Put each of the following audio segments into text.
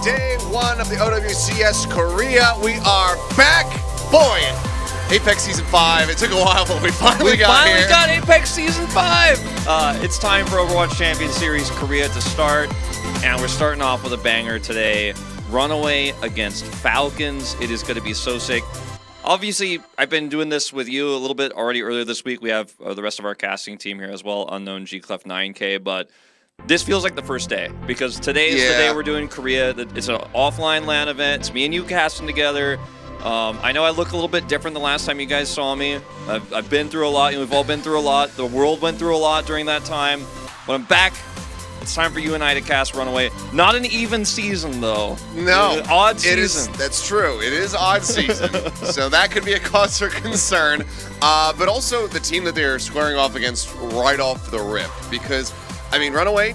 Day one of the OWCS Korea. We are back. Boy, Apex Season 5. It took a while, but we finally got here. We finally got Apex Season 5. It's time for Overwatch Champions Series Korea to start, and we're starting off with a banger today. Runaway against Falcons. It is going to be so sick. Obviously, I've been doing this with you a little bit already earlier this week. We have the rest of our casting team here as well, Unknown, G-Clef, 9K, but this feels like the first day because today is the day we're doing Korea. It's an offline LAN event. It's me and you casting together. I know I look a little bit different the last time you guys saw me. I've been through a lot. We've all been through a lot. The world went through a lot during that time. But I'm back. It's time for you and I to cast Runaway. Not an even season, though. No. Odd season. That's true. It is odd season. So that could be a cause for concern. But also the team that they're squaring off against right off the rip. Because, I mean, Runaway,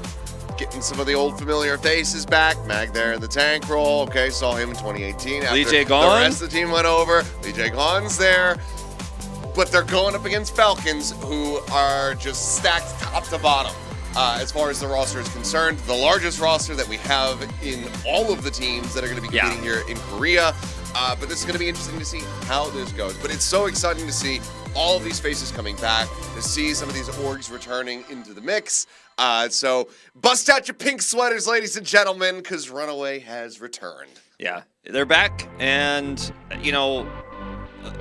getting some of the old familiar faces back. Mag there in the tank role. Okay, saw him in 2018. After Lijiang the rest of the team went over. Lijiang's there. But they're going up against Falcons, who are just stacked top to bottom. As far as the roster is concerned, the largest roster that we have in all of the teams that are going to be competing here in Korea. But this is going to be interesting to see how this goes. But it's so exciting to see all of these faces coming back, to see some of these orgs returning into the mix. So bust out your pink sweaters, ladies and gentlemen, because Runaway has returned. Yeah, they're back. And, you know,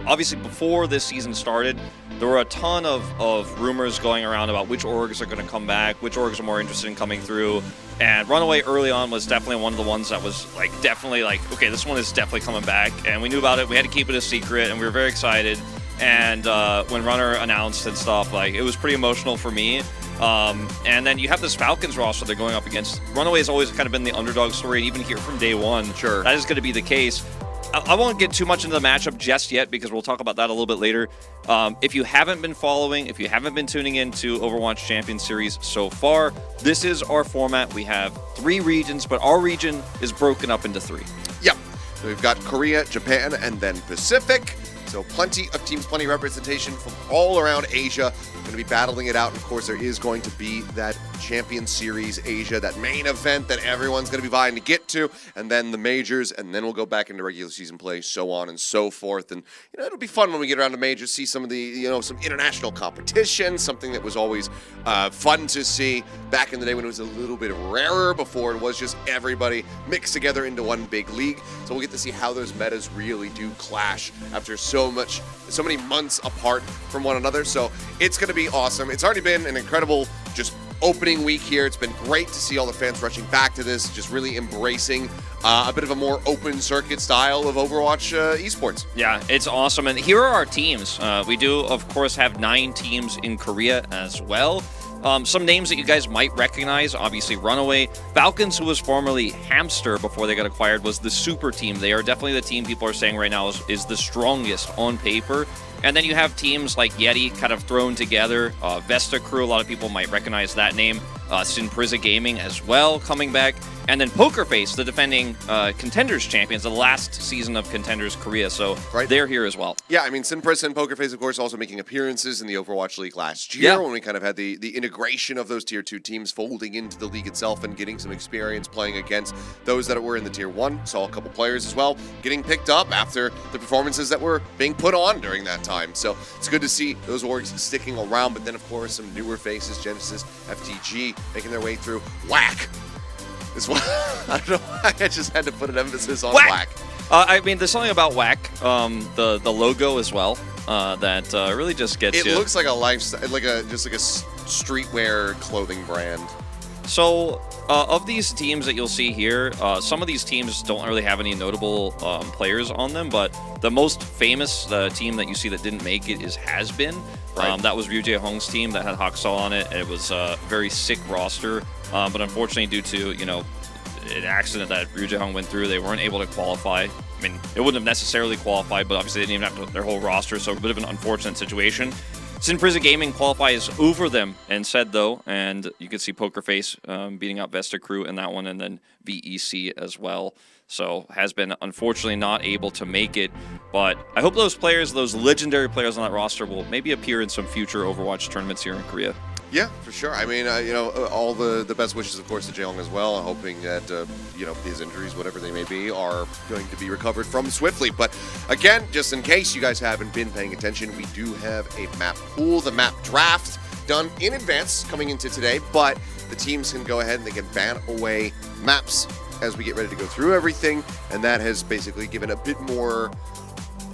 obviously before this season started, there were a ton of rumors going around about which orgs are going to come back, which orgs are more interested in coming through. And Runaway early on was definitely one of the ones that was definitely okay, this one is definitely coming back. And we knew about it. We had to keep it a secret, and we were very excited. And when Runner announced and stuff, it was pretty emotional for me. And then you have this Falcons roster they're going up against. Runaway has always kind of been the underdog story, and even here from day one, sure, that is going to be the case. I won't get too much into the matchup just yet because we'll talk about that a little bit later. If you haven't been following, if you haven't been tuning into Overwatch Champions Series so far, this is our format. We have 3 regions, but our region is broken up into 3. Yep. So we've got Korea, Japan, and then Pacific. So plenty of teams, plenty of representation from all around Asia. Going to be battling it out. And of course, there is going to be that Champions Series Asia, that main event that everyone's going to be vying to get to, and then the majors, and then we'll go back into regular season play, so on and so forth. And it'll be fun when we get around to majors, see some of the some international competition, something that was always fun to see back in the day when it was a little bit rarer. Before it was just everybody mixed together into one big league. So we'll get to see how those metas really do clash after so many months apart from one another. So it's going to be awesome. It's already been an incredible just opening week here. It's been great to see all the fans rushing back to this, just really embracing a bit of a more open circuit style of Overwatch esports. Yeah, it's awesome. And here are our teams. We do, of course, have 9 teams in Korea as well. Some names that you guys might recognize, obviously Runaway. Falcons, who was formerly Hamster before they got acquired, was the super team. They are definitely the team people are saying right now is the strongest on paper. And then you have teams like Yeti kind of thrown together. Vesta crew, a lot of people might recognize that name. Prisa Gaming as well coming back. And then Poker Face, the defending Contenders champions, the last season of Contenders Korea. So they're here as well. Yeah, I mean, Prisa and Poker Face, of course, also making appearances in the Overwatch League last year when we kind of had the integration of those Tier 2 teams folding into the league itself and getting some experience playing against those that were in the Tier 1. Saw a couple players as well getting picked up after the performances that were being put on during that time. So it's good to see those orgs sticking around. But then, of course, some newer faces, Genesis, FTG, making their way through. Whack! Is what I don't know why I just had to put an emphasis on whack. I mean, there's something about whack, the logo as well, that really just gets you. It looks like a lifestyle, just like a streetwear clothing brand. So, of these teams that you'll see here, some of these teams don't really have any notable players on them, but the most famous team that you see that didn't make it is Has Been. That was Ryu Jae-hong's team that had Haksal on it. It was a very sick roster, but unfortunately due to, an accident that Ryu Jae-hong went through, they weren't able to qualify. I mean, it wouldn't have necessarily qualified, but obviously they didn't even have their whole roster, so a bit of an unfortunate situation. Prisa Gaming qualifies over them instead, though, and you can see Poker Face beating out Vesta crew in that one, and then VEC as well. So has been unfortunately not able to make it, but I hope those players, those legendary players on that roster, will maybe appear in some future Overwatch tournaments here in Korea. Yeah, for sure. I mean, all the best wishes, of course, to Jaeyoung as well. Hoping that, his injuries, whatever they may be, are going to be recovered from swiftly. But again, just in case you guys haven't been paying attention, we do have a map pool, the map draft, done in advance coming into today. But the teams can go ahead and they can ban away maps as we get ready to go through everything. And that has basically given a bit more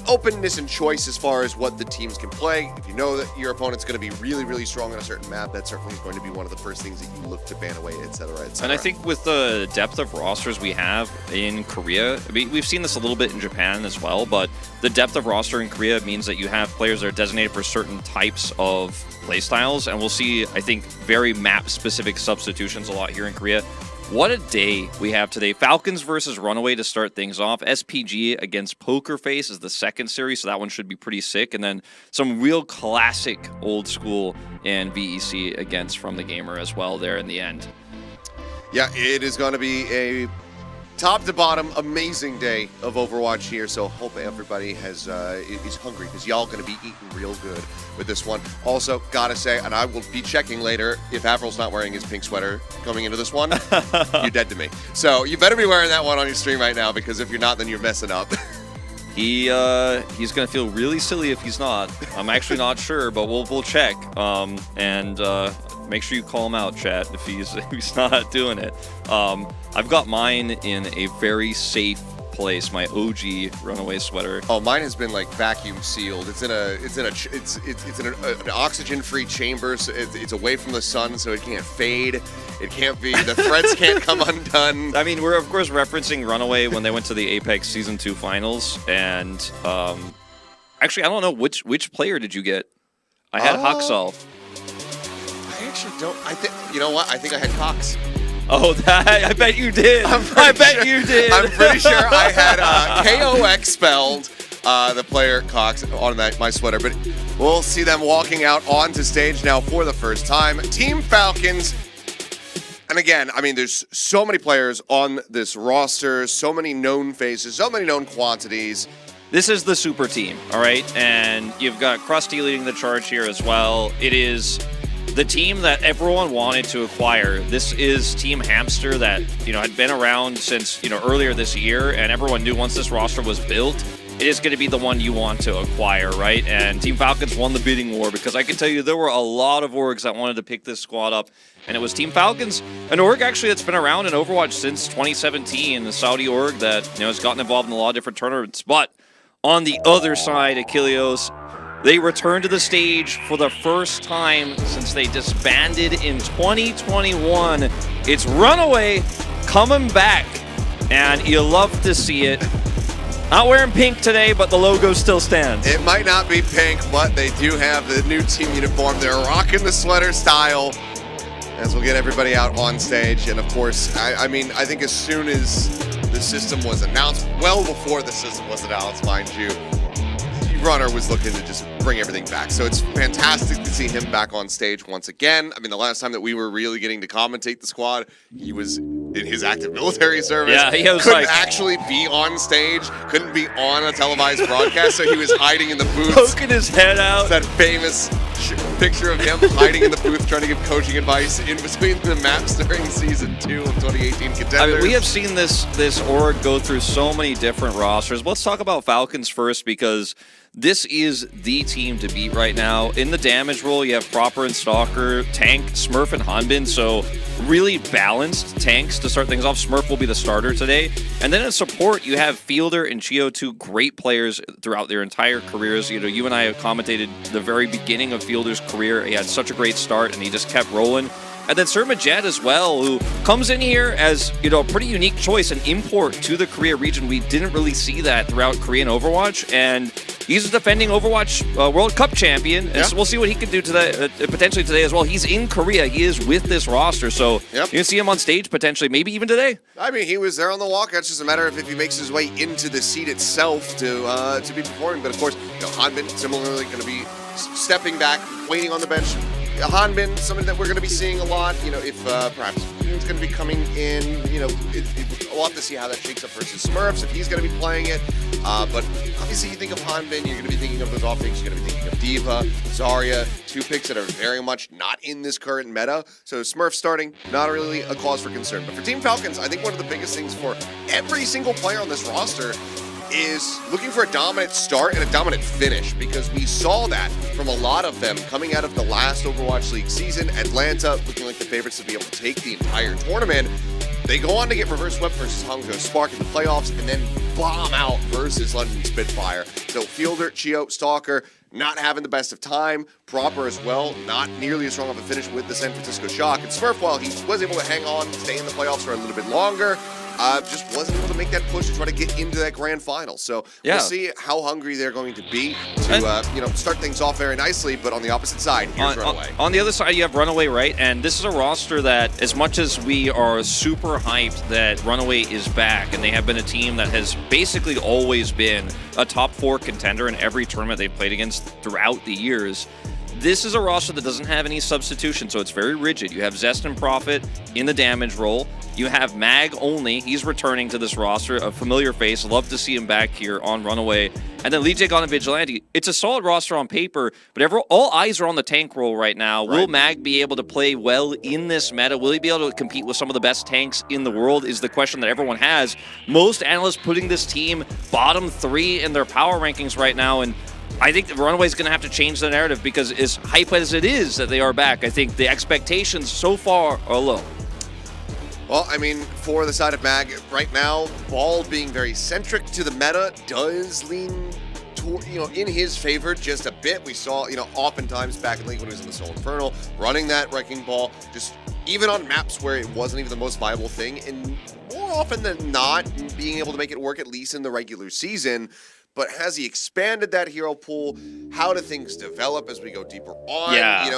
openness and choice as far as what the teams can play. If you know that your opponent's going to be really, really strong on a certain map, that certainly is going to be one of the first things that you look to ban away, etc., etc. And I think with the depth of rosters we have in Korea, I mean, we've seen this a little bit in Japan as well, but the depth of roster in Korea means that you have players that are designated for certain types of playstyles, and we'll see, I think, very map-specific substitutions a lot here in Korea. What a day we have today. Falcons versus Runaway to start things off. SPG against Poker Face is the second series, so that one should be pretty sick. And then some real classic old school and VEC against From the Gamer as well there in the end. Yeah, it is going to be a top to bottom amazing day of Overwatch here, so hope everybody is hungry, because y'all going to be eating real good with this one. Also, gotta say, and I will be checking later, if Avril's not wearing his pink sweater coming into this one, you're dead to me. So you better be wearing that one on your stream right now, because if you're not, then you're messing up. He's gonna feel really silly if he's not. I'm actually not sure, but we'll check. Make sure you call him out, chat, if he's not doing it. I've got mine in a very safe place, my OG Runaway sweater. Oh, mine has been like vacuum sealed. It's in an oxygen-free chamber, so it's away from the sun, so it can't fade. It can't be, the threads can't come undone. I mean, we're of course referencing Runaway when they went to the Apex Season 2 finals, and actually, I don't know which player did you get? I had Huxall. I actually don't. You know what? I think I had Cox. Oh, I bet you did. I bet you did. I'm pretty sure I had KOX spelled, the player Cox, on my sweater. But we'll see them walking out onto stage now for the first time. Team Falcons. And again, I mean, there's so many players on this roster, so many known faces, so many known quantities. This is the super team, all right? And you've got Krusty leading the charge here as well. It is the team that everyone wanted to acquire. This is Team Hamster that, had been around since, earlier this year, and everyone knew once this roster was built, it is going to be the one you want to acquire, right? And Team Falcons won the bidding war, because I can tell you there were a lot of orgs that wanted to pick this squad up, and it was Team Falcons, an org actually that's been around in Overwatch since 2017, the Saudi org that, has gotten involved in a lot of different tournaments. But on the other side, Achilleos, they returned to the stage for the first time since they disbanded in 2021. It's Runaway coming back, and you love to see it. Not wearing pink today, but the logo still stands. It might not be pink, but they do have the new team uniform. They're rocking the sweater style as we'll get everybody out on stage. And of course, I think as soon as the system was announced, well before the system was announced, mind you, Runner was looking to just bring everything back. So it's fantastic to see him back on stage once again. I mean, the last time that we were really getting to commentate the squad, he was in his active military service. Yeah, he was couldn't actually be on stage, couldn't be on a televised broadcast, so he was hiding in the booth. Poking his head out. That famous picture of him hiding in the booth trying to give coaching advice in between the maps during Season 2 of 2018 Contenders. I mean, we have seen this org go through so many different rosters. Let's talk about Falcons first, because this is the team to beat right now. In the damage role, you have Proper and Stalker, Tank, Smurf, and Hanbin, so really balanced tanks to start things off. Smurf will be the starter today. And then in support, you have Fielder and Chio, two great players throughout their entire careers. You and I have commentated the very beginning of Fielder's career. He had such a great start, and he just kept rolling. And then Sir Majet as well, who comes in here as, a pretty unique choice, an import to the Korea region. We didn't really see that throughout Korean Overwatch, and he's a defending Overwatch World Cup champion, and so we'll see what he can do potentially today as well. He's in Korea. He is with this roster, so you can see him on stage potentially, maybe even today. I mean, he was there on the walkout. It's just a matter of if he makes his way into the seat itself to be performing. But of course, Hanbin similarly going to be stepping back, waiting on the bench, Hanbin, something that we're going to be seeing a lot. If perhaps he's going to be coming in, we'll have to see how that shakes up versus Smurfs, if he's going to be playing it. But obviously, you think of Hanbin, you're going to be thinking of those off picks, you're going to be thinking of Diva, Zarya, 2 picks that are very much not in this current meta. So Smurf starting, not really a cause for concern. But for Team Falcons, I think one of the biggest things for every single player on this roster is looking for a dominant start and a dominant finish, because we saw that from a lot of them coming out of the last Overwatch League season. Atlanta looking like the favorites to be able to take the entire tournament. They go on to get reverse swept versus Hangzhou Spark in the playoffs and then bomb out versus London Spitfire. So Fielder, Chio, Stalker, not having the best of time. Proper as well, not nearly as strong of a finish with the San Francisco Shock. And Smurf, while he was able to hang on, stay in the playoffs for a little bit longer, just wasn't able to make that push to try to get into that grand final. So we'll see how hungry they're going to be to start things off very nicely. But on the opposite side, here's Runaway. On the other side, you have Runaway, right? And this is a roster that, as much as we are super hyped that Runaway is back, and they have been a team that has basically always been a top 4 contender in every tournament they've played against throughout the years, this is a roster that doesn't have any substitution, so it's very rigid. You have Zest and Prophet in the damage role. You have Mag only. He's returning to this roster, a familiar face. Love to see him back here on Runaway. And then Lijiang and Vigilante. It's a solid roster on paper, but all eyes are on the tank role right now. Right. Will Mag be able to play well in this meta? Will he be able to compete with some of the best tanks in the world is the question that everyone has. Most analysts putting this team bottom 3 in their power rankings right now, and I think the Runaway is going to have to change the narrative, because as hype as it is that they are back, I think the expectations so far are low. Well, I mean, for the side of Mag, right now, Ball being very centric to the meta does lean toward, in his favor just a bit. We saw, oftentimes back in League when he was in the Soul Infernal, running that Wrecking Ball, just even on maps where it wasn't even the most viable thing, and more often than not, being able to make it work at least in the regular season. But has he expanded that hero pool? How do things develop as we go deeper on,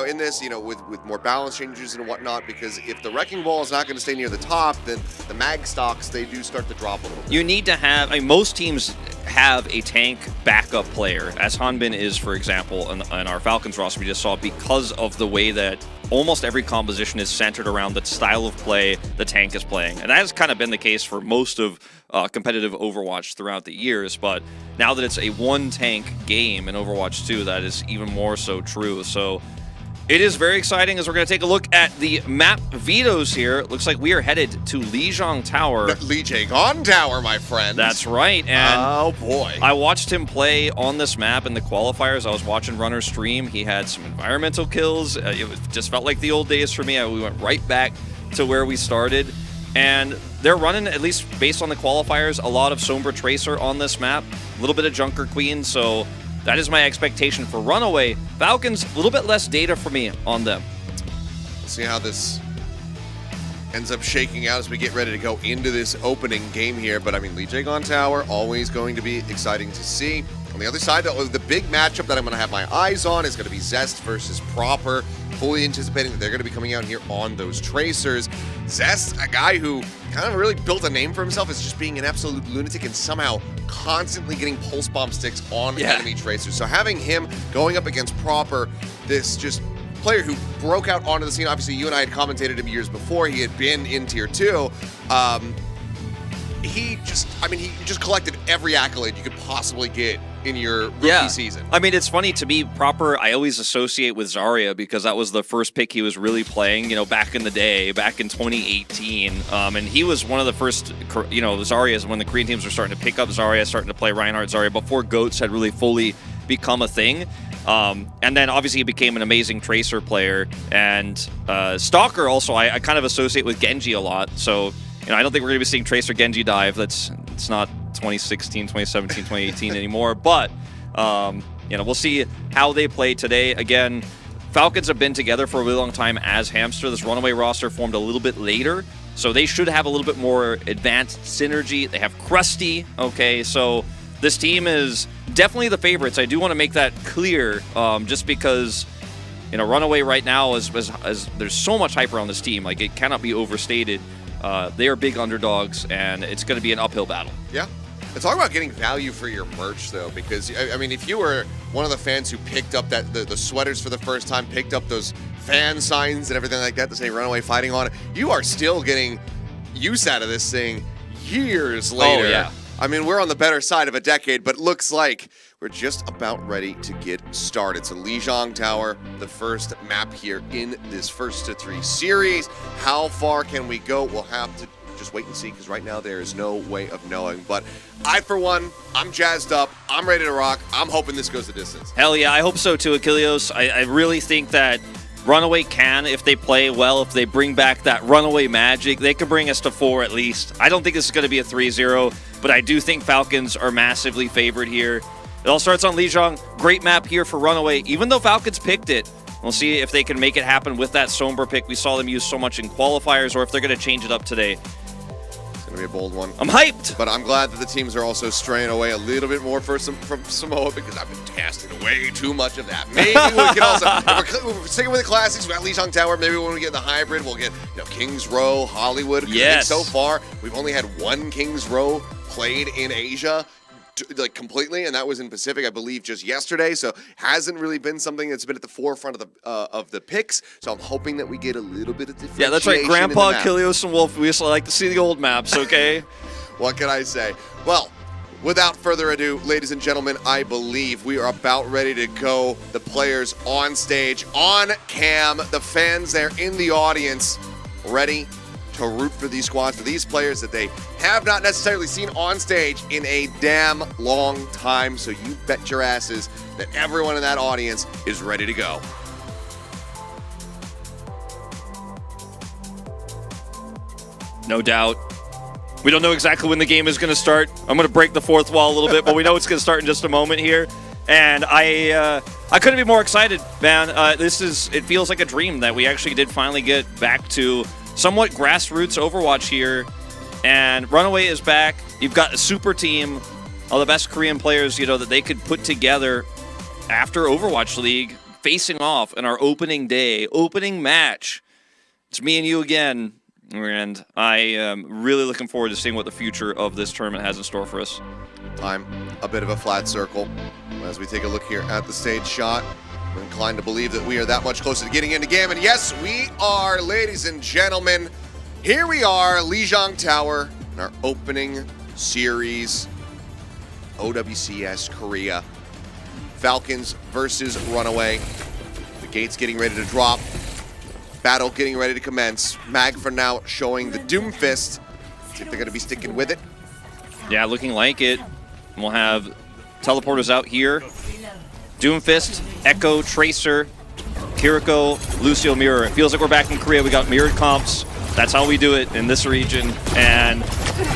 in this, with more balance changes and whatnot? Because if the Wrecking Ball is not going to stay near the top, then the Mag stocks, they do start to drop a little bit. You need to have, most teams have a tank backup player, as Hanbin is, for example, in our Falcons roster we just saw, because of the way that almost every composition is centered around the style of play the tank is playing. And that has kind of been the case for most of competitive Overwatch throughout the years, but now that it's a one-tank game in Overwatch 2, that is even more so true. So it is very exciting as we're going to take a look at the map vetoes here. It looks like we are headed to Lijiang Tower. Lijiang Tower, my friend. That's right. And oh, boy. I watched him play on this map in the qualifiers. I was watching Runner stream. He had some environmental kills. It just felt like the old days for me. We went right back to where we started. And they're running, at least based on the qualifiers, a lot of Sombra Tracer on this map. A little bit of Junker Queen, so that is my expectation for Runaway. Falcons, a little bit less data for me on them. Let's see how this ends up shaking out as we get ready to go into this opening game here. But I mean, Lijiang Tower, always going to be exciting to see. On the other side, though, the big matchup that I'm going to have my eyes on is going to be Zest versus Proper. Fully anticipating that they're going to be coming out here on those Tracers. Zest, a guy who kind of really built a name for himself as just being an absolute lunatic and somehow constantly getting pulse bomb sticks on enemy Tracers. So having him going up against Proper, this just player who broke out onto the scene. Obviously, you and I had commentated him years before. He had been in Tier 2. He just collected every accolade you could possibly get in your rookie season. I mean, it's funny to me, Proper, I always associate with Zarya because that was the first pick he was really playing, back in the day, back in 2018. And he was one of the first, Zaryas, when the Korean teams were starting to pick up Zarya, starting to play Reinhardt Zarya, before GOATs had really fully become a thing. And then obviously he became an amazing Tracer player. And Stalker also, I kind of associate with Genji a lot. So, I don't think we're going to be seeing Tracer Genji dive. It's not 2016, 2017, 2018 anymore. But, we'll see how they play today. Again, Falcons have been together for a really long time as Hamster. This Runaway roster formed a little bit later, so they should have a little bit more advanced synergy. They have Krusty, okay? So this team is definitely the favorites. I do want to make that clear, just because, Runaway right now, as there's so much hype around this team. Like, it cannot be overstated. They are big underdogs, and it's going to be an uphill battle. Yeah. Talk about getting value for your merch, though, because, I mean, if you were one of the fans who picked up the sweaters for the first time, picked up those fan signs and everything like that to say Runaway Fighting on it, you are still getting use out of this thing years later. Oh, yeah. I mean, we're on the better side of a decade, but looks like we're just about ready to get started. So Lijiang Tower, the first map here in this first to 3 series. How far can we go? We'll have to just wait and see, because right now there is no way of knowing. But I, for one, I'm jazzed up. I'm ready to rock. I'm hoping this goes the distance. Hell yeah, I hope so too, Achilleos. I really think that Runaway can, if they play well, if they bring back that Runaway magic, they could bring us to 4 at least. I don't think this is going to be a 3-0, but I do think Falcons are massively favored here. It all starts on Lijiang. Great map here for Runaway, even though Falcons picked it. We'll see if they can make it happen with that Sombra pick we saw them use so much in qualifiers, or if they're going to change it up today. It's going to be a bold one. I'm hyped! But I'm glad that the teams are also straying away a little bit more from Samoa, because I've been casting way too much of that. Maybe we can also, if we're sticking with the classics, we got Lijiang Tower. Maybe when we get the hybrid, we'll get Kings Row, Hollywood. Yes. So far, we've only had one Kings Row played in Asia, like completely, and that was in Pacific, I believe, just yesterday. So hasn't really been something that's been at the forefront of the picks. So I'm hoping that we get a little bit of differentiation. Yeah, that's right. Grandpa, Achilleos, and Wolf. We just like to see the old maps, okay? What can I say? Well, without further ado, ladies and gentlemen, I believe we are about ready to go. The players on stage, on cam, the fans there in the audience, ready to root for these squads, for these players that they have not necessarily seen on stage in a damn long time. So you bet your asses that everyone in that audience is ready to go. No doubt. We don't know exactly when the game is going to start. I'm going to break the fourth wall a little bit, but we know it's going to start in just a moment here. And I couldn't be more excited, man. It feels like a dream that we actually did finally get back to somewhat grassroots Overwatch here, and Runaway is back. You've got a super team, all the best Korean players, that they could put together after Overwatch League, facing off in our opening match. It's me and you again, and I am really looking forward to seeing what the future of this tournament has in store for us. Time, a bit of a flat circle. As we take a look here at the stage shot, we're inclined to believe that we are that much closer to getting into game. And yes, we are, ladies and gentlemen. Here we are, Lijiang Tower, in our opening series, OWCS Korea. Falcons versus Runaway. The gates getting ready to drop. Battle getting ready to commence. Mag for now showing the Doom Fist. See if they're going to be sticking with it. Yeah, looking like it. We'll have teleporters out here. Doomfist, Echo, Tracer, Kiriko, Lucio, Mirror. It feels like we're back in Korea. We got mirrored comps. That's how we do it in this region. And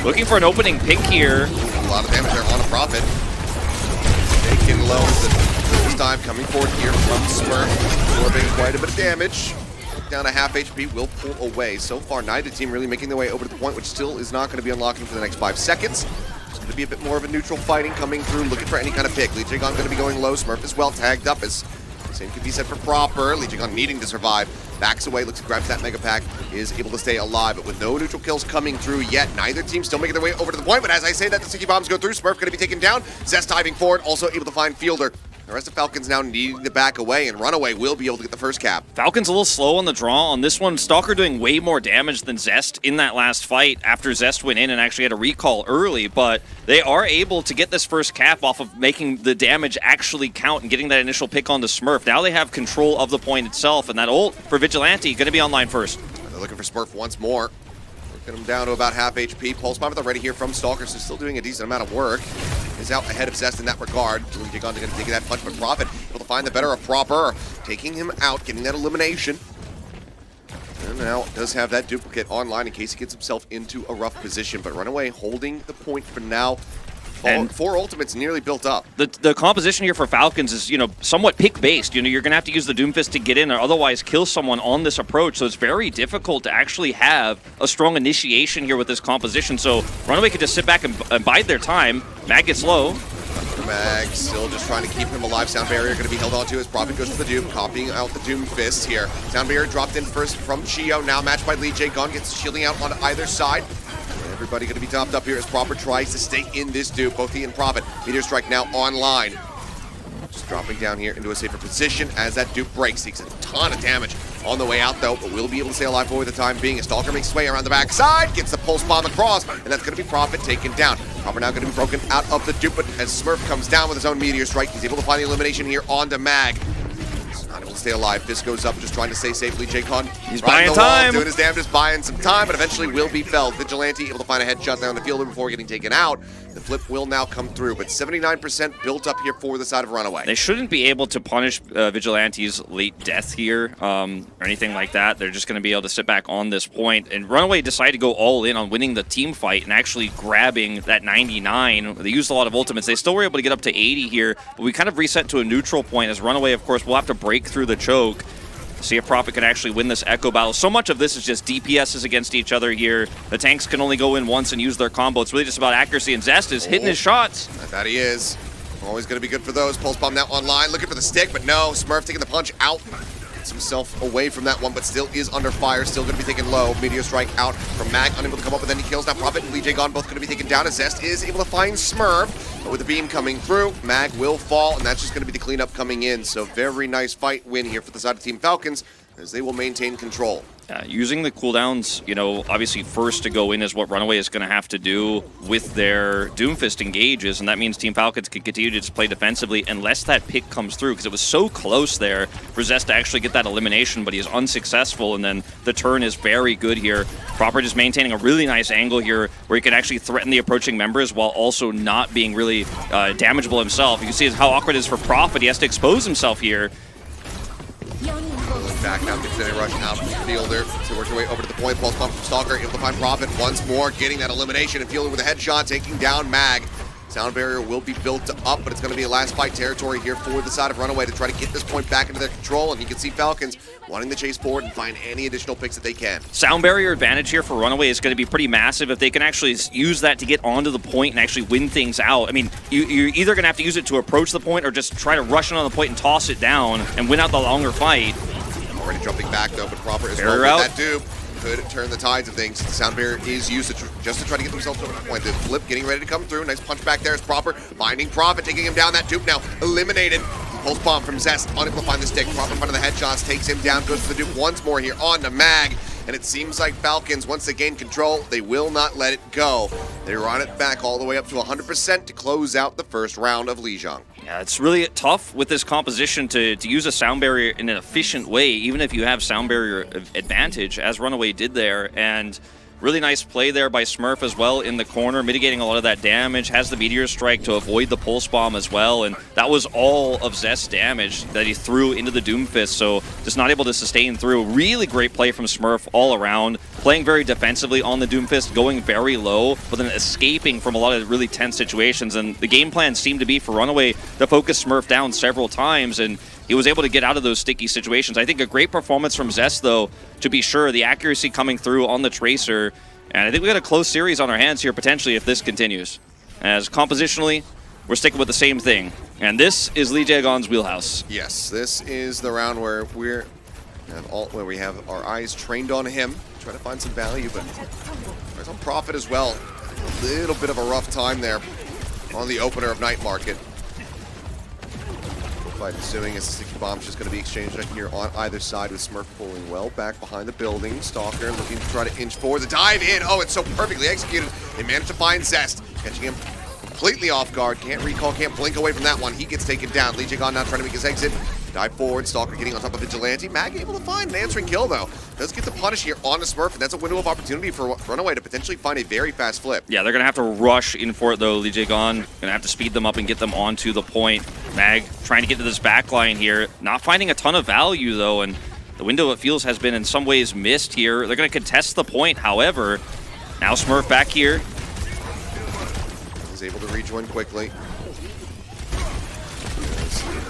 looking for an opening pick here. A lot of damage there on a Prophet. Taking low this time, coming forward here from Smurf. Absorbing quite a bit of damage. Down to half HP, will pull away. So far, neither team really making their way over to the point, which still is not going to be unlocking for the next 5 seconds. It's going to be a bit more of a neutral fighting coming through, looking for any kind of pick. Lijiang going to be going low. Smurf is well tagged up, as same could be said for Proper. Lijiang needing to survive. Backs away, looks, grabs that Mega Pack, is able to stay alive, but with no neutral kills coming through yet. Neither team still making their way over to the point, but as I say that, the sticky bombs go through. Smurf going to be taken down. Zest diving forward, also able to find Fielder. The rest of Falcons now needing to back away, and Runaway will be able to get the first cap. Falcons a little slow on the draw on this one. Stalker doing way more damage than Zest in that last fight after Zest went in and actually had a recall early, but they are able to get this first cap off of making the damage actually count and getting that initial pick on the Smurf. Now they have control of the point itself, and that ult for Vigilante going to be online first. They're looking for Smurf once more. Get him down to about half HP. Pulse Bomb already here from Stalker, so still doing a decent amount of work. Is out ahead of Zest in that regard. Lijiang going to take that punch, but Prophet able to find the better of Proper. Taking him out, getting that elimination. And now does have that duplicate online in case he gets himself into a rough position. But Runaway holding the point for now. And 4 ultimates nearly built up. The composition here for Falcons is, somewhat pick-based. You're going to have to use the Doomfist to get in or otherwise kill someone on this approach. So it's very difficult to actually have a strong initiation here with this composition. So Runaway could just sit back and bide their time. Mag gets low. Mag still just trying to keep him alive. Sound Barrier going to be held onto as Prophet goes for the Doom, copying out the Doom Fist here. Sound Barrier dropped in first from Chio, now matched by Lijiang. Gone gets shielding out on either side. Everybody going to be topped up here as Proper tries to stay in this dupe. Both he and Prophet. Meteor Strike now online. Just dropping down here into a safer position as that dupe breaks. Takes a ton of damage on the way out, though, but will be able to stay alive for the time being. A Stalker makes his way around the backside, gets the pulse bomb across, and that's going to be Prophet taken down. Proper now going to be broken out of the dupe, but as Smurf comes down with his own Meteor Strike, he's able to find the elimination here onto Mag. Not able to stay alive. Fist goes up, just trying to stay safely. J-Con, he's buying time. Doing his damnedest, buying some time, but eventually will be felled. Vigilante able to find a headshot there on the field before getting taken out. The flip will now come through, but 79% built up here for the side of Runaway. They shouldn't be able to punish Vigilante's late death here or anything like that. They're just going to be able to sit back on this point. And Runaway decided to go all in on winning the team fight and actually grabbing that 99. They used a lot of ultimates. They still were able to get up to 80 here, but we kind of reset to a neutral point as Runaway, of course, will have to break through the choke. See if Prophet can actually win this Echo battle. So much of this is just DPSs against each other here. The tanks can only go in once and use their combo. It's really just about accuracy, and Zest is hitting his shots. That he is. Always going to be good for those. Pulse Bomb now online, looking for the stick, but no. Smurf taking the punch out. Gets himself away from that one, but still is under fire. Still going to be taken low. Meteor Strike out from Mag, unable to come up, but then he kills. Now Prophet and Lijiang both going to be taken down as Zest is able to find Smurf. But with the beam coming through, Mag will fall, and that's just going to be the cleanup coming in. So very nice fight win here for the side of Team Falcons, as they will maintain control. Using the cooldowns, you know, obviously first to go in is what Runaway is going to have to do with their Doomfist engages, and that means Team Falcons can continue to just play defensively unless that pick comes through, because it was so close there for Zest to actually get that elimination, but he is unsuccessful, and then the turn is very good here. Proper just maintaining a really nice angle here where he can actually threaten the approaching members while also not being really damageable himself. You can see how awkward it is for Prophet. He has to expose himself here. Back now, gets a rush out of the fielder to work their way over to the point. Pulse Bomb from Stalker, able to find Prophet once more, getting that elimination and Fielder with a headshot, taking down Mag. Sound barrier will be built up, but it's going to be a last fight territory here for the side of Runaway to try to get this point back into their control, and you can see Falcons wanting to chase forward and find any additional picks that they can. Sound barrier advantage here for Runaway is going to be pretty massive if they can actually use that to get onto the point and actually win things out. I mean, you're either going to have to use it to approach the point or just try to rush in on the point and toss it down and win out the longer fight. Already jumping back though, but Proper is well with that dupe. Could turn the tides of things. The sound barrier is used just to try to get themselves over the point. The flip getting ready to come through. Nice punch back there is Proper. Finding Prophet, taking him down. That dupe now eliminated. Pulse Bomb from Zest, unable to find the stick. Proper in front of the headshots, takes him down, goes to the dupe once more here on the Mag. And it seems like Falcons, once they gain control, they will not let it go. They run it back all the way up to 100% to close out the first round of Lijiang. Yeah, it's really tough with this composition to use a sound barrier in an efficient way, even if you have sound barrier advantage, as Runaway did there. And really nice play there by Smurf as well in the corner, mitigating a lot of that damage, has the Meteor Strike to avoid the Pulse Bomb as well, and that was all of Zest's damage that he threw into the Doomfist, so just not able to sustain through. Really great play from Smurf all around, playing very defensively on the Doomfist, going very low, but then escaping from a lot of really tense situations, and the game plan seemed to be for Runaway to focus Smurf down several times, and he was able to get out of those sticky situations. I think a great performance from Zest, though, to be sure. The accuracy coming through on the Tracer. And I think we got a close series on our hands here, potentially, if this continues. As compositionally, we're sticking with the same thing. And this is Lijiang's wheelhouse. Yes, this is the round where we have our eyes trained on him. Try to find some value, but there's on Prophet as well. A little bit of a rough time there on the opener of Night Market. Fight ensuing as the sticky bomb's just going to be exchanged right here on either side, with Smurf pulling well back behind the building. Stalker looking to try to inch forward. The dive in. Oh, it's so perfectly executed. They managed to find Zest, catching him completely off guard. Can't recall, can't blink away from that one. He gets taken down. Lijiang now trying to make his exit. Dive forward. Stalker getting on top of Vigilante. Mag able to find an answering kill, though. Does get the punish here on the Smurf, and that's a window of opportunity for Runaway to potentially find a very fast flip. Yeah, they're going to have to rush in for it, though. Lijiang going to have to speed them up and get them onto the point. Mag trying to get to this back line here. Not finding a ton of value, though, and the window, it feels, has been in some ways missed here. They're going to contest the point, however. Now Smurf back here. He's able to rejoin quickly.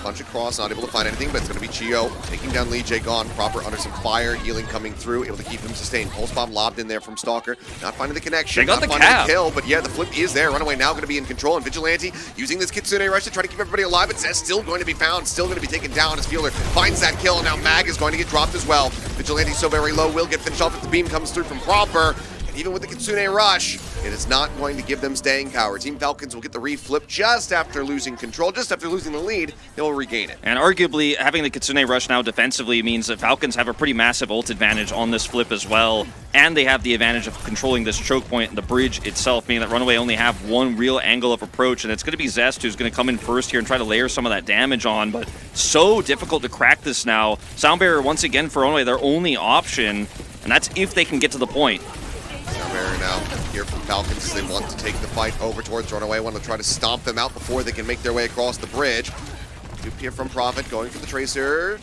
Punch across, not able to find anything, but it's going to be Chio taking down Lijiang. Proper under some fire, healing coming through, able to keep him sustained. Pulse Bomb lobbed in there from Stalker, not finding the connection, they got not the finding the kill, but yeah, the flip is there. Runaway now going to be in control, and Vigilante using this Kitsune Rush to try to keep everybody alive, but Zest still going to be found, still going to be taken down as Fielder finds that kill, and now Mag is going to get dropped as well. Vigilante so very low, will get finished off if the beam comes through from Proper, and even with the Kitsune Rush, It is not going to give them staying power. Team Falcons will get the reflip just after losing control, just after losing the lead. They'll regain it. And arguably, having the Kitsune Rush now defensively means that Falcons have a pretty massive ult advantage on this flip as well. And they have the advantage of controlling this choke point and the bridge itself, meaning that Runaway only have one real angle of approach, and it's going to be Zest who's going to come in first here and try to layer some of that damage on, but so difficult to crack this now. Sound Barrier, once again, for Runaway, their only option, and that's if they can get to the point. Sound Barrier now here from Falcons. They want to take the fight over towards Runaway, want to try to stomp them out before they can make their way across the bridge. Dupe here from Prophet, going for the Tracer.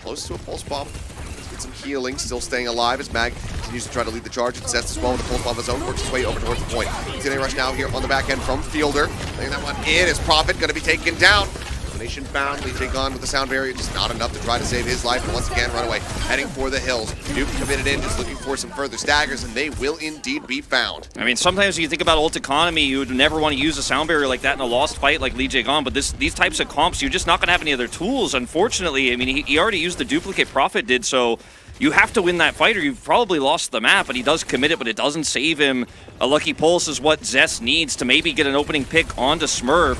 Close to a pulse bomb. Let's get some healing, still staying alive as Mag continues to try to lead the charge. And Zest as well with the pulse bomb of his own, works his way over towards the point. Kitsune Rush now here on the back end from Fielder. Laying that one in is Prophet, going to be taken down. Nation bound, Lijiang with the Sound Barrier, just not enough to try to save his life. And once again, Runaway heading for the hills. Duke committed in, just looking for some further staggers, and they will indeed be found. I mean, sometimes when you think about ult economy, you would never want to use a Sound Barrier like that in a lost fight like Lijiang, but these types of comps, you're just not going to have any other tools, unfortunately. I mean, he already used the duplicate Prophet did, so you have to win that fight or you've probably lost the map, but he does commit it, but it doesn't save him. A lucky pulse is what Zest needs to maybe get an opening pick onto Smurf.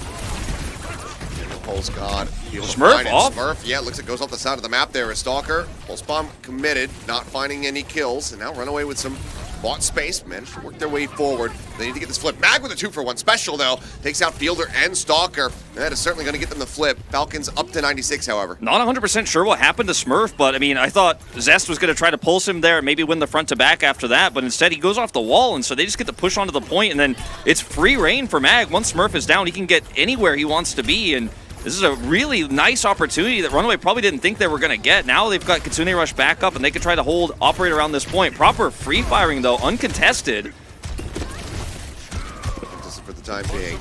Pulse God. Smurf off? Smurf, yeah, looks like it goes off the side of the map there. A Stalker, Pulse Bomb committed, not finding any kills, and now Runaway with some bought space, managed to work their way forward. They need to get this flip. Mag with a 2-for-1 special, though. Takes out Fielder and Stalker. And that is certainly going to get them the flip. Falcons up to 96, however. Not 100% sure what happened to Smurf, but I mean, I thought Zest was going to try to pulse him there and maybe win the front to back after that, but instead he goes off the wall, and so they just get to push onto the point, and then it's free reign for Mag. Once Smurf is down, he can get anywhere he wants to be, and this is a really nice opportunity that Runaway probably didn't think they were going to get. Now they've got Kitsune Rush back up, and they can try to operate around this point. Proper free firing, though, uncontested. Just for the time being.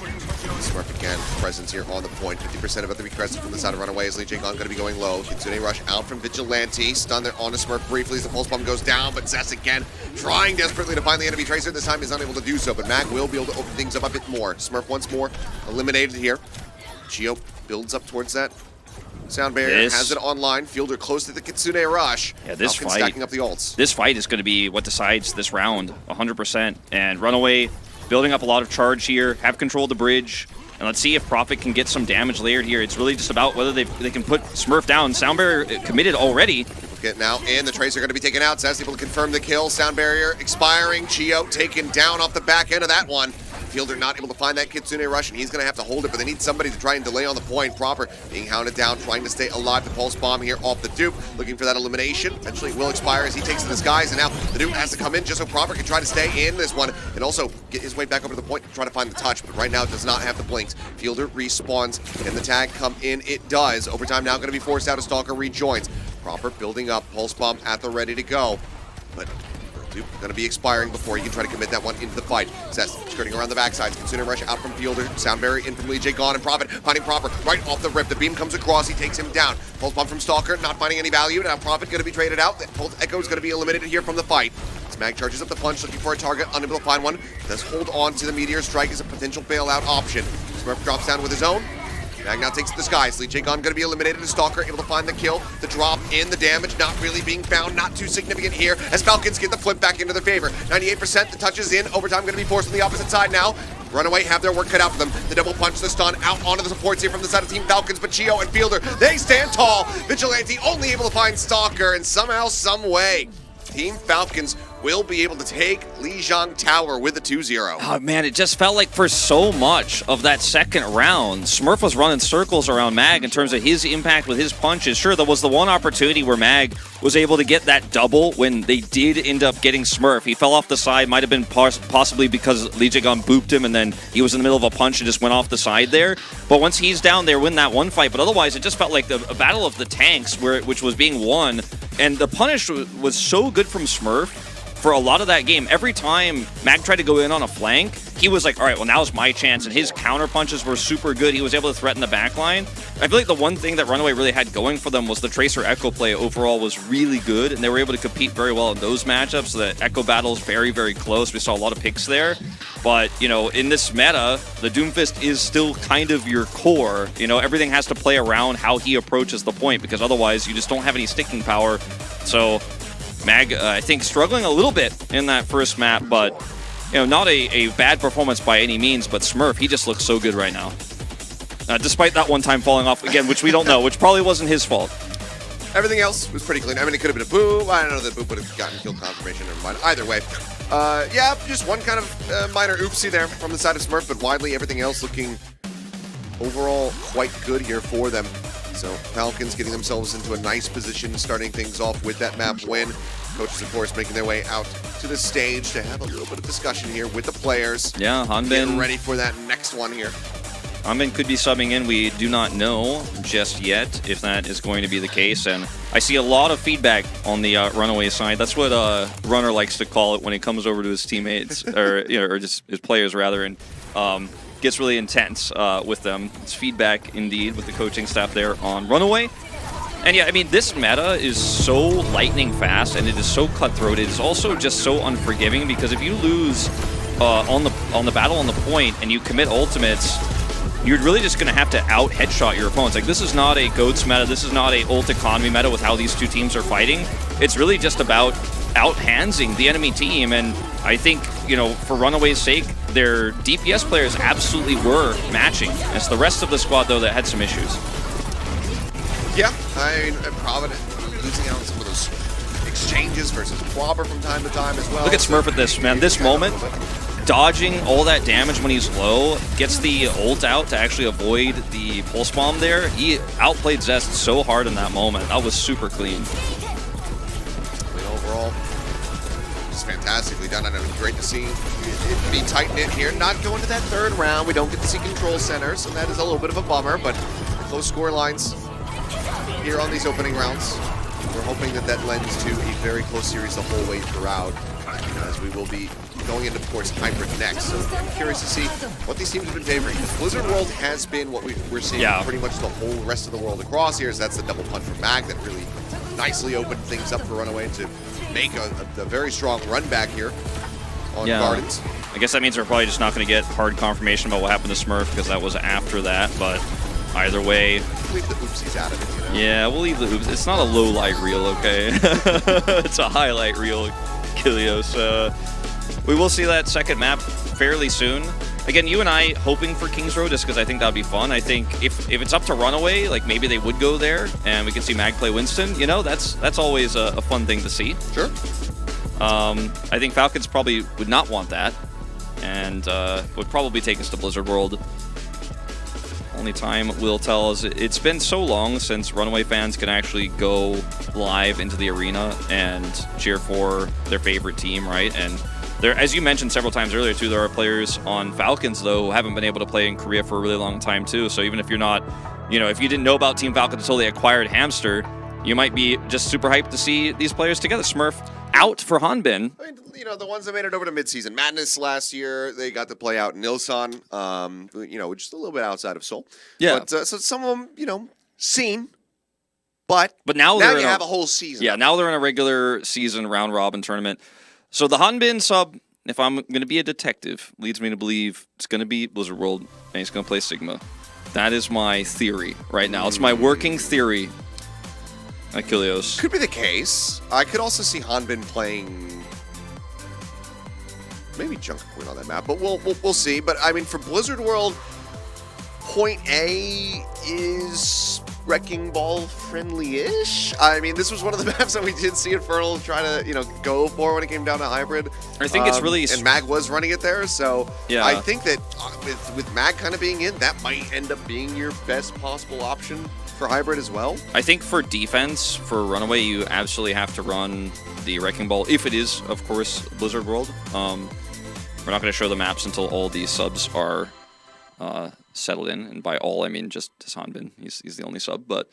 Smurf again, presence here on the point. 50% about to be crested from the side of Runaway as Lijiang going to be going low. Kitsune Rush out from Vigilante. Stun there onto Smurf briefly as the pulse bomb goes down, but Zest again trying desperately to find the enemy Tracer. This time he's unable to do so, but Mag will be able to open things up a bit more. Smurf once more eliminated here. Geo builds up towards that Sound Barrier, has it online. Fielder close to the Kitsune Rush. Yeah, this Falcons fight, stacking up the ults. This fight is going to be what decides this round, 100%. And Runaway building up a lot of charge here, have control of the bridge. And let's see if Prophet can get some damage layered here. It's really just about whether they can put Smurf down. Sound Barrier committed already. Get now in, the Tracer going to be taken out. Zest able to confirm the kill. Sound Barrier expiring. Chio taken down off the back end of that one. Fielder not able to find that Kitsune Rush, and he's going to have to hold it, but they need somebody to try and delay on the point. Proper being hounded down, trying to stay alive. The Pulse Bomb here off the Dupe, looking for that elimination. Eventually it will expire as he takes to the skies, and now the Dupe has to come in just so Proper can try to stay in this one, and also get his way back over to the point and try to find the touch, but right now does not have the blinks. Fielder respawns, and the tag come in, it does. Overtime now going to be forced out as Stalker rejoins. Proper building up, Pulse Bomb at the ready to go, but Dupe going to be expiring before he can try to commit that one into the fight. Zest skirting around the backsides. Kitsune Rush out from Fielder. Sound Barrier in from Lijiang and Prophet. Finding Proper right off the rip. The beam comes across. He takes him down. Pulse Bomb from Stalker. Not finding any value. Now Prophet going to be traded out. Pulse Echo is going to be eliminated here from the fight. Mag charges up the punch, looking for a target. Unable to find one. Does hold on to the Meteor Strike as a potential bailout option. Smurf drops down with his own. Mag now takes it to the skies. Lijiang going to be eliminated as Stalker, able to find the kill. The drop in, the damage not really being found, not too significant here as Falcons get the flip back into their favor. 98%, the touch is in. Overtime going to be forced on the opposite side now. Runaway have their work cut out for them. The double punch, the stun out onto the supports here from the side of Team Falcons, but Chio and Fielder, they stand tall. Vigilante only able to find Stalker, and somehow, some way, Team Falcons will be able to take Lijiang Tower with a 2-0. Oh, man, it just felt like for so much of that second round, Smurf was running circles around Mag in terms of his impact with his punches. Sure, there was the one opportunity where Mag was able to get that double when they did end up getting Smurf. He fell off the side, might have been possibly because Lijiang booped him and then he was in the middle of a punch and just went off the side there. But once he's down there, win that one fight. But otherwise, it just felt like a battle of the tanks which was being won. And the punish was so good from Smurf for a lot of that game. Every time Mag tried to go in on a flank, he was like, all right, well, now's my chance. And his counter punches were super good. He was able to threaten the backline. I feel like the one thing that Runaway really had going for them was the Tracer Echo play overall was really good, and they were able to compete very well in those matchups. So the Echo battle is very, very close. We saw a lot of picks there. But, you know, in this meta, the Doomfist is still kind of your core. You know, everything has to play around how he approaches the point, because otherwise you just don't have any sticking power. So Mag, I think, struggling a little bit in that first map, but not a bad performance by any means, but Smurf, he just looks so good right now. Despite that one time falling off again, which we don't know, which probably wasn't his fault. Everything else was pretty clean. I mean, it could have been a boo. I don't know that boo would have gotten kill confirmation. Never mind. Either way, yeah, just one kind of minor oopsie there from the side of Smurf, but widely everything else looking overall quite good here for them. So Falcons getting themselves into a nice position, starting things off with that map win. Coaches, of course, making their way out to the stage to have a little bit of discussion here with the players. Yeah, Hanbin getting ready for that next one here. Hanbin could be subbing in. We do not know just yet if that is going to be the case. And I see a lot of feedback on the Runaway side. That's what Runner likes to call it when he comes over to his teammates, or or just his players rather, and gets really intense with them. It's feedback indeed with the coaching staff there on Runaway. And yeah, I mean, this meta is so lightning fast, and it is so cutthroat. It is also just so unforgiving, because if you lose on the battle on the point and you commit ultimates, you're really just going to have to out-headshot your opponents. Like, this is not a GOATS meta. This is not a ult economy meta with how these two teams are fighting. It's really just about out-handsing the enemy team. And I think, for Runaway's sake, their DPS players absolutely were matching. It's the rest of the squad, though, that had some issues. Yeah, I mean, Provident losing out on some of those exchanges versus Quabber from time to time as well. Look at Smurf at this, man. This moment, dodging all that damage when he's low, gets the ult out to actually avoid the pulse bomb there. He outplayed Zest so hard in that moment. That was super clean. I mean, overall, just fantastically done. I know, great to see it be tight-knit here. Not going to that third round. We don't get to see control centers, and that is a little bit of a bummer, but close score lines here on these opening rounds. We're hoping that that lends to a very close series the whole way throughout, as we will be going into, of course, Hybrid next. So I'm curious to see what these teams have been favoring. Blizzard World has been what we're seeing pretty much the whole rest of the world across here. So that's the double punch from Mag that really nicely opened things up for Runaway to make a very strong run back here on Gardens. I guess that means we're probably just not going to get hard confirmation about what happened to Smurf, because that was after that, but either way, leave the oopsies out of it, Yeah, we'll leave the oops. It's not a low light reel, okay? It's a highlight reel, Kilios. We will see that second map fairly soon. Again, you and I hoping for Kings Row, just because I think that'd be fun. I think if it's up to Runaway, like maybe they would go there, and we can see Mag play Winston. That's always a fun thing to see. Sure. I think Falcons probably would not want that, and would probably take us to Blizzard World. Only time will tell us. It's been so long since Runaway fans can actually go live into the arena and cheer for their favorite team, right? And there, as you mentioned several times earlier too, there are players on Falcons though who haven't been able to play in Korea for a really long time too. So even if you're not, if you didn't know about Team Falcons until they acquired Hamster, you might be just super hyped to see these players together. Smurf out for Hanbin. I mean, the ones that made it over to midseason Madness last year, they got to play out in Ilsan, just a little bit outside of Seoul. Yeah. But, so some of them, seen, but now you have a whole season. Yeah, now they're in a regular season round robin tournament. So the Hanbin sub, if I'm going to be a detective, leads me to believe it's going to be Blizzard World, and he's going to play Sigma. That is my theory right now. It's my working theory. Achilles. Could be the case. I could also see Hanbin playing maybe Junker Point on that map, but we'll see. But I mean, for Blizzard World, Point A is Wrecking Ball friendly-ish. I mean, this was one of the maps that we did see Infernal try to go for when it came down to Hybrid. I think it's really, and Mag was running it there, so yeah. I think that with Mag kind of being in, that might end up being your best possible option for Hybrid as well. I think for defense, for Runaway, you absolutely have to run the Wrecking Ball, if it is, of course, Blizzard World. We're not going to show the maps until all these subs are settled in, and by all I mean just Hanbin. He's the only sub, but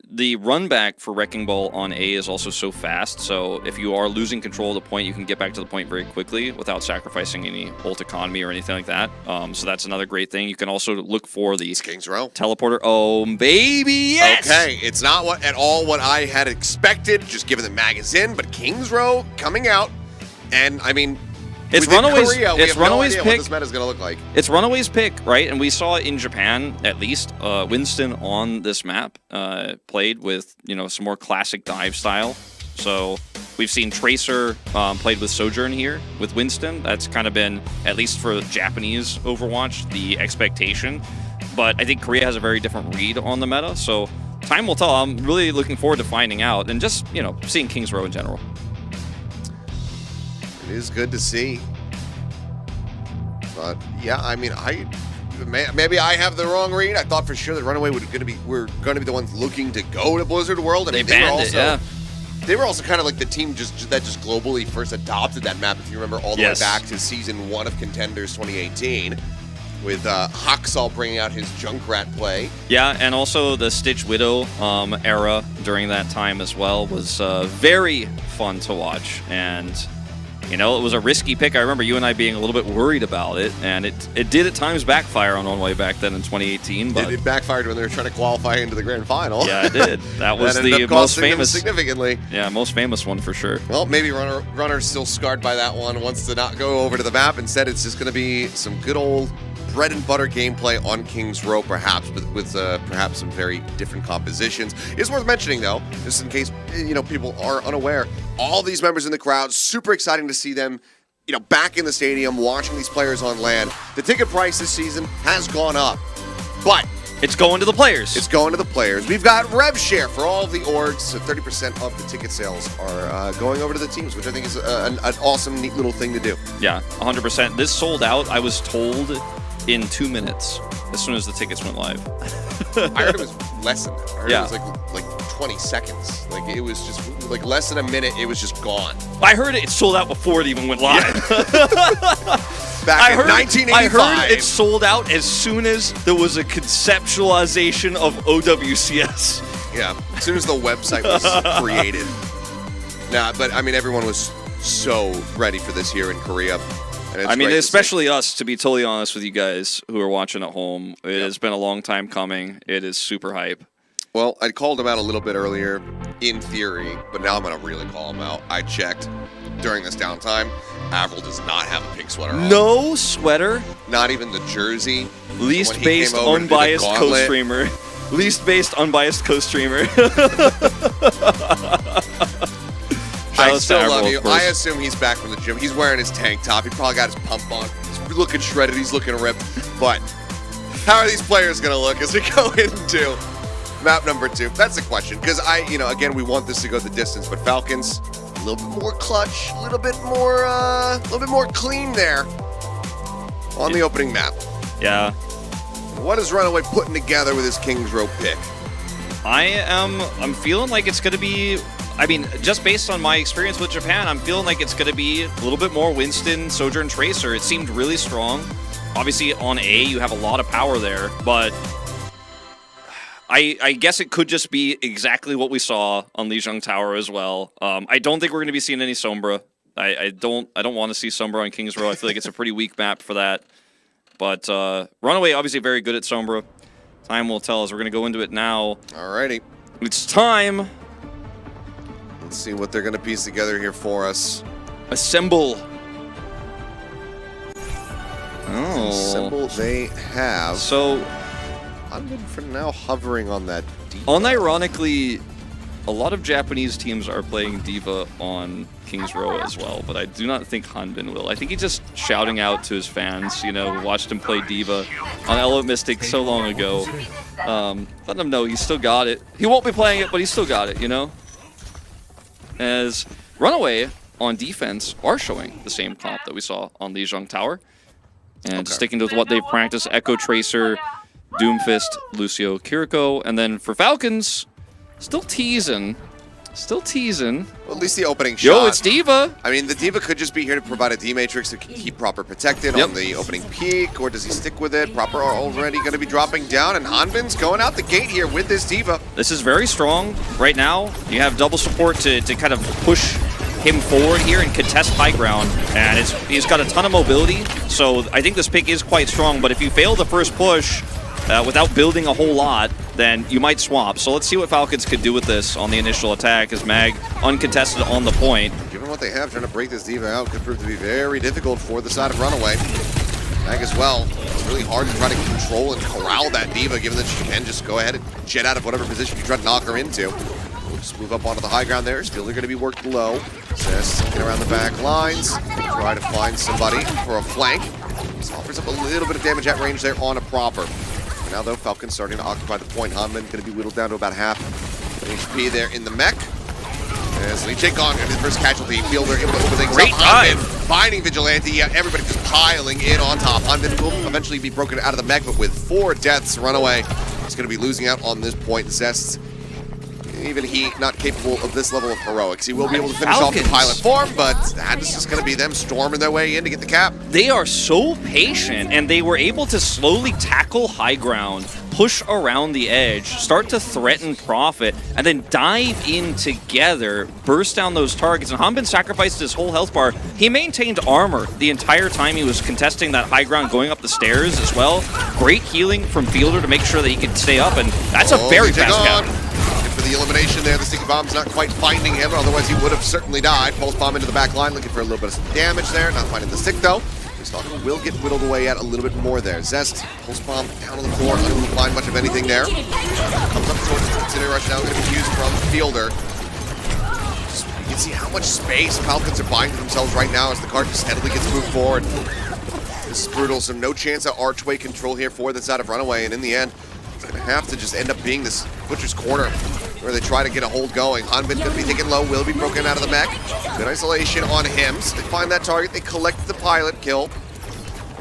the run back for Wrecking Ball on A is also so fast, so if you are losing control of the point, you can get back to the point very quickly without sacrificing any ult economy or anything like that. So that's another great thing. You can also look for the Kings Row teleporter. Oh, baby, yes! Okay, it's not at all what I had expected, just given the Mag is in, but Kings Row coming out, and I mean, it's Runaway's. Korea, it's Runaway's pick. What this meta is going to look like. It's Runaway's pick, right? And we saw in Japan, at least, Winston on this map played with some more classic dive style. So We've seen Tracer played with Sojourn here with Winston. That's kind of been, at least for Japanese Overwatch, the expectation. But I think Korea has a very different read on the meta, so time will tell. I'm really looking forward to finding out and just, you know, seeing Kings Row in general. It is good to see. But yeah, I mean, maybe I have the wrong read. I thought for sure that Runaway were going to be the ones looking to go to Blizzard World. I mean, they banned it, yeah. They were also kind of like the team that just globally first adopted that map, if you remember, all the way back to Season 1 of Contenders 2018, with Haksal bringing out his Junkrat play. Yeah, and also the Stitch Widow era during that time as well was very fun to watch. And, you know, it was a risky pick. I remember you and I being a little bit worried about it, and it did at times backfire on Runaway back then in 2018. But it backfired when they were trying to qualify into the grand final. Yeah, it did. That was that the most famous. Significantly. Yeah, most famous one for sure. Well, maybe Runner's still scarred by that one, wants to not go over to the map. Instead, it's just going to be some good old bread and butter gameplay on Kings Row, perhaps with perhaps some very different compositions. It's worth mentioning, though, just in case people are unaware, all these members in the crowd, super exciting to see them, back in the stadium, watching these players on land. The ticket price this season has gone up, but it's going to the players. It's going to the players. We've got rev share for all of the orgs, so 30% of the ticket sales are going over to the teams, which I think is an awesome, neat little thing to do. Yeah, 100%. This sold out, I was told, in 2 minutes, as soon as the tickets went live. I heard it was less than that. I heard it was like 20 seconds. Like, it was just like less than a minute, it was just gone. I heard it sold out before it even went live. Back in 1985. I heard it sold out as soon as there was a conceptualization of OWCS. Yeah, as soon as the website was created. Nah, but I mean, everyone was so ready for this here in Korea. I mean, especially us, to be totally honest with you guys who are watching at home. It has been a long time coming. It is super hype. Well, I called him out a little bit earlier, in theory, but now I'm going to really call him out. I checked during this downtime. Avril does not have a pink sweater on. No sweater? Not even the jersey. Least based, unbiased co-streamer. Least based, unbiased co-streamer. I still love you. I assume he's back from the gym. He's wearing his tank top. He probably got his pump on. He's looking shredded. He's looking ripped. But how are these players going to look as we go into map number 2? That's the question. Because again, we want this to go the distance. But Falcons, a little bit more clutch, a little bit more clean there on the opening map. Yeah. What is Runaway putting together with his Kings Row pick? I'm feeling like it's going to be. I mean, just based on my experience with Japan, I'm feeling like it's going to be a little bit more Winston, Sojourn, Tracer. It seemed really strong. Obviously, on A, you have a lot of power there, but I guess it could just be exactly what we saw on Lijiang Tower as well. I don't think we're going to be seeing any Sombra. I don't want to see Sombra on Kings Row. I feel like it's a pretty weak map for that. But Runaway, obviously very good at Sombra. Time will tell us. We're going to go into it now. Alrighty. It's time. Let's see what they're going to piece together here for us. Assemble. Assemble they have. So, I'm for now hovering on that D.Va. Unironically, a lot of Japanese teams are playing D.Va on Kings Row as well, but I do not think Hanbin will. I think he's just shouting out to his fans. We watched him play D.Va on Element Mystic so long ago. Let him know he's still got it. He won't be playing it, but he's still got it, As Runaway on defense are showing the same comp that we saw on Lijiang Tower. And sticking to what they've practiced, Echo Tracer, Doomfist, Lucio, Kiriko. And then for Falcons, still teasing. Well, at least the opening shot. Yo, it's D.Va. I mean, the D.Va could just be here to provide a D-Matrix to keep Proper protected on the opening peak, or does he stick with it? Proper already going to be dropping down, and Hanbin's going out the gate here with this D.Va. This is very strong right now. You have double support to kind of push him forward here and contest high ground, and he's got a ton of mobility, so I think this pick is quite strong, but if you fail the first push without building a whole lot, then you might swap. So let's see what Falcons could do with this on the initial attack as Mag uncontested on the point. Given what they have, trying to break this D.Va out could prove to be very difficult for the side of Runaway. Mag as well. It's really hard to try to control and corral that D.Va, given that she can just go ahead and jet out of whatever position you try to knock her into. just move up onto the high ground there. Still, they're going to be working low. Zest looking around the back lines. Try to find somebody for a flank. This offers up a little bit of damage at range there on a proper. For now, though, Falcons starting to occupy the point. Hanman going to be whittled down to about half HP there in the mech. As Lijiang Tower going to be the first casualty. Fielder able to open things Great up. dive. Finding Vigilante. Yeah, everybody just piling in on top. Hanman will eventually be broken out of the mech, but with 4 deaths, Runaway is going to be losing out on this point. Zest, even he not capable of this level of heroics. He will be able to finish off the pilot form, but that is just going to be them storming their way in to get the cap. They are so patient, and they were able to slowly tackle high ground, push around the edge, start to threaten Prophet, and then dive in together, burst down those targets. And Hanbin sacrificed his whole health bar. He maintained armor the entire time he was contesting that high ground, going up the stairs as well. Great healing from Fielder to make sure that he could stay up, and that's a very fast cap. For the elimination there, the sticky bomb's not quite finding him, otherwise he would have certainly died. Pulse bomb into the back line, looking for a little bit of some damage there. Not finding the stick though. Stalker will get whittled away at a little bit more there. Zest, pulse bomb down on the floor, unable to find much of anything there. Comes up towards the Consider Rush, now going to be used from Fielder. You can see how much space Falcons are buying to themselves right now as the card steadily gets moved forward. This is brutal, so no chance of archway control here for the side of Runaway, and in the end, it's going to have to just end up being this Butcher's Corner where they try to get a hold going. Hanbin going to be taken low, will be broken out of the mech. Good isolation on him, so they find that target, they collect the pilot kill.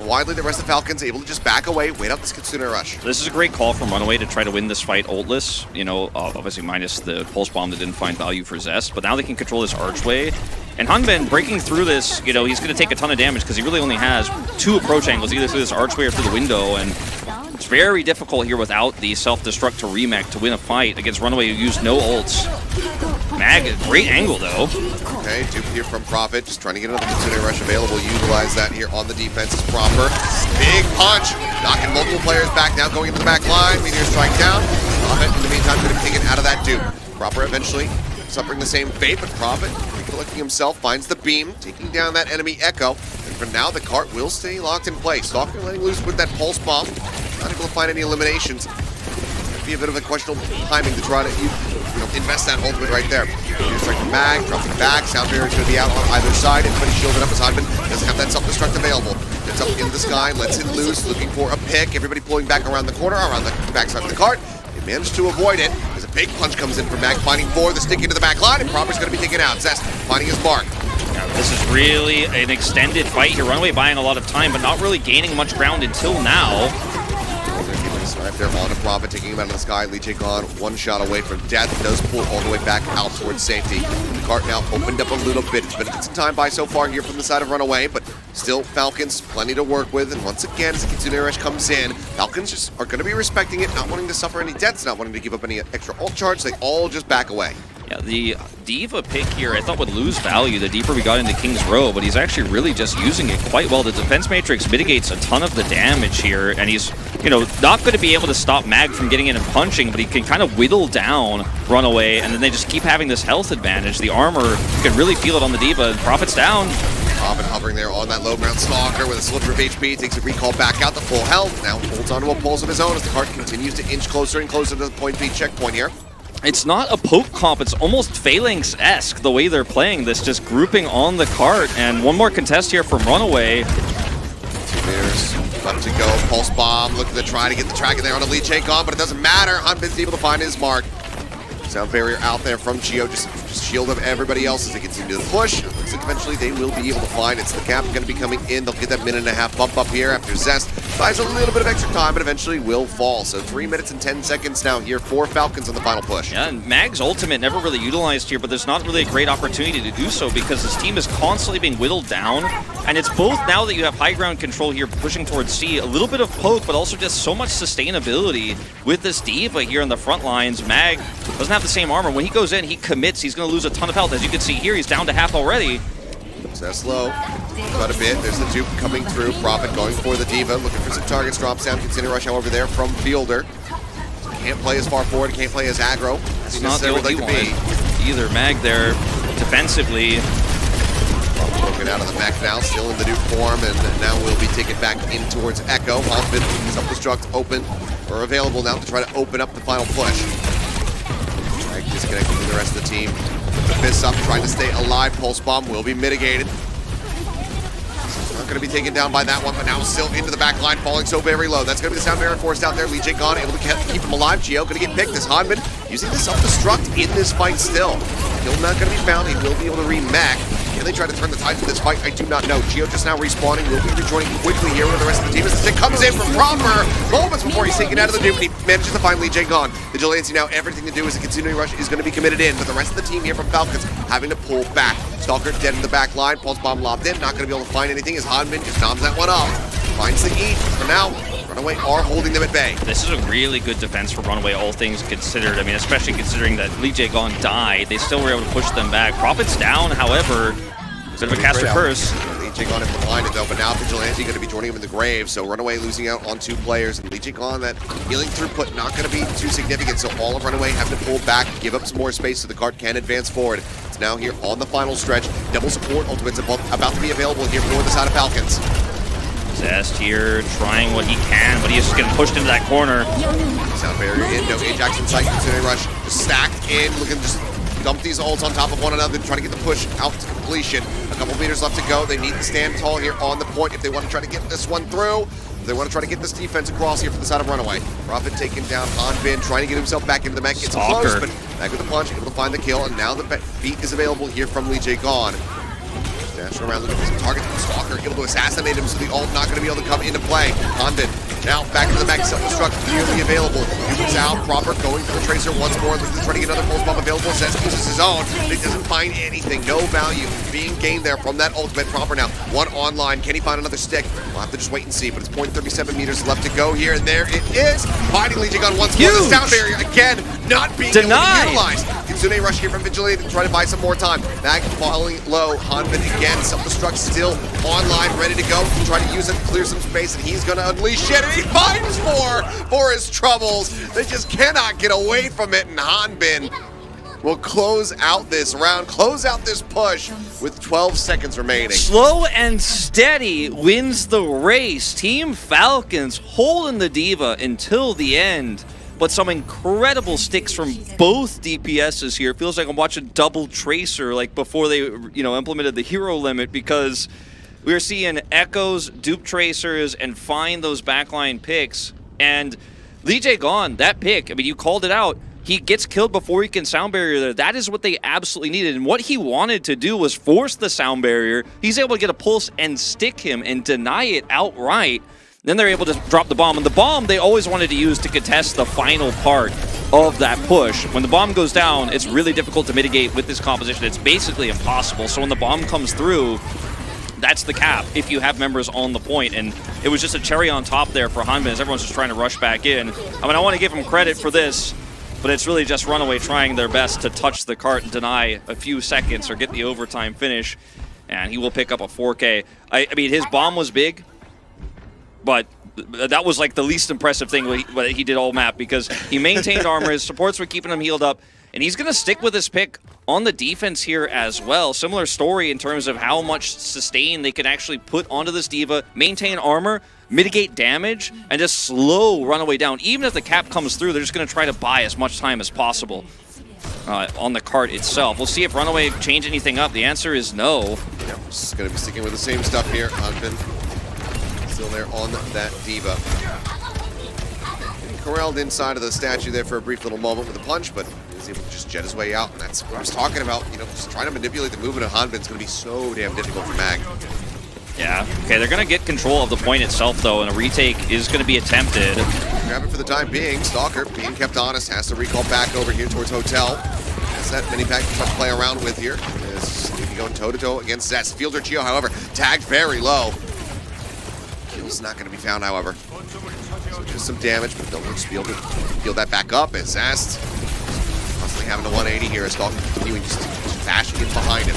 Widely, the rest of the Falcons able to just back away, wait out this Kitsune Rush. This is a great call from Runaway to try to win this fight ultless. You know, obviously minus the pulse bomb that didn't find value for Zest, but now they can control this archway. And Hanbin breaking through this, you know, he's going to take a ton of damage because he really only has 2 approach angles, either through this archway or through the window. And it's very difficult here without the self-destruct to remech to win a fight against Runaway, who used no ults. Mag, great angle though. Okay, dupe here from Prophet, just trying to get another Kitsune Rush available. Utilize that here on the defense is proper. Big punch, knocking multiple players back now, going into the back line. Meteor strike down. Prophet, in the meantime, going to be taken out of that dupe. Proper eventually suffering the same fate, but Prophet, recollecting himself, finds the beam, taking down that enemy Echo. And for now, the cart will stay locked in place. Stalker letting loose with that pulse bomb. Not able to find any eliminations. Be a bit of a questionable timing to try to invest that ultimate right there. Meteor strike from Mag, dropping back. Sound barrier is going to be out on either side. Everybody shielded up as Hanbin doesn't have that self-destruct available. Gets up in the sky, lets it loose, looking for a pick. Everybody pulling back around the corner, around the backside of the cart. They managed to avoid it as a big punch comes in from Mag, finding 4, the stick into the back line, and Proper's going to be taken out. Zest finding his mark. Yeah, this is really an extended fight here. Runaway buying a lot of time, but not really gaining much ground until now. Right there on a Prophet, taking him out of the sky. Lijiang Tower 1 shot away from death. Does pull all the way back out towards safety. The cart now opened up a little bit. It's been some time by so far here from the side of Runaway, but still Falcons plenty to work with. And once again, as the Kitsune Rush comes in, Falcons just are going to be respecting it, not wanting to suffer any deaths, not wanting to give up any extra ult charge. They all just back away. Yeah, the D.Va pick here I thought would lose value the deeper we got into King's Row, but he's actually really just using it quite well. The defense matrix mitigates a ton of the damage here, and he's, you know, not going to be able to stop Mag from getting in and punching, but he can kind of whittle down Runaway, and then they just keep having this health advantage. The armor, you can really feel it on the D.Va, and Prophet's down. Prophet hovering there on that low ground. Stalker with a sliver of HP, takes a recall back out to full health, now holds onto a pulse of his own as the cart continues to inch closer and closer to the point B checkpoint here. It's not a poke comp, it's almost Phalanx-esque the way they're playing this, just grouping on the cart. And one more contest here from Runaway. 2 meters left to go. Pulse bomb looking to try to get the track in there on a Lijiang Tower, but it doesn't matter. Hanbin's able to find his mark. Sound barrier out there from Geo, just shield up everybody else as they continue to push. Looks like eventually they will be able to find it. So the cap is going to be coming in. They'll get that 1.5-minute bump up here after Zest buys a little bit of extra time, but eventually will fall. So 3 minutes and 10 seconds now here for Falcons on the final push. Yeah, and Mag's ultimate never really utilized here, but there's not really a great opportunity to do so because this team is constantly being whittled down. And it's both, now that you have high ground control here pushing towards C, a little bit of poke, but also just so much sustainability with this D.Va here in the front lines. Mag doesn't have the same armor. When he goes in, he commits. He's going to lose a ton of health. As you can see here, he's down to half already. Zest low, got a bit. There's the dupe coming through. Prophet going for the D.Va, looking for some targets. Drops down. Kitsune Rush, however, there from Fielder. Can't play as far forward. Can't play as aggro as he necessarily would like to be. Either Mag there defensively. Broken out of the mech now, still in the dupe form, and now will be taken back in towards Echo. Hanbin, self-destruct open or available now to try to open up the final push. Mag disconnected from the rest of the team. The fists up, trying to stay alive. Pulse bomb will be mitigated. Not going to be taken down by that one, but now still into the back line, falling so very low. That's going to be the sound barrier forced out there. Lijiang gone, able to keep him alive. Geo going to get picked as Hanbin using the self-destruct in this fight still. Kill not going to be found. He will be able to re-mech. Can they try to turn the tide for this fight? I do not know. Geo just now respawning. Will be rejoining quickly here with the rest of the team as the stick comes in from Proper. Moments before he's taken out of the dupe, and he manages to find Lijiang gone. Vigilante now, everything to do is a continuing rush is going to be committed in, but the rest of the team here from Falcons having to pull back. Stalker dead in the back line. Pulse bomb lobbed in. Not going to be able to find anything as Hanbin just noms that one off. Finds the eat. For now, Runaway are holding them at bay. This is a really good defense for Runaway, all things considered. I mean, especially considering that Lijiang gone died, they still were able to push them back. Profit's down, however, bit of a caster curse. Lijiang gone it behind it though, but now Vigilante going to be joining him in the grave, so Runaway losing out on 2 players, and Lijiang gone, that healing throughput not going to be too significant, so all of Runaway have to pull back, give up some more space so the cart can advance forward. It's now here on the final stretch. Double support ultimates about to be available here for the side of Falcons. Zest here trying what he can, but he's just getting pushed into that corner. Sound barrier in, no Ajax in sight, continuing rush, just stacked in, looking just dump these ults on top of one another, trying to get the push out to completion. A couple meters left to go. They need to stand tall here on the point if they want to try to get this one through. If they want to try to get this defense across here for the side of Runaway. Profit taking down Hanbin, trying to get himself back into the mech. It's close, but back with the punch, able to find the kill, and now the beat is available here from Lijiang gone. Dashing around looking for some targets. Stalker able to assassinate him, so the ult not going to be able to come into play. Hanbin now back to the mech, self-destruct clearly available. Humans out, Proper going for the Tracer once more, looking to try to get another pulse bomb available. Zest uses his own, but he doesn't find anything. No value being gained there from that ultimate. Proper now, one online. Can he find another stick? We'll have to just wait and see, but it's 0.37 meters left to go here, and there it is. Finding Lijiang gone once more. The sound barrier again, not being denied. Able to utilize. Kitsune rush here from Vigilante to try to buy some more time. Back falling low. Hanbin again, self-destruct still online, ready to go. Try to use it, clear some space, and he's going to unleash it, and he finds more for his troubles. They just cannot get away from it, and Hanbin will close out this round, close out this push with 12 seconds remaining. Slow and steady wins the race. Team Falcons holding the diva until the end. But some incredible sticks from both DPSs here. It feels like I'm watching double Tracer like before they, implemented the hero limit, because we are seeing Echoes, dupe Tracers, and find those backline picks. And Lijiang gone, that pick, I mean, you called it out. He gets killed before he can sound barrier there. That is what they absolutely needed. And what he wanted to do was force the sound barrier. He's able to get a pulse and stick him and deny it outright. Then they're able to drop the bomb. And the bomb they always wanted to use to contest the final part of that push. When the bomb goes down, it's really difficult to mitigate with this composition. It's basically impossible. So when the bomb comes through, that's the cap if you have members on the point. And it was just a cherry on top there for Hanbin as everyone's just trying to rush back in. I mean, I want to give him credit for this, but it's really just Runaway trying their best to touch the cart and deny a few seconds or get the overtime finish. And he will pick up a 4K. I mean, his bomb was big, but that was like the least impressive thing what he did all map, because he maintained armor, his supports were keeping him healed up, and he's going to stick with his pick on the defense here as well. Similar story in terms of how much sustain they can actually put onto this diva, maintain armor, mitigate damage, and just slow Runaway down. Even if the cap comes through, they're just going to try to buy as much time as possible on the cart itself. We'll see if Runaway change anything up. The answer is no. Yeah, just going to be sticking with the same stuff here. Hanbin still there on that diva. Corralled inside of the statue there for a brief little moment with a punch, but he was able to just jet his way out, and that's what I was talking about. Just trying to manipulate the movement of Hanbin is going to be so damn difficult for Mag. Yeah, okay, they're going to get control of the point itself, though, and a retake is going to be attempted. Grab it for the time being. Stalker, being kept honest, has to recall back over here towards Hotel. That's that mini pack to play around with here. He's going toe-to-toe against Zest. Fielder Geo, however, tagged very low. Kill's not going to be found, however. So just some damage, but they'll just be able to heal that back up as Zest constantly having a 180 here as Stalker continuing just bashing in behind him.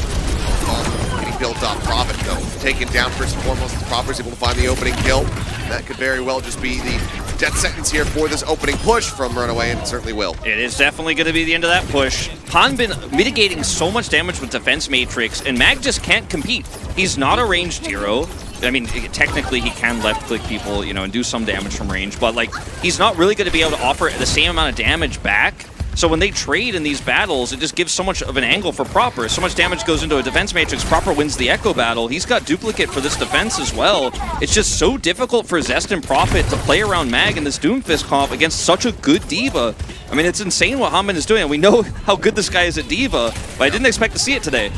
Getting built up. Profit, though, taken down first and foremost. Proper's able to find the opening kill. That could very well just be the death sentence here for this opening push from Runaway, and it certainly will. It is definitely going to be the end of that push. Hanbin mitigating so much damage with Defense Matrix, and Mag just can't compete. He's not a ranged hero. I mean, technically he can left-click people, and do some damage from range, but like he's not really going to be able to offer the same amount of damage back. So when they trade in these battles, it just gives so much of an angle for Proper. So much damage goes into a defense matrix. Proper wins the Echo battle. He's got duplicate for this defense as well. It's just so difficult for Zest and Prophet to play around Mag in this Doomfist comp against such a good D.Va. I mean, it's insane what Hanbin is doing. We know how good this guy is at D.Va, but I didn't expect to see it today.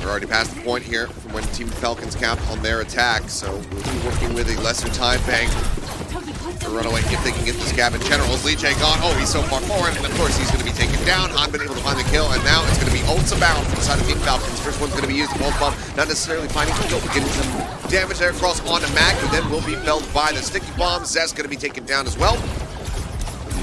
We're already past the point here from when Team Falcons capped on their attack, so we'll be working with a lesser time bank for Runaway if they can get this gap in general. As Lijiang gone, oh, he's so far forward, and of course he's going to be taken down. Hanbin able to find the kill, and now it's going to be ults abound from the side of Team Falcons. First one's going to be used, the pulse bomb, not necessarily finding the kill, but getting some damage there across onto Mag, who then will be felled by the sticky bomb. Zest going to be taken down as well.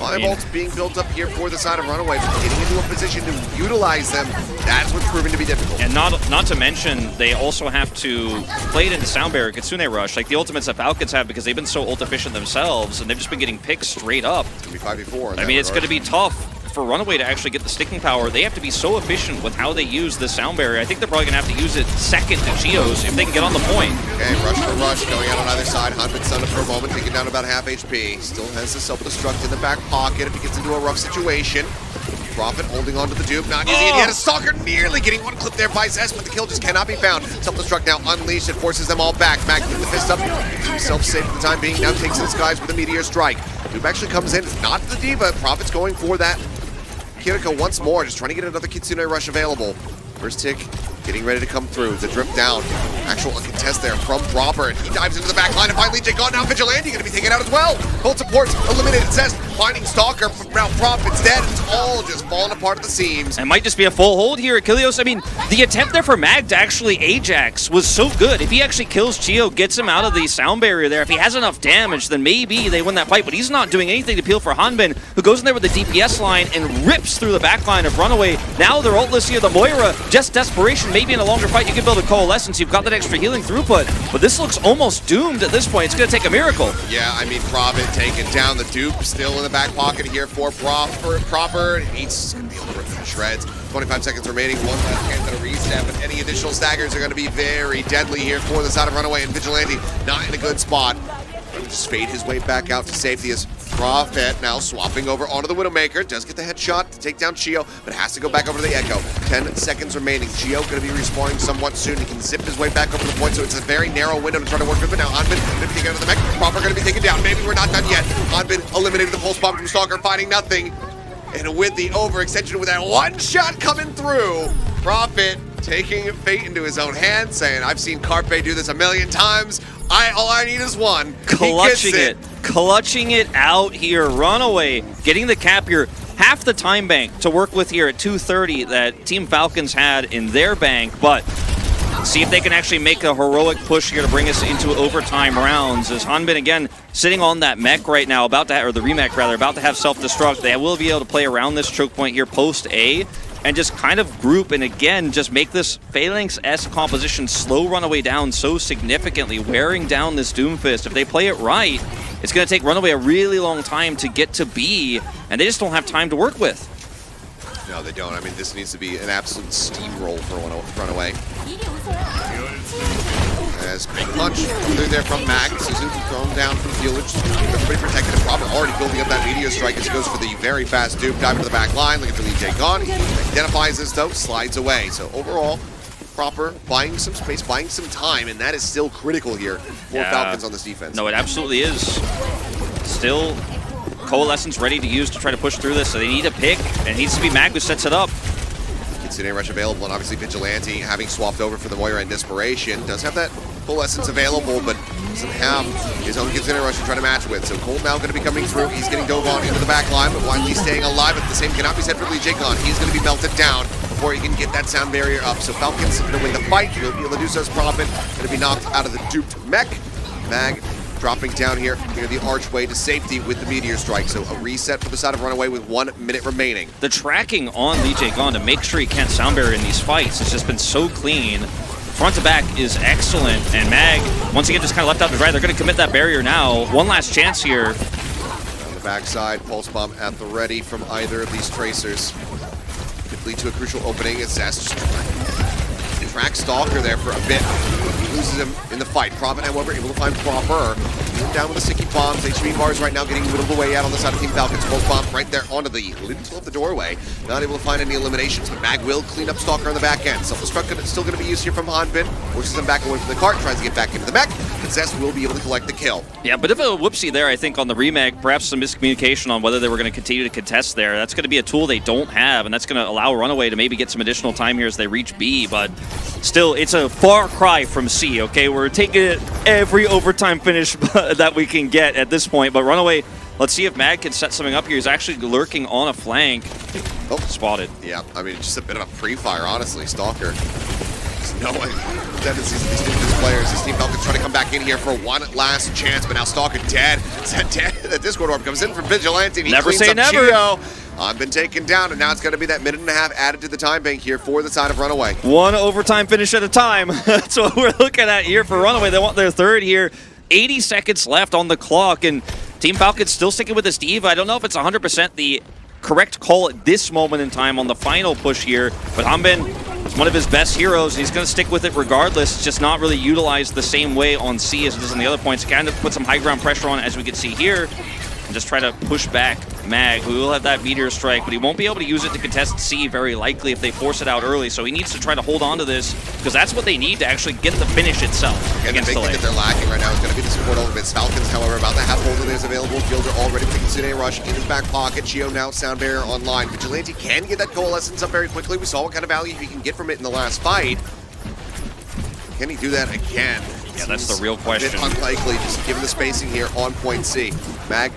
5 ults being built up here for the side of Runaway, getting into a position to utilize them. That's what's proven to be difficult. And not to mention, they also have to play it into Sound Barrier, Kitsune Rush, like the ultimates that Falcons have, because they've been so ult efficient themselves, and they've just been getting picked straight up. It's going to be 5v4. I mean, it's going to be tough for Runaway to actually get the sticking power. They have to be so efficient with how they use the Sound Barrier. I think they're probably going to have to use it second to Chio's if they can get on the point. Okay, rush for rush, going out on either side. Hanbin stunned for a moment, taking down about half HP. Still has the self-destruct in the back pocket if he gets into a rough situation. Prophet holding on to the dupe, not using it. He had a Stalker nearly getting one clip there by Zest, but the kill just cannot be found. Self-destruct now unleashed. It forces them all back. Mag with the fist up. Himself safe for the time being. Now takes the skies with a Meteor Strike. Dupe actually comes in. It's not the D.Va. Prophet's going for that Kiriko once more, just trying to get another Kitsune Rush available. First tick getting ready to come through. The drip down. Actual contest there from Proper, and he dives into the back line and finally Lijiang gone. Now Vigilante going to be taken out as well. Cold supports eliminated. Zest finding Stalker. Now Prophet's dead. It's all just falling apart at the seams. It might just be a full hold here at Kilios. I mean, the attempt there for Mag to actually Ajax was so good. If he actually kills Chio, gets him out of the Sound Barrier there, if he has enough damage, then maybe they win that fight. But he's not doing anything to peel for Hanbin, who goes in there with the DPS line and rips through the back line of Runaway. Now they're ultless here. The Moira, just desperation. Maybe in a longer fight you can build a Coalescence. You've got that extra healing throughput. But this looks almost doomed at this point. It's going to take a miracle. Yeah, I mean, Prophet taking down the dupe. Still in the back pocket here for Proper. He's going to be able to rip to shreds. 25 seconds remaining. One last chance at a reset, but any additional staggers are going to be very deadly here for the side of Runaway, and Vigilante not in a good spot. Just fade his way back out to safety as Prophet now swapping over onto the Widowmaker. Does get the headshot to take down Chio, but has to go back over to the Echo. 10 seconds remaining. Chio going to be respawning somewhat soon. He can zip his way back over the point, so it's a very narrow window to try to work with. But now Hanbin going to be taken out of the mech. Proper going to be taken down. Maybe we're not done yet. Hanbin eliminated the pulse bomb from Stalker, finding nothing. And with the overextension, with that one shot coming through, Prophet taking fate into his own hands, saying, I've seen Carpe do this a million times. All I need is one. Clutching it out here. Runaway getting the cap here. Half the time bank to work with here at 230 that Team Falcons had in their bank, but see if they can actually make a heroic push here to bring us into overtime rounds. As Hanbin again sitting on that mech right now, about to or the remech rather, about to have self-destruct. They will be able to play around this choke point here post A and just kind of group and again just make this Phalanx-esque composition slow Runaway down so significantly, wearing down this Doomfist. If they play it right, it's going to take Runaway a really long time to get to B, and they just don't have time to work with. No, they don't. I mean, this needs to be an absolute steamroll for Runaway. As big punch through there from Mag. Suzu thrown down from Fieldage. Everybody protected. Proper already building up that Meteor Strike as he goes for the very fast dupe. Dive into the back line. Looking for Lijiang gone. He identifies this though. Slides away. So overall, Proper buying some space, buying some time, and that is still critical here for Falcons on this defense. No, it absolutely is. Still Coalescence ready to use to try to push through this, so they need a pick, and it needs to be Mag who sets it up. Kitsune Rush available, and obviously Vigilante having swapped over for the Moira in Desperation. Does have that full essence available, but doesn't have his own Kitsune Rush to try to match with. So Cole now going to be coming through. He's getting dove on into the back line, but while he's staying alive, at the same cannot be said for Lijiang. He's going to be melted down before he can get that sound barrier up. So Falcons going to win the fight. He'll be able to do so's Prophet. Going to be knocked out of the duped mech. Mag dropping down here near the archway to safety with the Meteor Strike. So a reset for the side of Runaway with 1 minute remaining. The tracking on Lijiang to make sure he can't sound barrier in these fights has just been so clean. Front to back is excellent, and Mag, once again, just kind of left out to dry. They're going to commit that barrier now. One last chance here. On the backside, Pulse Bomb at the ready from either of these Tracers. Could lead to a crucial opening as Zest tracks Stalker there for a bit. Loses him in the fight. Prophet, however, able to find Proper. down with the sticky bombs. HP bars right now getting whittled away out on the side of Team Falcons. Pulse bomb right there onto the lintel of the doorway. Not able to find any eliminations, but Mag will clean up Stalker on the back end. Self-destruct still going to be used here from Hanbin. Forces them back away from the cart, tries to get back into the mech. Zest will be able to collect the kill. Yeah, but if a whoopsie there, I think, on the remake, perhaps some miscommunication on whether they were going to continue to contest there. That's going to be a tool they don't have, and that's going to allow Runaway to maybe get some additional time here as they reach B, but still, it's a far cry from C, okay? We're taking every overtime finish that we can get at this point, but Runaway, let's see if Mag can set something up here. He's actually lurking on a flank. Oh, spotted. Yeah, I mean, just a bit of a pre-fire, honestly, Stalker. No one tendencies of these Doomfist players. This Team Falcons trying to come back in here for one last chance, but now Stalker dead. The Discord Orb comes in from Vigilante, and he never cleans say up never. Gio. Been taken down, and now it's going to be that minute and a half added to the time bank here for the side of Runaway. One overtime finish at a time. That's what we're looking at here for Runaway. They want their third here. 80 seconds left on the clock, and Team Falcons still sticking with this Diva. I don't know if it's 100% the correct call at this moment in time on the final push here, but Hanbin is one of his best heroes, and he's going to stick with it regardless. It's just not really utilized the same way on C as it is on the other points. Kind of put some high ground pressure on, as we can see here, and just try to push back Mag, who will have that meteor strike, but he won't be able to use it to contest C very likely if they force it out early, so he needs to try to hold on to this, because that's what they need to actually get the finish itself. And the big thing that they're lacking right now is going to be the support elements. Falcons, however, about to have hold of theirs available. Fielder already with the Kitsune Rush in his back pocket. Gio now Sound Barrier online. Vigilante can get that Coalescence up very quickly. We saw what kind of value he can get from it in the last fight. Can he do that again? Yeah, that's the real question. A bit unlikely, just given the spacing here on point C. Mag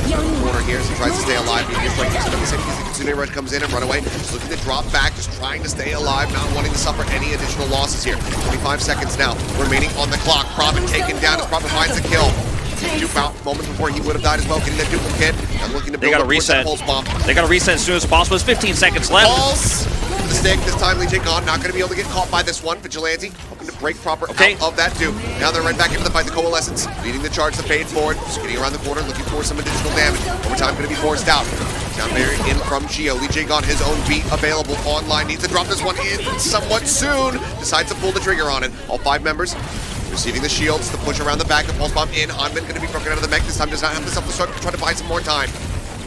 corner here as he tries to stay alive. He gets like Kitsune Rush comes in and Runaway. Just looking to drop back, just trying to stay alive, not wanting to suffer any additional losses here. 25 seconds now remaining on the clock. Prophet taken down as Prophet finds the kill. Moments before he would have died as well, getting that duplicate. I'm looking to build up towards that pulse bomb. They got to reset as soon as possible. It's 15 seconds left. Pulse! The stick this time, Lijiang gone. Not going to be able to get caught by this one. Vigilante hoping to break proper out of that too. Now they're right back into the fight. The Coalescence leading the charge, the fade forward. Just getting around the corner, looking for some additional damage. Overtime going to be forced out. Down there in from Gio. Lijiang on his own beat available online. Needs to drop this one in somewhat soon. Decides to pull the trigger on it. All 5 members receiving the shields. The push around the back. The pulse bomb in. Hanbin going to be broken out of the mech. This time does not have the self-destruct to try to buy some more time.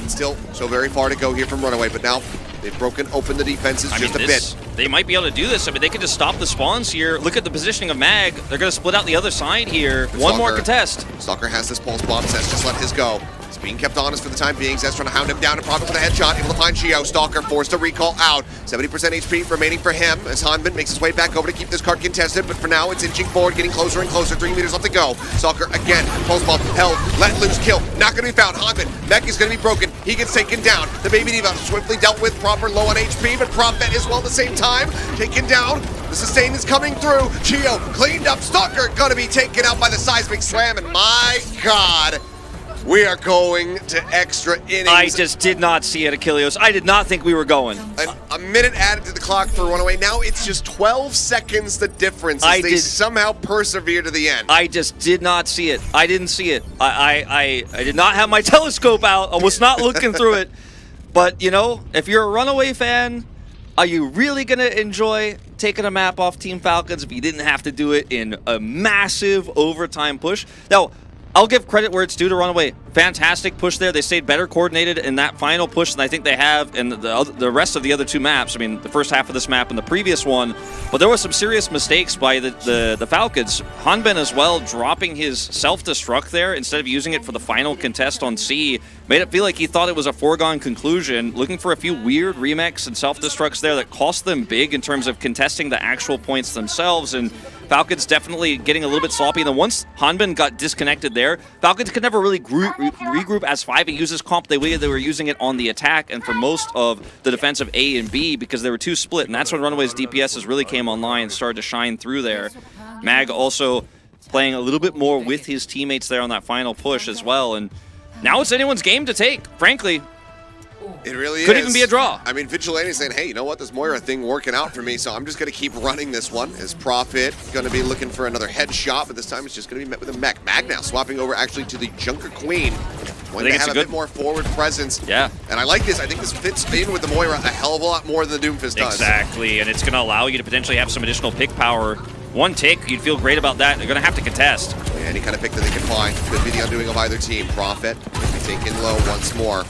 Still so very far to go here from Runaway, but now they've broken open the defenses just a bit. They might be able to do this. I mean, they can just stop the spawns here. Look at the positioning of Mag. They're going to split out the other side here. One more contest. Stalker has this pulse bomb. Zest just let his go. He's being kept honest for the time being. Zest trying to hound him down and Prophet with a headshot. Able to find Gio. Stalker forced to recall out. 70% HP remaining for him as Hanbin makes his way back over to keep this card contested. But for now, it's inching forward, getting closer and closer. 3 meters left to go. Stalker again. Pulse bomb held. Let loose. Kill. Not going to be found. Hanbin. Mech is going to be broken. He gets taken down. The Baby Diva swiftly dealt with. Proper low on HP, but Prophet as well at the same time. Taken down. The sustain is coming through. Gio cleaned up. Stalker going to be taken out by the seismic slam. And my God, we are going to extra innings. I just did not see it, Achilles. I did not think we were going. A minute added to the clock for Runaway. Now it's just 12 seconds the difference as they somehow persevere to the end. I just did not see it. I didn't see it. I did not have my telescope out. I was not looking through it. But, you know, if you're a Runaway fan, are you really going to enjoy taking a map off Team Falcons if you didn't have to do it in a massive overtime push? Now, I'll give credit where it's due to Runaway. Fantastic push there. They stayed better coordinated in that final push than I think they have in the rest of the other 2 maps. I mean, the first half of this map and the previous one. But there were some serious mistakes by the Falcons. Hanbin as well, dropping his self-destruct there instead of using it for the final contest on C. Made it feel like he thought it was a foregone conclusion. Looking for a few weird remix and self-destructs there that cost them big in terms of contesting the actual points themselves. And Falcons definitely getting a little bit sloppy. And then once Hanbin got disconnected there, Falcons could never really regroup as 5 and use this comp the way they were using it on the attack and for most of the defensive A and B because they were too split. And that's when Runaway's DPSs really came online and started to shine through there. Mag also playing a little bit more with his teammates there on that final push as well. And now it's anyone's game to take, frankly. It really Could even be a draw. I mean, Vigilante saying, hey, you know what? This Moira thing working out for me, so I'm just going to keep running this one. As Prophet going to be looking for another headshot, but this time it's just going to be met with a mech. Mag now swapping over actually to the Junker Queen. When they have a bit more forward presence. Yeah. And I like this. I think this fits in with the Moira a hell of a lot more than the Doomfist does. Exactly, and it's going to allow you to potentially have some additional pick power. One tick, you'd feel great about that. They're going to have to contest. Any kind of pick that they can find could be the undoing of either team. Prophet taken low once more.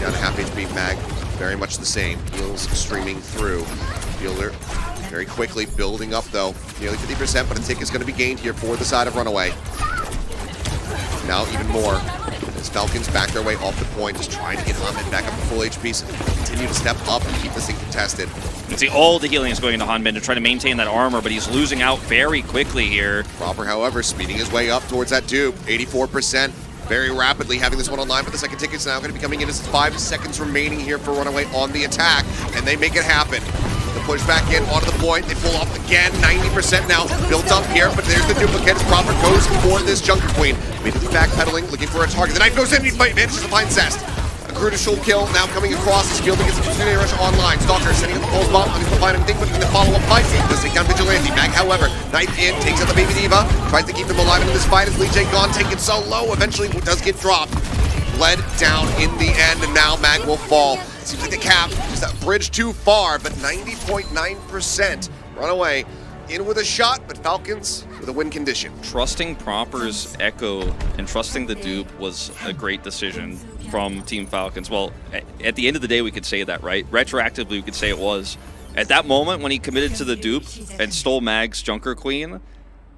Down to half HP. Mag, very much the same. Heals streaming through. Fielder very quickly building up though. Nearly 50%, but a tick is going to be gained here for the side of Runaway. Now even more. As Falcons back their way off the point, just trying to get Hanbin back up to full HP, so continue to step up and keep this thing contested. You can see all the healing is going into Hanbin to try to maintain that armor, but he's losing out very quickly here. Proper, however, speeding his way up towards that dupe. 84%. Very rapidly having this one online, but the second ticket's now going to be coming in as 5 seconds remaining here for Runaway on the attack, and they make it happen. The push back in onto the point, they pull off again, 90% now built up here, but there's the duplicate as Proper goes for this Junker Queen. Immediately backpedaling, looking for a target. The knife goes in, he manages to find Zest. A crucial kill now coming across as Fielder gets the opportunity to rush online. Stalker setting up the pulse bomb, unable to find anything, but in the follow-up fight, does take down Vigilante. Mag, however, knife in, takes out the Baby Diva, tries to keep them alive in this fight as Lijiang Tower taken so low, eventually does get dropped. Bled down in the end, and now Mag will fall. Seems like the cap is that bridge too far, but 90.9%. Runaway in with a shot, but Falcons with a win condition. Trusting Proper's Echo and trusting the dupe was a great decision from Team Falcons. Well, at the end of the day, we could say that, right? Retroactively, we could say it was. At that moment, when he committed to the dupe and stole Mag's Junker Queen,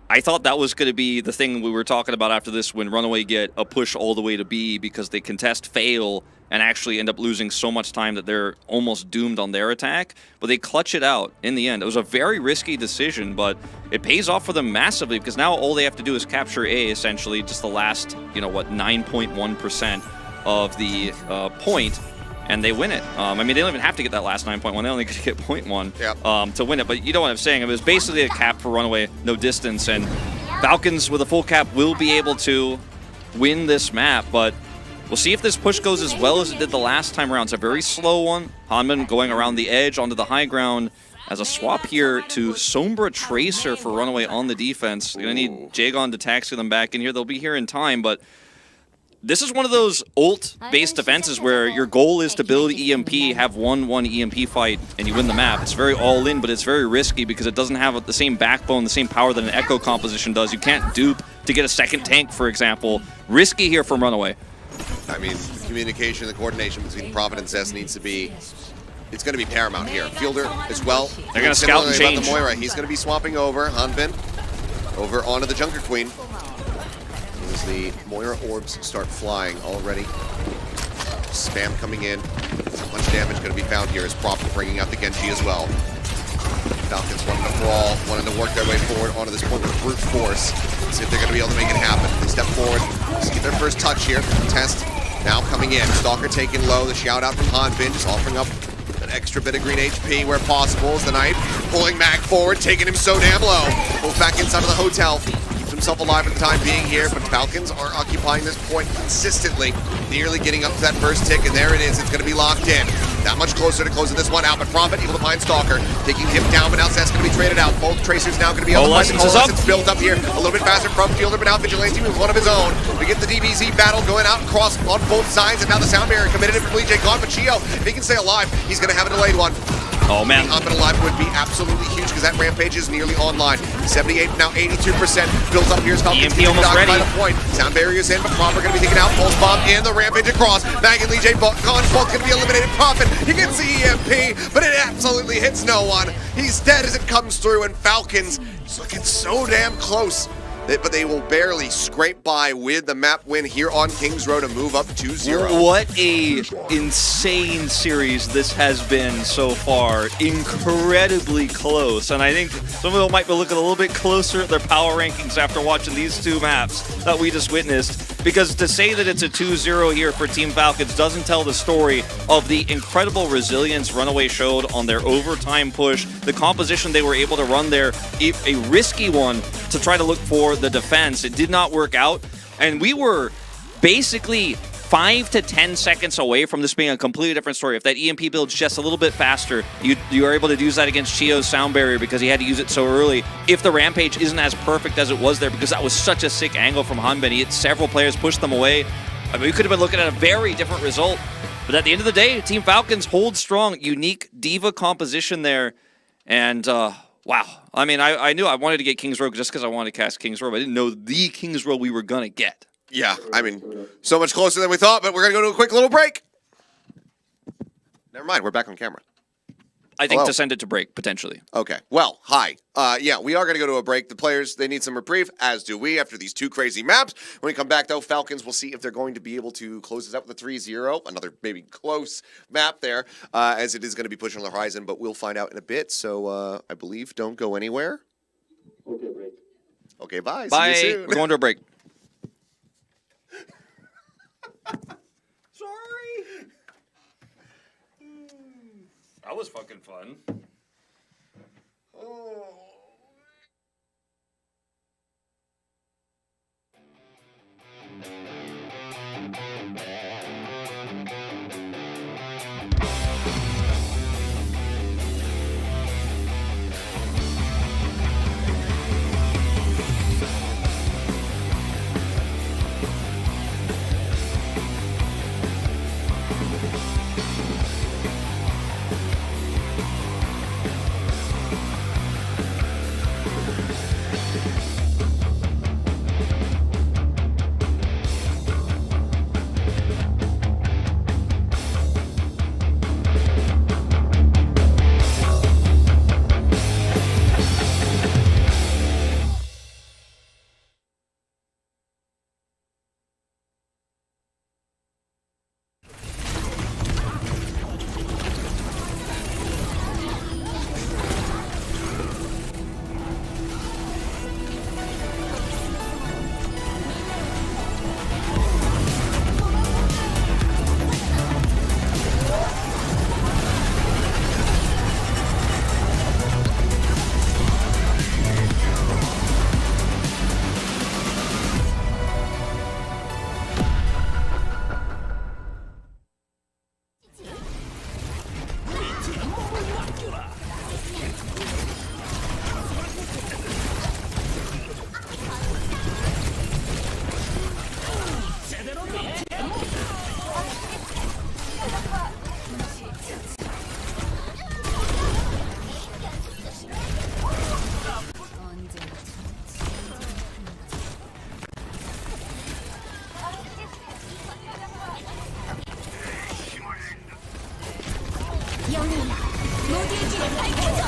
I thought that was going to be the thing we were talking about after this, when Runaway get a push all the way to B because they contest, fail, and actually end up losing so much time that they're almost doomed on their attack. But they clutch it out in the end. It was a very risky decision, but it pays off for them massively because now all they have to do is capture A, essentially, just the last, 9.1% of the point, and they win it. I mean, they don't even have to get that last 9.1. They only get to get 0.1 to win it. But you know what I'm saying. It was basically a cap for Runaway, no distance. And Falcons with a full cap will be able to win this map. But we'll see if this push goes as well as it did the last time around. It's a very slow one. Hanbin going around the edge onto the high ground as a swap here to Sombra Tracer for Runaway on the defense. They're going to need Jagon to taxi them back in here. They'll be here in time, but this is one of those ult-based defenses where your goal is to build EMP, have one EMP fight, and you win the map. It's very all-in, but it's very risky because it doesn't have the same backbone, the same power that an Echo composition does. You can't dupe to get a second tank, for example. Risky here from Runaway. I mean, the communication, the coordination between Prophet and Zest needs to be... It's going to be paramount here. Fielder as well. They're going to scout and change. The Moira. He's going to be swapping over. Hanbin over onto the Junker Queen. As the Moira orbs start flying already. Spam coming in. Not much damage going to be found here as Prophet bringing out the Genji as well. Falcons wanting to brawl, wanting to work their way forward onto this point with brute force. See if they're going to be able to make it happen. They step forward, see their first touch here. Test now coming in. Stalker taken low. The shout out from Hanbin, just offering up an extra bit of green HP where possible as the knife pulling Mag forward, taking him so damn low. Goes back inside of the hotel. Himself alive for the time being here, but Falcons are occupying this point consistently, nearly getting up to that first tick, and there it is. It's going to be locked in. Not much closer to closing this one out, but Prophet able to find Stalker, taking him down, but now Zest going to be traded out. Both Tracers now going to be able to find the Coalescence built up here a little bit faster from Fielder, but now Vigilante with one of his own. We get the DBZ battle going out across on both sides, and now the sound barrier committed in from Lijiang Tower, but Chio, if he can stay alive, he's going to have a delayed one. Oh, man. Hanbin alive would be absolutely huge because that Rampage is nearly online. 78, now 82% built up here. EMP almost ready. By the point. Sound barriers in, but Proper going to be taken out. Pulse bomb in, the Rampage across. Mag and Lijiang gone. Both going to be eliminated. Prophet, he gets the EMP, but it absolutely hits no one. He's dead as it comes through, and Falcons is looking so damn close. But they will barely scrape by with the map win here on Kings Row to move up 2-0. What a insane series this has been so far. Incredibly close. And I think some of them might be looking a little bit closer at their power rankings after watching these two maps that we just witnessed. Because to say that it's a 2-0 here for Team Falcons doesn't tell the story of the incredible resilience Runaway showed on their overtime push, the composition they were able to run there, a risky one to try to look for the defense. It did not work out, and we were basically 5 to 10 seconds away from this being a completely different story. If that EMP builds just a little bit faster, you are able to use that against Chio's sound barrier because he had to use it so early. If the Rampage isn't as perfect as it was there, because that was such a sick angle from Hanbin, he hit several players, pushed them away. I mean, we could have been looking at a very different result. But at the end of the day, Team Falcons hold strong, unique diva composition there, and Wow. I mean, I knew I wanted to get King's Row just because I wanted to cast King's Row, but I didn't know the King's Row we were going to get. Yeah, I mean, so much closer than we thought, but we're going to go to a quick little break. Never mind, we're back on camera. I think Hello. to send it to break, potentially. Okay, well, hi. Yeah, we are going to go to a break. The players, they need some reprieve, as do we, after these two crazy maps. When we come back, though, Falcons, we'll see if they're going to be able to close this out with a 3-0. Another maybe close map there, as it is going to be pushing on the horizon, but we'll find out in a bit. So I believe don't go anywhere. Okay, break. Okay, bye. Bye. See you soon. We're going to a break. Sorry. That was fucking fun. Oh. 영웅아, 모두의 길을 밝혀줘!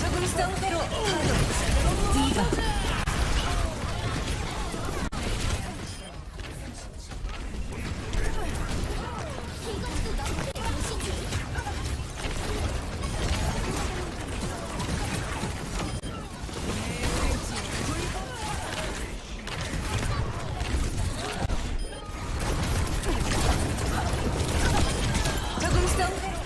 적응 상태로 네가 적응 상태로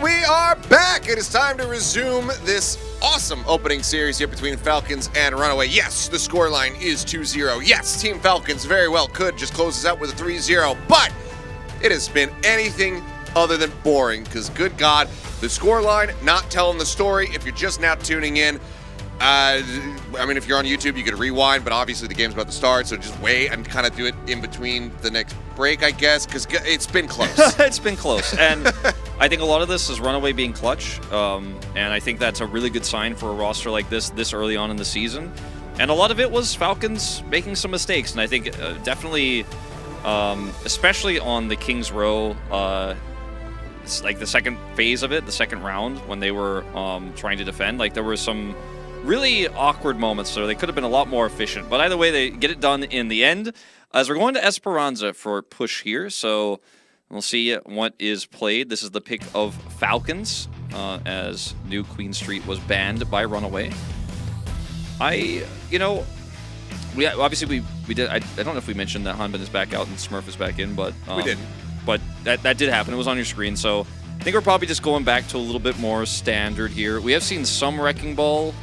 And we are back. It is time to resume this awesome opening series here between Falcons and Runaway. Yes, the scoreline is 2-0. Yes, Team Falcons very well could just close this out with a 3-0, but it has been anything other than boring because, good God, the scoreline not telling the story. If you're just now tuning in, I mean, if you're on YouTube, you could rewind, but obviously the game's about to start, so just wait and kind of do it in between the next break, I guess, because it's been close. It's been close, and I think a lot of this is Runaway being clutch, and I think that's a really good sign for a roster like this early on in the season. And a lot of it was Falcons making some mistakes, and I think definitely, especially on the Kings Row, it's like the second phase of it, the second round, when they were trying to defend, like there were some really awkward moments, so they could have been a lot more efficient. But either way, they get it done in the end. As we're going to Esperanca for push here, so we'll see what is played. This is the pick of Falcons, as New Queen Street was banned by Runaway. We obviously we did. I don't know if we mentioned that Hanbin is back out and Smurf is back in, but we didn't. But that did happen. It was on your screen, so I think we're probably just going back to a little bit more standard here. We have seen some Wrecking Ball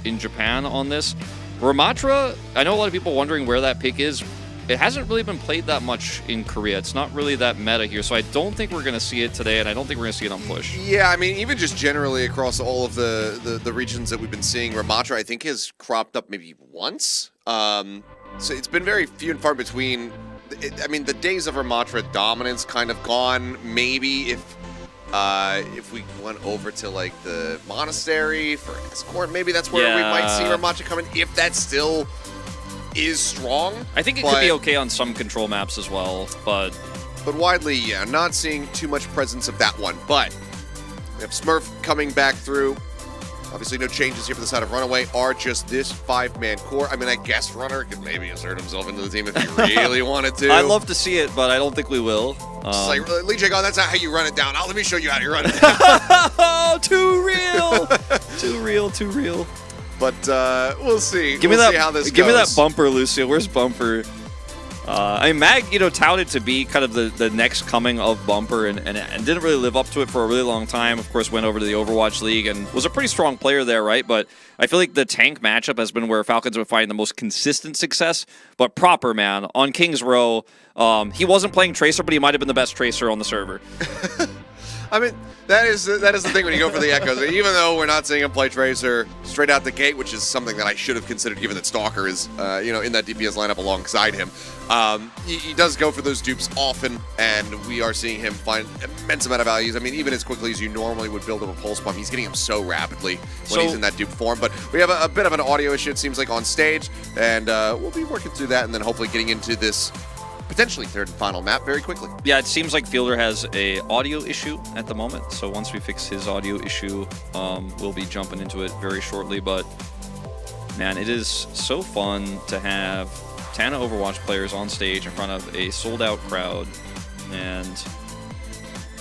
in Japan on this. Ramatra, I know a lot of people wondering where that pick is. It hasn't really been played that much in Korea. It's not really that meta here, so I don't think we're going to see it today, and I don't think we're going to see it on push. Yeah, I mean, even just generally across all of the regions that we've been seeing, Ramatra, I think, has cropped up maybe once. So it's been very few and far between. I mean, the days of Ramatra dominance kind of gone. Maybe if we went over to like the monastery for escort, maybe that's where we might see Ramatra come in. If that still is strong, I think it could be okay on some control maps as well, but widely, yeah, not seeing too much presence of that one. But we have Smurf coming back through. Obviously, no changes here for the side of Runaway, are just this 5-man core. I mean, I guess Runner could maybe assert himself into the team if he really wanted to. I'd love to see it, but I don't think we will. It's like, Lijiang, that's not how you run it down. Let me show you how you run it down. Oh, too real. Too real. But we'll see. Give me see how this give goes. me that bumper, Lucio. Where's Bumper? I mean, Mag, touted to be kind of the next coming of Bumper and didn't really live up to it for a really long time. Of course, went over to the Overwatch League and was a pretty strong player there, right? But I feel like the tank matchup has been where Falcons would find the most consistent success. But proper, man, on Kings Row, he wasn't playing Tracer, but he might have been the best Tracer on the server. I mean, that is the thing when you go for the Echoes. Even though we're not seeing him play Tracer straight out the gate, which is something that I should have considered, given that Stalker is, in that DPS lineup alongside him. He does go for those dupes often, and we are seeing him find immense amount of values. I mean, even as quickly as you normally would build up a pulse bomb, he's getting him so rapidly when he's in that dupe form. But we have a bit of an audio issue, it seems like, on stage, and we'll be working through that, and then hopefully getting into this potentially third and final map very quickly. Yeah, it seems like Fielder has a audio issue at the moment, so once we fix his audio issue, we'll be jumping into it very shortly. But man, it is so fun to have Tana Overwatch players on stage in front of a sold-out crowd, and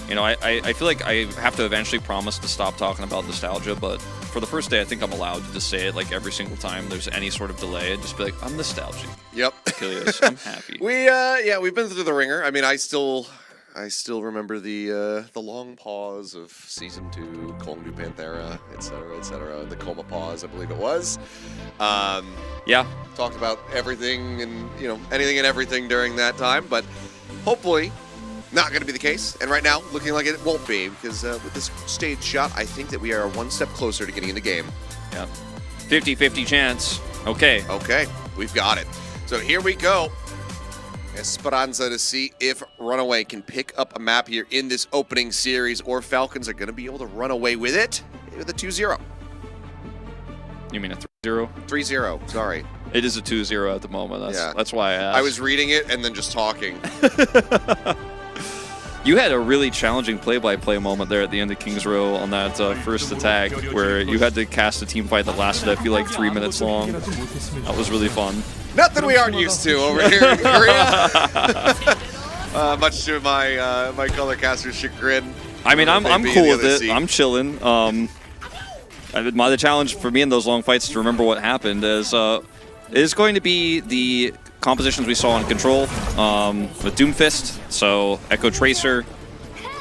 I feel like I have to eventually promise to stop talking about nostalgia, but for the first day, I think I'm allowed to just say it like every single time there's any sort of delay and just be like, I'm nostalgic. Yep. Achilles, I'm happy. We've been through the ringer. I mean, I still remember the long pause of Season 2, Kong Du Panthera, etc., the Coma pause, I believe it was. Yeah. Talked about everything and, anything and everything during that time, but hopefully not going to be the case. And right now, looking like it won't be, because with this stage shot, I think that we are one step closer to getting in the game. Yeah. 50-50 chance. Okay. Okay, we've got it. So here we go. Esperanca to see if Runaway can pick up a map here in this opening series, or Falcons are going to be able to run away with it with a 2-0. You mean a 3-0? 3-0, sorry. It is a 2-0 at the moment. That's why I asked. I was reading it and then just talking. You had a really challenging play-by-play moment there at the end of Kings Row on that first attack, where you had to cast a team fight that lasted, I feel like, 3 minutes long. That was really fun. Nothing we aren't used to over here in Korea. Much to my color caster's chagrin. I mean, I'm cool with it. I'm chilling. The challenge for me in those long fights to remember what happened is going to be the compositions we saw on Control with Doomfist. So Echo Tracer,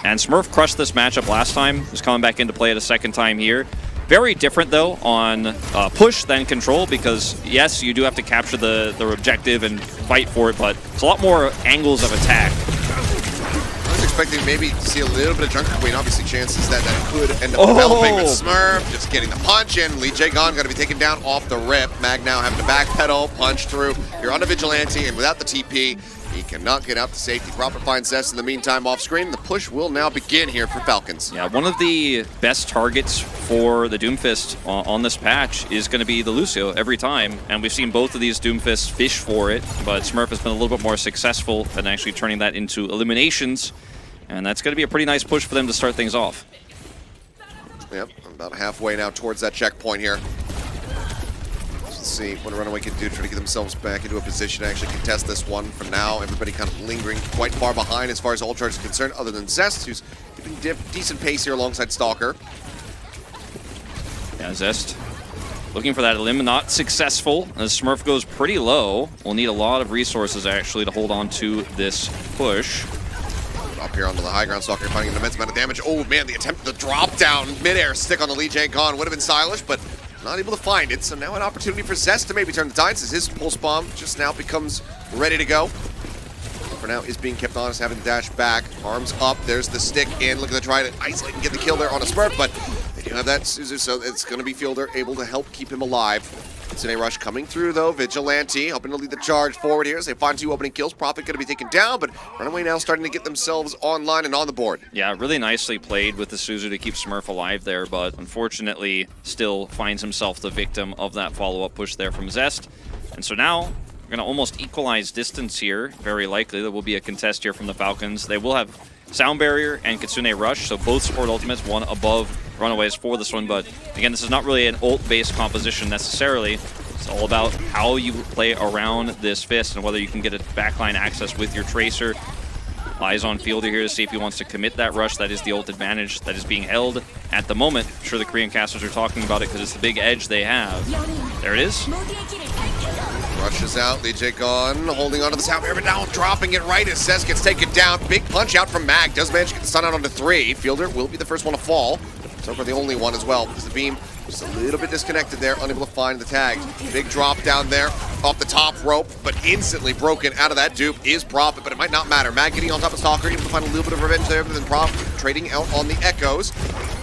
And Smurf crushed this matchup last time. He's coming back into play it a second time here. Very different, though, on push than control, because, yes, you do have to capture the objective and fight for it, but it's a lot more angles of attack. I was expecting maybe to see a little bit of Junker Queen. Obviously, chances that could end up developing with Smurf. Just getting the punch in. Lijiang going to be taken down off the rip. Mag now having to backpedal, punch through. You're on a Vigilante, and without the TP, he cannot get out to safety. Proper finds Zest in the meantime off screen. The push will now begin here for Falcons. Yeah, one of the best targets for the Doomfist on this patch is going to be the Lucio every time. And we've seen both of these Doomfists fish for it, but Smurf has been a little bit more successful at actually turning that into eliminations. And that's going to be a pretty nice push for them to start things off. Yep, about halfway now towards that checkpoint here. Let's see what Runaway can do, try to get themselves back into a position to actually contest this one. For now, everybody kind of lingering quite far behind as far as Ultra is concerned, other than Zest, who's keeping decent pace here alongside Stalker. Yeah, Zest looking for that elim, not successful. As Smurf goes pretty low, we'll need a lot of resources actually to hold on to this push. Up here onto the high ground, Stalker finding an immense amount of damage. Oh man, the attempt to drop down midair stick on the Lijiang Gone would have been stylish, but not able to find it. So now an opportunity for Zest to maybe turn the tides as his pulse bomb just now becomes ready to go. For now is being kept honest, having to dash back. Arms up, there's the stick in. Looking to try to isolate and get the kill there on a Smurf, but they do have that Suzu, so it's going to be Fielder able to help keep him alive. Today Rush coming through though, Vigilante hoping to lead the charge forward here as they find 2 opening kills. Prophet going to be taken down, but Runaway now starting to get themselves online and on the board. Yeah, really nicely played with the Suzu to keep Smurf alive there, but unfortunately still finds himself the victim of that follow-up push there from Zest. And so now we're going to almost equalize distance here. Very likely there will be a contest here from the Falcons. They will have Sound Barrier and Kitsune Rush, so both support ultimates, one above Runaways for this one, but again, this is not really an ult-based composition necessarily. It's all about how you play around this Fist and whether you can get a backline access with your Tracer. Eyes on Fielder here to see if he wants to commit that rush. That is the ult advantage that is being held at the moment. I'm sure the Korean casters are talking about it because it's the big edge they have. There it is. Rushes out, Lijiang Gone holding onto the sound barrier, but now dropping it right as Zest gets taken down. Big punch out from Mag, does manage to get the stun out onto 3. Fielder will be the first one to fall. So far the only one as well, because the beam just a little bit disconnected there, unable to find the tag. Big drop down there off the top rope, but instantly broken out of that dupe is Prophet, but it might not matter. Mag getting on top of Stalker, able to find a little bit of revenge there, but then Prophet trading out on the Echoes.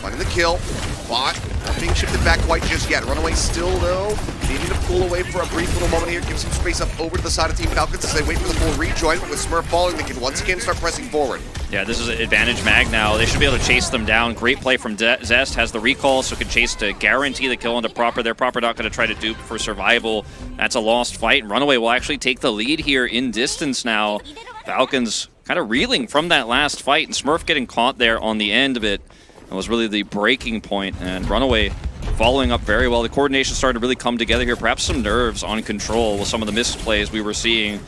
Finding the kill. Bot not being shifted back quite just yet. Runaway still, though, needing to pull away for a brief little moment here. Give some space up over to the side of Team Falcons as they wait for the full rejoin. But with Smurf falling, they can once again start pressing forward. Yeah, this is an advantage Mag now. They should be able to chase them down. Great play from Zest. Has the recall, so can chase to guarantee the kill onto Proper. They're Proper not going to try to dupe for survival. That's a lost fight. And Runaway will actually take the lead here in distance now. Falcons kind of reeling from that last fight, and Smurf getting caught there on the end of it. That was really the breaking point, and Runaway following up very well. The coordination started to really come together here. Perhaps some nerves on control with some of the misplays we were seeing.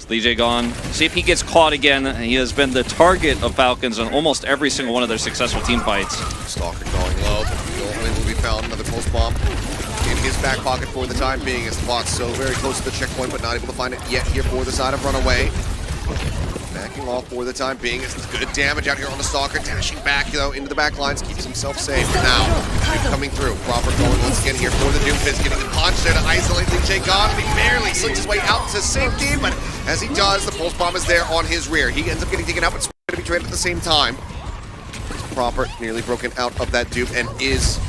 Lijiang Gone, see if he gets caught again. He has been the target of Falcons on almost every single one of their successful team fights. Stalker going low, but will be found. Another pulse bomb in his back pocket for the time being, as the bot's so very close to the checkpoint, but not able to find it yet here for the side of Runaway. Backing off for the time being. It's good damage out here on the Stalker. Dashing back, though, into the back lines. Keeps himself safe. Now, coming through. Proper going once again here for the Doomfist. Getting the punch there to isolate Lijiang Gone. He barely slinks his way out to safety, but as he does, the pulse bomb is there on his rear. He ends up getting taken out, but it's going to be traded at the same time. Proper nearly broken out of that dupe and is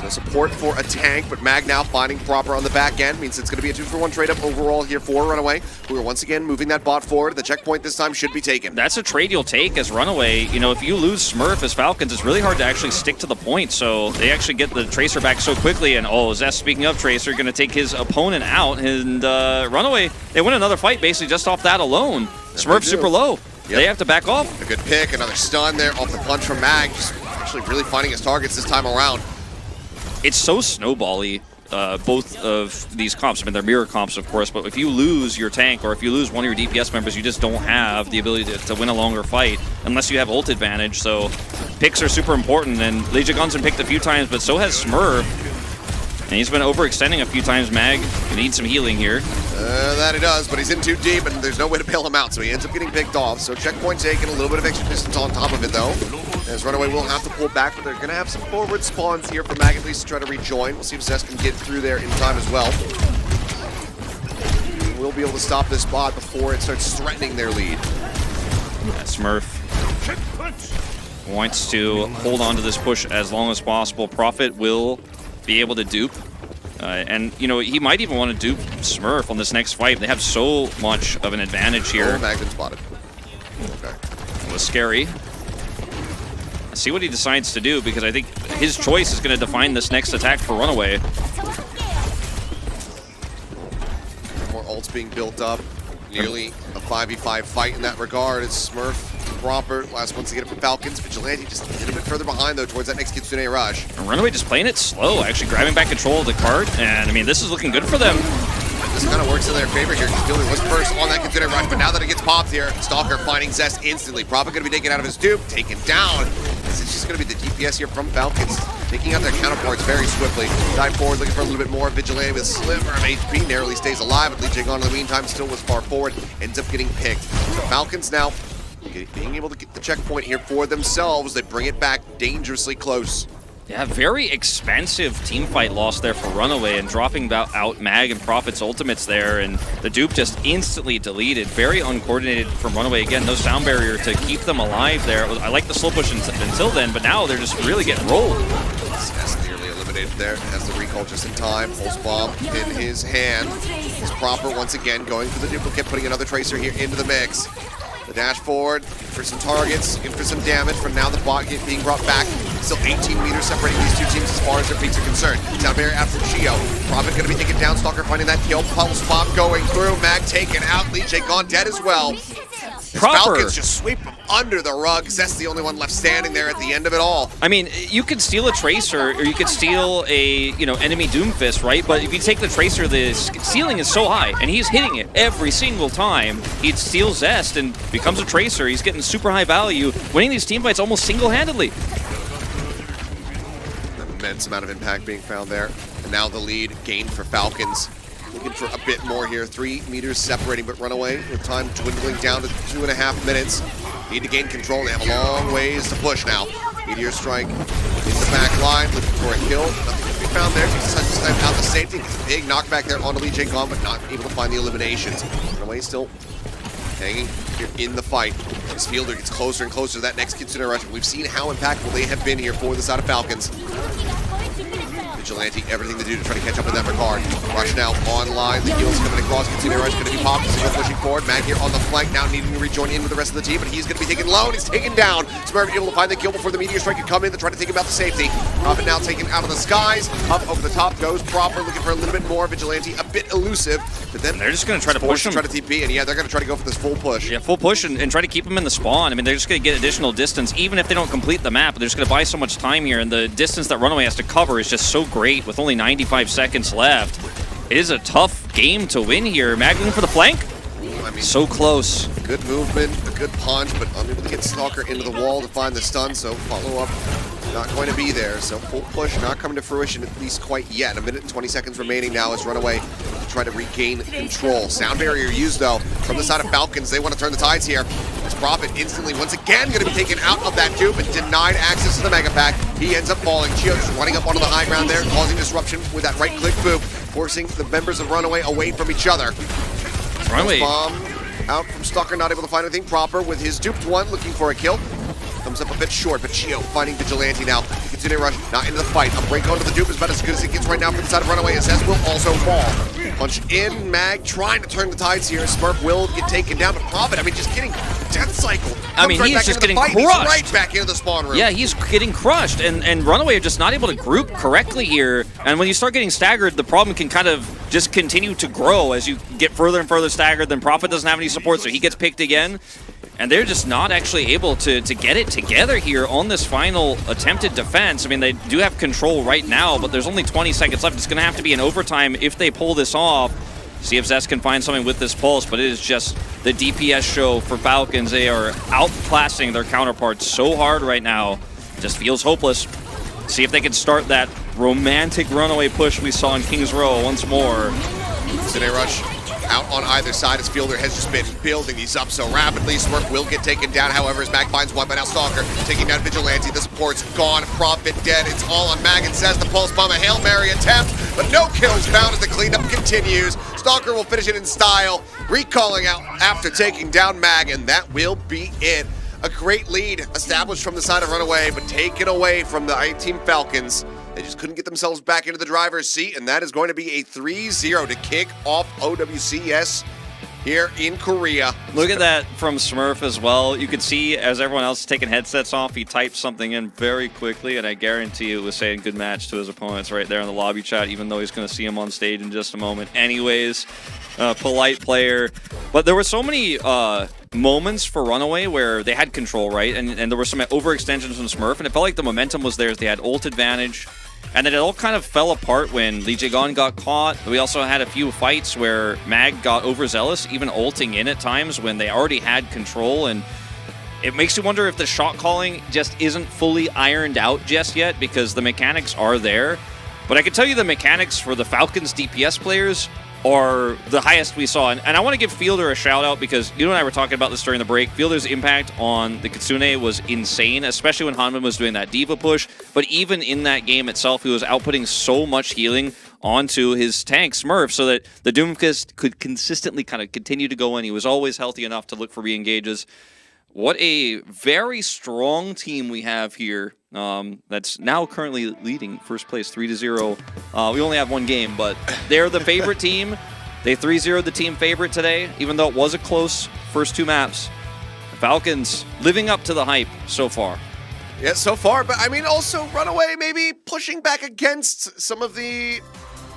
support for a tank, but Mag now finding Proper on the back end. Means it's going to be a 2-for-1 trade-up overall here for Runaway, who are once again moving that bot forward. The checkpoint this time should be taken. That's a trade you'll take as Runaway. You know, if you lose Smurf as Falcons, it's really hard to actually stick to the point, so they actually get the Tracer back so quickly, and Zest, speaking of Tracer, going to take his opponent out, and Runaway, they win another fight basically just off that alone. Smurf super low. Yep. They have to back off. A good pick, another stun there off the punch from Mag, just actually really finding his targets this time around. It's so snowbally, both of these comps. I mean, they're mirror comps, of course, but if you lose your tank or if you lose one of your DPS members, you just don't have the ability to win a longer fight unless you have ult advantage. So picks are super important, and Lijiang Gone's been picked a few times, but so has Smurf. And he's been overextending a few times, Mag. Needs some healing here. That he does, but he's in too deep, and there's no way to bail him out, so he ends up getting picked off. So checkpoint taken, a little bit of extra distance on top of it, though. As Runaway will have to pull back, but they're going to have some forward spawns here for Mag at least to try to rejoin. We'll see if Zest can get through there in time as well. We'll be able to stop this bot before it starts threatening their lead. Smurf wants to hold on to this push as long as possible. Prophet will be able to dupe. And, you know, he might even want to dupe Smurf on this next fight. They have so much of an advantage here. Oh, Mag been spotted. Okay. It was scary. Let's see what he decides to do, because I think his choice is going to define this next attack for Runaway. More ults being built up. Nearly a 5v5 fight in that regard. It's Smurf, Proper, last ones to get it from Falcons. Vigilante just a little bit further behind, though, towards that next Kitsune rush. And Runaway just playing it slow, actually grabbing back control of the cart. And, I mean, this is looking good for them. This kind of works in their favor here. Kitsune was first on that Kitsune rush, but now that it gets popped here, Stalker finding Zest instantly. Prophet going to be taken out of his dupe, taken down. This is just going to be the DPS here from Falcons, taking out their counterparts very swiftly. Dive forward, looking for a little bit more. Vigilante with a sliver of HP, narrowly stays alive, but Lijiang in the meantime still was far forward, ends up getting picked. So Falcons now being able to get the checkpoint here for themselves. They bring it back dangerously close. Yeah, very expensive team fight loss there for Runaway, and dropping out Mag and Prophet's ultimates there, and the dupe just instantly deleted. Very uncoordinated from Runaway. Again, no sound barrier to keep them alive there. I like the slow push until then, but now they're just really getting rolled. That's nearly eliminated there. Has the recall just in time. Pulse bomb in his hand. He's Proper once again going for the duplicate, putting another Tracer here into the mix. The dash forward for some targets, looking for some damage. For now, the bot being brought back. Still 18 meters separating these two teams as far as their peaks are concerned. Sound barrier out from Chio. Prophet going to be taken down. Stalker finding that kill. Pulse bomb going through. Mag taken out. Lijiang gone dead as well. Falcons just sweep him under the rug. Zest's the only one left standing there at the end of it all. I mean, you could steal a Tracer, or you could steal a, enemy Doomfist, right? But if you take the Tracer, the ceiling is so high, and he's hitting it every single time. He steals Zest and becomes a Tracer. He's getting super high value, winning these team fights almost single-handedly. An immense amount of impact being found there. And now the lead gained for Falcons. Looking for a bit more here. 3 meters separating, but Runaway with time dwindling down to 2.5 minutes. Need to gain control. They have a long ways to push now. Meteor strike in the back line, looking for a kill. Nothing to be found there. Takes this time out the safety. Gets a big knockback there onto Lijiang, but not able to find the eliminations. Runaway still hanging here in the fight. This fielder gets closer and closer to that next Kitsune rush. We've seen how impactful they have been here for the side of Falcons. Vigilante, everything to do to try to catch up in that regard. Rush now online. The heels coming across. Kitsune rush going to be popped. Single pushing forward. Mag here on the flank now, needing to rejoin in with the rest of the team, but he's going to be taken low, and he's taken down. Smurf able to find the kill before the meteor strike could come in to try to take him out to safety. Prophet now taken out of the skies. Up over the top goes Proper, looking for a little bit more. Vigilante a bit elusive, but then they're just going to try to push him. Try to TP, and yeah, they're going to try to go for this full push. Yeah, full push and try to keep him in the spawn. I mean, they're just going to get additional distance, even if they don't complete the map. They're just going to buy so much time here, and the distance that Runaway has to cover is just so great with only 95 seconds left. It is a tough game to win here. Mag looking for the flank. I mean, so close. Good movement, a good punch, but unable to get Stalker into the wall to find the stun, so follow-up not going to be there. So full push not coming to fruition, at least quite yet. 1 minute and 20 seconds remaining now as Runaway to try to regain control. Sound barrier used, though, from the side of Falcons. They want to turn the tides here. As Prophet instantly, once again, going to be taken out of that dupe and denied access to the Mega Pack. He ends up falling. Chio just running up onto the high ground there, causing disruption with that right-click boop, forcing the members of Runaway away from each other. Runaway. Bomb out from Stalker, not able to find anything proper with his duped one, looking for a kill. Comes up a bit short, but Chio finding Vigilante now. Kitsune rush, not into the fight. A break onto the dupe is about as good as it gets right now from the side of Runaway, as Zest will also fall. Punch in, Mag trying to turn the tides here. Smurf will get taken down, but Prophet, I mean, just getting death cycle. I mean, he's just getting crushed. He's right back into the spawn room. Yeah, he's getting crushed, and Runaway are just not able to group correctly here. And when you start getting staggered, the problem can kind of just continue to grow as you get further and further staggered. Then Prophet doesn't have any support, so he gets picked again. And they're just not actually able to get it together here on this final attempted defense. I mean, they do have control right now, but there's only 20 seconds left. It's going to have to be an overtime if they pull this off. See if Zest can find something with this pulse, but it is just the DPS show for Falcons. They are outclassing their counterparts so hard right now. It just feels hopeless. See if they can start that romantic runaway push we saw in King's Row once more. Today Rush out on either side as Fielder has just been building these up so rapidly. Smurf will get taken down, however, as Mag finds one, but now Stalker taking down Vigilante. The support's gone, Prophet dead. It's all on Mag and says the Pulse Bomb, a Hail Mary attempt, but no kills found as the cleanup continues. Stalker will finish it in style, recalling out after taking down Mag, and that will be it. A great lead established from the side of Runaway, but taken away from the Team Falcons. They just couldn't get themselves back into the driver's seat, and that is going to be a 3-0 to kick off OWCS here in Korea. Look at that from Smurf as well. You could see as everyone else is taking headsets off, he typed something in very quickly, and I guarantee you it was saying good match to his opponents right there in the lobby chat, even though he's going to see him on stage in just a moment. Anyways, polite player. But there were so many moments for Runaway where they had control, right? And there were some overextensions from Smurf, and it felt like the momentum was theirs. They had ult advantage. And then it all kind of fell apart when Lijiang got caught. We also had a few fights where Mag got overzealous, even ulting in at times when they already had control. And it makes you wonder if the shot calling just isn't fully ironed out just yet, because the mechanics are there. But I can tell you the mechanics for the Falcons DPS players are the highest we saw. And I want to give Fielder a shout out, because you and I were talking about this during the break. Fielder's impact on the Kitsune was insane, especially when Hanman was doing that diva push. But even in that game itself, he was outputting so much healing onto his tank Smurf so that the Doomfist could consistently kind of continue to go in. He was always healthy enough to look for re-engages. What a very strong team we have here. That's now currently leading first place 3-0. We only have one game, but they're the favorite team. They 3-0'd the team favorite today, even though it was a close first two maps. The Falcons living up to the hype so far. Yeah, so far, but I mean also Runaway maybe pushing back against some of the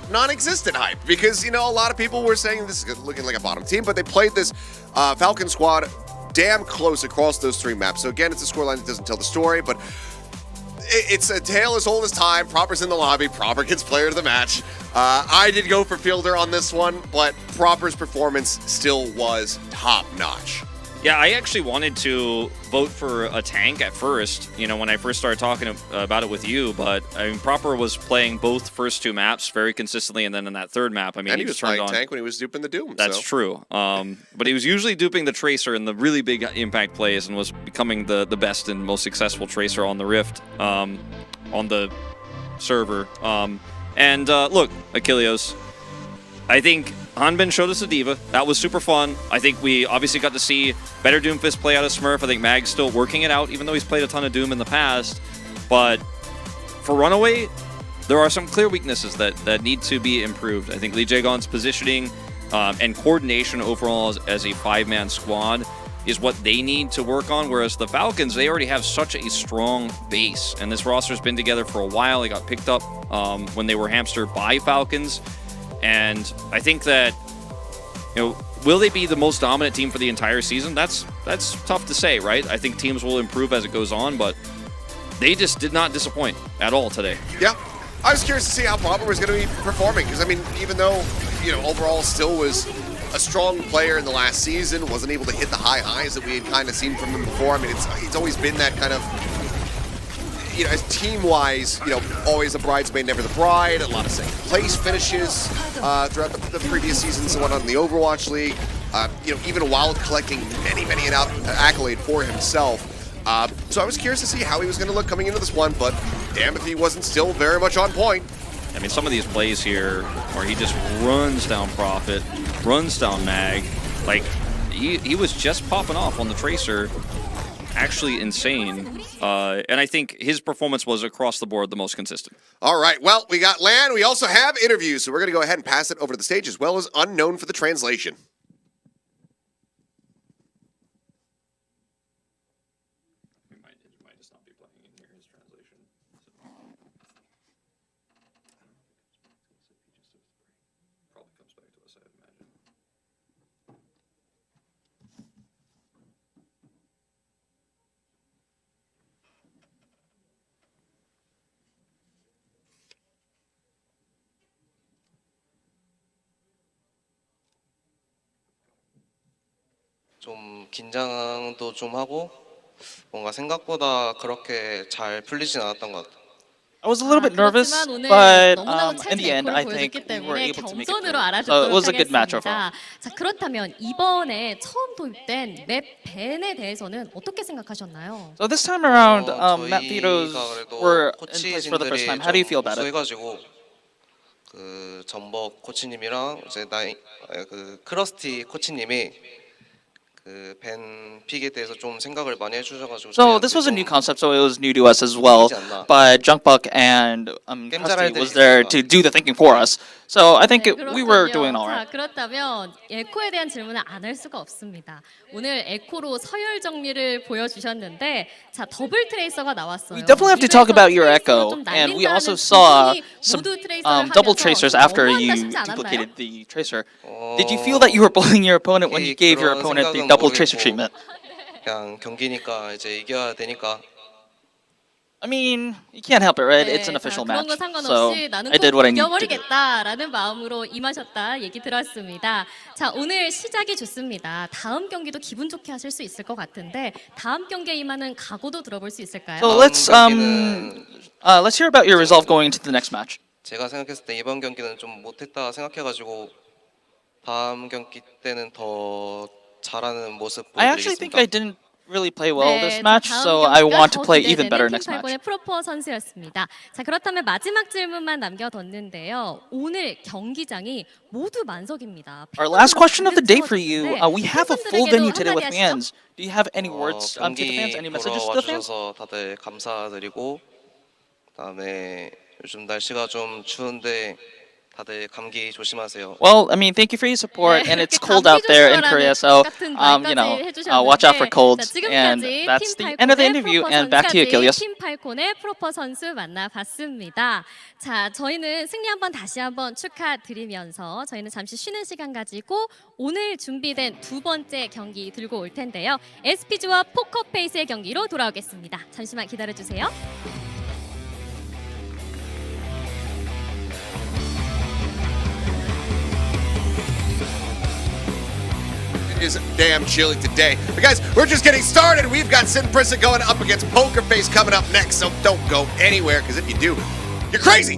non-existent hype, because, you know, a lot of people were saying this is looking like a bottom team, but they played this Falcon squad damn close across those three maps. So again, it's a scoreline that doesn't tell the story, but it's a tale as old as time. Proper's in the lobby. Proper gets player of the match. I did go for Fielder on this one, but Proper's performance still was top-notch. Yeah, I actually wanted to vote for a tank at first, you know, when I first started talking about it with you, but I mean, Proper was playing both first two maps very consistently, and then in that third map, I mean, and he was turned playing on tank when he was duping the Doom. That's true. But he was usually duping the Tracer in the really big impact plays and was becoming the best and most successful Tracer on the Rift, on the server. Look, Achilleos, I think Hanbin showed us a diva. That was super fun. I think we obviously got to see better Doomfist play out of Smurf. I think Mag's still working it out, even though he's played a ton of Doom in the past. But for Runaway, there are some clear weaknesses that need to be improved. I think Lee Jae-gon's positioning and coordination overall as a five-man squad is what they need to work on, whereas the Falcons, they already have such a strong base. And this roster's been together for a while. They got picked up when they were hamstered by Falcons. And I think that, you know, will they be the most dominant team for the entire season? That's tough to say, right? I think teams will improve as it goes on, but they just did not disappoint at all today. Yeah, I was curious to see how Proper was going to be performing, because, I mean, even though, you know, overall still was a strong player in the last season, wasn't able to hit the high highs that we had kind of seen from him before. I mean, it's always been that kind of, you know, as team-wise, you know, always the bridesmaid, never the bride. A lot of second place finishes throughout the previous seasons and whatnot in the Overwatch League. You know, even while collecting many an accolade for himself. So I was curious to see how he was going to look coming into this one, but damn if he wasn't still very much on point. I mean, some of these plays here where he just runs down Prophet, runs down Mag, like he was just popping off on the Tracer. Actually insane. And I think his performance was across the board the most consistent. All right, well, we got LAN. We also have interviews, so we're going to go ahead and pass it over to the stage, as well as Unknown for the translation. It might just not be playing in here, his translation. Probably comes back to us, I imagine. 좀 긴장도 좀 하고 뭔가 생각보다 그렇게 잘 풀리진 않았던 것 같아요. I was a little bit nervous, 그렇지만 오늘 but 너무나도 in the 찰진 end, I 에코를 think 보여줬기 we were 때문에 able to make it 겸손으로 through. So it 알아듣도록 was a good match overall. 하겠습니다. 자, 그렇다면 이번에 처음 도입된 맵 벤에 대해서는 어떻게 생각하셨나요? So this time around, Matt Vito's 저희가 were 그래도 in place for the first 코치진들이 time. How do you feel 좀 about it? 우수해가지고 그 전복 코치님이랑 이제 그 크러스티 코치님이 그 벤 픽에 대해서 좀 생각을 많이 해주셔가지고. So this was a new concept, so it was new to us as well. But Junkbuck and Krusty was there to do the thinking for us. So I think we were doing all right. 자, 그렇다면 에코에 대한 질문을 안 할 수가 없습니다. 오늘 에코로 서열 정리를 보여주셨는데, 자 더블 트레이서가 나왔어요. We definitely have to talk about your 트레이서로 echo, 좀 and we 날린다는 also saw 부분이 some 모두 트레이서를 double 하면서 tracers 좀 after 너무한다 you 싶지 않았나요? duplicated the tracer. Did you feel that you were bullying your opponent when you gave your 그런 opponent the 생각은 double tracer 모르겠고 treatment? 그냥 경기니까 이제 이겨야 되니까. I mean, you can't help it, right? 네, It's an official 자, 그런 match. 거 So 상관없이 나는 I did 꼭 what I needed to do. 이겨버리겠다라는 마음으로 임하셨다 얘기 들었습니다. 자, 오늘 시작이 좋습니다. 다음 경기도 기분 좋게 하실 수 있을 것 같은데 다음 경기에 임하는 각오도 들어볼 수 있을까요? So let's hear about your resolve going into the next match. 제가 생각했을 때 이번 경기는 좀 못했다 생각해가지고 다음 경기 때는 더 잘하는 모습 I actually think I 보여드리겠습니다. didn't really play well 네, this 자, match, 다음 so I 경기가 want to 더 play even 기대되는 better 팀 next match. 팔콘의 프로퍼 선수였습니다. 자, 그렇다면 마지막 질문만 남겨뒀는데요. 오늘 경기장이 모두 만석입니다. Our last question of the day for 팬분들에게도 you. We have a full venue today with 한마디 하시죠. fans. Do you have any words to the fans? 경기 Any 보러 messages to the fans? 와주셔서 다들 감사드리고 그다음에 요즘 날씨가 좀 추운데 다들 감기 조심하세요. Well, I mean, thank you for your support, 네, and it's 이렇게 cold 감기 out there in 조심하라는 Korea, so 같은 you know, 말까지 watch out for 해주셨는데, colds. 자, And 지금까지 that's 팀 the end of the 팔콘의 interview. 프로퍼 And back to you, 선수까지 Kilios. 팀 팔콘의 프로퍼 선수 만나봤습니다. 자, 저희는 승리 한번 다시 한번 축하드리면서 저희는 잠시 쉬는 시간 가지고 오늘 준비된 두 번째 경기 들고 올 텐데요. SPG와 포커페이스의 경기로 돌아오겠습니다. 잠시만 기다려주세요. It is damn chilly today. But guys, we're just getting started. We've got Sid and Prisa going up against Poker Face coming up next, so don't go anywhere, because if you do, you're crazy!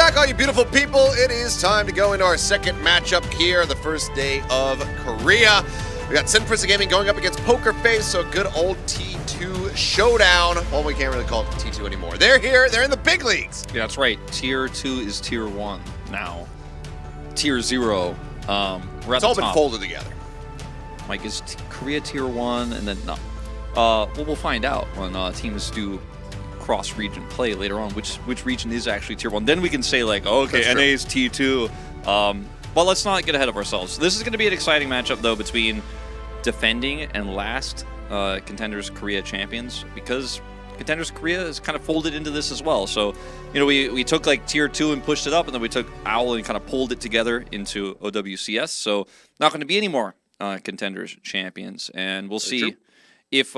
back, all you beautiful people. It is time to go into our second matchup here, the first day of Korea. We got Prisa Gaming going up against Poker Face, so good old T2 showdown. Well, we can't really call it T2 anymore. They're here. They're in the big leagues. Yeah, that's right. Tier 2 is Tier 1 now. Tier 0. We're at It's the all been top. folded together. Like, is Korea Tier 1 and then no? Well, we'll find out when teams do cross-region play later on, which region is actually Tier 1. Then we can say, like, oh, okay, NA is T2. But let's not get ahead of ourselves. This is going to be an exciting matchup, though, between defending and last contenders Korea champions, because contenders Korea is kind of folded into this as well. So, you know, we took like Tier 2 and pushed it up, and then we took OWL and kind of pulled it together into OWCS. So not going to be any more contenders champions, and we'll see if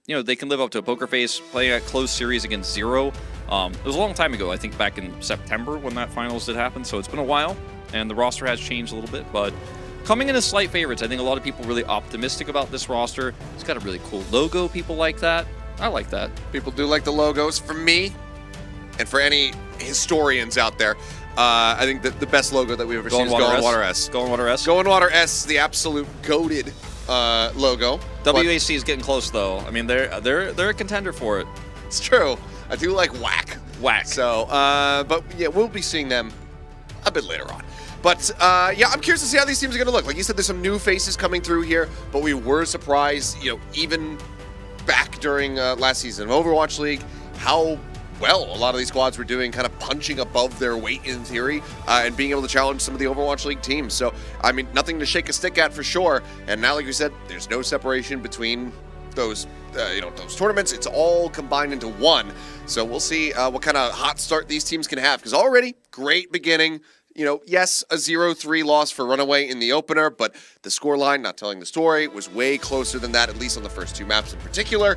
you know, they can live up to a Poker Face playing a close series against Zero. It was a long time ago, I think back in September when that finals did happen, so it's been a while, and the roster has changed a little bit, but coming in as slight favorites. I think a lot of people are really optimistic about this roster. It's got a really cool logo. People like that. I like that. People do like the logos. For me, and for any historians out there, I think that the best logo that we've ever seen is Going Water S. Going Water S. Going Water S, the absolute goated logo. WAC is getting close, though. I mean, they're a contender for it. It's true. I do like Whack. Whack. So, but yeah, we'll be seeing them a bit later on. But yeah, I'm curious to see how these teams are going to look. Like you said, there's some new faces coming through here, but we were surprised, you know, even back during last season of Overwatch League, how well a lot of these squads were doing, kind of punching above their weight in theory, and being able to challenge some of the Overwatch League teams. So, I mean, nothing to shake a stick at for sure. And now, like we said, there's no separation between those, you know, those tournaments. It's all combined into one. So we'll see what kind of hot start these teams can have. Because already, great beginning. You know, yes, a 0-3 loss for Runaway in the opener, but the scoreline, not telling the story, was way closer than that, at least on the first two maps in particular.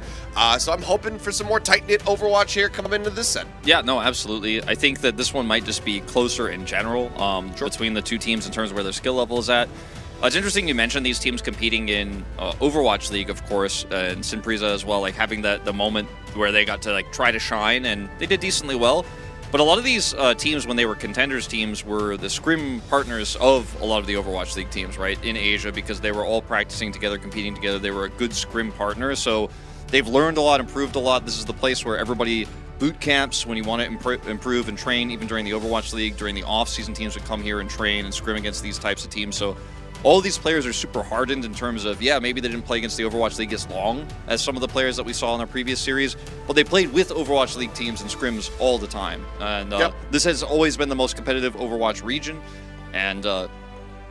So I'm hoping for some more tight-knit Overwatch here coming into this set. Yeah, no, absolutely. I think that this one might just be closer in general between the two teams in terms of where their skill level is at. It's interesting you mentioned these teams competing in Overwatch League, of course, and Prisa as well, like having the moment where they got to like try to shine, and they did decently well. But a lot of these teams, when they were contenders teams, were the scrim partners of a lot of the Overwatch League teams, right, in Asia, because they were all practicing together, competing together. They were a good scrim partner, so they've learned a lot, improved a lot. This is the place where everybody boot camps when you want to improve and train, even during the Overwatch League. During the off-season, teams would come here and train and scrim against these types of teams. So all of these players are super hardened in terms of, yeah, maybe they didn't play against the Overwatch League as long as some of the players that we saw in our previous series, but they played with Overwatch League teams and scrims all the time. And this has always been the most competitive Overwatch region. And can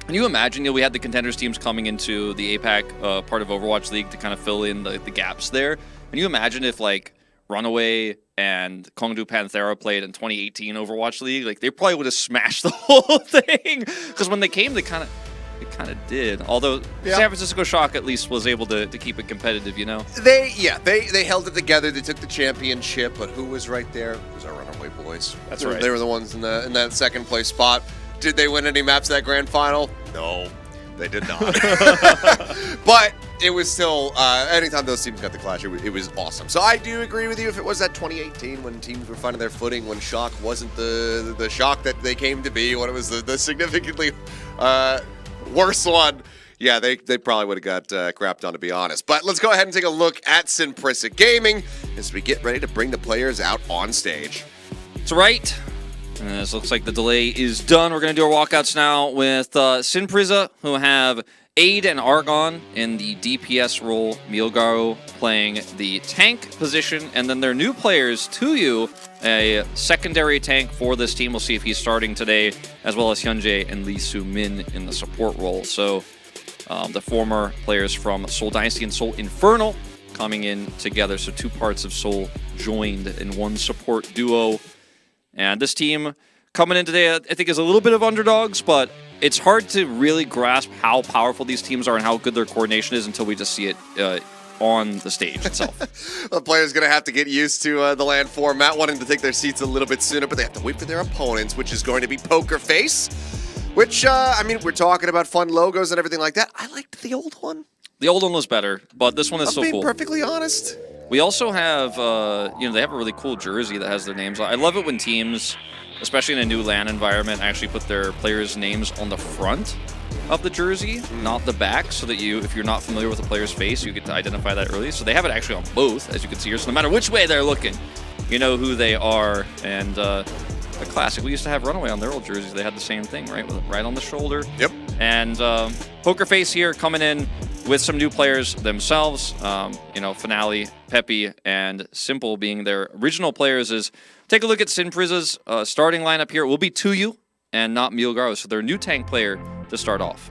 you imagine, you know, we had the contenders teams coming into the APAC part of Overwatch League to kind of fill in the gaps there. Can you imagine if, like, Runaway and Kongdu Panthera played in 2018 Overwatch League? Like, they probably would have smashed the whole thing. Because when they came, they kind of did. Although San Francisco Shock at least was able to keep it competitive, you know? They held it together. They took the championship, but who was right there? It was our Runaway boys. That's right. They were the ones in that second place spot. Did they win any maps that grand final? No, they did not. But it was still, anytime those teams got the clash, it was awesome. So I do agree with you. If it was that 2018 when teams were finding their footing, when Shock wasn't the Shock that they came to be, when it was the significantly worse one, yeah, they probably would have got crapped on, to be honest. But let's go ahead and take a look at Prisa Gaming as we get ready to bring the players out on stage. That's right. And this looks like the delay is done. We're going to do our walkouts now with Prisa, who have Aid and Argon in the DPS role, Milgaro playing the tank position, and then their new players, Tuyu, a secondary tank for this team. We'll see if he's starting today, as well as Hyunjae and Lee Soo-min in the support role. So the former players from Seoul Dynasty and Seoul Infernal coming in together. So two parts of Seoul joined in one support duo. And this team coming in today, I think, is a little bit of underdogs, but it's hard to really grasp how powerful these teams are and how good their coordination is until we just see it on the stage itself. The players going to have to get used to the LAN format, wanting to take their seats a little bit sooner, but they have to wait for their opponents, which is going to be Poker Face, which, I mean, we're talking about fun logos and everything like that. I liked the old one. The old one was better, but this one is so cool. I'm being perfectly honest. We also have, you know, they have a really cool jersey that has their names on. I love it when teams especially in a new LAN environment, actually put their players' names on the front of the jersey, not the back, so that if you're not familiar with the player's face, you get to identify that early. So they have it actually on both, as you can see here. So no matter which way they're looking, you know who they are. And a classic. We used to have Runaway on their old jerseys. They had the same thing, right? With it right on the shoulder. Yep. And Poker Face here coming in with some new players themselves. Finale, Peppy, and Simple being their original players. Take a look at Prisa's starting lineup here. It will be Tuyu and not Milgaro, so their new tank player to start off.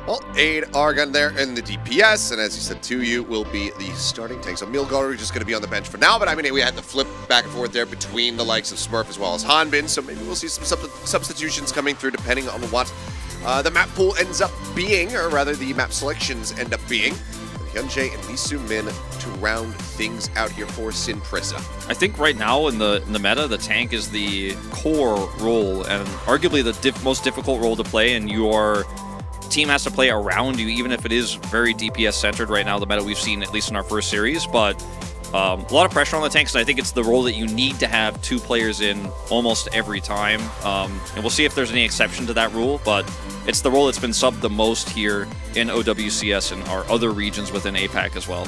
Well, Aid Argon there in the DPS, and as you said, Tuyu will be the starting tank. So Milgar is just going to be on the bench for now, but I mean, we had the flip back and forth there between the likes of Smurf as well as Hanbin, so maybe we'll see some substitutions coming through depending on what the map pool ends up being, or rather the map selections end up being. Hyunjae and Lee Soo-min to round things out here for Prisa. I think right now in the meta, the tank is the core role and arguably the most difficult role to play, and your team has to play around you, even if it is very DPS centered right now, the meta we've seen at least in our first series. But a lot of pressure on the tanks, and I think it's the role that you need to have two players in almost every time. And we'll see if there's any exception to that rule, but it's the role that's been subbed the most here in OWCS and our other regions within APAC as well.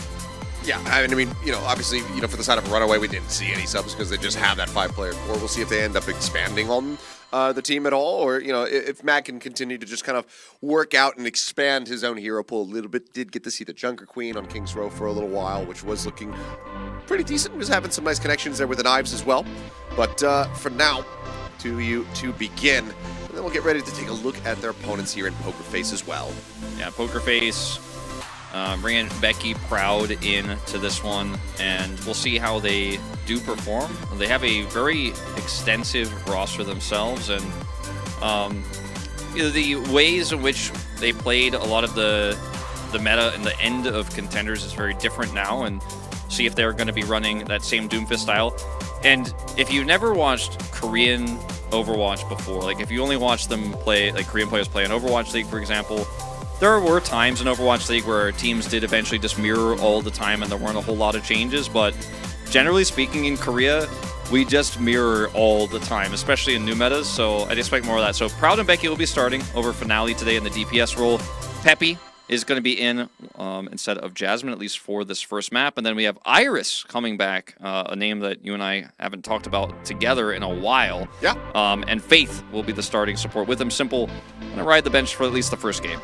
Yeah, I mean, obviously, for the side of Runaway, we didn't see any subs because they just have that 5-player core. We'll see if they end up expanding on the team at all, or, if Matt can continue to just kind of work out and expand his own hero pool a little bit. Did get to see the Junker Queen on King's Row for a little while, which was looking pretty decent. Was having some nice connections there with the knives as well. But for now, to begin, and then we'll get ready to take a look at their opponents here in Poker Face as well. Yeah, Poker Face bringing Becky Proud in to this one, and we'll see how they do perform. They have a very extensive roster themselves, and the ways in which they played a lot of the meta and the end of contenders is very different now, and see if they're going to be running that same Doomfist style. And if you've never watched Korean Overwatch before, like if you only watch them play, like Korean players play in Overwatch League, for example, there were times in Overwatch League where teams did eventually just mirror all the time and there weren't a whole lot of changes, but generally speaking in Korea, we just mirror all the time, especially in new metas, so I'd expect more of that. So Proud and Becky will be starting over Finale today in the DPS role. Peppy is going to be in instead of Jasmine, at least for this first map. And then we have Iris coming back, a name that you and I haven't talked about together in a while. Yeah. And Faith will be the starting support with him. Simple, going to ride the bench for at least the first game.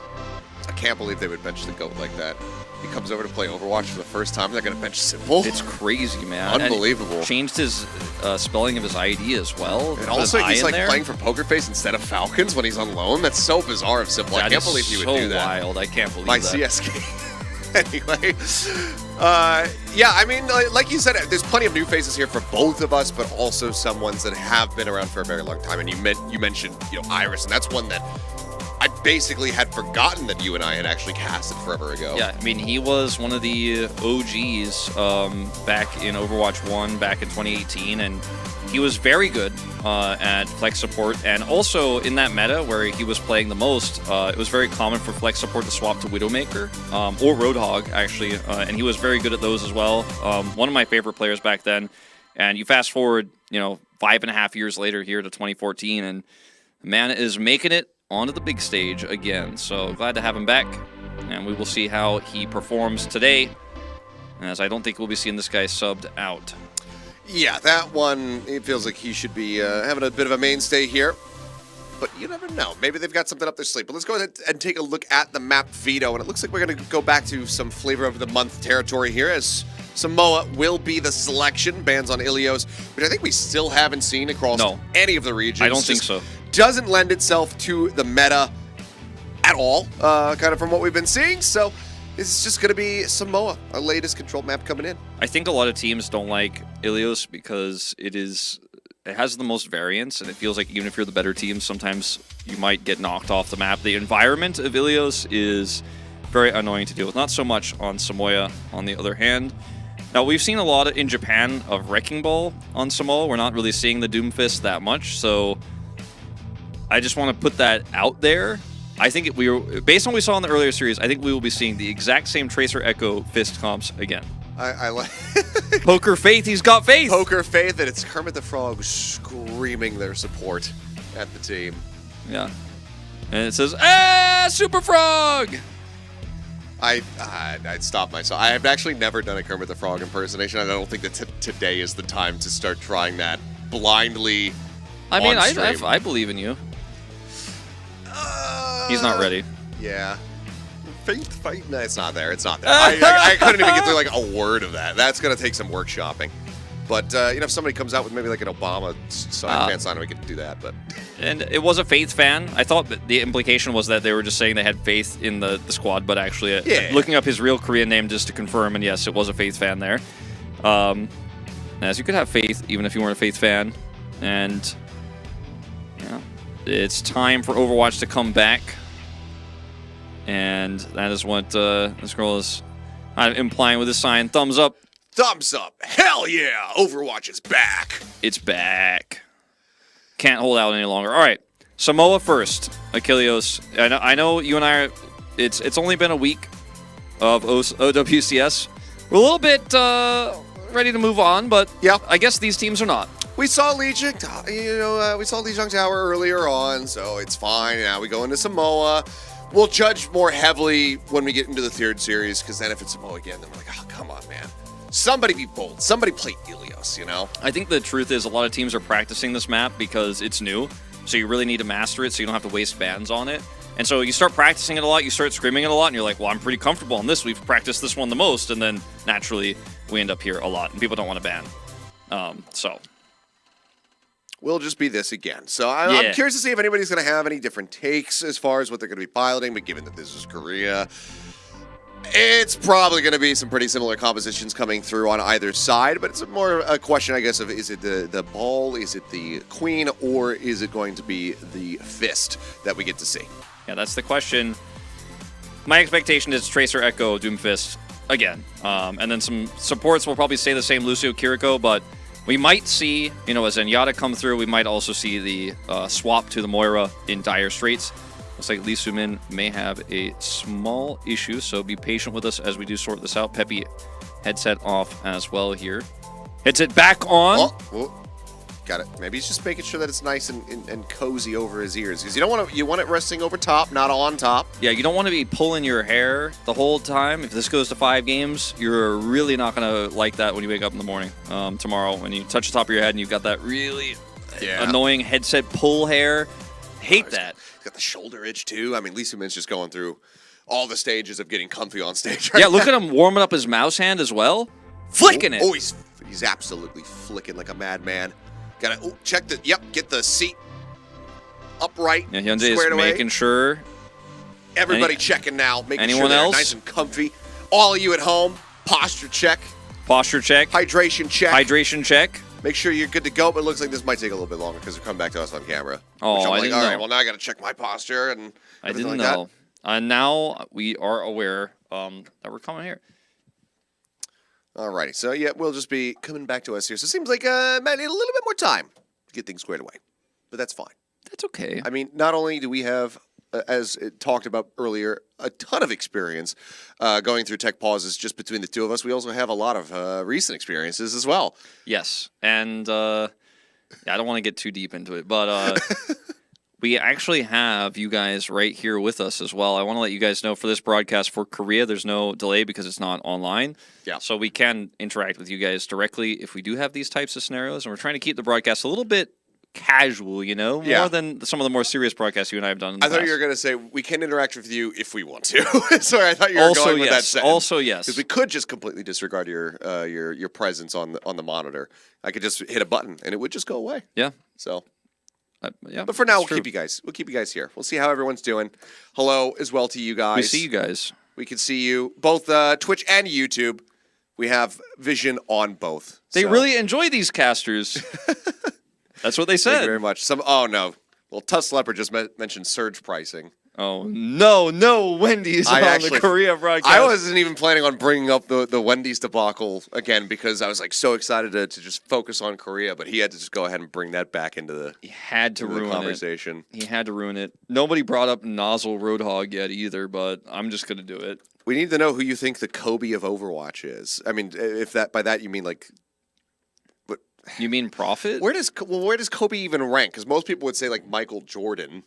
I can't believe they would bench the GOAT like that. He comes over to play Overwatch for the first time, they're going to bench Simple. It's crazy, man. Unbelievable. And changed his spelling of his ID as well. And also, he's like playing for Poker Face instead of Falcons when he's on loan. That's so bizarre of Simple. I can't believe he would do that. So wild. I can't believe My that. CSK. Anyway. Yeah, I mean, like you said, there's plenty of new faces here for both of us, but also some ones that have been around for a very long time. And you mentioned, Iris, and that's one that I basically had forgotten that you and I had actually casted forever ago. Yeah, I mean, he was one of the OGs back in Overwatch 1 back in 2018, and he was very good at flex support. And also in that meta where he was playing the most, it was very common for flex support to swap to Widowmaker or Roadhog, actually, and he was very good at those as well. One of my favorite players back then. And you fast forward, 5.5 years later here to 2014, and the man is making it onto the big stage again. So glad to have him back, and we will see how he performs today, as I don't think we'll be seeing this guy subbed out. Yeah, that one, it feels like he should be having a bit of a mainstay here, but you never know. Maybe they've got something up their sleeve. But let's go ahead and take a look at the map veto, and it looks like we're going to go back to some flavor of the month territory here, as Samoa will be the selection. Bans on Ilios, which I think we still haven't seen across any of the regions. I don't think so. Doesn't lend itself to the meta at all, kind of from what we've been seeing. So this is just going to be Samoa, our latest controlled map coming in. I think a lot of teams don't like Ilios because it has the most variance, and it feels like even if you're the better team, sometimes you might get knocked off the map. The environment of Ilios is very annoying to deal with. Not so much on Samoa, on the other hand. Now, we've seen a lot in Japan of Wrecking Ball on Samoa. We're not really seeing the Doomfist that much, so I just want to put that out there. I think based on what we saw in the earlier series, I think we will be seeing the exact same Tracer Echo Fist comps again. I like Poker Faith, he's got faith. Poker Faith, and it's Kermit the Frog screaming their support at the team. Yeah. And it says, Super Frog! I'd stop myself. I have actually never done a Kermit the Frog impersonation. I don't think that today is the time to start trying that blindly. I mean, on stream. I believe in you. He's not ready. Yeah. Faith. No, it's not there. It's not there. I couldn't even get through like a word of that. That's going to take some workshopping. But, if somebody comes out with maybe like an Obama fan sign, we could do that. But And it was a Faith fan. I thought that the implication was that they were just saying they had faith in the squad, but actually looking up his real Korean name just to confirm, and yes, it was a Faith fan there. As you could have faith even if you weren't a Faith fan. And yeah, it's time for Overwatch to come back. And that is what this girl is implying with this sign. Thumbs up. thumbs up. Hell yeah. Overwatch is back. It's back. Can't hold out any longer. All right. Samoa first. Achilleos. I know you and I are... It's only been a week of OWCS. We're a little bit ready to move on, but yeah, I guess these teams are not. We saw Lijiang, we saw Lijiang Tower earlier on, so it's fine. Now we go into Samoa. We'll judge more heavily when we get into the third series, because then if it's Samoa again, then we're like, oh, come on, man. Somebody be bold. Somebody play Ilios, you know? I think the truth is a lot of teams are practicing this map because it's new, so you really need to master it so you don't have to waste bans on it. And so you start practicing it a lot, you start screaming it a lot, and you're like, well, I'm pretty comfortable on this. We've practiced this one the most, and then naturally we end up here a lot, and people don't want to ban. So... We'll just be this again. So I'm curious to see if anybody's going to have any different takes as far as what they're going to be piloting, but given that this is Korea, it's probably going to be some pretty similar compositions coming through on either side, but it's more a question, I guess, of is it the ball, is it the queen, or is it going to be the fist that we get to see? Yeah, that's the question. My expectation is Tracer, Echo, Doomfist again. And then some supports will probably stay the same, Lucio, Kiriko, but we might see, as Zenyatta come through, we might also see the swap to the Moira in dire straits. Looks like Lee Sumin may have a small issue, so be patient with us as we do sort this out. Peppy headset off as well here. Headset back on. Oh, got it. Maybe he's just making sure that it's nice and cozy over his ears, because you want it resting over top, not on top. Yeah, you don't want to be pulling your hair the whole time. If this goes to 5 games, you're really not going to like that when you wake up in the morning tomorrow, when you touch the top of your head and you've got that really annoying headset pull hair. Hate that. He's got the shoulder itch too. I mean, Lee Sumin's just going through all the stages of getting comfy on stage right now. Look at him warming up his mouse hand as well. Flicking it. Oh, he's absolutely flicking like a madman. Gotta check the get the seat upright. Yeah, Hyundai is making sure. Everybody checking now, making anyone sure they're else? nice and comfy. All of you at home, posture check. Posture check. Hydration check. Hydration check. Make sure you're good to go, but it looks like this might take a little bit longer because they're coming back to us on camera. Oh, I didn't know. All right, well, now I got to check my posture and I didn't like know. Now we are aware that we're coming here. Alrighty, so we'll just be coming back to us here. So it seems like might need a little bit more time to get things squared away, but that's fine. That's okay. I mean, not only do we have, as it talked about earlier, a ton of experience going through tech pauses just between the two of us, we also have a lot of recent experiences as well. Yes, and I don't want to get too deep into it, but we actually have you guys right here with us as well. I want to let you guys know for this broadcast for Korea, there's no delay because it's not online. Yeah. So we can interact with you guys directly if we do have these types of scenarios, and we're trying to keep the broadcast a little bit casual, more than some of the more serious broadcasts you and I have done in the past. I thought you were going to say we can interact with you if we want to. Sorry, I thought you were going with that sentence. Also, yes. Because we could just completely disregard your presence on the monitor. I could just hit a button and it would just go away. Yeah. So... yeah, but for now, we'll keep you guys. We'll keep you guys here. We'll see how everyone's doing. Hello as well to you guys. We see you guys. We can see you both Twitch and YouTube. We have vision on both. They really enjoy these casters. That's what they said. Thank you very much. Oh no. Well, Tuss Leopard just mentioned surge pricing. Oh no, Wendy's on the Korea broadcast. I wasn't even planning on bringing up the Wendy's debacle again because I was like so excited to just focus on Korea, but he had to just go ahead and bring that back into the conversation. He had to ruin it. Nobody brought up Nozzle Roadhog yet either, but I'm just gonna do it. We need to know who you think the Kobe of Overwatch is. I mean, if that by that you mean like, what? You mean Prophet? Where does Kobe even rank? Because most people would say like Michael Jordan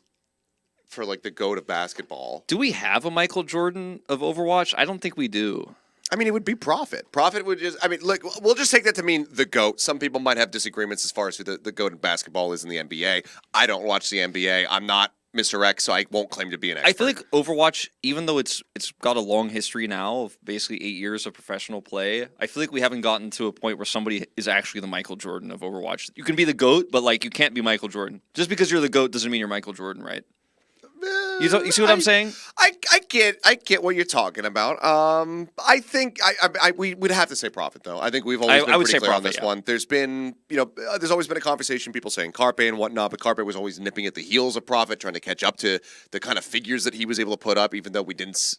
for like the GOAT of basketball. Do we have a Michael Jordan of Overwatch? I don't think we do. I mean, it would be Prophet. Prophet would just. I mean, look, we'll just take that to mean the GOAT. Some people might have disagreements as far as who the GOAT in basketball is in the NBA. I don't watch the NBA. I'm not Mr. X, so I won't claim to be an expert. I feel like Overwatch, even though it's got a long history now of basically 8 years of professional play, I feel like we haven't gotten to a point where somebody is actually the Michael Jordan of Overwatch. You can be the GOAT, but like you can't be Michael Jordan. Just because you're the GOAT doesn't mean you're Michael Jordan, right? You see what I'm saying? I get what you're talking about. I think we would have to say Prophet though. I think we've always been pretty clear on this one. There's been there's always been a conversation, people saying Carpe and whatnot, but Carpe was always nipping at the heels of Prophet, trying to catch up to the kind of figures that he was able to put up, even though we didn't,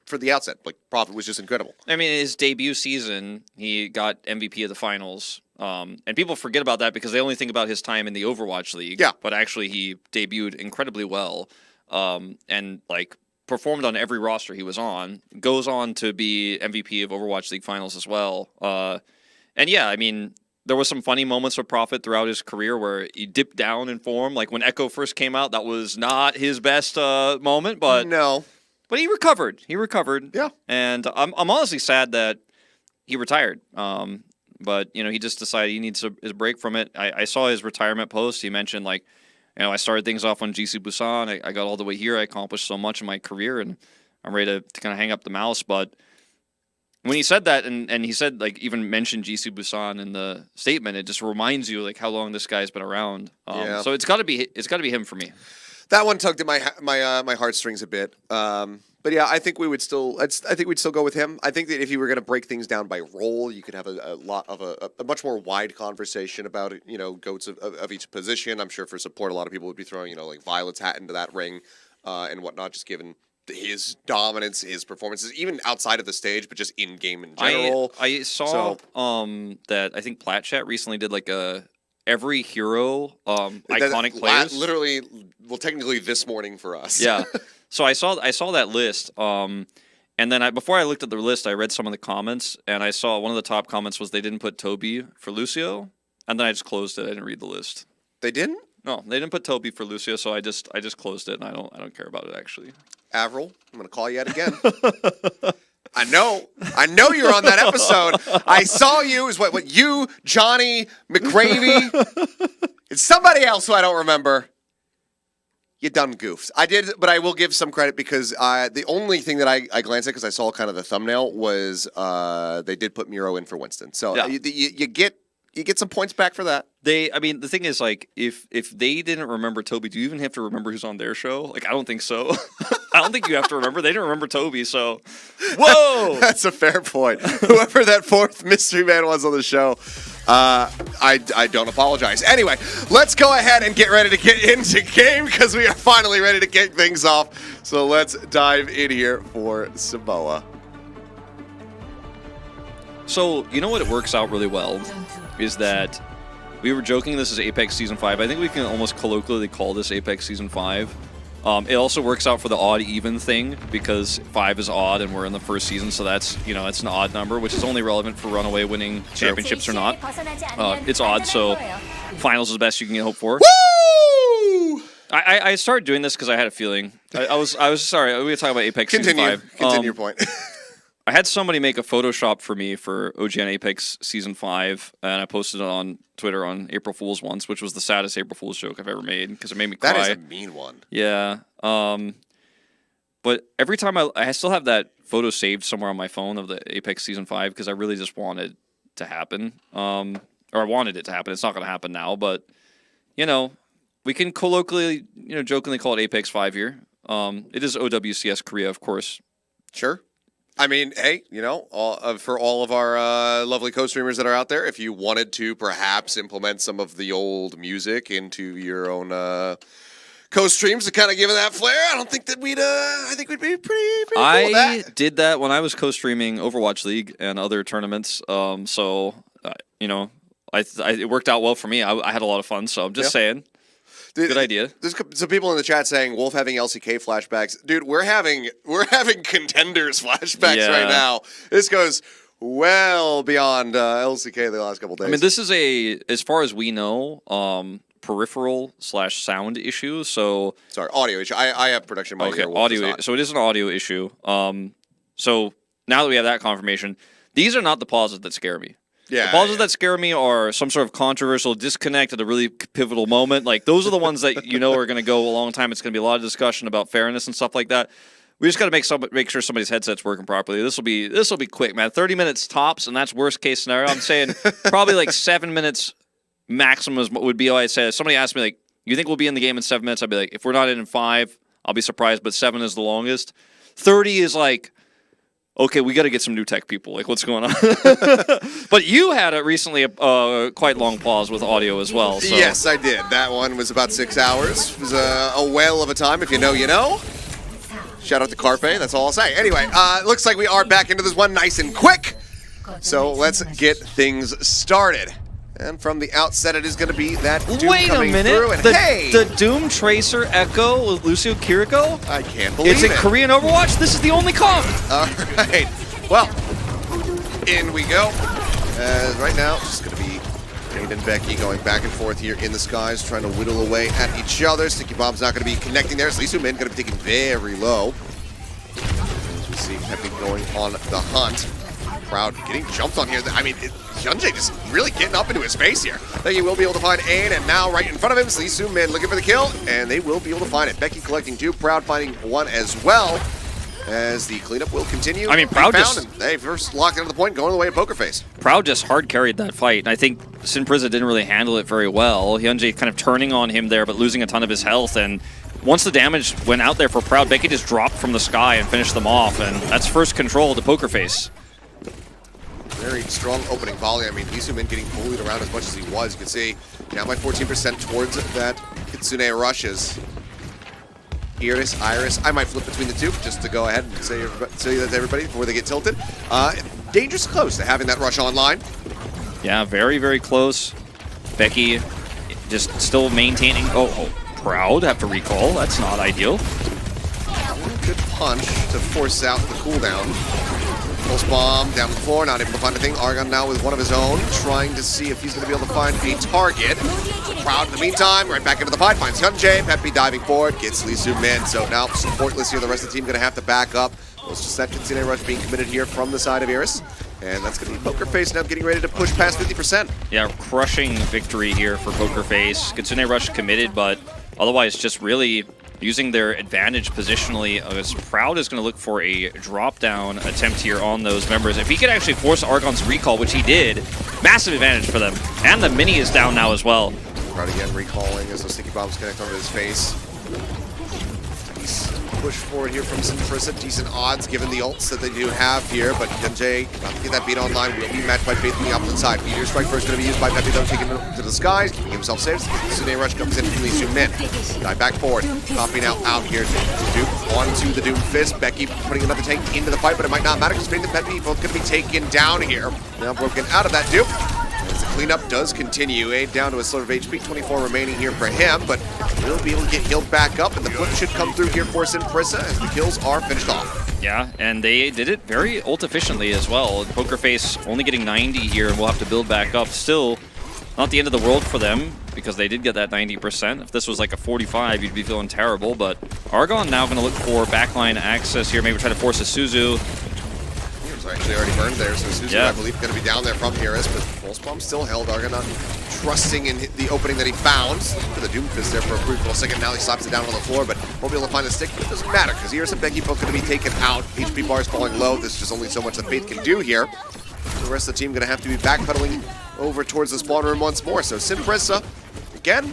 for the outset, like Prophet was just incredible. I mean, his debut season, he got MVP of the finals. And people forget about that because they only think about his time in the Overwatch League. Yeah. But actually, he debuted incredibly well, and like performed on every roster he was on. Goes on to be MVP of Overwatch League finals as well. And yeah, I mean, there was some funny moments with Prophet throughout his career where he dipped down in form. Like when Echo first came out, that was not his best moment, but no. But he recovered. Yeah. And I'm honestly sad that he retired. But, he just decided he needs his break from it. I saw his retirement post. He mentioned, like, I started things off on GC Busan. I got all the way here. I accomplished so much in my career, and I'm ready to kind of hang up the mouse. But when he said that, and he said, like, even mentioned GC Busan in the statement, it just reminds you, like, how long this guy's been around. So it's got to be him for me. That one tugged at my heartstrings a bit. But yeah, I think we would still. I think we'd still go with him. I think that if you were going to break things down by role, you could have a lot of a much more wide conversation about GOATs of each position. I'm sure for support, a lot of people would be throwing like Violet's hat into that ring and whatnot, just given his dominance, his performances, even outside of the stage, but just in game in general. I saw that I think Platchat recently did like a every hero iconic players. Literally, well, technically this morning for us. Yeah. So I saw that list, and then before I looked at the list, I read some of the comments, and I saw one of the top comments was they didn't put Toby for Lucio, and then I just closed it. I didn't read the list. They didn't? No, they didn't put Toby for Lucio, so I just closed it, and I don't care about it actually. Avril, I'm gonna call you out again. I know you're on that episode. I saw you. Is what you, Johnny, McGravy, it's somebody else who I don't remember. You done goofs. I did, but I will give some credit because the only thing that I glanced at because I saw kind of the thumbnail was they did put Miro in for Winston. So yeah. You get some points back for that. I mean, the thing is, like, if they didn't remember Toby, do you even have to remember who's on their show? Like, I don't think so. I don't think you have to remember. They didn't remember Toby, so whoa. That's a fair point. Whoever that fourth mystery man was on the show, I don't apologize. Anyway, let's go ahead and get ready to get into game because we are finally ready to kick things off. So let's dive in here for Samoa. So, you know what it works out really well is that we were joking this is Apex Season 5. I think we can almost colloquially call this Apex Season 5. It also works out for the odd-even thing because 5 is odd and we're in the first season, so that's, it's an odd number, which is only relevant for Runaway winning championships or not. It's odd, so finals is the best you can hope for. Woo! I started doing this because I had a feeling. I was sorry, we were talking about Apex Season 5. Continue your point. I had somebody make a Photoshop for me for OGN Apex Season 5, and I posted it on Twitter on April Fool's once, which was the saddest April Fool's joke I've ever made, because it made me cry. That is a mean one. Yeah. But every time I still have that photo saved somewhere on my phone of the Apex Season 5, because I really just wanted to happen. Or I wanted it to happen. It's not going to happen now, but, we can colloquially, jokingly call it Apex 5 here. It is OWCS Korea, of course. Sure. I mean, hey, for all of our lovely co-streamers that are out there, if you wanted to perhaps implement some of the old music into your own co-streams to kind of give it that flair, I don't think that I think we'd be pretty cool with that. I did that when I was co-streaming Overwatch League and other tournaments, it worked out well for me. I had a lot of fun, so I'm just saying. Good idea. There's some people in the chat saying Wolf having LCK flashbacks. Dude, we're having contenders flashbacks right now. This goes well beyond LCK the last couple days. I mean, this is as far as we know, peripheral / sound issue. So sorry, audio issue. I have production by here. Audio. So it is an audio issue. So now that we have that confirmation, these are not the pauses that scare me. Yeah, the pauses that scare me are some sort of controversial disconnect at a really pivotal moment. Like, those are the ones that you know are going to go a long time. It's going to be a lot of discussion about fairness and stuff like that. We just got to make sure somebody's headset's working properly. This will be quick, man. 30 minutes tops, and that's worst case scenario. I'm saying probably like 7 minutes maximum would be all I'd say. If somebody asked me, like, you think we'll be in the game in 7 minutes? I'd be like, if we're not in 5, I'll be surprised, but 7 is the longest. 30 is like, okay, we got to get some new tech people. Like, what's going on? But you had recently a quite long pause with audio as well. So. Yes, I did. That one was about 6 hours. It was a whale of a time. If you know, you know. Shout out to Carpe. That's all I'll say. Anyway, looks like we are back into this one nice and quick. So let's get things started. And from the outset, it is going to be that Doom coming through. And the Doom Tracer Echo with Lucio Kiriko? I can't believe it. Is it Korean Overwatch? This is the only comp. All right. Well, in we go. Right now, it's just going to be Jade and Becky going back and forth here in the skies, trying to whittle away at each other. Sticky Bomb's not going to be connecting there. So Lisu Min going to be taken very low. As we see Pepe going on the hunt. Proud getting jumped on here. I mean, Hyunjae just really getting up into his face here. Then he will be able to find Ain, and now right in front of him, Lisu Min looking for the kill, and they will be able to find it. Becky collecting 2, Proud finding 1 as well, as the cleanup will continue. I mean, Proud they first locked into the point, going the way of Poker Face. Proud just hard carried that fight, and I think Sin Prisa didn't really handle it very well. Hyunjae kind of turning on him there, but losing a ton of his health, and once the damage went out there for Proud, Becky just dropped from the sky and finished them off, and that's first control to Poker Face. Very strong opening volley. I mean, Lisu Min getting bullied around as much as he was. You can see down by 14% towards that Kitsune rushes. Iris, I might flip between the two just to go ahead and say that to everybody before they get tilted. Dangerous close to having that rush online. Yeah, very, very close. Becky just still maintaining. Oh, Proud have to recall. That's not ideal. Good punch to force out the cooldown. Pulse bomb down the floor, not able to find a thing. Argon now with one of his own, trying to see if he's going to be able to find a target. Proud in the meantime, right back into the fight, finds Hyunjae. Pepe diving forward, gets Lisu Min. So now supportless here, the rest of the team going to have to back up. It's just that Kitsune rush being committed here from the side of Iris. And that's going to be Poker Face now getting ready to push past 50%. Yeah, crushing victory here for Poker Face. Kitsune rush committed, but otherwise just really using their advantage positionally. As Proud is going to look for a drop-down attempt here on those members. If he could actually force Argon's recall, which he did, massive advantage for them. And the mini is down now as well. Proud again recalling as those sticky bombs connect onto his face. Nice push forward here from Sin Prisa. Decent odds given the ults that they do have here, but Hyunjae, not to get that beat online, will be matched by Faith on the opposite side. Meteor Strike first going to be used by Pepe, though, taking it to the skies, keeping himself safe. Kitsune rush comes in from Lisu Min. Dive back forward. Popping out here. Duke onto the Doom Fist. Becky putting another tank into the fight, but it might not matter because Faith and Pepe both going to be taken down here. Now broken out of that Duke. As the cleanup does continue. Aid down to a sort of HP, 24 remaining here for him, but he'll be able to get healed back up, and the flip should come through here for Sin Prisa as the kills are finished off. Yeah, and they did it very ult efficiently as well. Poker Face only getting 90 here, and we'll have to build back up. Still, not the end of the world for them, because they did get that 90%. If this was like a 45, you'd be feeling terrible, but Argon now going to look for backline access here, maybe try to force a Suzu. Actually already burned there, so Suzu, I believe, going to be down there from Iris, but Pulse Bomb still held. Argon not trusting in the opening that he found. For the Doom Fist there for a brief little second. Now he slaps it down on the floor, but won't be able to find the stick. But it doesn't matter, because Iris and Becky both going to be taken out. HP bar is falling low. There's just only so much that Faith can do here. The rest of the team going to have to be backpedaling over towards the spawn room once more. So Sin Prisa, again,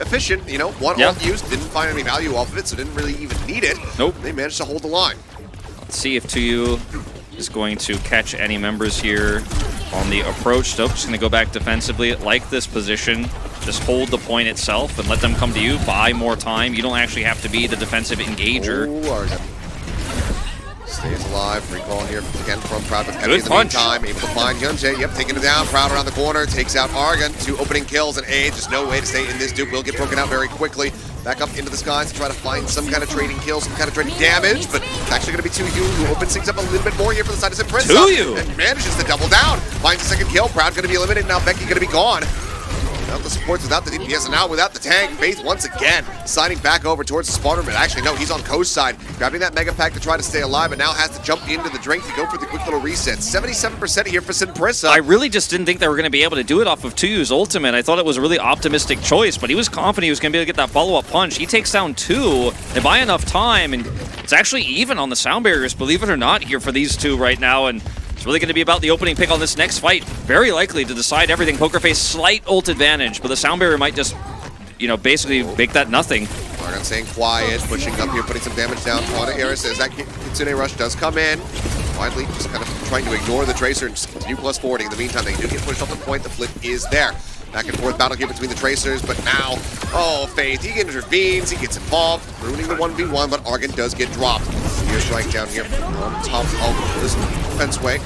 efficient. You know, one ult used, didn't find any value off of it, so didn't really even need it. Nope. They managed to hold the line. Let's see if Tuyu is going to catch any members here on the approach. Nope, just going to go back defensively. Like this position, just hold the point itself and let them come to you. Buy more time. You don't actually have to be the defensive engager. Oh, Argon. Stays alive. Recall here again from Proud with Epi Good in the punch. meantime. Able to find Hyunjae. Yep, taking him down. Proud around the corner. Takes out Argon. 2 opening kills and A. Just no way to stay in this dupe. Will get broken out very quickly. Back up into the skies to try to find some kind of trading kill, some kind of trading damage. But it's actually going to be 2U who opens things up a little bit more here for the side of Prisa. 2U! And manages to double down. Finds a second kill. Proud going to be eliminated. Now Becky going to be gone. Without the supports, without the DPS, and now without the tank, Faith once again sliding back over towards the spawner, but actually no, he's on coast side, grabbing that mega pack to try to stay alive, and now has to jump into the drink to go for the quick little reset. 77% here for Prisa. I really just didn't think they were going to be able to do it off of 2U's ultimate. I thought it was a really optimistic choice, but he was confident he was going to be able to get that follow-up punch. He takes down 2. They buy enough time, and it's actually even on the sound barriers, believe it or not, here for these two right now, and it's really going to be about the opening pick on this next fight. Very likely to decide everything. Pokerface, slight ult advantage, but the sound barrier might just, basically make that nothing. Argon staying quiet, pushing up here, putting some damage down. Quanta Era says that Kitsune Rush does come in. Widely just kind of trying to ignore the Tracer and just continue plus forwarding. In the meantime, they do get pushed off the point. The flip is there. Back and forth battle here between the Tracers, but now, Faith, he intervenes, he gets involved, ruining the 1v1, but Argon does get dropped. Spear strike down here on top of this fence way.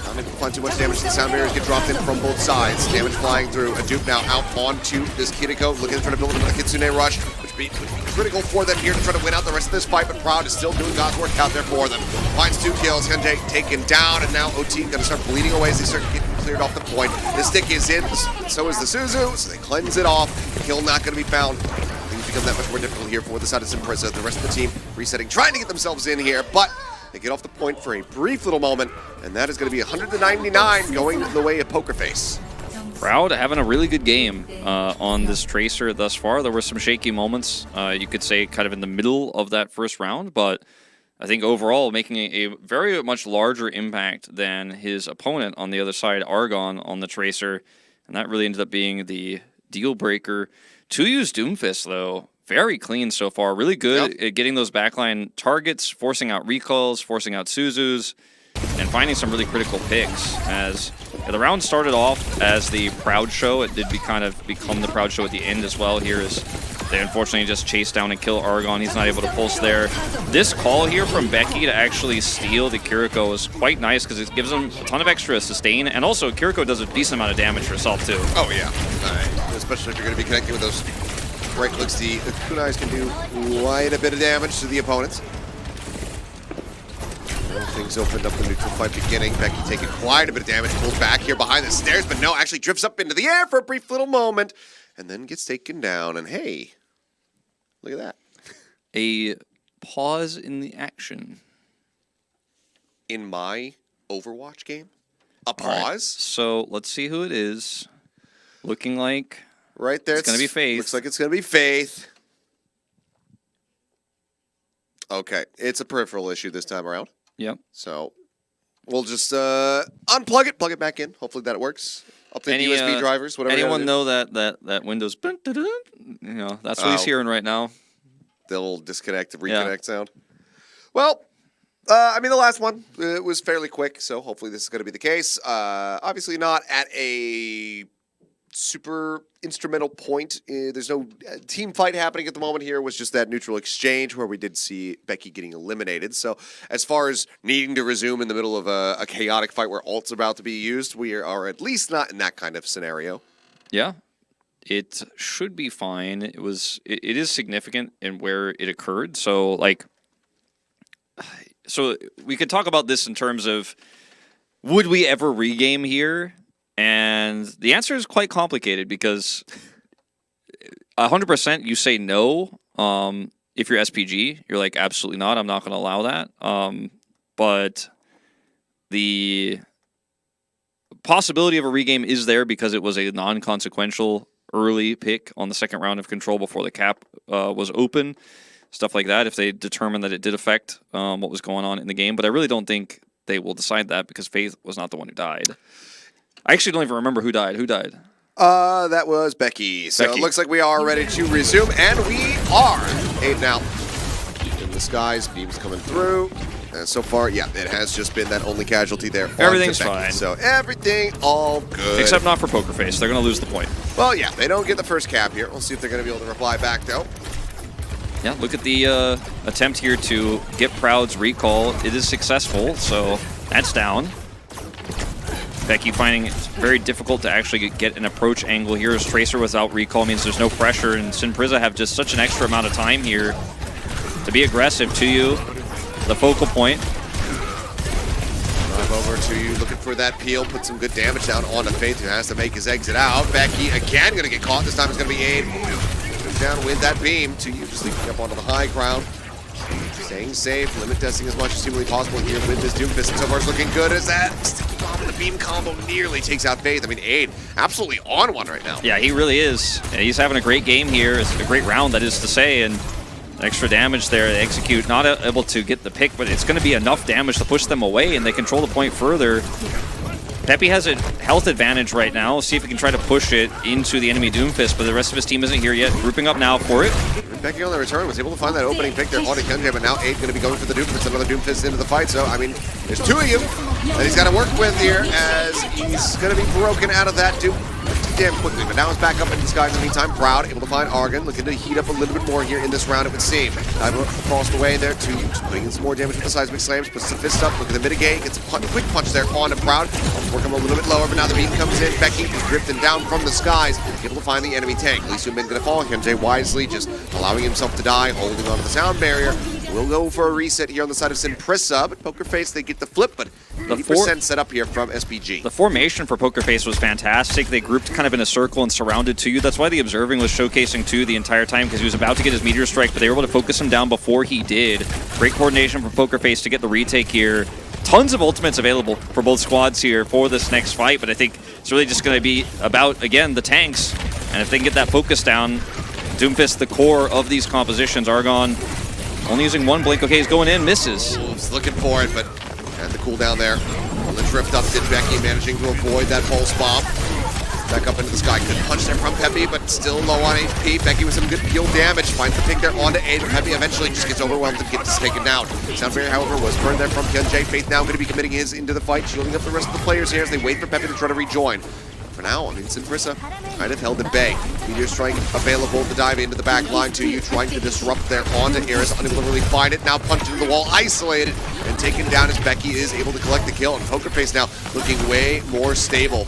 Not able to find too much damage. The sound barriers get dropped in from both sides. Damage flying through. A dupe now out onto this Kiriko, looking to try to build up a Kitsune Rush, which would be critical for them here to try to win out the rest of this fight, but Proud is still doing God's work out there for them. Finds 2 kills, Hyunjae taken down, and now OT gonna start bleeding away as they start getting cleared off the point. The stick is in, so is the Suzu, so they cleanse it off. Kill not gonna be found. Things become that much more difficult here for the side of Prisa. The rest of the team resetting, trying to get themselves in here, but they get off the point for a brief little moment, and that is going to be 199 going the way of Pokerface. Proud having a really good game on this Tracer thus far. There were some shaky moments, you could say, kind of in the middle of that first round, but I think overall making a very much larger impact than his opponent on the other side, Argon, on the Tracer, and that really ended up being the deal breaker. 2U's Doomfist, though, very clean so far. Really good at getting those backline targets, forcing out recalls, forcing out Suzus, and finding some really critical picks. As the round started off as the Proud show, it did kind of become the Proud show at the end as well. Here is they unfortunately just chase down and kill Argon. He's not able to pulse there. This call here from Becky to actually steal the Kiriko is quite nice because it gives him a ton of extra sustain, and also Kiriko does a decent amount of damage herself too. Oh yeah, especially if you're going to be connecting with those right clicks. The kunais can do quite a bit of damage to the opponents. Things opened up the neutral fight beginning. Becky taking quite a bit of damage, pulls back here behind the stairs, but no, actually drifts up into the air for a brief little moment, and then gets taken down. And hey, look at that. A pause in the action. In my Overwatch game? A pause? Right, so let's see who it is. Looking like right there. It's going to be Faith. Looks like it's going to be Faith. Okay, it's a peripheral issue this time around. Yep. So we'll just unplug it, plug it back in. Hopefully that works. Update the USB drivers, whatever. Anyone know that Windows, that's what he's hearing right now. The little disconnect, reconnect sound. Well, I mean, the last one was fairly quick, so hopefully this is going to be the case. Obviously not at a super instrumental point. There's no team fight happening at the moment here. It was just that neutral exchange where we did see Becky getting eliminated. So as far as needing to resume in the middle of a chaotic fight where ult's about to be used, we are at least not in that kind of scenario. Yeah, it should be fine. It is significant in where it occurred. So we could talk about this in terms of, would we ever regame here? And the answer is quite complicated because 100% you say no. If you're SPG, you're like, absolutely not. I'm not going to allow that. But the possibility of a regame is there because it was a non-consequential early pick on the second round of Control before the cap was open. Stuff like that, if they determine that it did affect what was going on in the game. But I really don't think they will decide that because Faith was not the one who died. I actually don't even remember who died. Who died? That was Becky. So it looks like we are ready to resume, and we are. Aiden out in the skies, beams coming through. And so far, yeah, it has just been that only casualty there. Everything's fine. So everything all good. Except not for Pokerface. They're going to lose the point. Well, yeah, they don't get the first cap here. We'll see if they're going to be able to reply back, though. Yeah, look at the attempt here to get Proud's recall. It is successful, so that's down. Becky finding it very difficult to actually get an approach angle here. As Tracer without recall means there's no pressure, and Prisa have just such an extra amount of time here to be aggressive to you. The focal point. Drive over to you, looking for that peel, put some good damage down onto Faith, who has to make his exit out. Becky again gonna get caught. This time it's gonna be Aid. Goes down with that beam to you, just leaping up onto the high ground. Staying safe, limit testing as much as humanly possible here with this Doomfist, and so far it's looking good as that sticky bomb and the beam combo nearly takes out Faith. I mean, Aid absolutely on one right now. Yeah, he really is. He's having a great game here. It's a great round, that is to say, and extra damage there to execute. Not able to get the pick, but it's going to be enough damage to push them away, and they control the point further. Peppy has a health advantage right now. See if he can try to push it into the enemy Doomfist, but the rest of his team isn't here yet. Grouping up now for it. Becky on the return was able to find that opening pick there on Kenji, but now Aid going to be going for the Doomfist. Another Doomfist into the fight, so I mean, there's two of you that he's got to work with here as he's going to be broken out of that Doom pretty damn quickly. But now he's back up in disguise in the meantime. Proud, able to find Argon, looking to heat up a little bit more here in this round, it would seem. Dive across the way there to just putting in some more damage with the seismic slams, puts the fist up, looking to mitigate, gets a quick punch there onto Proud. Work him a little bit lower, but now the beam comes in. Becky is drifting down from the skies, able to find the enemy tank. Lijiang Tower going to fall. Kenji wisely just allowing himself to die, holding onto the sound barrier. We'll go for a reset here on the side of Prisa, but Poker Face, they get the flip, but 80% set up here from SPG. The formation for Poker Face was fantastic. They grouped kind of in a circle and surrounded to you. That's why the observing was showcasing to the entire time, because he was about to get his meteor strike, but they were able to focus him down before he did. Great coordination from Poker Face to get the retake here. Tons of ultimates available for both squads here for this next fight, but I think it's really just going to be about, again, the tanks. And if they can get that focus down, Doomfist, the core of these compositions. Argon only using one blink. Okay, he's going in, misses. He's looking for it, but had the cooldown there. On the drift up, did Becky managing to avoid that pulse bomb. Back up into the sky. Good punch there from Peppy, but still low on HP. Becky with some good peel damage. Finds the pick there onto Aid. Peppy eventually just gets overwhelmed and gets taken down. Sound barrier, however, was burned there from Hyunjae. Faith now going to be committing his into the fight, shielding up the rest of the players here as they wait for Peppy to try to rejoin. For now, I mean, Prisa kind of held at bay. Meteor Strike available to dive into the back line to you, trying to disrupt there onto Iris, unable to really find it. Now punched into the wall, isolated, and taken down as Becky is able to collect the kill. And Poker Face now looking way more stable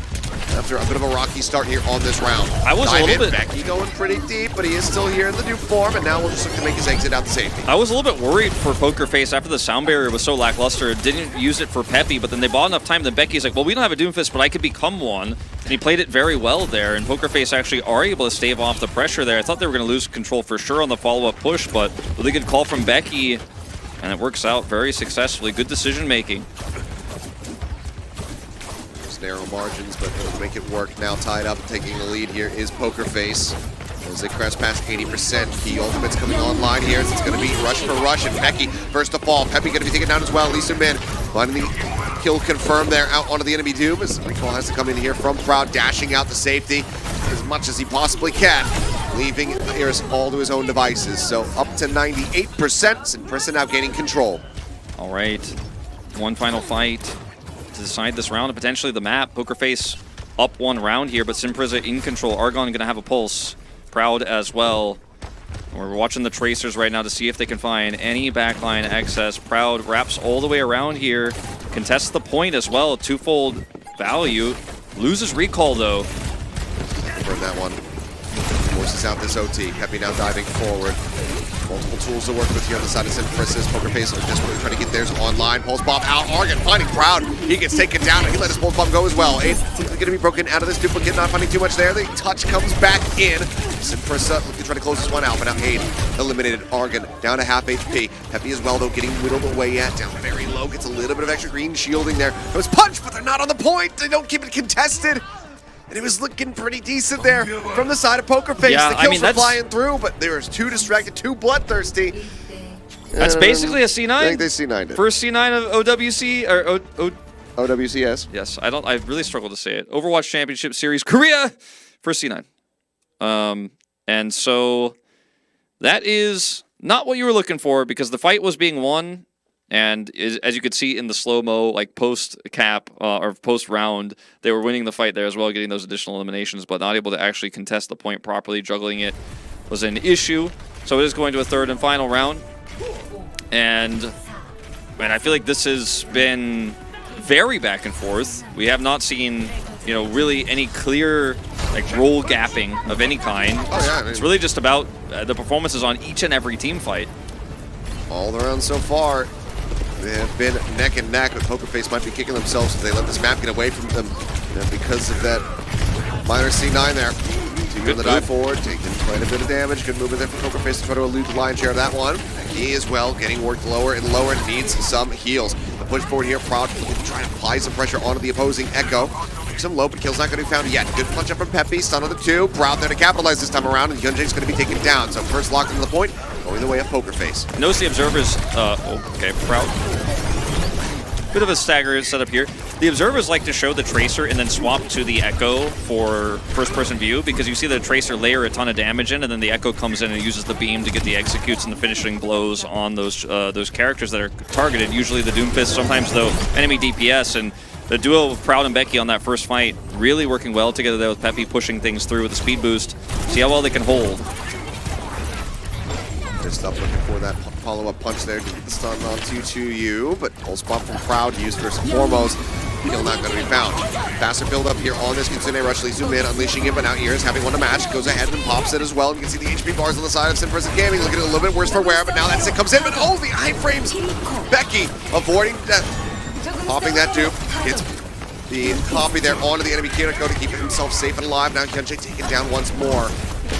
after a bit of a rocky start here on this round. I was a little bit... Becky going pretty deep, but he is still here in the Duke form, and now we'll just look to make his exit out to safety. I was a little bit worried for Poker Face after the sound barrier was so lackluster. Didn't use it for Peppy, but then they bought enough time. Then Becky's like, well, we don't have a Doomfist, but I could become one. And he played it very well there, and Poker Face actually are able to stave off the pressure there. I thought they were going to lose control for sure on the follow-up push, but really good call from Becky, and it works out very successfully. Good decision-making. Narrow margins, but they'll make it work. Now tied up, taking the lead here is Poker Face. As they crest past 80%, key ultimates coming online here. It's going to be rush for rush, and Becky first to fall. Peppy going to be taken down as well. Lijiang Tower finding the kill confirmed there out onto the enemy Doom as recall has to come in here from Proud, dashing out to safety as much as he possibly can, leaving Iris all to his own devices. So up to 98%, and Prisa now gaining control. All right, one final fight to decide this round and potentially the map. Poker Face up one round here, but Prisa in control. Argon going to have a pulse. Proud as well. We're watching the Tracers right now to see if they can find any backline access. Proud wraps all the way around here. Contests the point as well. Twofold value. Loses recall though. For that one. Forces out this OT. Peppy now diving forward. Multiple tools to work with here on the side of Prisa. Poker Face desperately trying to get theirs online. Pulse bomb out. Argon finding Proud. He gets taken down, and he let his pulse bomb go as well. Aid going to be broken out of this duplicate, not finding too much there. The touch comes back in. Prisa looking to try to close this one out, but now Aid eliminated Argon down to half HP. Peppy as well, though, getting whittled away at. Down very low. Gets a little bit of extra green shielding there. It was punched, but they're not on the point. They don't keep it contested. And it was looking pretty decent there from the side of Poker Face. Yeah, the kills were flying through, but they were too distracted, too bloodthirsty. That's basically a C9. I think they C9'd it. First C9 of OWC or OWCS. Yes, I really struggle to say it. Overwatch Championship Series Korea, first C9. And so that is not what you were looking for, because the fight was being won. And as you could see in the slow-mo, like post-cap or post-round, they were winning the fight there as well, getting those additional eliminations, but not able to actually contest the point properly. Juggling it was an issue. So it is going to a third and final round. And man, I feel like this has been very back and forth. We have not seen, really any clear role gapping of any kind. It's really just about the performances on each and every team fight. All around so far, they have been neck and neck, but Pokerface might be kicking themselves as they let this map get away from them because of that minor C9 there. Team on the dive forward, taking quite a bit of damage. Good movement there for Pokerface to try to elude the lion's share of that one. He as well getting worked lower and lower, needs some heals. The push forward here, Proud trying to apply some pressure onto the opposing Echo. Some low, but kill's not going to be found yet. Good punch up from Peppy, stun on the 2. Proud there to capitalize this time around, and Hyunjae's going to be taken down. So first locked into the point, going the way of Pokerface. Notice the observers. Okay, Proud. Bit of a stagger setup here. The observers like to show the Tracer and then swap to the Echo for first-person view, because you see the Tracer layer a ton of damage in, and then the Echo comes in and uses the beam to get the executes and the finishing blows on those characters that are targeted. Usually the Doomfist, sometimes though enemy DPS, and the duo of Proud and Becky on that first fight really working well together there with Peppy pushing things through with a speed boost. See how well they can hold. Just up looking for that follow-up punch there to get the stun onto 2U, but hold spot from Proud used first and foremost. Kill not going to be found. Faster build up here on this Kitsune Rush. Lee zoom in, unleashing him, but now Ears having one to match. Goes ahead and pops it as well. You can see the HP bars on the side of Simprison Gaming. Looking a little bit worse for wear, but now that's it comes in. But oh, the iframes! Becky avoiding that, popping that dupe. Gets the copy there onto the enemy Kiriko to keep himself safe and alive. Now Hyunjae taken down once more.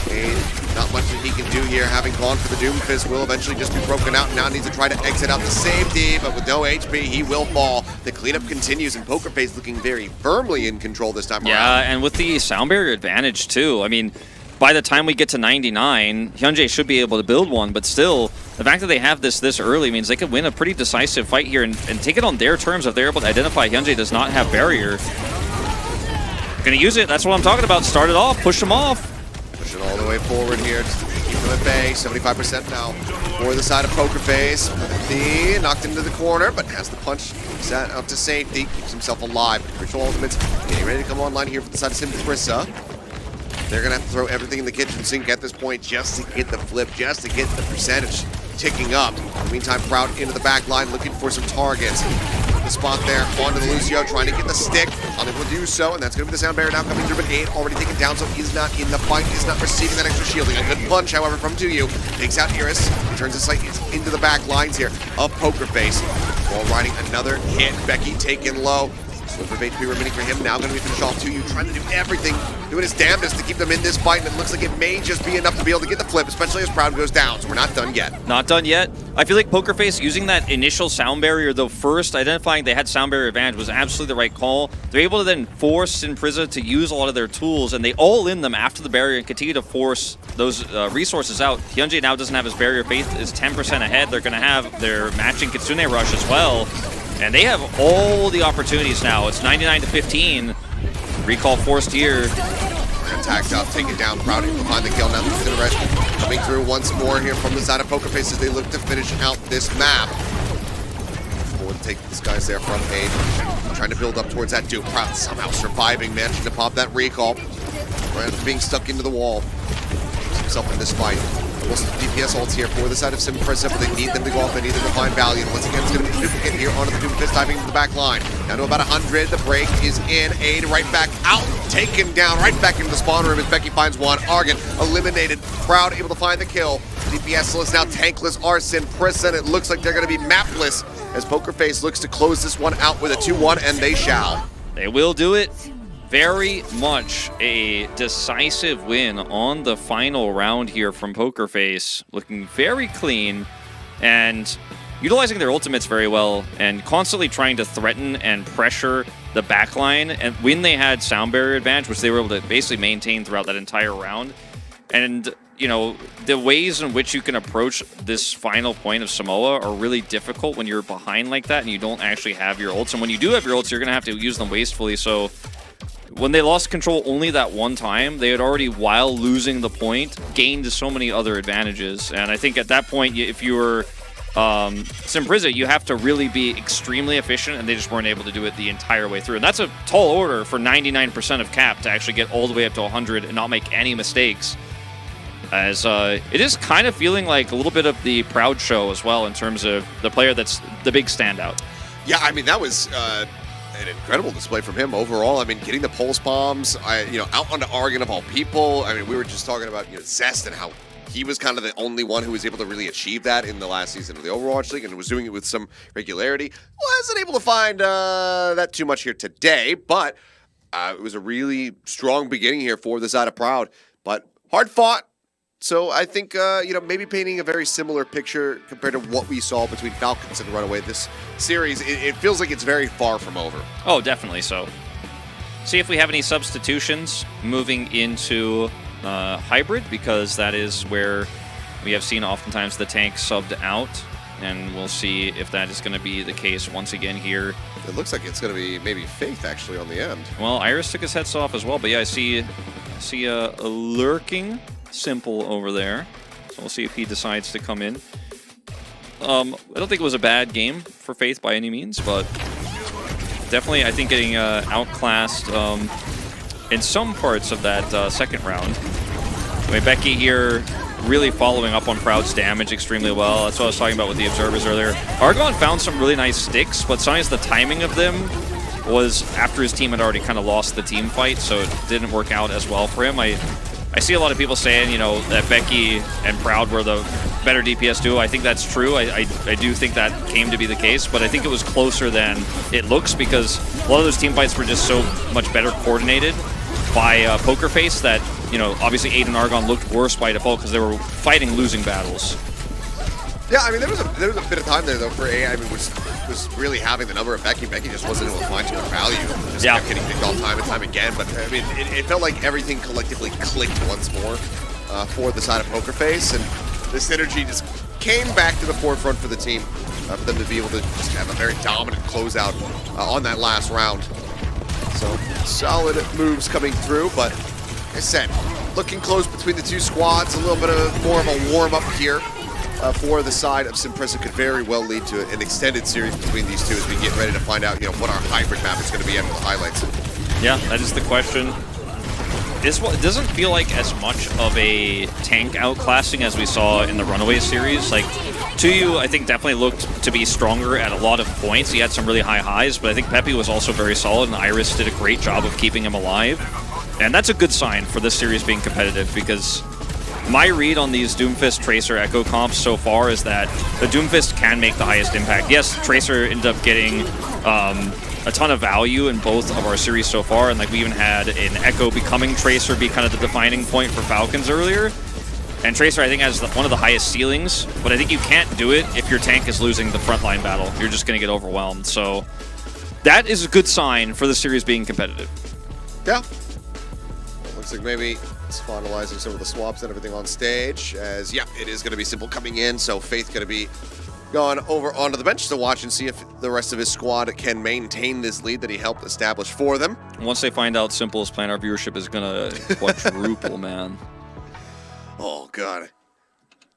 And not much that he can do here, having gone for the Doomfist, will eventually just be broken out and now needs to try to exit out the safety, but with no HP, he will fall. The cleanup continues, and Pokerface looking very firmly in control this time around. Yeah, and with the sound barrier advantage too. I mean, by the time we get to 99, Hyunjae should be able to build one, but still, the fact that they have this early means they could win a pretty decisive fight here and take it on their terms if they're able to identify Hyunjae does not have barrier. Gonna use it, that's what I'm talking about. Start it off, push them off. Pushing all the way forward here, just to keep them at bay. 75% now for the side of Pokerface. The knocked into the corner, but has the punch set up to safety. Keeps himself alive. Ritual ultimates getting ready to come online here for the side of Prisa. They're going to have to throw everything in the kitchen sink at this point just to get the flip, just to get the percentage ticking up. In the meantime, Proud into the back line looking for some targets. The spot there onto the Lucio, trying to get the stick, unable to do so, and that's going to be the sound barrier now coming through, but 8 already taken down, so he's not in the fight, he's not receiving that extra shielding. A good punch, however, from 2U, takes out Iris, turns his sight into the back lines here of Pokerface, while riding another hit. Becky taken low. Sliver of HP remaining for him, now going to be finished off 2U, trying to do everything, doing his damnedest to keep them in this fight, and it looks like it may just be enough to be able to get the flip, especially as Proud goes down, so we're not done yet. Not done yet. I feel like Pokerface using that initial sound barrier, though, first identifying they had sound barrier advantage was absolutely the right call. They're able to then force Prisa to use a lot of their tools, and they all in them after the barrier and continue to force those resources out. Hyunjae now doesn't have his barrier. Faith is 10% ahead. They're going to have their matching Kitsune Rush as well. And they have all the opportunities now. It's 99 to 15. Recall forced here. Attacked up, taken down, Proud able to find the kill. Now the rest coming through once more here from the side of Pokerface as they look to finish out this map. Forward to take these guys there from A. Trying to build up towards that dupe. Proud somehow surviving, managing to pop that recall. Right after being stuck into the wall. Keeps himself in this fight. Most DPS ults here for the side of Prisa, but they need them to go off, they need them to find value. And once again, it's going to be duplicate here onto the Doomfist, diving into the back line. Down to about 100, the break is in. Aid right back out, taken down, right back into the spawn room as Becky finds one. Argon eliminated, Proud able to find the kill. DPS is now tankless Arson, Prisa, and it looks like they're going to be mapless as Pokerface looks to close this one out with a 2-1, and they shall. They will do it. Very much a decisive win on the final round here from Pokerface. Looking very clean and utilizing their ultimates very well and constantly trying to threaten and pressure the backline. And when they had sound barrier advantage, which they were able to basically maintain throughout that entire round. And, you know, the ways in which you can approach this final point of Samoa are really difficult when you're behind like that and you don't actually have your ults. And when you do have your ults, you're going to have to use them wastefully. So when they lost control only that one time, they had already, while losing the point, gained so many other advantages. And I think at that point, if you were Prisa, you have to really be extremely efficient, and they just weren't able to do it the entire way through. And that's a tall order for 99% of cap to actually get all the way up to 100 and not make any mistakes. as it is kind of feeling like a little bit of the Proud show as well in terms of the player that's the big standout. Yeah, I mean, that was an incredible display from him overall. I mean, getting the pulse bombs, out onto Oregon of all people. I mean, we were just talking about Zest and how he was kind of the only one who was able to really achieve that in the last season of the Overwatch League and was doing it with some regularity. Wasn't able to find that too much here today, but it was a really strong beginning here for the side of Proud, but hard fought. So I think, maybe painting a very similar picture compared to what we saw between Falcons and Runaway this series. It feels like it's very far from over. Oh, definitely so. See if we have any substitutions moving into hybrid, because that is where we have seen oftentimes the tank subbed out, and we'll see if that is going to be the case once again here. It looks like it's going to be maybe Faith actually on the end. Well, Iris took his heads off as well, but yeah, I see a lurking Simple over there. So we'll see if he decides to come in. I don't think it was a bad game for Faith by any means, but definitely I think getting outclassed in some parts of that second round. Anyway, Becky here really following up on Proud's damage extremely well. That's what I was talking about with the observers earlier. Argon found some really nice sticks, but sometimes the timing of them was after his team had already kind of lost the team fight, so it didn't work out as well for him. I see a lot of people saying, that Becky and Proud were the better DPS duo. I think that's true. I do think that came to be the case, but I think it was closer than it looks because a lot of those team fights were just so much better coordinated by Poker Face that, obviously Aiden and Argon looked worse by default because they were fighting losing battles. Yeah, I mean, there was a bit of time there, though, for A. I mean, was really having the number of Becky. Becky just wasn't able to find too much value. Just kept getting picked off time and time again. But, I mean, it felt like everything collectively clicked once more for the side of Poker Face. And the synergy just came back to the forefront for the team, for them to be able to just have a very dominant closeout on that last round. So, solid moves coming through. But, like I said, looking close between the two squads. A little bit of more of a warm-up here. For the side of Simpressa could very well lead to an extended series between these two as we get ready to find out, what our hybrid map is going to be after the highlights. Yeah, that is the question. It doesn't feel like as much of a tank outclassing as we saw in the Runaway series. Like, Tuyu, I think, definitely looked to be stronger at a lot of points. He had some really high highs, but I think Peppy was also very solid, and Iris did a great job of keeping him alive. And that's a good sign for this series being competitive, because my read on these Doomfist Tracer Echo comps so far is that the Doomfist can make the highest impact. Yes, Tracer ended up getting a ton of value in both of our series so far, and we even had an Echo becoming Tracer be kind of the defining point for Falcons earlier. And Tracer, I think, has one of the highest ceilings, but I think you can't do it if your tank is losing the frontline battle. You're just going to get overwhelmed. So that is a good sign for the series being competitive. Yeah. Looks like maybe finalizing some of the swaps and everything on stage, as it is going to be Simple coming in, so Faith going to be going over onto the bench to watch and see if the rest of his squad can maintain this lead that he helped establish for them. Once they find out Simple's plan, our viewership is going to quadruple, man. Oh, God.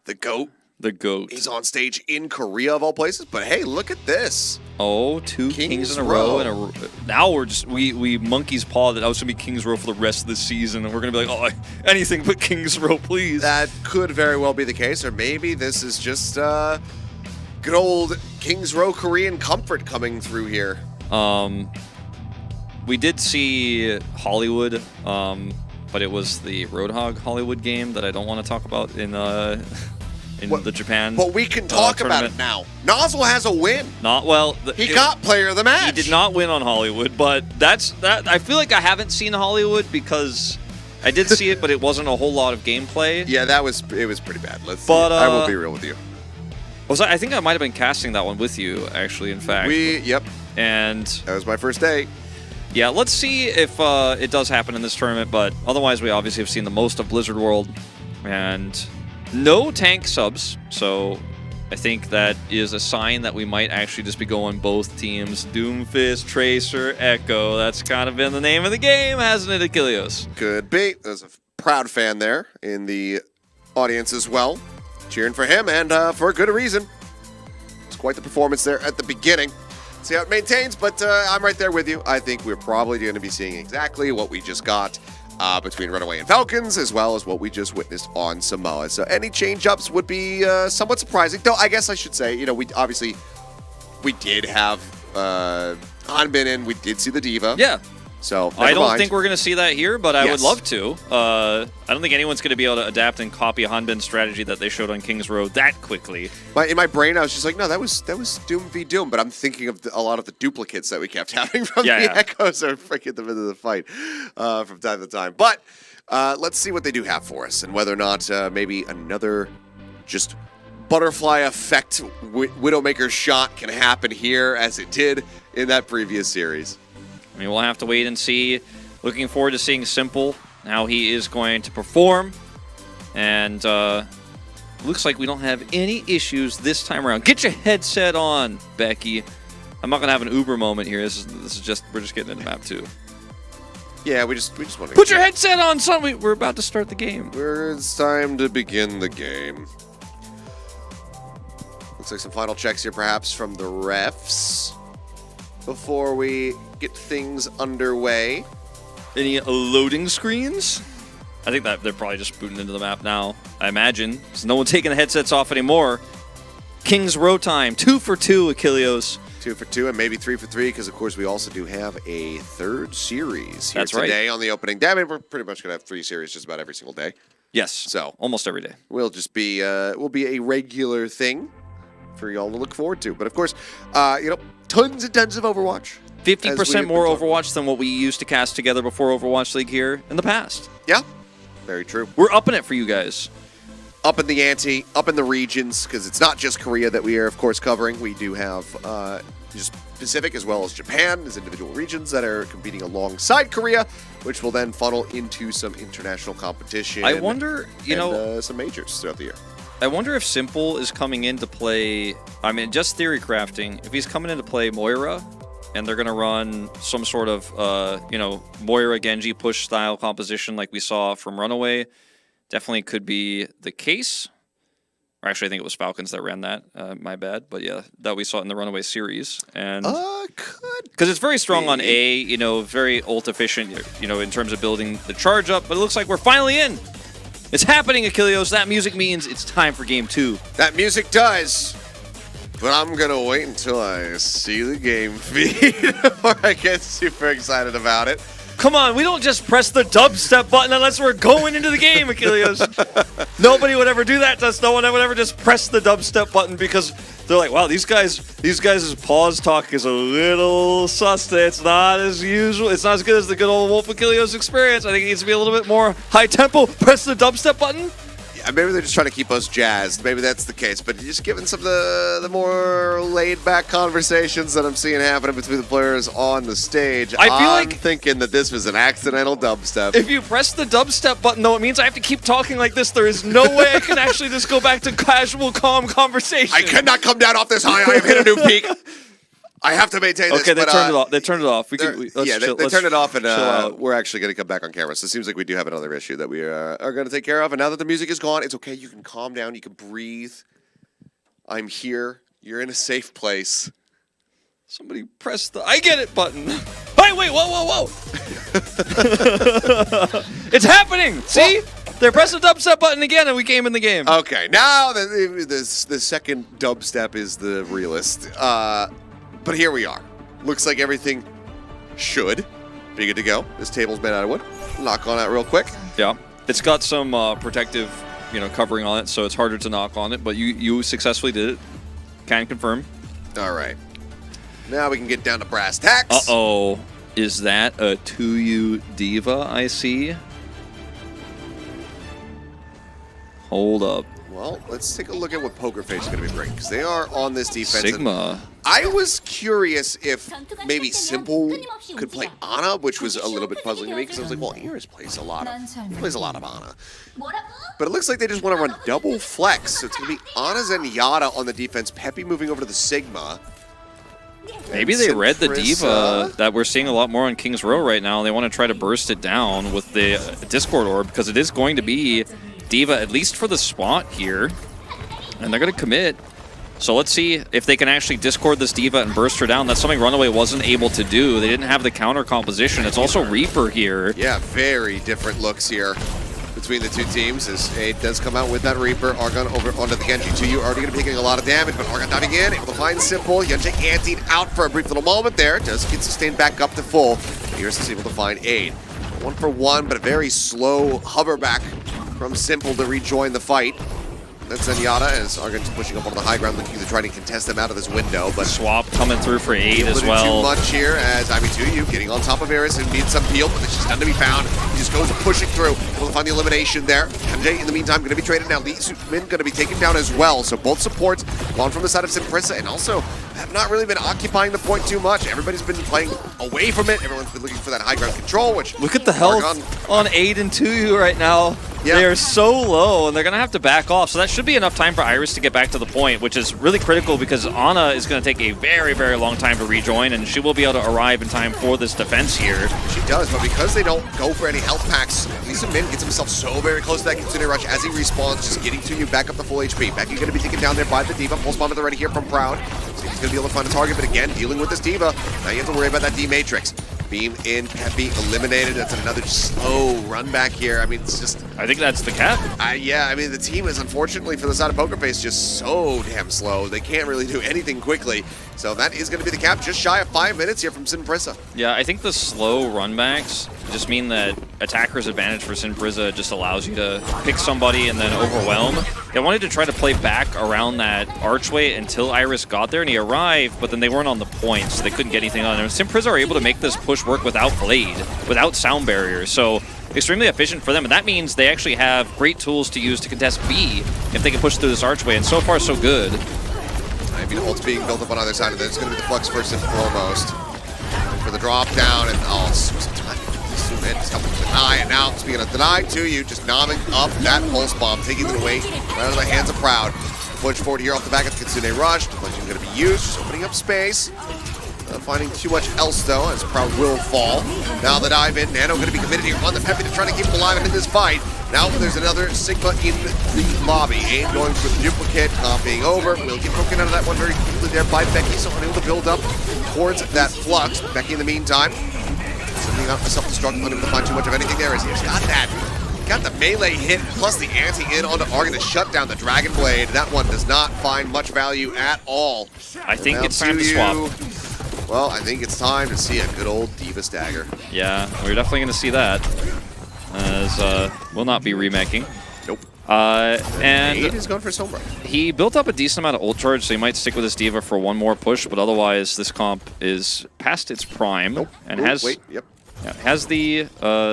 The GOAT. The GOAT. He's on stage in Korea, of all places, but hey, look at this. Oh, two Kings in a row. Now we monkey's paw that was going to be King's Row for the rest of the season, and we're going to be like, oh, anything but King's Row, please. That could very well be the case, or maybe this is just good old King's Row Korean comfort coming through here. We did see Hollywood, but it was the Roadhog Hollywood game that I don't want to talk about in the Japan. But we can talk about it now. Nozzle has a win. He got player of the match. He did not win on Hollywood, but that. I feel like I haven't seen Hollywood because I did see it, but it wasn't a whole lot of gameplay. Yeah, it was pretty bad. I will be real with you. I think I might have been casting that one with you, actually. In fact, and that was my first day. Yeah, let's see if it does happen in this tournament. But otherwise, we obviously have seen the most of Blizzard World, and no tank subs, so I think that is a sign that we might actually just be going both teams. Doomfist, Tracer, Echo. That's kind of been the name of the game, hasn't it, Achilles? Could be. There's a proud fan there in the audience as well, cheering for him, and for a good reason. It's quite the performance there at the beginning. See how it maintains, but I'm right there with you. I think we're probably going to be seeing exactly what we just got between Runaway and Falcons, as well as what we just witnessed on Samoa. So any change-ups would be somewhat surprising. Though I guess I should say, you know, we did have Hanbin in. We did see the Diva. Yeah. So I don't mind. think we're going to see that here, but I Yes. would love to. I don't think anyone's going to be able to adapt and copy Hanbin's strategy that they showed on King's Row that quickly. In my brain, I was just like, no, that was Doom v Doom. But I'm thinking of a lot of the duplicates that we kept having from the Echoes are freaking the middle of the fight from time to time. But let's see what they do have for us and whether or not maybe another just butterfly effect Widowmaker shot can happen here as it did in that previous series. I mean, we'll have to wait and see. Looking forward to seeing Simple, how he is going to perform. And looks like we don't have any issues this time around. Get your headset on, Becky. I'm not going to have an Uber moment here. This is just, we're just getting into map 2. Yeah, we just want to put your headset on, son. We're about to start the game. It's time to begin the game. Looks like some final checks here, perhaps, from the refs before we get things underway. Any loading screens? I think that they're probably just booting into the map now, I imagine. There's no one taking the headsets off anymore. King's Row time. 2 for 2, Achilleos. 2 for 2 and maybe 3 for 3 because, of course, we also do have a third series here That's right. today on the opening day. I mean, we're pretty much going to have 3 series just about every single day. Yes, So almost every day. we'll just be will be a regular thing for y'all to look forward to. But, of course, you know, tons and tons of Overwatch. 50% more Overwatch than what we used to cast together before Overwatch League here in the past. Yeah, very true. We're upping it for you guys. Up in the ante, up in the regions, because it's not just Korea that we are, of course, covering. We do have just Pacific as well as Japan as individual regions that are competing alongside Korea, which will then funnel into some international competition. I wonder, some majors throughout the year. I wonder if Simple is coming in to play, I mean, just theory crafting, if he's coming in to play Moira, and they're going to run some sort of, Moira Genji push style composition like we saw from Runaway. Definitely could be the case. Or actually, I think it was Falcons that ran that. My bad. But yeah, that we saw in the Runaway series. And Could. because it's very strong on A, very ult efficient, in terms of building the charge up. But it looks like we're finally in. It's happening, Achilleos. That music means it's time for game 2. That music does. But I'm going to wait until I see the game feed before I get super excited about it. Come on, we don't just press the dubstep button unless we're going into the game, Achilleos. Nobody would ever do that to us. No one would ever just press the dubstep button because they're like, wow, these guys' pause talk is a little sus. It's not as usual. It's not as good as the good old Wolf Achilleos experience. I think it needs to be a little bit more high tempo. Press the dubstep button. Yeah, maybe they're just trying to keep us jazzed. Maybe that's the case. But just given some of the more laid-back conversations that I'm seeing happening between the players on the stage, I'm thinking that this was an accidental dubstep. If you press the dubstep button, though, it means I have to keep talking like this. There is no way I can actually just go back to casual, calm conversation. I cannot come down off this high. I have hit a new peak. I have to maintain this. Okay, they turned it off. They turned it off. They turned it off, and we're actually going to come back on camera. So it seems like we do have another issue that we are going to take care of. And now that the music is gone, it's okay. You can calm down. You can breathe. I'm here. You're in a safe place. Somebody press the I get it button. Hey, wait, whoa. It's happening. See? They're pressing the dubstep button again, and we came in the game. Okay, now the second dubstep is the realist. But here we are. Looks like everything should be good to go. This table's made out of wood. Knock on that real quick. Yeah. It's got some protective, covering on it, so it's harder to knock on it, but you successfully did it. Can confirm. All right. Now we can get down to brass tacks. Uh-oh. Is that a 2U Diva I see? Hold up. Well, let's take a look at what Poker Face is going to be bringing, because they are on this defense. Sigma. I was curious if maybe Simple could play Ana, which was a little bit puzzling to me, because I was like, well, Iris plays a lot of Ana. But it looks like they just want to run double flex, so it's going to be Ana Zenyatta on the defense, Peppy moving over to the Sigma. Maybe they read the Diva that we're seeing a lot more on King's Row right now. They want to try to burst it down with the Discord Orb, because it is going to be Diva, at least for the spot here. And they're going to commit. So let's see if they can actually discord this D.Va and burst her down. That's something Runaway wasn't able to do. They didn't have the counter composition. It's also Reaper here. Yeah, very different looks here between the two teams as Aid does come out with that Reaper. Argon over onto the Genji. 2U already going to be taking a lot of damage, but Argon diving in, able to find Simple. Yunjay antied out for a brief little moment there. Does get sustained back up to full. Iris is able to find Aid. 1 for 1, but a very slow hover back from Simple to rejoin the fight. That's Zenyatta as Argon's pushing up on the high ground, looking to try to contest them out of this window. But Swap coming through for Aid as too well. much here as 2U getting on top of Iris and needs some heal, but it's just none to be found. He just goes pushing through. Able to find the elimination there. MJ in the meantime going to be traded now. Lee Min going to be taken down as well. So both supports gone from the side of Prisa and also have not really been occupying the point too much. Everybody's been playing away from it. Everyone's been looking for that high ground control, which Look at the health on Aid and 2U right now. Yeah. They are so low, and they're going to have to back off. So that should be enough time for Iris to get back to the point, which is really critical because Ana is going to take a very, very long time to rejoin, and she will be able to arrive in time for this defense here. She does, but because they don't go for any health packs, Lisa Min gets himself so very close to that Kitsune Rush as he respawns, just getting to you back up to full HP. Becky going to be taken down there by the D.Va. Pulse bomb already here from Proud. So he's going to be able to find a target, but again, dealing with this D.Va. Now you have to worry about that D-Matrix. Beam in, Peppy eliminated. That's another slow run back here. I mean, it's just... I think that's the cap. yeah, I mean, the team is unfortunately for the side of Poker Face just so damn slow. They can't really do anything quickly. So that is going to be the cap, just shy of 5 minutes here from Prisa. Yeah, I think the slow runbacks just mean that attacker's advantage for Prisa just allows you to pick somebody and then overwhelm. They wanted to try to play back around that archway until Iris got there, and he arrived, but then they weren't on the point, so they couldn't get anything on. And Prisa are able to make this push work without Blade, without sound barriers. So extremely efficient for them, and that means they actually have great tools to use to contest B if they can push through this archway, and so far so good. I mean, ult's being built up on either side of it. It's going to be the Flux first and foremost. For the drop down, and it's helping to deny, and now, speaking of deny, 2U just nomming up that pulse bomb, taking it away right out of the hands of Proud. Push forward here off the back of the Kitsune Rush. Deflection going to be used, just opening up space. Not finding too much else though, as Proud will fall. Now the dive in, Nano going to be committed here on the Peppy to try to keep him alive in this fight. Now there's another Sigma in the lobby. Aim going for the duplicate, being over. Will get broken out of that one very quickly there by Becky, so unable to build up towards that Flux. Becky in the meantime, sending out the self-destruct, unable to find too much of anything there as he's got that. Got the melee hit, plus the anti in onto Argon to shut down the Dragon Blade. That one does not find much value at all. I think it's time to swap. Well, I think it's time to see a good old D.Va stagger. Yeah, we're definitely going to see that. As will not be remaking. Nope. And Aid is going for Sombra. he built up a decent amount of ult charge, so he might stick with his D.Va for one more push, but otherwise this comp is past its prime. Nope. And Ooh, has has the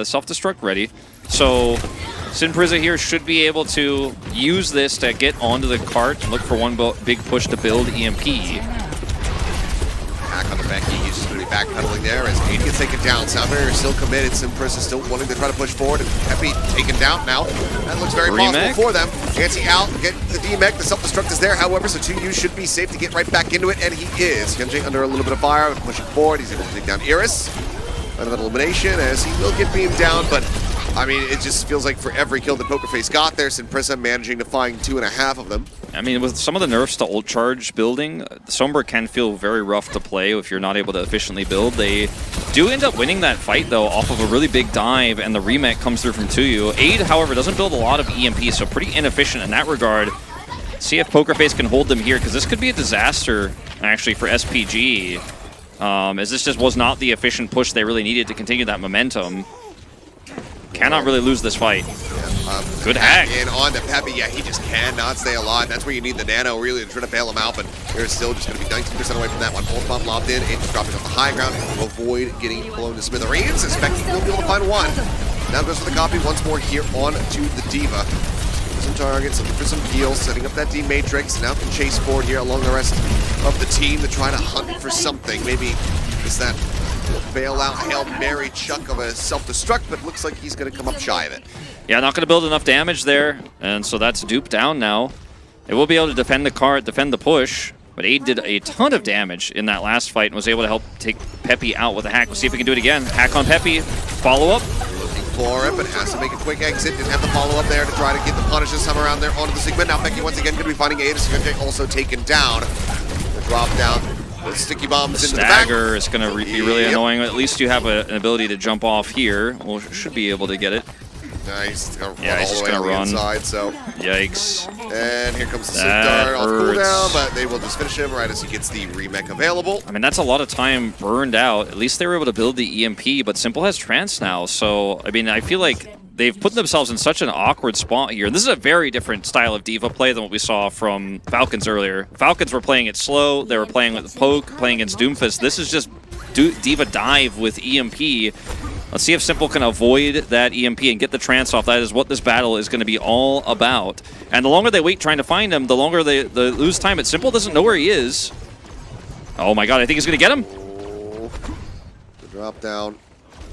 self-destruct ready. So Prisa here should be able to use this to get onto the cart and look for one big push to build EMP. Hack on the Becky, he's just going to be backpedaling there as Aid gets taken down. Sound Barrier is still committed. Prisa still wanting to try to push forward, and Peppy taken down now. That looks very possible for them. Anti out, get the D-Mech, the self-destruct is there, however, so 2U should be safe to get right back into it, and he is. Yunjay under a little bit of fire, pushing forward, he's able to take down Iris. Out of an elimination as he will get beamed down, but I mean, it just feels like for every kill that Poker Face got there, Prisa managing to find 2.5 of them. I mean, with some of the nerfs to ult charge building, Sombra can feel very rough to play if you're not able to efficiently build. They do end up winning that fight, though, off of a really big dive, and the remake comes through from 2U. Aid, however, doesn't build a lot of EMP, so pretty inefficient in that regard. See if Poker Face can hold them here, because this could be a disaster, actually, for SPG, as this just was not the efficient push they really needed to continue that momentum. Cannot really lose this fight. Good hack. And on to Peppy, yeah, he just cannot stay alive. That's where you need the Nano really to try to bail him out, but they're still just going to be 19% away from that one. Pulse bomb lobbed in, Aid just dropping off the high ground to avoid getting blown to smithereens. Expecting he'll be able to find one. Now goes for the copy once more here on to the D.Va. Some targets, looking for some heals, setting up that D-Matrix. Now can chase forward here along the rest of the team to try to hunt for something. Maybe it's that bailout Hail Mary chuck of a self-destruct, but looks like he's going to come up shy of it. Yeah, not going to build enough damage there, and so that's duped down now. They will be able to defend the cart, defend the push, but Aid did a ton of damage in that last fight and was able to help take Peppy out with a hack. We'll see if we can do it again. Hack on Peppy, follow up. Looking for it, but has to make a quick exit. Didn't have the follow-up there to try to get the punish this time around there onto the segment. Now Becky once again going to be finding Ada. Esperanca also taken down. The drop down. The sticky bombs into the back. Stagger is going to be really annoying. At least you have an ability to jump off here. Well, should be able to get it. Nice. He's just going to run. Inside, so. Yikes. And here comes the Sig Dart off cooldown, but they will just finish him right as he gets the remech available. I mean, that's a lot of time burned out. At least they were able to build the EMP, but Simple has Trance now. So, I mean, I feel like they've put themselves in such an awkward spot here. And this is a very different style of D.Va play than what we saw from Falcons earlier. Falcons were playing it slow. They were playing with the poke, playing against Doomfist. This is just D.Va dive with EMP. Let's see if Simple can avoid that EMP and get the trance off. That is what this battle is going to be all about. And the longer they wait trying to find him, the longer they lose time. But Simple doesn't know where he is. Oh my god, I think he's going to get him. Oh, the drop down.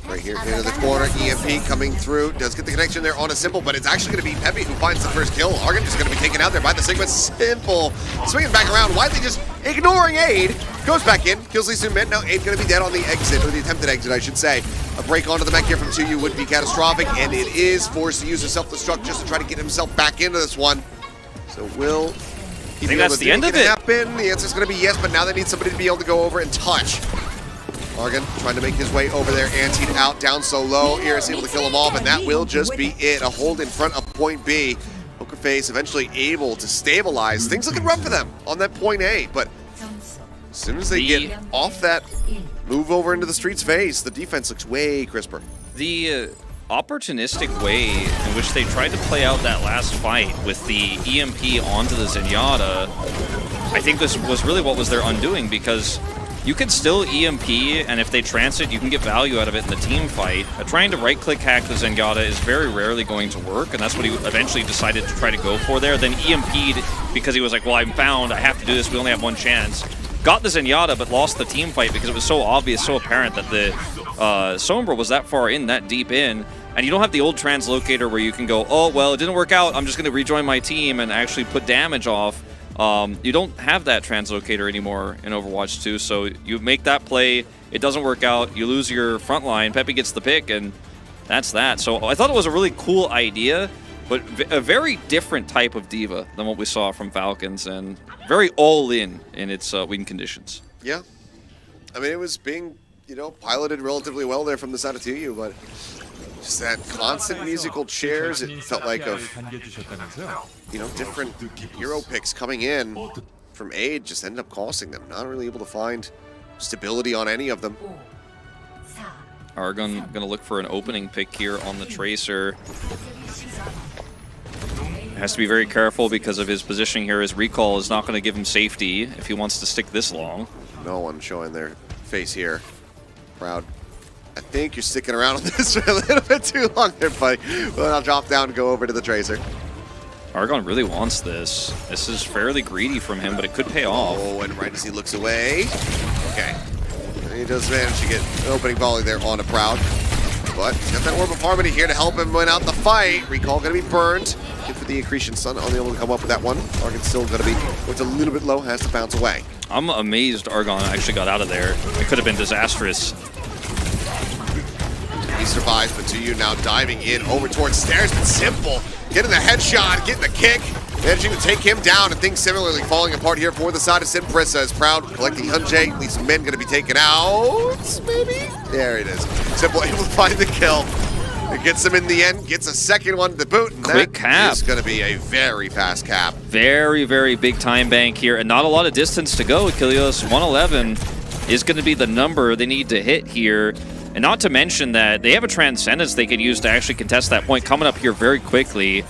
Right here into the corner, EMP coming through. Does get the connection there on a Simple, but it's actually going to be Peppy who finds the first kill. Argon is going to be taken out there by the Sigma. Simple swinging back around. Widely just ignoring Aid. Goes back in, kills Lee Soon Min. Now Aid going to be dead on the exit, or the attempted exit, I should say. A break onto the mech here from 2U would be catastrophic, and it is forced to use a self-destruct just to try to get himself back into this one. So will he think that's the end of it. Happen? The answer is going to be yes, but now they need somebody to be able to go over and touch. Argon trying to make his way over there, antied out, down so low. Iris able to kill him off, and that will just be it. A hold in front of point B. Poker Face eventually able to stabilize. Things looking rough for them on that point A, but as soon as they get off that move over into the street's face, the defense looks way crisper. The opportunistic way in which they tried to play out that last fight with the EMP onto the Zenyatta, I think this was really what was their undoing, because you can still EMP, and if they trance it, you can get value out of it in the team fight. Trying to right-click hack the Zenyatta is very rarely going to work, and that's what he eventually decided to try to go for there. Then EMP'd because he was like, well, I'm bound, I have to do this, we only have one chance. Got the Zenyatta, but lost the team fight because it was so obvious, so apparent that the Sombra was that far in, that deep in, and you don't have the old translocator where you can go, oh, well, it didn't work out, I'm just going to rejoin my team and actually put damage off. You don't have that translocator anymore in Overwatch 2, so you make that play, it doesn't work out, you lose your front line, Peppy gets the pick, and that's that. So I thought it was a really cool idea, but a very different type of D.Va than what we saw from Falcons, and very all-in its win conditions. Yeah. I mean, it was being, piloted relatively well there from the side of 2U, but just that constant musical chairs, it felt like of, different hero picks coming in from Aid just ended up costing them. Not really able to find stability on any of them. Argon going to look for an opening pick here on the Tracer. Has to be very careful because of his positioning here. His recall is not going to give him safety if he wants to stick this long. No one showing their face here. Proud. I think you're sticking around on this for a little bit too long there, buddy. Well, I'll drop down and go over to the Tracer. Argon really wants this. This is fairly greedy from him, but it could pay off. Oh, and right as he looks away. Okay. And he does manage to get an opening volley there on a Proud. But he's got that Orb of Harmony here to help him win out the fight. Recall going to be burned. Good for the Accretion Sun, only able to come up with that one. Argon's still going to be, it's a little bit low, has to bounce away. I'm amazed Argon actually got out of there. It could have been disastrous. He survives, but 2U now diving in over towards stairs, but Simple getting the headshot, getting the kick, managing to take him down, and things similarly falling apart here for the side of Sim. Prisa is Proud, collecting Hunjay, Lee Soon Min going to be taken out, maybe? There it is. Simple able to find the kill. It gets him in the end, gets a second one to boot, and quick cap. It's going to be a very fast cap. Very, very big time bank here, and not a lot of distance to go. Kilios 111 is going to be the number they need to hit here. And not to mention that they have a Transcendence they could use to actually contest that point coming up here very quickly.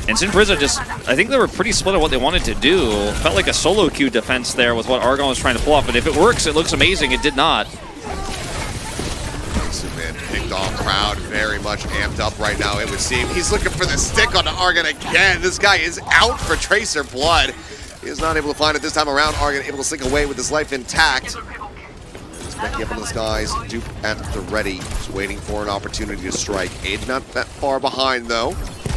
And Sin Prisa just, I think they were pretty split on what they wanted to do. Felt like a solo queue defense there with what Argon was trying to pull off. But if it works, it looks amazing. It did not. Man picked off Proud, very much amped up right now, it would seem. He's looking for the stick on Argon again. This guy is out for Tracer Blood. He is not able to find it this time around. Argon able to slink away with his life intact. Becky up in the skies, Dupe at the ready, just waiting for an opportunity to strike. Aid not that far behind though.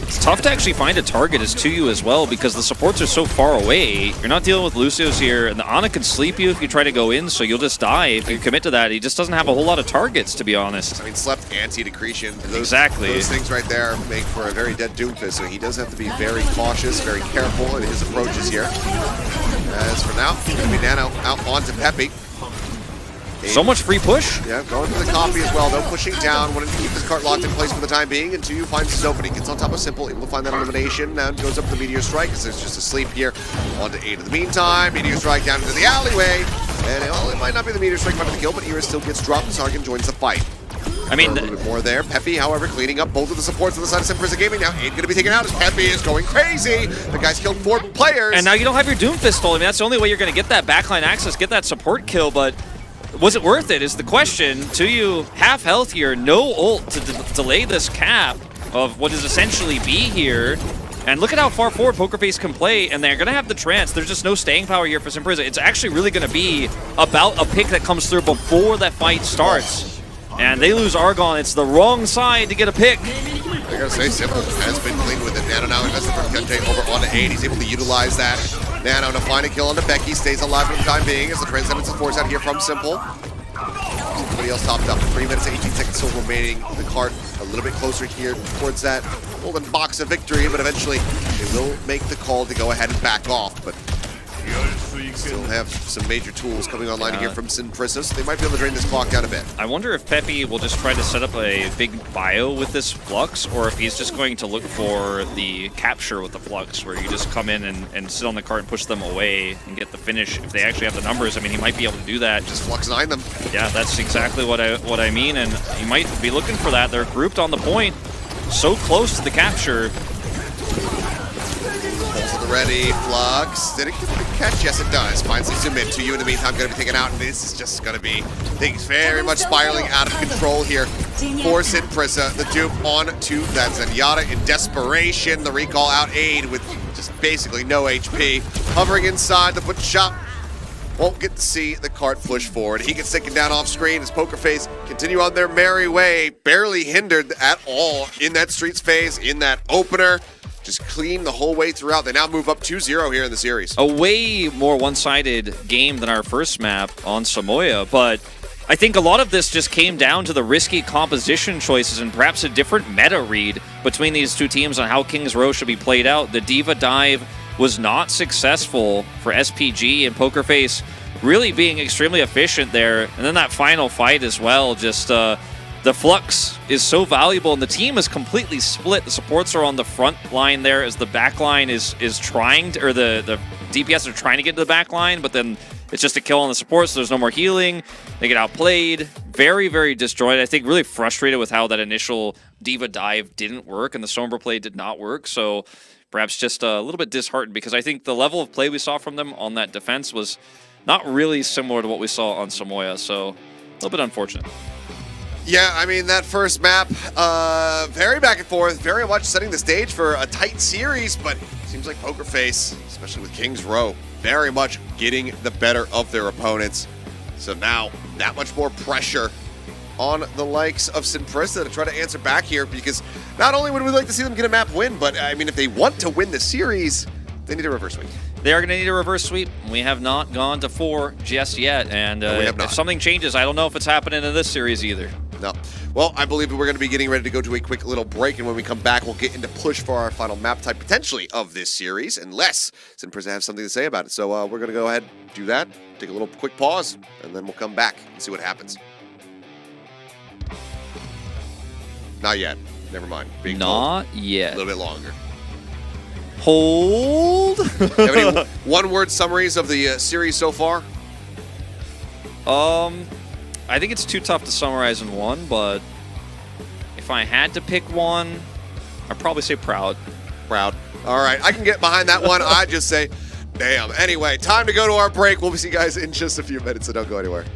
It's tough to actually find a target as 2U as well because the supports are so far away. You're not dealing with Lucios here, and the Ana can sleep you if you try to go in, so you'll just die if you commit to that. He just doesn't have a whole lot of targets, to be honest. I mean, slept anti-decretion. Exactly. Those things right there make for a very dead Doomfist, so he does have to be very cautious, very careful in his approaches here. As for now, it's going to be Nano out onto Peppy. So much free push. Yeah, going for the copy as well, though, pushing down, wanting to keep this cart locked in place for the time being, and 2U finds his opening. Gets on top of Simple, able to find that elimination, now goes up to the Meteor Strike, as there's just a sleep here. On to 8 in the meantime, Meteor Strike down into the alleyway, and well, it might not be the Meteor Strike finding the kill, but Ira still gets dropped, Sargon joins the fight. I mean, a little bit more there. Peppy, however, cleaning up both of the supports on the side of Prisa Gaming. Now, Aid going to be taken out as Peppy is going crazy. The guy's killed 4 players. And now you don't have your Doomfist stolen. I mean, that's the only way you're going to get that backline access, get that support kill, but was it worth it is the question. 2U half health here, no ult to delay this cap of what is essentially B here. And look at how far forward Pokerface can play, and they're going to have the trance. There's just no staying power here for Simprisa. It's actually really going to be about a pick that comes through before that fight starts. And they lose Argon. It's the wrong side to get a pick. I gotta say, Simple has been clean with it. Nano now invested from Kente over onto 8. He's able to utilize that. Nano to find a kill onto Becky. Stays alive for the time being as the Transcendence is forced out here from Simple. Somebody else topped up. 3 minutes, 18 seconds still remaining. The cart a little bit closer here towards that golden box of victory, but eventually they will make the call to go ahead and back off. But still have some major tools coming online here from Simprisa, so they might be able to drain this clock down a bit. I wonder if Peppy will just try to set up a big bio with this Flux, or if he's just going to look for the capture with the Flux, where you just come in and sit on the cart and push them away and get the finish. If they actually have the numbers, I mean, he might be able to do that. Just Flux 9 them. Yeah, that's exactly what I mean, and he might be looking for that. They're grouped on the point, so close to the capture. Ready, Flux. Did it get the catch? Yes, it does. Finds the zoom in. 2U in the meantime going to be taken out, and this is just going to be things very much spiraling out of control here for Simprisa. The dupe on to that Zenyatta in desperation. The recall out Aid with just basically no HP. Hovering inside the butcher shop. Won't get to see the cart push forward. He gets taken down off screen as Pokerface continue on their merry way. Barely hindered at all in that Streets phase, in that opener. Just clean the whole way throughout. They now move up 2-0 here in the series. A way more one-sided game than our first map on Samoa, but I think a lot of this just came down to the risky composition choices and perhaps a different meta read between these two teams on how King's Row should be played out. The Diva dive was not successful for SPG, and Pokerface really being extremely efficient there. And then that final fight as well, just the Flux is so valuable, and the team is completely split. The supports are on the front line there as the back line is trying to, or the DPS are trying to get to the back line, but then it's just a kill on the support, so there's no more healing. They get outplayed. Very, very disjointed. I think really frustrated with how that initial Diva dive didn't work and the Sombra play did not work, so perhaps just a little bit disheartened because I think the level of play we saw from them on that defense was not really similar to what we saw on Samoa, so a little bit unfortunate. Yeah, I mean, that first map, very back and forth, very much setting the stage for a tight series, but seems like Pokerface, especially with King's Row, very much getting the better of their opponents. So now, that much more pressure on the likes of Simprisa to try to answer back here, because not only would we like to see them get a map win, but I mean, if they want to win the series, they need a reverse sweep. They are going to need a reverse sweep. We have not gone to 4 just yet, and if something changes, I don't know if it's happening in this series either. No. Well, I believe we're going to be getting ready to go to a quick little break, and when we come back, we'll get into push for our final map type, potentially, of this series, unless Simprisa has something to say about it. So we're going to go ahead and do that, take a little quick pause, and then we'll come back and see what happens. Not yet. Never mind. Being Not told. yet. A little bit longer. Hold. Have any one-word summaries of the series so far? I think it's too tough to summarize in one, but if I had to pick one, I'd probably say proud. Proud. All right, I can get behind that one. I just say, damn. Anyway, time to go to our break. We'll see you guys in just a few minutes, so don't go anywhere.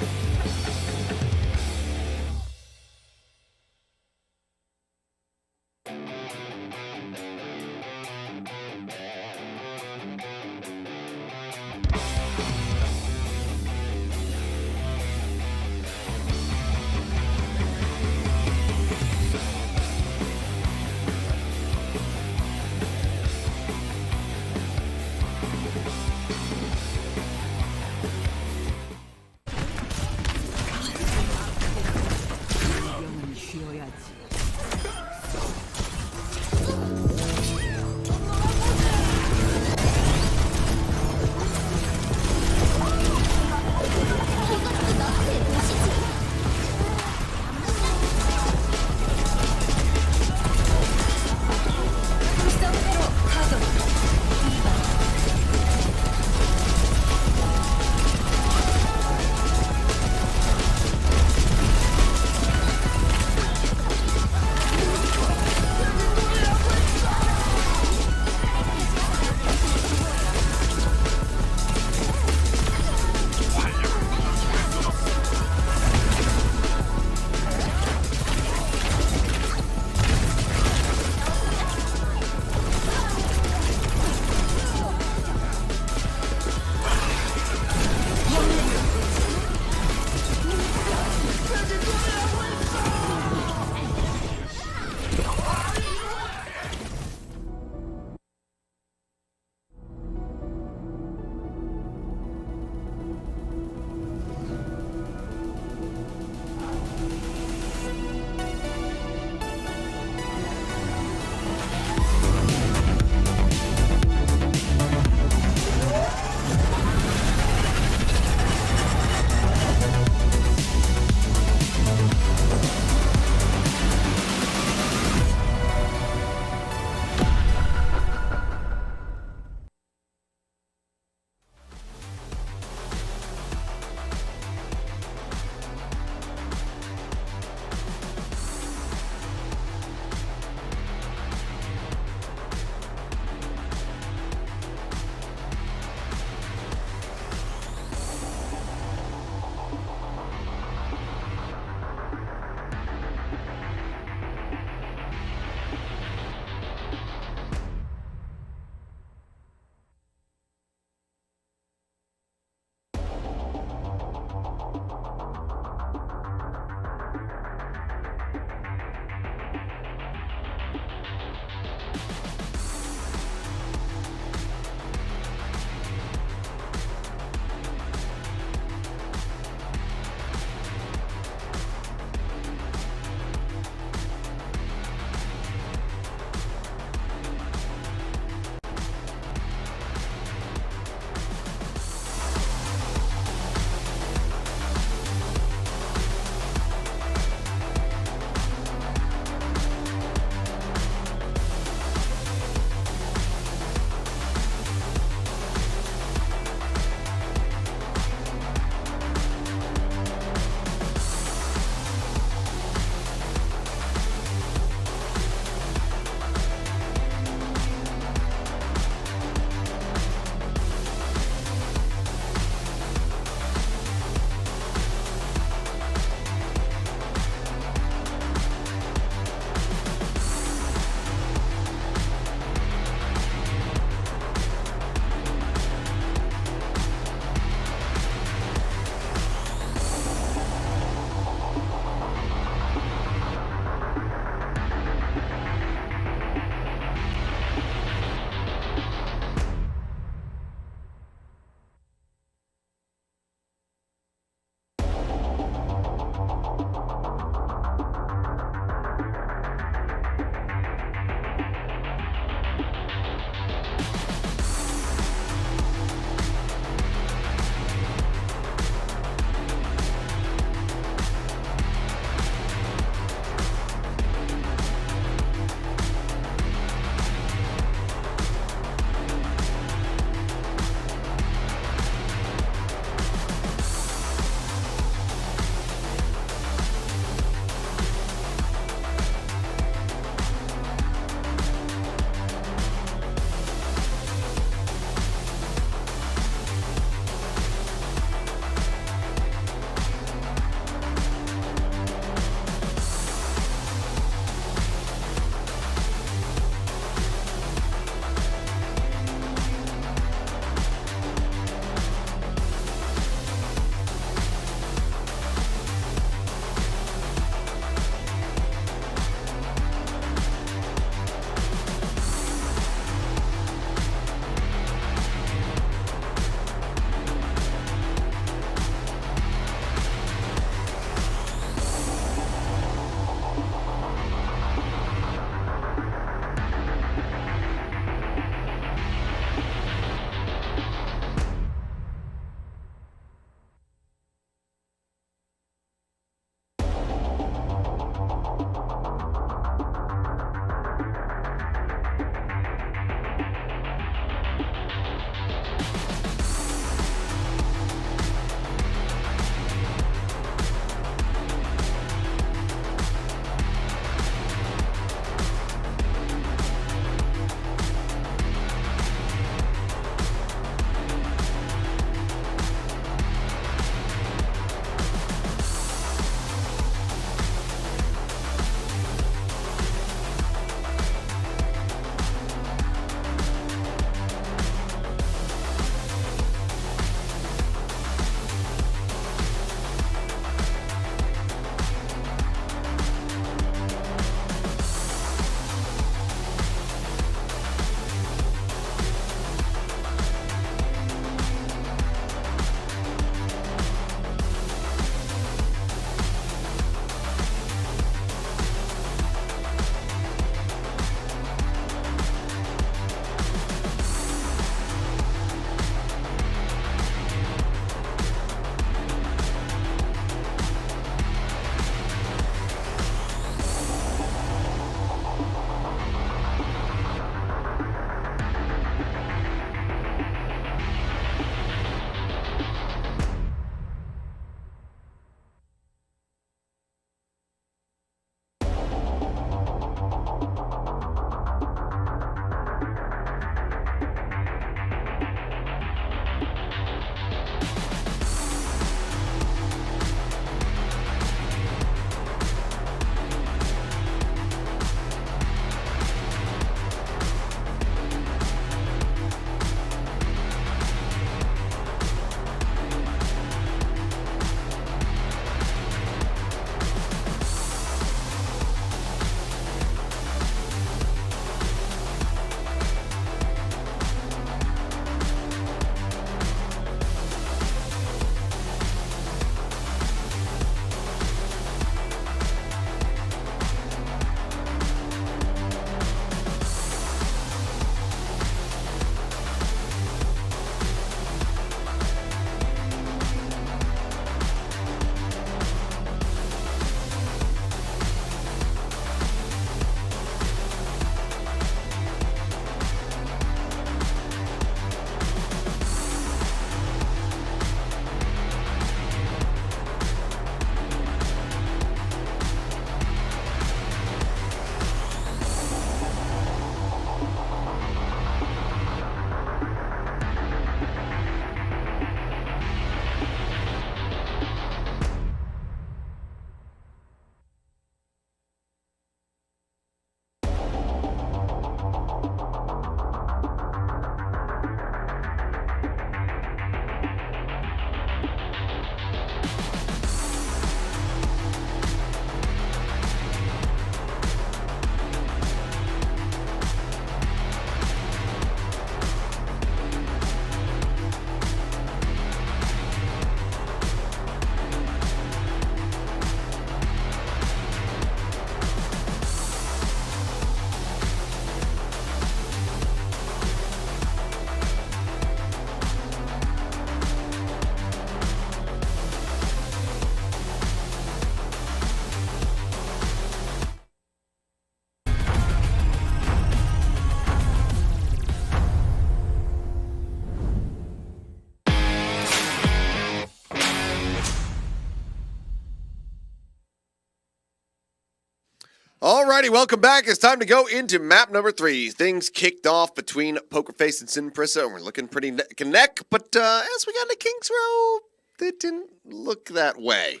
Alrighty, welcome back. It's time to go into map number 3. Things kicked off between Pokerface and Sin Prisa, and we're looking pretty neck and neck, but as we got into King's Row, it didn't look that way.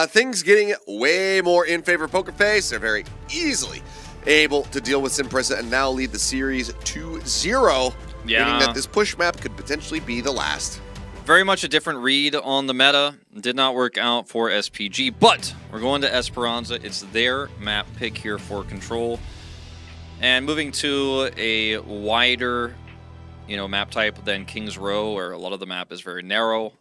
Things getting way more in favor of Pokerface. They're very easily able to deal with Sin Prisa and now lead the series 2-0, meaning that this push map could potentially be the last. Very much a different read on the meta. Did not work out for SPG, but we're going to Esperanca. It's their map pick here for control. And moving to a wider, map type than King's Row, where a lot of the map is very narrow.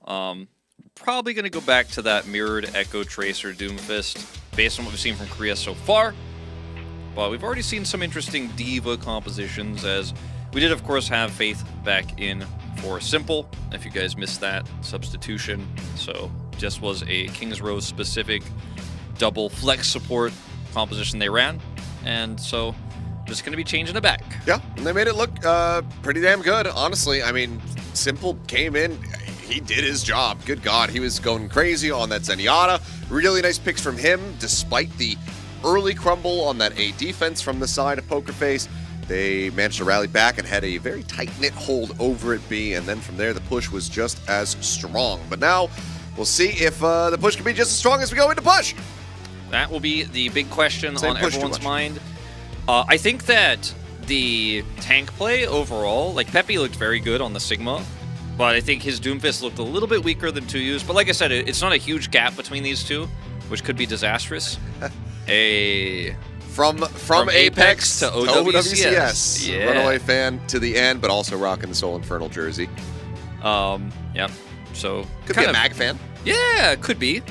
Probably going to go back to that mirrored Echo Tracer Doomfist, based on what we've seen from Korea so far. But we've already seen some interesting Diva compositions, as we did, of course, have Faith back in for Simple, if you guys missed that substitution. So just was a King's Row specific double flex support composition they ran, and so just going to be changing it back. Yeah, and they made it look pretty damn good, honestly. I mean, Simple came in, he did his job. Good God, he was going crazy on that Zenyatta. Really nice picks from him, despite the early crumble on that A defense from the side of Pokerface. They managed to rally back and had a very tight-knit hold over at B, and then from there the push was just as strong. But now we'll see if the push can be just as strong as we go into push. That will be the big question on everyone's mind. I think that the tank play overall, like Pepe looked very good on the Sigma, but I think his Doomfist looked a little bit weaker than Tuyu's. But like I said, it's not a huge gap between these two, which could be disastrous. From Apex to OWCS. Yeah. Runaway fan to the end, but also rocking the Soul Infernal jersey. Yeah. So could be a Mag fan. Yeah, could be.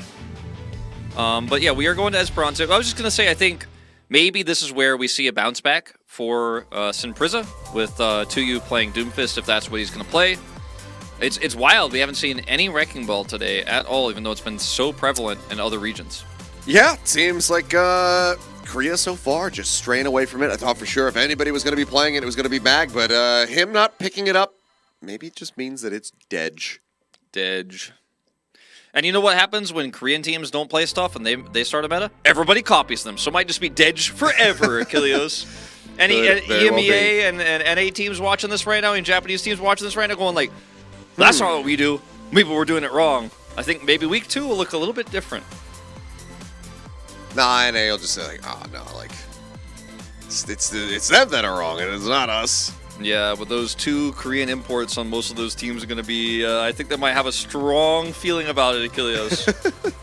But yeah, we are going to Esperanca. I was just gonna say, I think maybe this is where we see a bounce back for Sin Prisa with Tuyu playing Doomfist, if that's what he's gonna play. It's wild. We haven't seen any Wrecking Ball today at all, even though it's been so prevalent in other regions. Yeah, seems like Korea so far just straying away from it. I thought for sure if anybody was going to be playing it, it was going to be Mag, but him not picking it up, maybe it just means that it's Dej. And you know what happens when Korean teams don't play stuff and they start a meta? Everybody copies them, so it might just be Dej forever, Achilleos. Any EMEA and NA teams watching this right now, and Japanese teams watching this right now going like, that's not what we do. Maybe we're doing it wrong. I think maybe week 2 will look a little bit different. Nah, NA will just say like, oh no, like it's them that are wrong, and it's not us. Yeah, but those 2 Korean imports on most of those teams are going to be, I think they might have a strong feeling about it, Achilleos.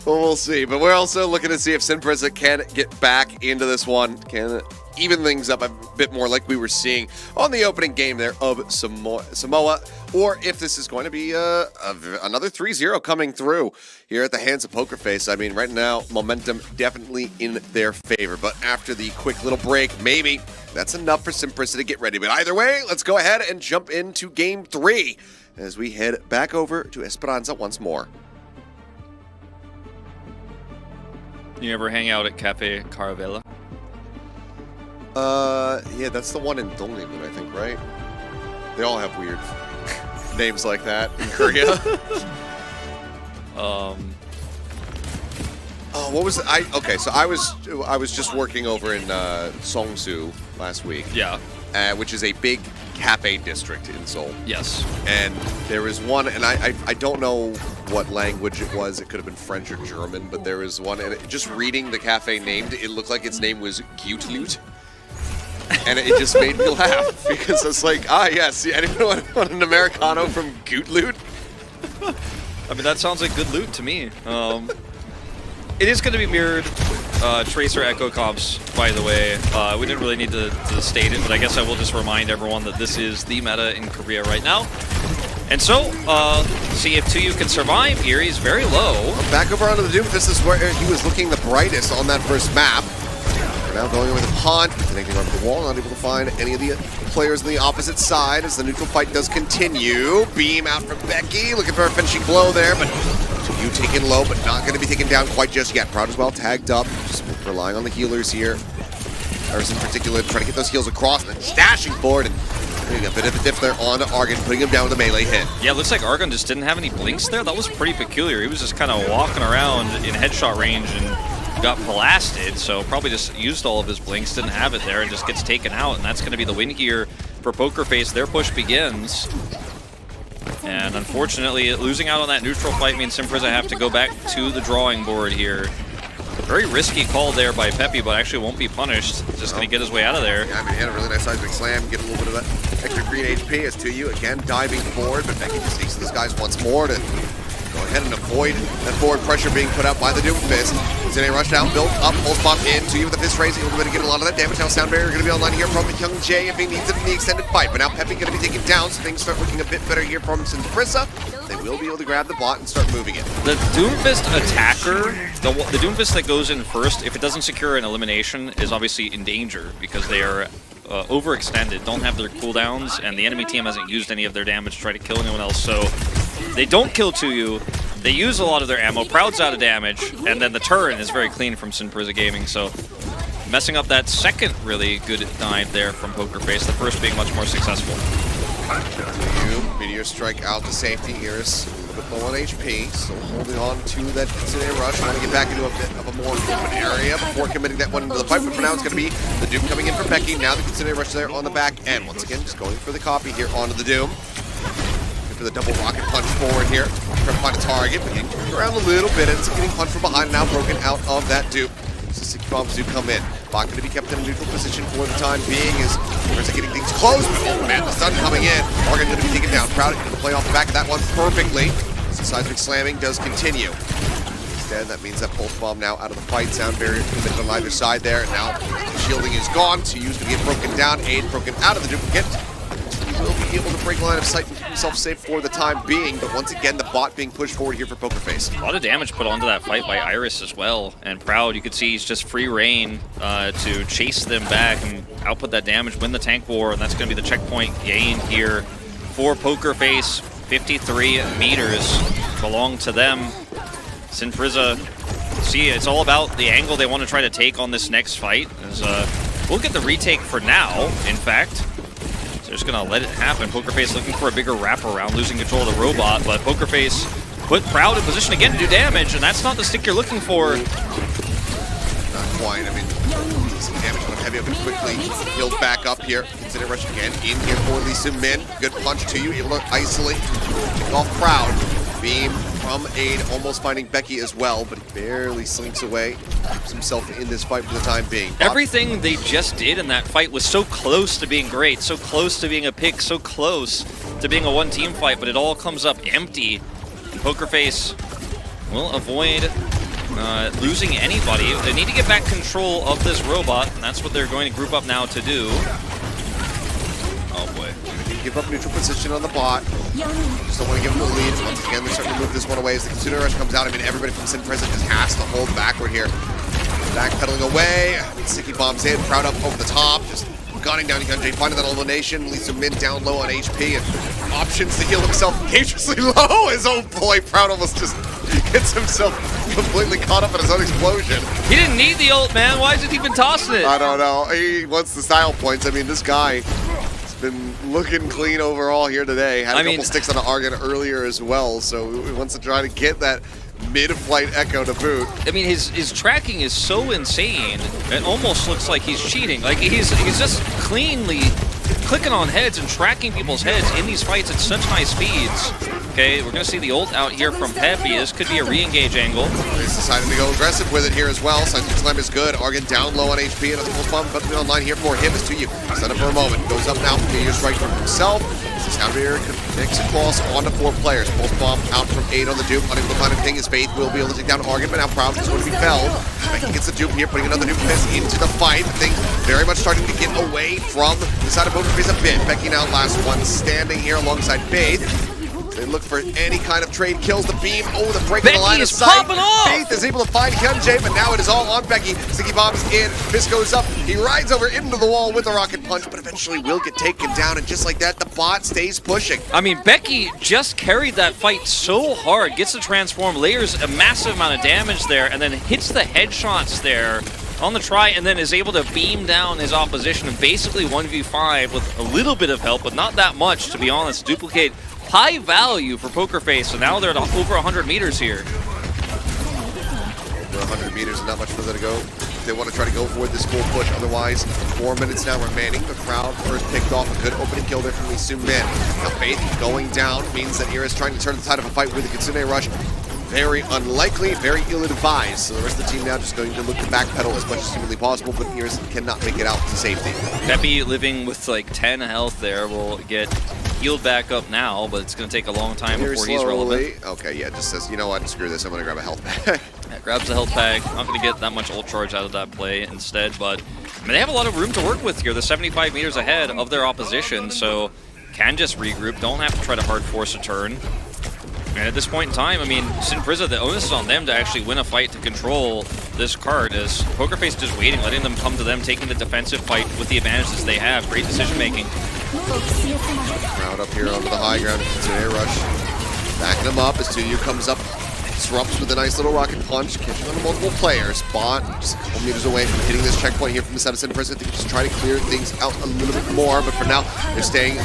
Well, we'll see. But we're also looking to see if Sin Prisa can get back into this one, can even things up a bit more like we were seeing on the opening game there of Samoa, or if this is going to be another 3-0 coming through here at the hands of Pokerface. I mean, right now, momentum definitely in their favor, but after the quick little break, maybe that's enough for Sin Prisa to get ready. But either way, let's go ahead and jump into Game 3 as we head back over to Esperanca once more. You ever hang out at Cafe Caravella? Yeah, that's the one in Dongdaemun, I think, right? They all have weird names like that in Korea. Oh, what was it? Okay, so I was just working over in Seongsu last week. Yeah. Which is a big cafe district in Seoul. Yes. And there was one, and I don't know what language it was. It could have been French or German, but there was one, and just reading the cafe named, it looked like its name was Gutlut. And it just made me laugh, because it's like, yes, anyone want an Americano from Gutlut? I mean, that sounds like good loot to me. It is going to be mirrored Tracer Echo comps, by the way. We didn't really need to state it, but I guess I will just remind everyone that this is the meta in Korea right now. And so, see if Tuyu can survive here. He's very low. Back over onto the Doom. This is where he was looking the brightest on that first map. We're now going over the pond, connecting onto the wall, not able to find any of the players on the opposite side as the neutral fight does continue. Beam out from Becky, looking for a finishing blow there, but Tuyu taken low, but not going to be taken down quite just yet. Proud as well, tagged up, just relying on the healers here. Iris in particular, trying to get those heals across, and then stashing forward, and putting a bit of a diff there on Argon, putting him down with a melee hit. Yeah, looks like Argon just didn't have any blinks there. That was pretty peculiar. He was just kind of walking around in headshot range and got blasted, so probably just used all of his blinks, didn't have it there, and just gets taken out, and that's going to be the win here for Poker Face. Their push begins. And unfortunately, losing out on that neutral fight means Prisa have to go back to the drawing board here. Very risky call there by Peppy, but actually won't be punished. Just going to get his way out of there. Yeah, I mean, he had a really nice seismic slam, get a little bit of that extra green HP as to you. Again, diving forward, but Becky just takes these guys once more to go ahead and avoid that forward pressure being put out by the Doomfist. Zene rush down, built up, pulse bomb in to you with the fist raising. Able to get a lot of that damage. Now Sound Barrier going to be online here from Young Jay if he needs it in the extended fight. But now Peppy going to be taken down, so things start looking a bit better here from Prisa. They will be able to grab the bot and start moving it. The Doomfist attacker, the Doomfist that goes in first, if it doesn't secure an elimination, is obviously in danger because they are overextended, don't have their cooldowns, and the enemy team hasn't used any of their damage to try to kill anyone else. So they don't kill 2U, they use a lot of their ammo, Proud's out of damage, and then the turn is very clean from Prisa Gaming. So messing up that second really good dive there from Poker Face, the first being much more successful. Meteor strike out to safety here is a little bit low on HP, so holding on to that Zene rush. Want to get back into a bit of a more open area before committing that one into the fight, but for now it's going to be the Doom coming in for Becky. Now the Zene rush there on the back end. Once again, just going for the copy here onto the Doom. For the double rocket punch forward here. Trying to find a target, but getting turned around a little bit, and it's getting punched from behind, now broken out of that Doom. So sticky bombs do come in. Bot going to be kept in a neutral position for the time being as Prisa getting things close. But oh man, the stun coming in. Morgan going to be taken down. Proud going to play off the back of that one perfectly. So seismic slamming does continue. Instead, that means that pulse bomb now out of the fight. Sound barrier committed on either side there. Now the shielding is gone. So Yu's going to get broken down. Aid broken out of the duplicate. He will be able to break line of sight and keep himself safe for the time being, but once again, the bot being pushed forward here for Poker Face. A lot of damage put onto that fight by Iris as well, and Proud, you could see he's just free reign to chase them back and output that damage, win the tank war, and that's going to be the checkpoint gain here for Poker Face. 53 meters belong to them. Prisa, see, it's all about the angle they want to try to take on this next fight. As, we'll get the retake for now, in fact. They're just going to let it happen. Poker Face looking for a bigger wraparound, losing control of the robot, but Poker Face put Proud in position again to do damage, and that's not the stick you're looking for. Not quite. I mean, some damage on Heavy up and quickly healed back up here. Consider rush again in here for Lisa Min. Good punch to you, able to isolate. Pick off Proud. Beam from Aid, almost finding Becky as well, but he barely slinks away. Keeps himself in this fight for the time being. Everything they just did in that fight was so close to being great, so close to being a pick, so close to being a one-team fight, but it all comes up empty. And Poker Face will avoid losing anybody. They need to get back control of this robot, and that's what they're going to group up now to do. Oh boy. Give up neutral position on the bot. Just don't want to give him the lead. Once again, they're starting to move this one away as the Consumer Rush comes out. I mean, everybody from Prisa just has to hold backward here. Backpedaling away. I mean, sticky bombs in. Proud up over the top. Just gunning down Young Jay, finding that elimination. Lisa Min down low on HP and options to heal himself dangerously low. As oh boy, Proud almost just gets himself completely caught up in his own explosion. He didn't need the ult, man. Why is it even tossing it? I don't know. He wants the style points. I mean, this guy been looking clean overall here today. Had a couple sticks on the Argon earlier as well, so he wants to try to get that mid-flight echo to boot. I mean, his tracking is so insane, it almost looks like he's cheating. Like, he's just cleanly clicking on heads and tracking people's heads in these fights at such high speeds. Okay, we're going to see the ult out here from Peppy. This could be a re-engage angle. He's decided to go aggressive with it here as well. Seismic Slam is good. Argon down low on HP. Another pulse bomb about to be online here for him. Is to you. Set up for a moment. Goes up now. Meteor strike from himself. Sound Barrier connects across onto 4 players. Pulse bomb out from 8 on the dupe. Unable to find a ping. His Faith will be able to take down Argon, but now Proud is going to be felled. Becky gets the dupe here, putting another dupe fist into the fight. The thing very much starting to get away from the side of Poker Face a bit. Becky now last one standing here alongside Faith. They look for any kind of trade kills. The beam, oh, the break of the line of sight. Popping off. Faith is able to find Hyunjae, but now it is all on Becky. Sticky bombs in, fist goes up. He rides over into the wall with a rocket punch, but eventually will get taken down. And just like that, the bot stays pushing. I mean, Becky just carried that fight so hard, gets the transform, layers a massive amount of damage there, and then hits the headshots there on the try, and then is able to beam down his opposition and basically 1v5 with a little bit of help, but not that much, to be honest. Duplicate high value for Poker Face, so now they're at over 100 meters here. over 100 meters and not much further to go. They want to try to go for this full push. Otherwise, 4 minutes now remaining. The crowd first picked off a good opening kill there from Lee Soo-min. Now Faith going down means that Ira's trying to turn the tide of a fight with the Kitsune Rush. Very unlikely, very ill-advised. So the rest of the team now just going to look to backpedal as much as humanly possible, but Ira's cannot make it out to safety. Peppy living with like 10 health there will get healed back up now, but it's going to take a long time Very before he's relevant. Okay, yeah, just says, you know what, screw this, I'm going to grab a health pack. Yeah, grabs the health pack. Not going to get that much ult charge out of that play instead, but I mean, they have a lot of room to work with here. They're 75 meters ahead of their opposition, so can just regroup. Don't have to try to hard force a turn. And at this point in time, I mean, Sin Prisa, the onus is on them to actually win a fight to control this card, as Poker Face just waiting, letting them come to them, taking the defensive fight with the advantages they have. Great decision making. Crowd up here onto the high ground. Kitsune Rush backing him up as 2U comes up. Disrupts with a nice little rocket punch, catching on to multiple players. Bot just a couple meters away from hitting this checkpoint here from the side of Sin Prisa. They just try to clear things out a little bit more, but for now, they're staying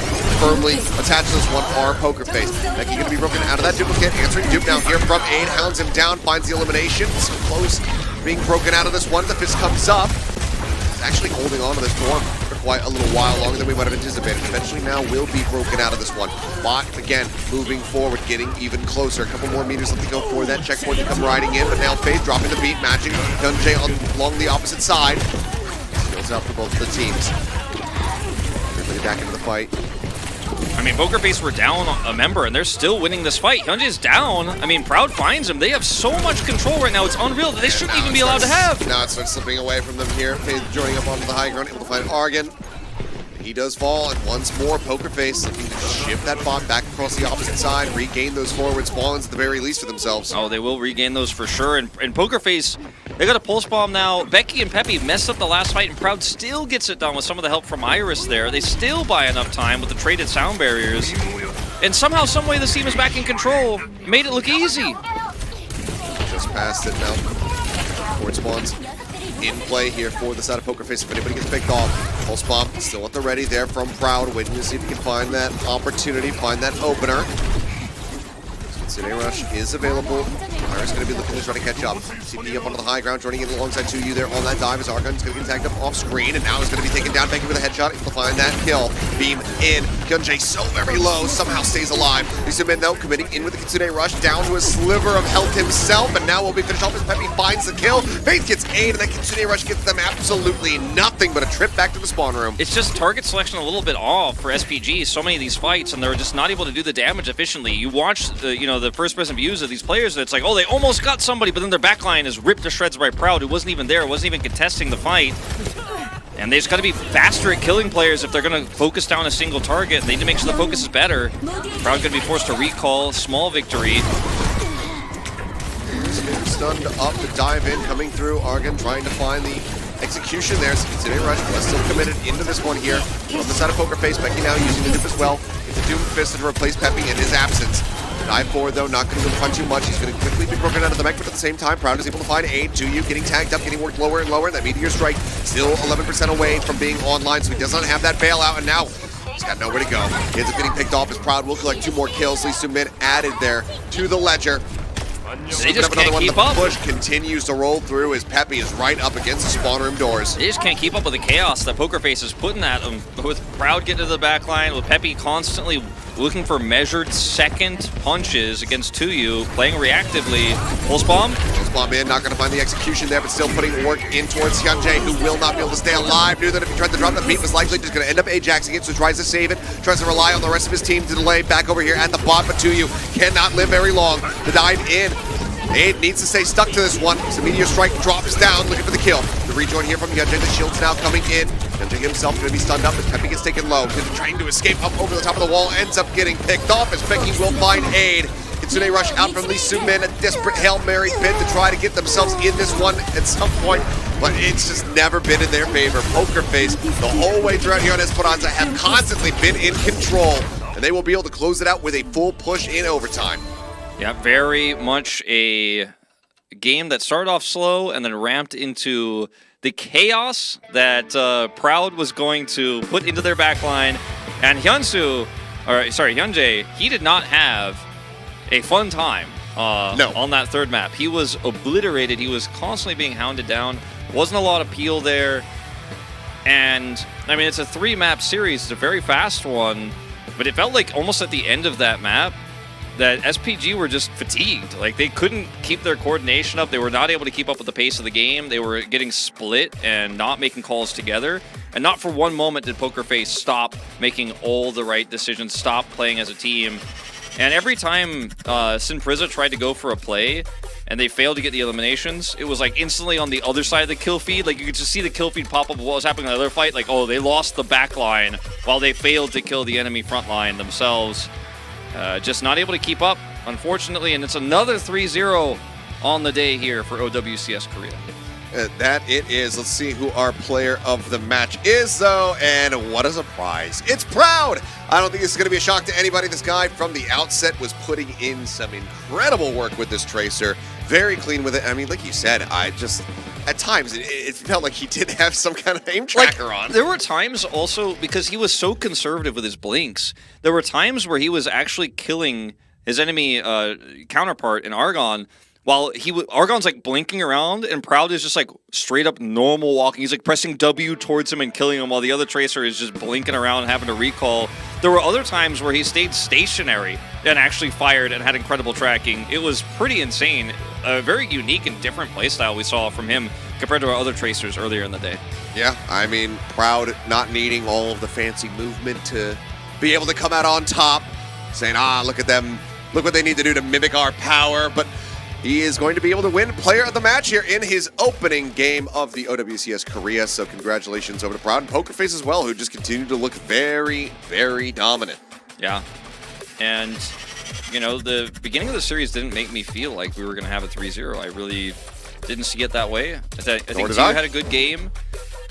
firmly attached to this one. Our Poker Face. Becky going to be broken out of that duplicate. Answering dupe now here from Aid. Hounds him down, finds the elimination. So close being broken out of this one. The fist comes up. He's actually holding on to this form for quite a little while, longer than we might have anticipated. Eventually now will be broken out of this one. Bot, again, moving forward, getting even closer. A couple more meters left to go for that checkpoint to come riding in, but now Faith dropping the beat, matching Gunjay along the opposite side. Skills out for both of the teams. Everybody back into the fight. I mean, Poker Face were down a member, and they're still winning this fight. Hyunjae's down. I mean, Proud finds him. They have so much control right now. It's unreal that they shouldn't even be allowed to have. Now it starts slipping away from them here. Faith joining up onto the high ground, able to find Argon. He does fall, and once more, Poker Face looking to shift that bot back across the opposite side, regain those forward spawns at the very least for themselves. Oh, they will regain those for sure. And Poker Face, they got a pulse bomb now. Becky and Peppy messed up the last fight, and Proud still gets it done with some of the help from Iris there. They still buy enough time with the traded sound barriers. And somehow, someway, this team is back in control. Made it look easy. Just past it now. Forward spawns in play here for the side of Poker Face. If anybody gets picked off, pulse bomb still at the ready there from Proud, waiting to see if he can find that opportunity, find that opener. Kitsune Rush is available. Iris going to be looking to try to catch up. CP up onto the high ground, joining in alongside 2U there on that dive as Argon's going to get tagged up off screen, and now he's going to be taken down, Becky with a headshot, able to find that kill. Beam in. Hyunjae so very low, somehow stays alive. Lee Soo-min though, committing in with the Kitsune Rush, down to a sliver of health himself, and now will be finished off as Peppy finds the kill. Faith gets 8, and that Kitsune Rush gets them absolutely nothing but a trip back to the spawn room. It's just target selection a little bit off for SPG. So many of these fights, and they're just not able to do the damage efficiently. You watch the first-person views of these players, and it's like, oh, they almost got somebody, but then their backline is ripped to shreds by Proud, who wasn't even there, wasn't even contesting the fight. And they just got to be faster at killing players if they're going to focus down a single target. They need to make sure the focus is better. Proud going to be forced to recall. Small victory. Stunned up to dive in, coming through. Argon trying to find the execution there. So Kitsune Rush was still committed into this one here. On the side of Poker Face, Becky now using the dupe as well. It's a Doom Fist to replace Peppy in his absence. Dive forward though, not going to find too much. He's going to quickly be broken out of the mech, but at the same time, Proud is able to find Aid. 2U getting tagged up, getting worked lower and lower. That Meteor Strike still 11% away from being online, so he does not have that bailout, and now he's got nowhere to go. He ends up getting picked off as Proud will collect 2 more kills. Lee Soo-min added there to the ledger. They just can't keep up. The push continues to roll through as Peppy is right up against the spawn room doors. They just can't keep up with the chaos that Poker Face is putting at them. With Proud getting to the back line, with Peppy constantly looking for measured second punches against 2U, playing reactively. Pulse bomb? Pulse bomb in, not going to find the execution there, but still putting work in towards Hyunjae, who will not be able to stay alive. Knew that if he tried to drop the beat, was likely just going to end up Ajaxing it, so tries to save it, tries to rely on the rest of his team to delay. Back over here at the bot, but 2U cannot live very long. The dive in. Aid needs to stay stuck to this one. So Meteor Strike drops down, looking for the kill. The rejoin here from Hyunjae. The shield's now coming in. Hyunjae himself going to be stunned up as Peppy gets taken low. Trying to escape up over the top of the wall, ends up getting picked off as Becky will find Aid. Kitsune Rush out from Lee Soo-min, a desperate Hail Mary bid to try to get themselves in this one at some point, but it's just never been in their favor. Poker Face, the whole way throughout here on Esperanca, have constantly been in control, and they will be able to close it out with a full push in overtime. Yeah, very much a game that started off slow and then ramped into the chaos that Proud was going to put into their backline. And Hyunjae, he did not have a fun time on that third map. He was obliterated. He was constantly being hounded down. Wasn't a lot of peel there. And, I mean, it's a 3-map series. It's a very fast one. But it felt like almost at the end of that map that SPG were just fatigued. Like, they couldn't keep their coordination up. They were not able to keep up with the pace of the game. They were getting split and not making calls together. And not for one moment did Poker Face stop making all the right decisions, stop playing as a team. And every time Prisa tried to go for a play and they failed to get the eliminations, it was like instantly on the other side of the kill feed. Like, you could just see the kill feed pop up of what was happening in the other fight. Like, oh, they lost the back line while they failed to kill the enemy front line themselves. Just not able to keep up, unfortunately. And it's another 3-0 on the day here for OWCS Korea. That it is. Let's see who our player of the match is, though, and what a surprise. It's Proud! I don't think this is going to be a shock to anybody. This guy from the outset was putting in some incredible work with this Tracer. Very clean with it. I mean, like you said, at times, it felt like he did have some kind of aim tracker on. There were times also, because he was so conservative with his blinks, there were times where he was actually killing his enemy counterpart in Argon, while Argon's like blinking around, and Proud is just like straight up normal walking. He's like pressing W towards him and killing him, while the other Tracer is just blinking around and having to recall. There were other times where he stayed stationary and actually fired and had incredible tracking. It was pretty insane. A very unique and different playstyle we saw from him compared to our other Tracers earlier in the day. Yeah, I mean, Proud not needing all of the fancy movement to be able to come out on top, saying, look at them, look what they need to do to mimic our power, but he is going to be able to win player of the match here in his opening game of the OWCS Korea. So congratulations over to Proud and Poker Face as well, who just continue to look very, very dominant. Yeah. And, you know, the beginning of the series didn't make me feel like we were going to have a 3-0. I really didn't see it that way. I think Tiu had a good game.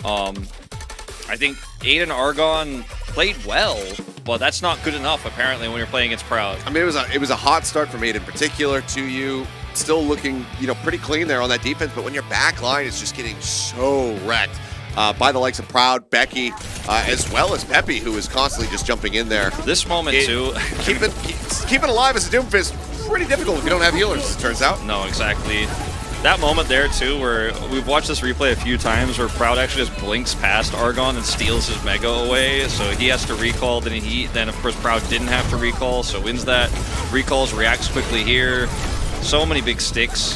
I think Aiden Argon played well, but that's not good enough, apparently, when you're playing against Proud. I mean, it was a hot start from Aiden in particular. To you, still looking, pretty clean there on that defense, but when your back line is just getting so wrecked by the likes of Proud, Becky, as well as Peppy, who is constantly just jumping in there. This moment, too. Keeping alive as a Doomfist, pretty difficult if you don't have healers, as it turns out. No, exactly. That moment there, too, where we've watched this replay a few times where Proud actually just blinks past Argon and steals his Mega away, so he has to recall, then of course Proud didn't have to recall, so wins that. Recalls, reacts quickly here. So many big sticks.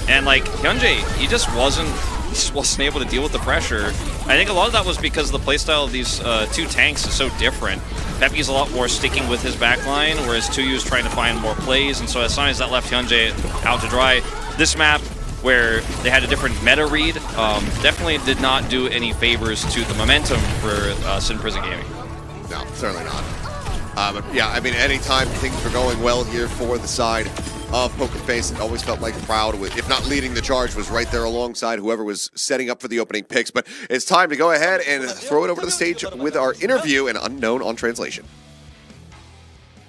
And like, Hyunjae, he just wasn't able to deal with the pressure. I think a lot of that was because the playstyle of these two tanks is so different. Peppy's a lot more sticking with his backline, whereas Tuyu's trying to find more plays, and so as soon as that left Hyunjae out to dry. This map, where they had a different meta read, definitely did not do any favors to the momentum for Sin Prison Gaming. No, certainly not. But yeah, I mean, anytime things were going well here for the side of Poker Face, it always felt like Proud, if not leading the charge, was right there alongside whoever was setting up for the opening picks. But it's time to go ahead and throw it over to the stage with our interview and Unknown on translation.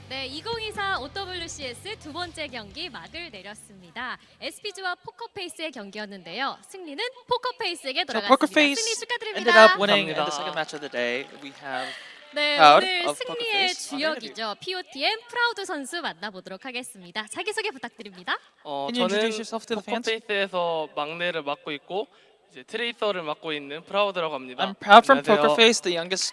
네, 2024 OWCS 두 번째 경기 막을 내렸습니다. SPG와 포커페이스의 경기였는데요. 승리는 포커페이스에게 So 돌아갔습니다. Poker Face 승리 축하드립니다. ended up winning in the second match of the day. We have 네, Proud 오늘 of Poker 승리의 Face. 주역이죠. POTM 프라우드 선수 만나보도록 하겠습니다. 자기소개 부탁드립니다. Can you introduce yourself to the fans? 포커페이스에서 막내를 맡고 있고 이제 트레이서를 맡고 있는 프라우드라고 합니다. I'm proud from 안녕하세요. Poker Face, the youngest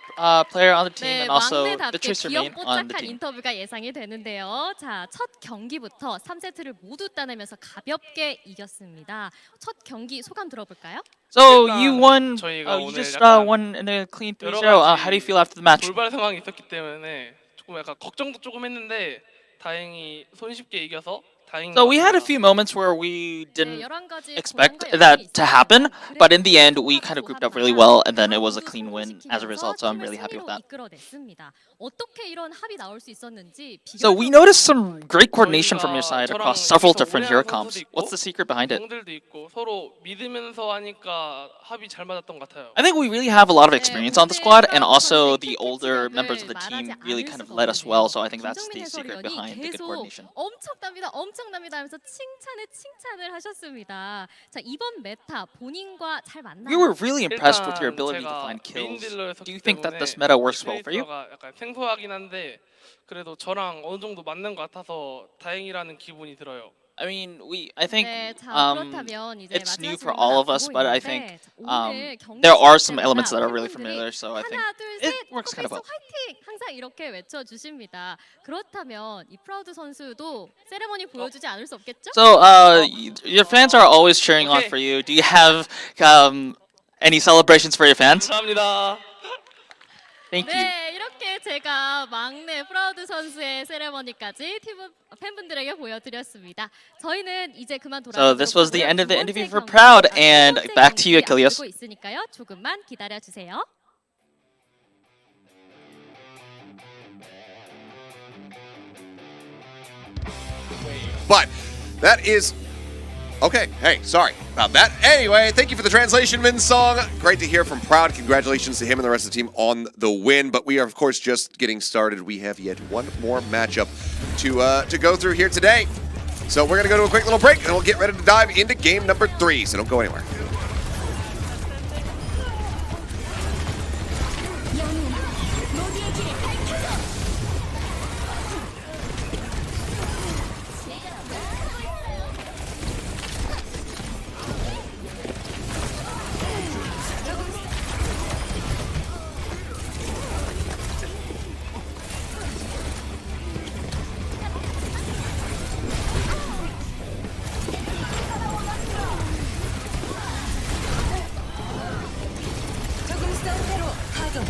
player on the team, 네, and also the 막내답게 Tracer main on the 귀염뽀짝한 team. 인터뷰가 예상이 되는데요. 자, 첫 경기부터 3세트를 모두 따내면서 가볍게 이겼습니다. 첫 경기 소감 들어볼까요? So you won. 저희가 You 오늘 just 약간 won in a clean 3-0. 여러 가지 How do you feel after the match? 돌발 상황이 있었기 때문에 조금 약간 걱정도 조금 했는데 다행히 손쉽게 이겨서 다행인 So 것 we had a 같습니다. few moments where we 네, didn't 11가지 expect 고난과 that 여건이 to 있었습니다. happen, but in the end, 그래도 we kind of grouped up 조합 really 하나 well, and then it was a 프라우드 clean win as a 성공시키면서 result. So I'm 팀을 really happy with 승리로 that. 이끌어냈습니다. 어떻게 이런 합이 나올 수 있었는지 So we noticed some great coordination from your side across several different hero comps. What's the secret behind it? 형들도 있고 서로 믿으면서 하니까 합이 잘 맞았던 것 같아요. I think we really have a lot of experience on the squad, and also the older members of the team really kind of led us well. So I think that's the secret behind the good coordination. 엄청납니다. 엄청 엄청납니다 하면서 칭찬을 하셨습니다. 자, 이번 메타 본인과 잘 맞나요? We were really impressed with your 일단 ability to 제가 find 메인 kills. 딜러를 Do you 했었기 think that 때문에 this meta works well for you? 트레이서가 약간 생소하긴 한데 그래도 저랑 어느 정도 맞는 것 같아서 다행이라는 기분이 들어요. I mean, I think 네, 자, 그렇다면 이제 it's 마지막 new for 질문 all of us, 앞두고 but I 있는데, think 자, 오늘 경기 there are 시작 some 때마다 elements that are really 팬분들이 familiar, so I think 하나, 둘, it 셋, works kind of well. 화이팅! 항상 이렇게 외쳐주십니다. 그렇다면 이 프라우드 선수도 세레머니 보여주지 않을 수 없겠죠? So, your fans are always cheering on Okay. for you. Do you have any celebrations for your fans? 감사합니다. Thank you. 네, 이렇게 제가 막내 프라우드 선수의 세레머니까지 팬분들에게 보여드렸습니다. 저희는 이제 그만 돌아가도록 So this was the 하고요. end of the 두 interview 번째 for 경기, Proud, 두 and 번째 back to you, 경기 Achilles. 앞두고 있으니까요. 조금만 기다려주세요. But that is okay. Hey, sorry about that. Anyway, thank you for the translation, Min Song. Great to hear from Proud. Congratulations to him and the rest of the team on the win. But we are, of course, just getting started. We have yet one more matchup to go through here today. So we're gonna go to a quick little break, and we'll get ready to dive into game number 3. So don't go anywhere. 모두의 길을 밝혀줘. 적응 상태로 가동.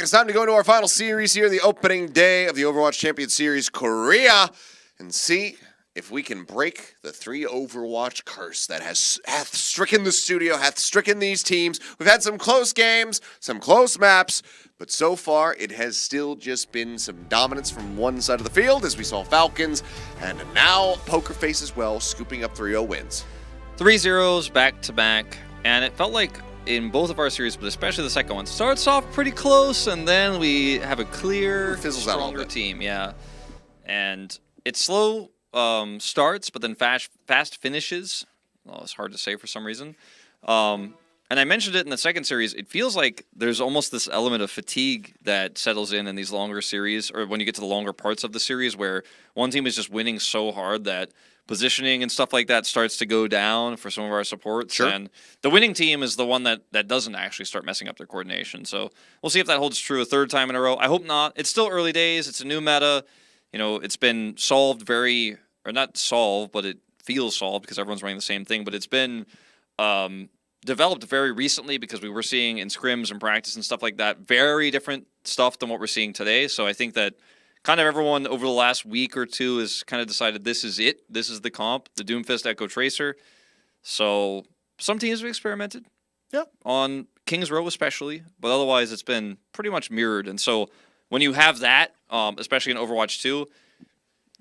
It's time to go into our final series here, the opening day of the Overwatch Champions Series Korea, and see if we can break the 3 Overwatch curse that hath stricken the studio, hath stricken these teams. We've had some close games, some close maps, but so far it has still just been some dominance from one side of the field, as we saw Falcons, and now Poker Face as well, scooping up 3-0 wins. 3-0s back-to-back, and it felt like in both of our series, but especially the second one, starts off pretty close, and then we have a clear, stronger team. Yeah, and it's slow starts, but then fast finishes. Well, it's hard to say for some reason. And I mentioned it in the second series. It feels like there's almost this element of fatigue that settles in these longer series, or when you get to the longer parts of the series, where one team is just winning so hard that positioning and stuff like that starts to go down for some of our supports. Sure. And the winning team is the one that doesn't actually start messing up their coordination. So we'll see if that holds true a third time in a row. I hope not. It's still early days. It's a new meta. You know, it's been solved or not solved, but it feels solved because everyone's running the same thing. But it's been developed very recently because we were seeing in scrims and practice and stuff like that very different stuff than what we're seeing today. So I think that kind of everyone over the last week or two has kind of decided this is it. This is the comp, the Doomfist Echo Tracer. So some teams have experimented. Yep. On King's Row especially, but otherwise it's been pretty much mirrored. And so when you have that, especially in Overwatch 2,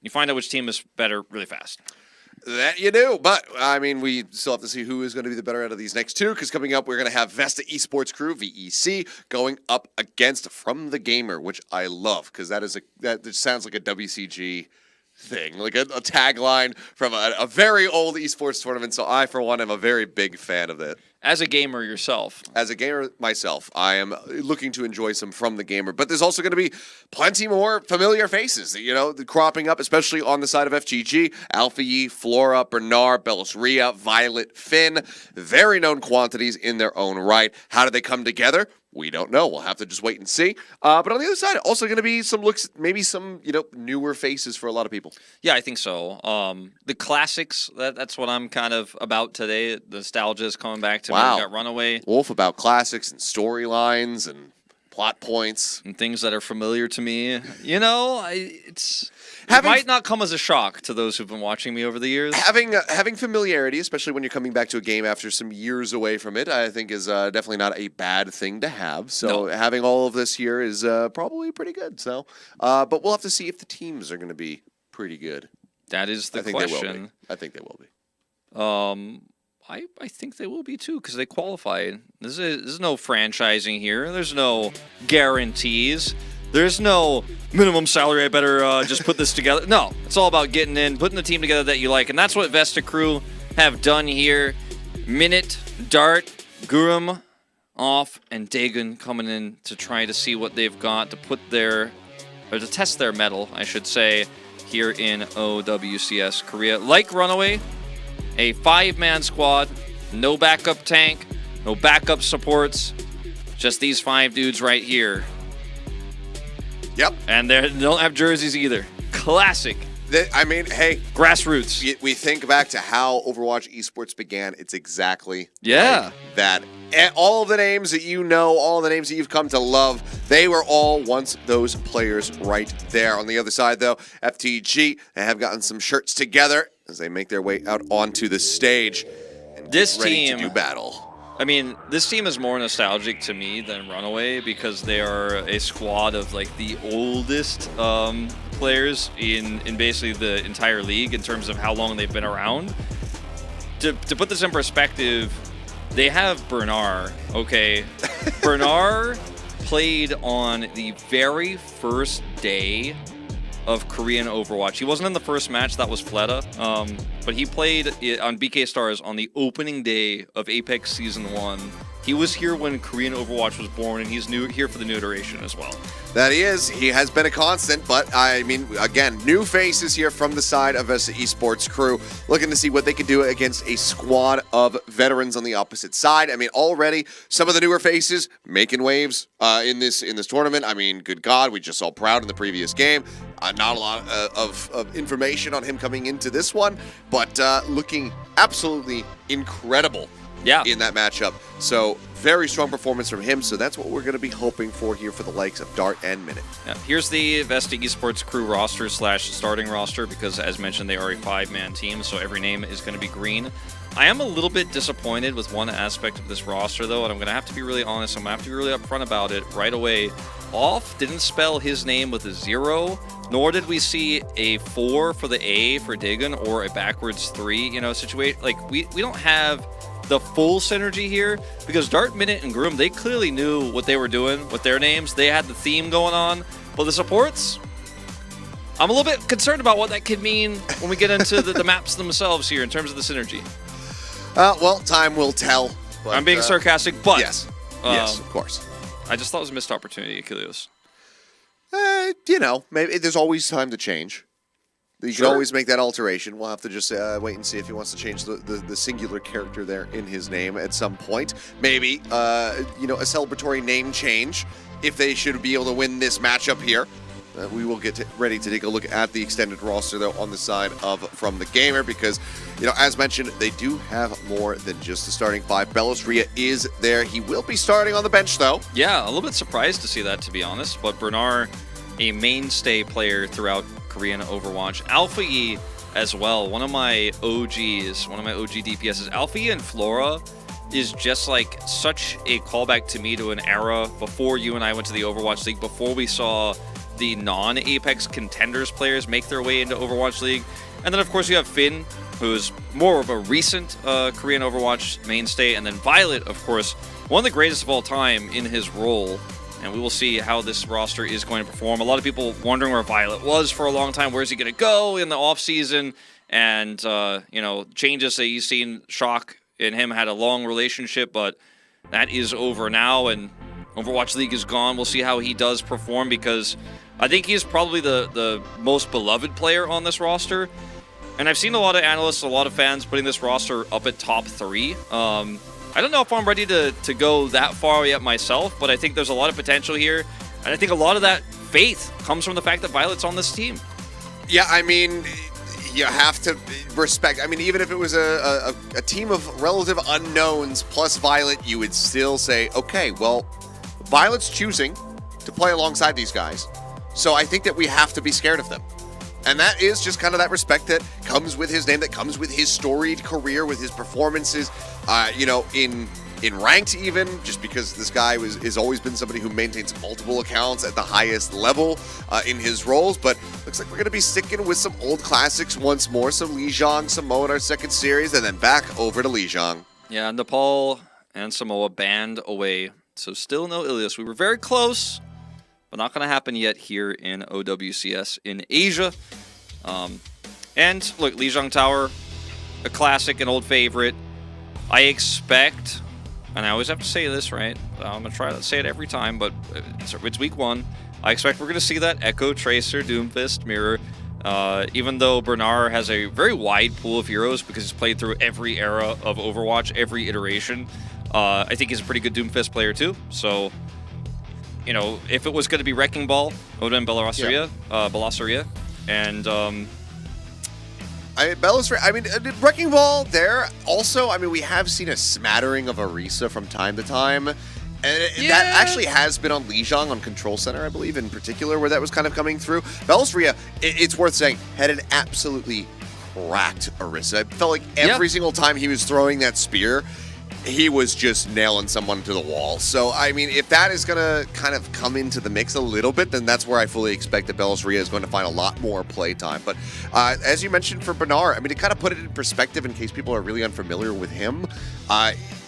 you find out which team is better really fast. That you do, but I mean, we still have to see who is going to be the better out of these next two, because coming up, we're going to have Vesta Esports Crew, VEC, going up against From the Gamer, which I love, because that just sounds like a WCG thing, like a tagline from a very old esports tournament, so I, for one, am a very big fan of it. As a gamer yourself. As a gamer myself, I am looking to enjoy some From the Gamer, but there's also going to be plenty more familiar faces, you know, cropping up, especially on the side of FGG. Alpha Yi, Flora, Bernard, Belisria, Violet, Finn, very known quantities in their own right. How do they come together? We don't know. We'll have to just wait and see. But on the other side, also going to be some looks, maybe some, newer faces for a lot of people. Yeah, I think so. The classics, that's what I'm kind of about today. The nostalgia is coming back to me. We got Runaway. Wolf about classics and storylines and plot points. And things that are familiar to me. You know, it might not come as a shock to those who've been watching me over the years. Having familiarity, especially when you're coming back to a game after some years away from it, I think is definitely not a bad thing to have. So having all of this here is probably pretty good. So, but we'll have to see if the teams are going to be pretty good. That is the question. I think they will be. I think they will be too, because they qualified. There's no franchising here. There's no guarantees. There's no minimum salary. I better just put this together. No, it's all about getting in, putting the team together that you like, and that's what Vesta Crew have done here. Minute, Dart, Gurum, Off, and Dagon coming in to try to see what they've got to to test their mettle, I should say, here in OWCS Korea. Like Runaway, a 5-man squad, no backup tank, no backup supports, just these 5 dudes right here. Yep. And they don't have jerseys either. Classic. Hey. Grassroots. We think back to how Overwatch Esports began. It's exactly like that. And all of the names that you know, all the names that you've come to love, they were all once those players right there. On the other side, though, FTG, they have gotten some shirts together as they make their way out onto the stage and this ready team to do battle. I mean, this team is more nostalgic to me than Runaway because they are a squad of like the oldest players in basically the entire league in terms of how long they've been around. To put this in perspective, they have Bernard, okay? Bernard played on the very first day of Korean Overwatch. He wasn't in the first match, that was Fleta, but he played on BK Stars on the opening day of Apex Season 1. He was here when Korean Overwatch was born, and he's here for the new iteration as well. That he is. He has been a constant, but I mean, again, new faces here from the side of Vesta Esports Crew, looking to see what they can do against a squad of veterans on the opposite side. I mean, already some of the newer faces making waves in this tournament. I mean, good God, we just saw Proud in the previous game. Not a lot of information on him coming into this one, but looking absolutely incredible in that matchup. So very strong performance from him, so that's what we're going to be hoping for here for the likes of Dart and Minute. Yeah, here's the Vesta Esports crew roster / starting roster, because as mentioned, they are a 5-man team, so every name is going to be green. I am a little bit disappointed with one aspect of this roster, though, and I'm going to have to be really honest. I'm going to have to be really upfront about it right away. Off didn't spell his name with a 0, nor did we see a 4 for the A for Dagon or a backwards 3, situation. Like, we don't have the full synergy here, because Dart, Minute, and Groom, they clearly knew what they were doing with their names. They had the theme going on, but the supports, I'm a little bit concerned about what that could mean when we get into the maps themselves here in terms of the synergy. Well, time will tell. But, I'm being sarcastic, but yes, yes, of course. I just thought it was a missed opportunity, Achilles. Maybe there's always time to change. You can always make that alteration. We'll have to just wait and see if he wants to change the singular character there in his name at some point. Maybe, a celebratory name change if they should be able to win this matchup here. We will get ready to take a look at the extended roster, though, on the side of From the Gamer, because, as mentioned, they do have more than just the starting 5. Belosria is there. He will be starting on the bench, though. Yeah, a little bit surprised to see that, to be honest. But Bernard, a mainstay player throughout Korean Overwatch. Alpha E as well, one of my OG DPSs. Alpha E and Flora is just like such a callback to me to an era before you and I went to the Overwatch League, before we saw the non-Apex contenders players make their way into Overwatch League. And then, of course, you have Finn, who's more of a recent Korean Overwatch mainstay. And then Violet, of course, one of the greatest of all time in his role. And we will see how this roster is going to perform. A lot of people wondering where Violet was for a long time. Where's he going to go in the offseason? And, changes that he's seen. Shock and him had a long relationship, but that is over now. And Overwatch League is gone. We'll see how he does perform, because I think he's probably the most beloved player on this roster. And I've seen a lot of analysts, a lot of fans putting this roster up at top 3. I don't know if I'm ready to go that far yet myself, but I think there's a lot of potential here. And I think a lot of that faith comes from the fact that Violet's on this team. Yeah, I mean, you have to respect. I mean, even if it was a team of relative unknowns plus Violet, you would still say, okay, well, Violet's choosing to play alongside these guys. So I think that we have to be scared of them. And that is just kind of that respect that comes with his name, that comes with his storied career, with his performances, in ranked even, just because this guy has always been somebody who maintains multiple accounts at the highest level in his roles. But looks like we're going to be sticking with some old classics once more. So Lijiang, Samoa in our second series, and then back over to Lijiang. Yeah, Nepal and Samoa banned away. So still no Ilias. We were very close, but not going to happen yet here in OWCS in Asia. And look, Lijiang Tower, a classic, an old favorite. I expect, and I always have to say this, right? I'm going to try to say it every time, but it's week 1. I expect we're going to see that Echo, Tracer, Doomfist, Mirror. Even though Bernard has a very wide pool of heroes because he's played through every era of Overwatch, every iteration. I think he's a pretty good Doomfist player too. So, if it was going to be Wrecking Ball, it would have been Belosria. And Wrecking Ball there. Also, we have seen a smattering of Orisa from time to time. And that actually has been on Lijiang on Control Center, I believe, in particular, where that was kind of coming through. Belosria, it's worth saying, had an absolutely cracked Orisa. It felt like every single time he was throwing that spear, he was just nailing someone to the wall. So, if that is going to kind of come into the mix a little bit, then that's where I fully expect that Belosria is going to find a lot more play time. But as you mentioned for Bernard, to kind of put it in perspective in case people are really unfamiliar with him,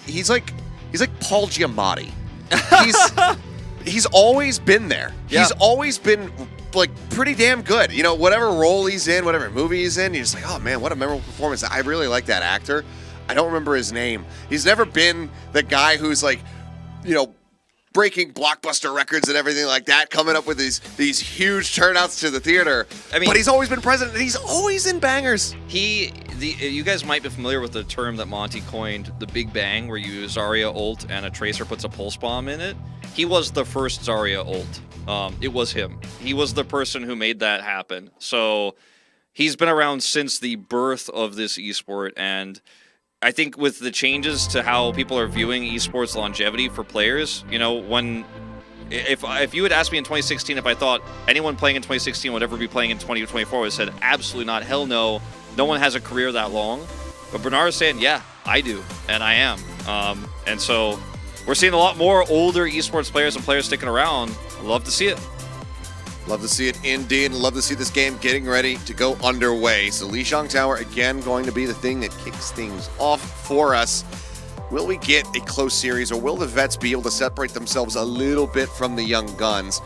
he's like Paul Giamatti. He's always been there. Yeah. He's always been pretty damn good. Whatever role he's in, whatever movie he's in, you're just like, oh man, what a memorable performance. I really like that actor. I don't remember his name. He's never been the guy who's breaking blockbuster records and everything like that, coming up with these huge turnouts to the theater. But he's always been present, and he's always in bangers. You guys might be familiar with the term that Monty coined, the Big Bang, where you use Zarya ult and a Tracer puts a pulse bomb in it. He was the first Zarya ult. It was him. He was the person who made that happen. So he's been around since the birth of this esport, and I think with the changes to how people are viewing esports longevity for players, you know, if you had asked me in 2016 if I thought anyone playing in 2016 would ever be playing in 2024, I would have said absolutely not, hell no. No one has a career that long. But Bernard is saying, yeah, I do, and I am. And so we're seeing a lot more older esports players and players sticking around. Love to see it. Love to see it indeed, and love to see this game getting ready to go underway. So Lijiang Tower, again, going to be the thing that kicks things off for us. Will we get a close series, or will the vets be able to separate themselves a little bit from the young guns?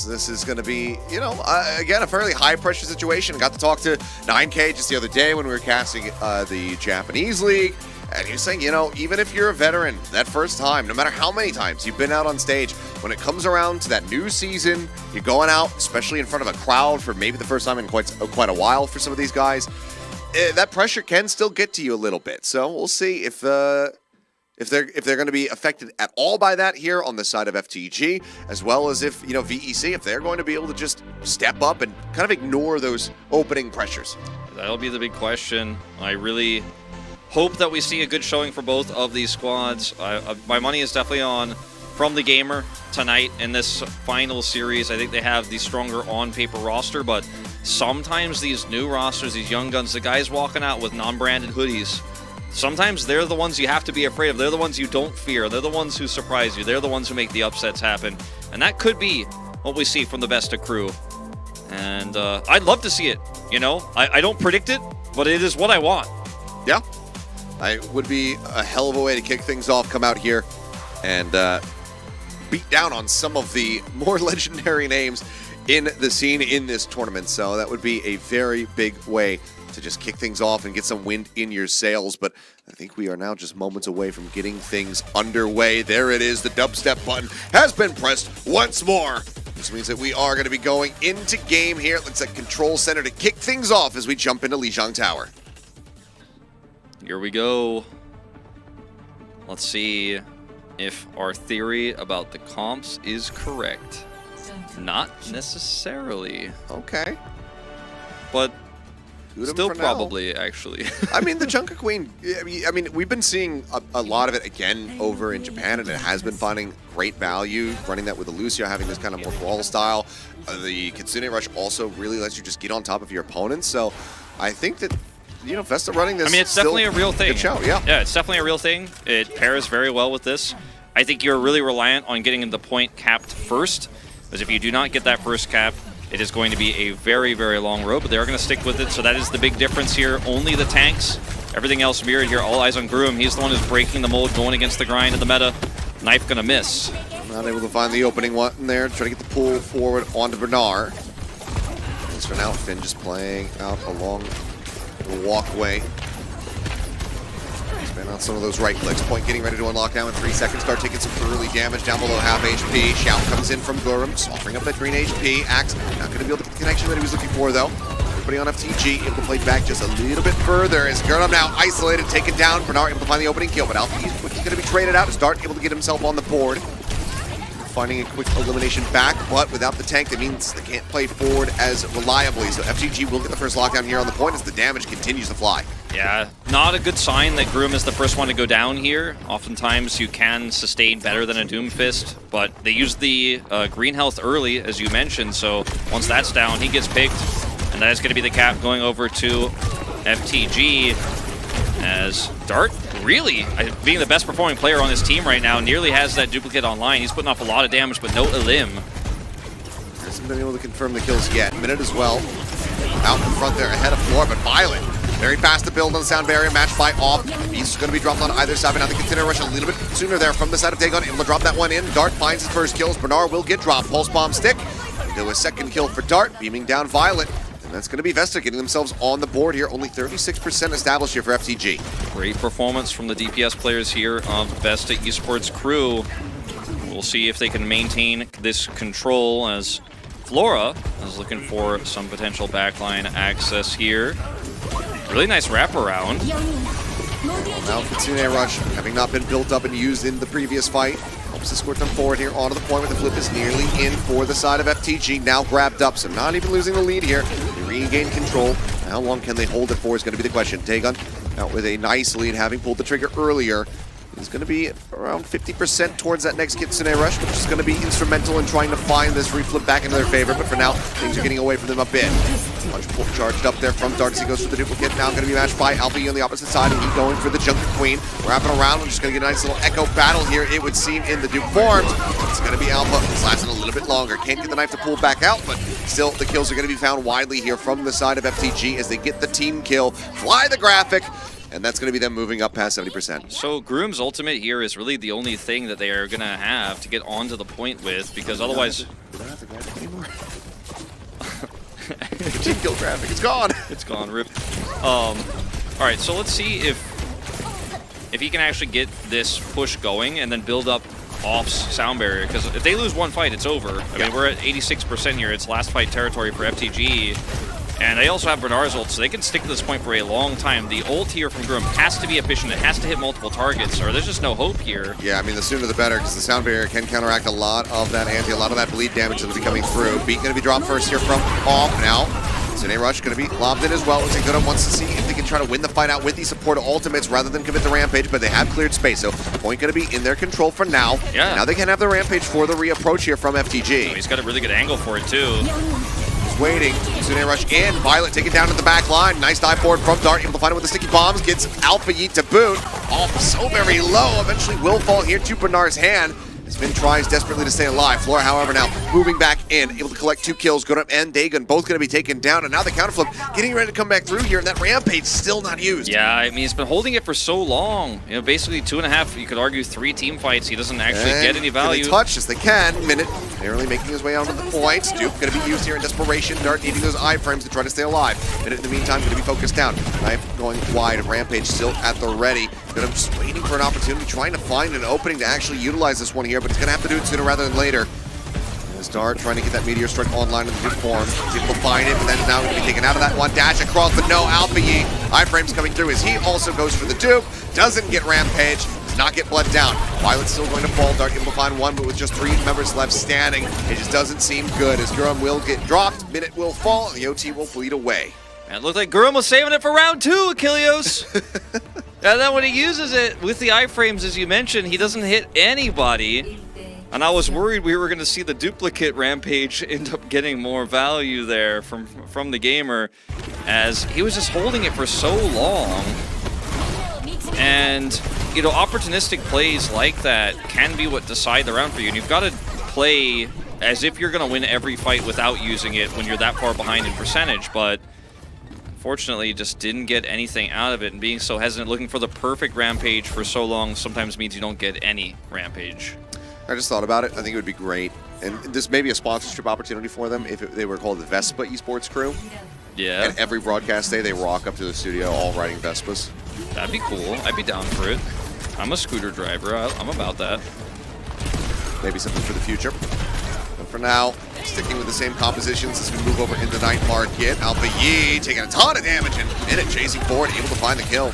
This is going to be, you know, again, a fairly high-pressure situation. Got to talk to 9K just the other day when we were casting the Japanese League, and he was saying, you know, even if you're a veteran that first time, no matter how many times you've been out on stage, when it comes around to that new season, you're going out, especially in front of a crowd for maybe the first time in quite a while for some of these guys, that pressure can still get to you a little bit. So we'll see if they're going to be affected at all by that here on the side of FTG, as well as if, you know, VEC, if they're going to be able to just step up and kind of ignore those opening pressures. That'll be the big question. I really hope that we see a good showing for both of these squads. My money is definitely on From the Gamer tonight in this final series. I think they have the stronger on-paper roster, but sometimes these new rosters, these young guns, the guys walking out with non-branded hoodies, sometimes they're the ones you have to be afraid of. They're the ones you don't fear. They're the ones who surprise you. They're the ones who make the upsets happen. And that could be what we see from the Vesta crew. And I'd love to see it, you know? I don't predict it, but it is what I want. Yeah. It would be a hell of a way to kick things off, come out here and beat down on some of the more legendary names in the scene in this tournament. So that would be a very big way to just kick things off and get some wind in your sails. But I think we are now just moments away from getting things underway. There it is. The dubstep button has been pressed once more. This means that we are going to be going into game here. It looks like Control Center to kick things off as we jump into Lijiang Tower. Here we go. Let's see if our theory about the comps is correct. Not necessarily. Okay. But Good still for now. probably, actually. I mean, the Junker Queen, I mean, we've been seeing a lot of it again over in Japan, and it has been finding great value, running that with the Lucio, having this kind of more brawl style. The Kitsune Rush also really lets you just get on top of your opponents, so I think that, you know, Vesta running this. I mean, it's definitely a real thing. Good show, yeah. Yeah, it's definitely a real thing. It pairs very well with this. I think you're really reliant on getting the point capped first, because if you do not get that first cap, it is going to be a very, very long road, but they are going to stick with it, so that is the big difference here. Only the tanks, everything else mirrored here. All eyes on Groom. He's the one who's breaking the mold, going against the grind of the meta. Knife going to miss. Not able to find the opening one there, trying to get the pull forward onto Bernard. Thanks for now, Finn just playing out along the walkway. Spin out some of those right clicks. Point getting ready to unlock now in 3 seconds. Start taking some early damage down below half HP. Shout comes in from Gurum, offering up that green HP. Axe not going to be able to get the connection that he was looking for, though. Everybody on FTG able to play back just a little bit further. As Gurum now isolated, taken down. Bernard able to find the opening kill, but Alpha is quickly going to be traded out. As Dart able to get himself on the board. Finding a quick elimination back, but without the tank, that means they can't play forward as reliably. So FTG will get the first lockdown here on the point as the damage continues to fly. Yeah, not a good sign that Groom is the first one to go down here. Oftentimes you can sustain better than a Doomfist, but they used the green health early, as you mentioned, so once that's down, he gets picked, and that is going to be the cap going over to FTG, as Dart really, being the best performing player on this team right now, nearly has that duplicate online. He's putting off a lot of damage, but no elim. Hasn't been able to confirm the kills yet. Minute as well. Out in front there, ahead of Floor, but Violet very fast to build on the sound barrier, match by off. He's going to be dropped on either side, but now the Container Rush a little bit sooner there from the side of Dagon. Able to drop that one in. Dart finds his first kills. Bernard will get dropped. Pulse Bomb stick. Do a second kill for Dart, beaming down Violet. And that's going to be Vesta getting themselves on the board here. Only 36% established here for FTG. Great performance from the DPS players here of Vesta Esports crew. We'll see if they can maintain this control as Flora is looking for some potential backline access here. Really nice wraparound. Now Kitsune Rush, having not been built up and used in the previous fight, helps escort them forward here onto the point where the flip is nearly in for the side of FTG. Now grabbed up, so not even losing the lead here. They regain control. How long can they hold it for is going to be the question. Dagon out with a nice lead, having pulled the trigger earlier. He's going to be around 50% towards that next Kitsune Rush, which is going to be instrumental in trying to find this reflip back into their favor. But for now, things are getting away from them a bit. Punch pull charged up there from Darts. He goes for the duplicate. Now going to be matched by Alpha on the opposite side, and he's going for the Jungle Queen. Wrapping around. We're just going to get a nice little echo battle here, it would seem, in the Duke forms. It's going to be Alpha. It's lasting a little bit longer. Can't get the knife to pull back out, but still, the kills are going to be found widely here from the side of FTG as they get the team kill. Fly the graphic. And that's going to be them moving up past 70%. So Groom's ultimate here is really the only thing that they are going to have to get onto the point with, because otherwise... We don't have the graphic anymore. The team kill graphic, it's gone. It's gone, rip. All right, so let's see if he can actually get this push going and then build up Off's sound barrier, because if they lose one fight, it's over. I mean, we're at 86% here. It's last fight territory for FTG. And they also have Bernard's ult, so they can stick to this point for a long time. The ult here from Groom has to be efficient. It has to hit multiple targets, or there's just no hope here. Yeah, I mean, the sooner the better, because the sound barrier can counteract a lot of that anti, a lot of that bleed damage that'll be coming through. Beat going to be dropped first here from Off now. Sine Rush going to be lobbed in as well. Looks like Goodham wants to see if they can try to win the fight out with these support ultimates rather than commit the Rampage, but they have cleared space, so point going to be in their control for now. Yeah. Now they can have the Rampage for the reapproach here from FTG. Oh, he's got a really good angle for it, too. Waiting. Sune Rush in. Violet taken down to the back line. Nice dive forward from Dart. Able to find it with the sticky bombs. Gets Alpha Yeet to boot. Off so very low. Eventually will fall here to Bernard's hand. Finn tries desperately to stay alive. Flora, however, now moving back in, able to collect 2 kills. Godam and Dagon both going to be taken down, and now the counterflip getting ready to come back through here, and that Rampage still not used. Yeah, I mean, he's been holding it for so long. You know, basically 2.5, you could argue 3 team fights. He doesn't actually get any value. They touch as they can. Minute barely making his way onto the point. Duke going to be used here in desperation. Dart needing those iframes to try to stay alive. Minute in the meantime going to be focused down. Knife going wide. Rampage still at the ready. Godam just waiting for an opportunity, trying to find an opening to actually utilize this one here, but he's going to have to do it sooner rather than later. Dart trying to get that Meteor Strike online in the Duke form. People find it, but then now going to be taken out of that one. Dash across, but no, Alpha Yi. Iframes coming through as he also goes for the Duke. Doesn't get Rampage, does not get blood down. Violet's still going to fall. Dart able to find one, but with just 3 members left standing, it just doesn't seem good as Gurum will get dropped. Minute will fall, and the OT will bleed away. And it looked like Gurum was saving it for round 2, Achilleos. And then when he uses it with the iframes, as you mentioned, he doesn't hit anybody. And I was worried we were going to see the duplicate Rampage end up getting more value there from the gamer, as he was just holding it for so long. And, you know, opportunistic plays like that can be what decide the round for you. And you've got to play as if you're going to win every fight without using it when you're that far behind in percentage. But unfortunately, just didn't get anything out of it. And being so hesitant, looking for the perfect Rampage for so long sometimes means you don't get any Rampage. I just thought about it. I think it would be great. And this may be a sponsorship opportunity for them if they were called the Vespa Esports crew. Yeah. And every broadcast day, they rock up to the studio all riding Vespas. That'd be cool. I'd be down for it. I'm a scooter driver. I'm about that. Maybe something for the future. But for now, sticking with the same compositions as we move over into Night Market. Alpha Yi taking a ton of damage and Minute chasing forward, able to find the kill.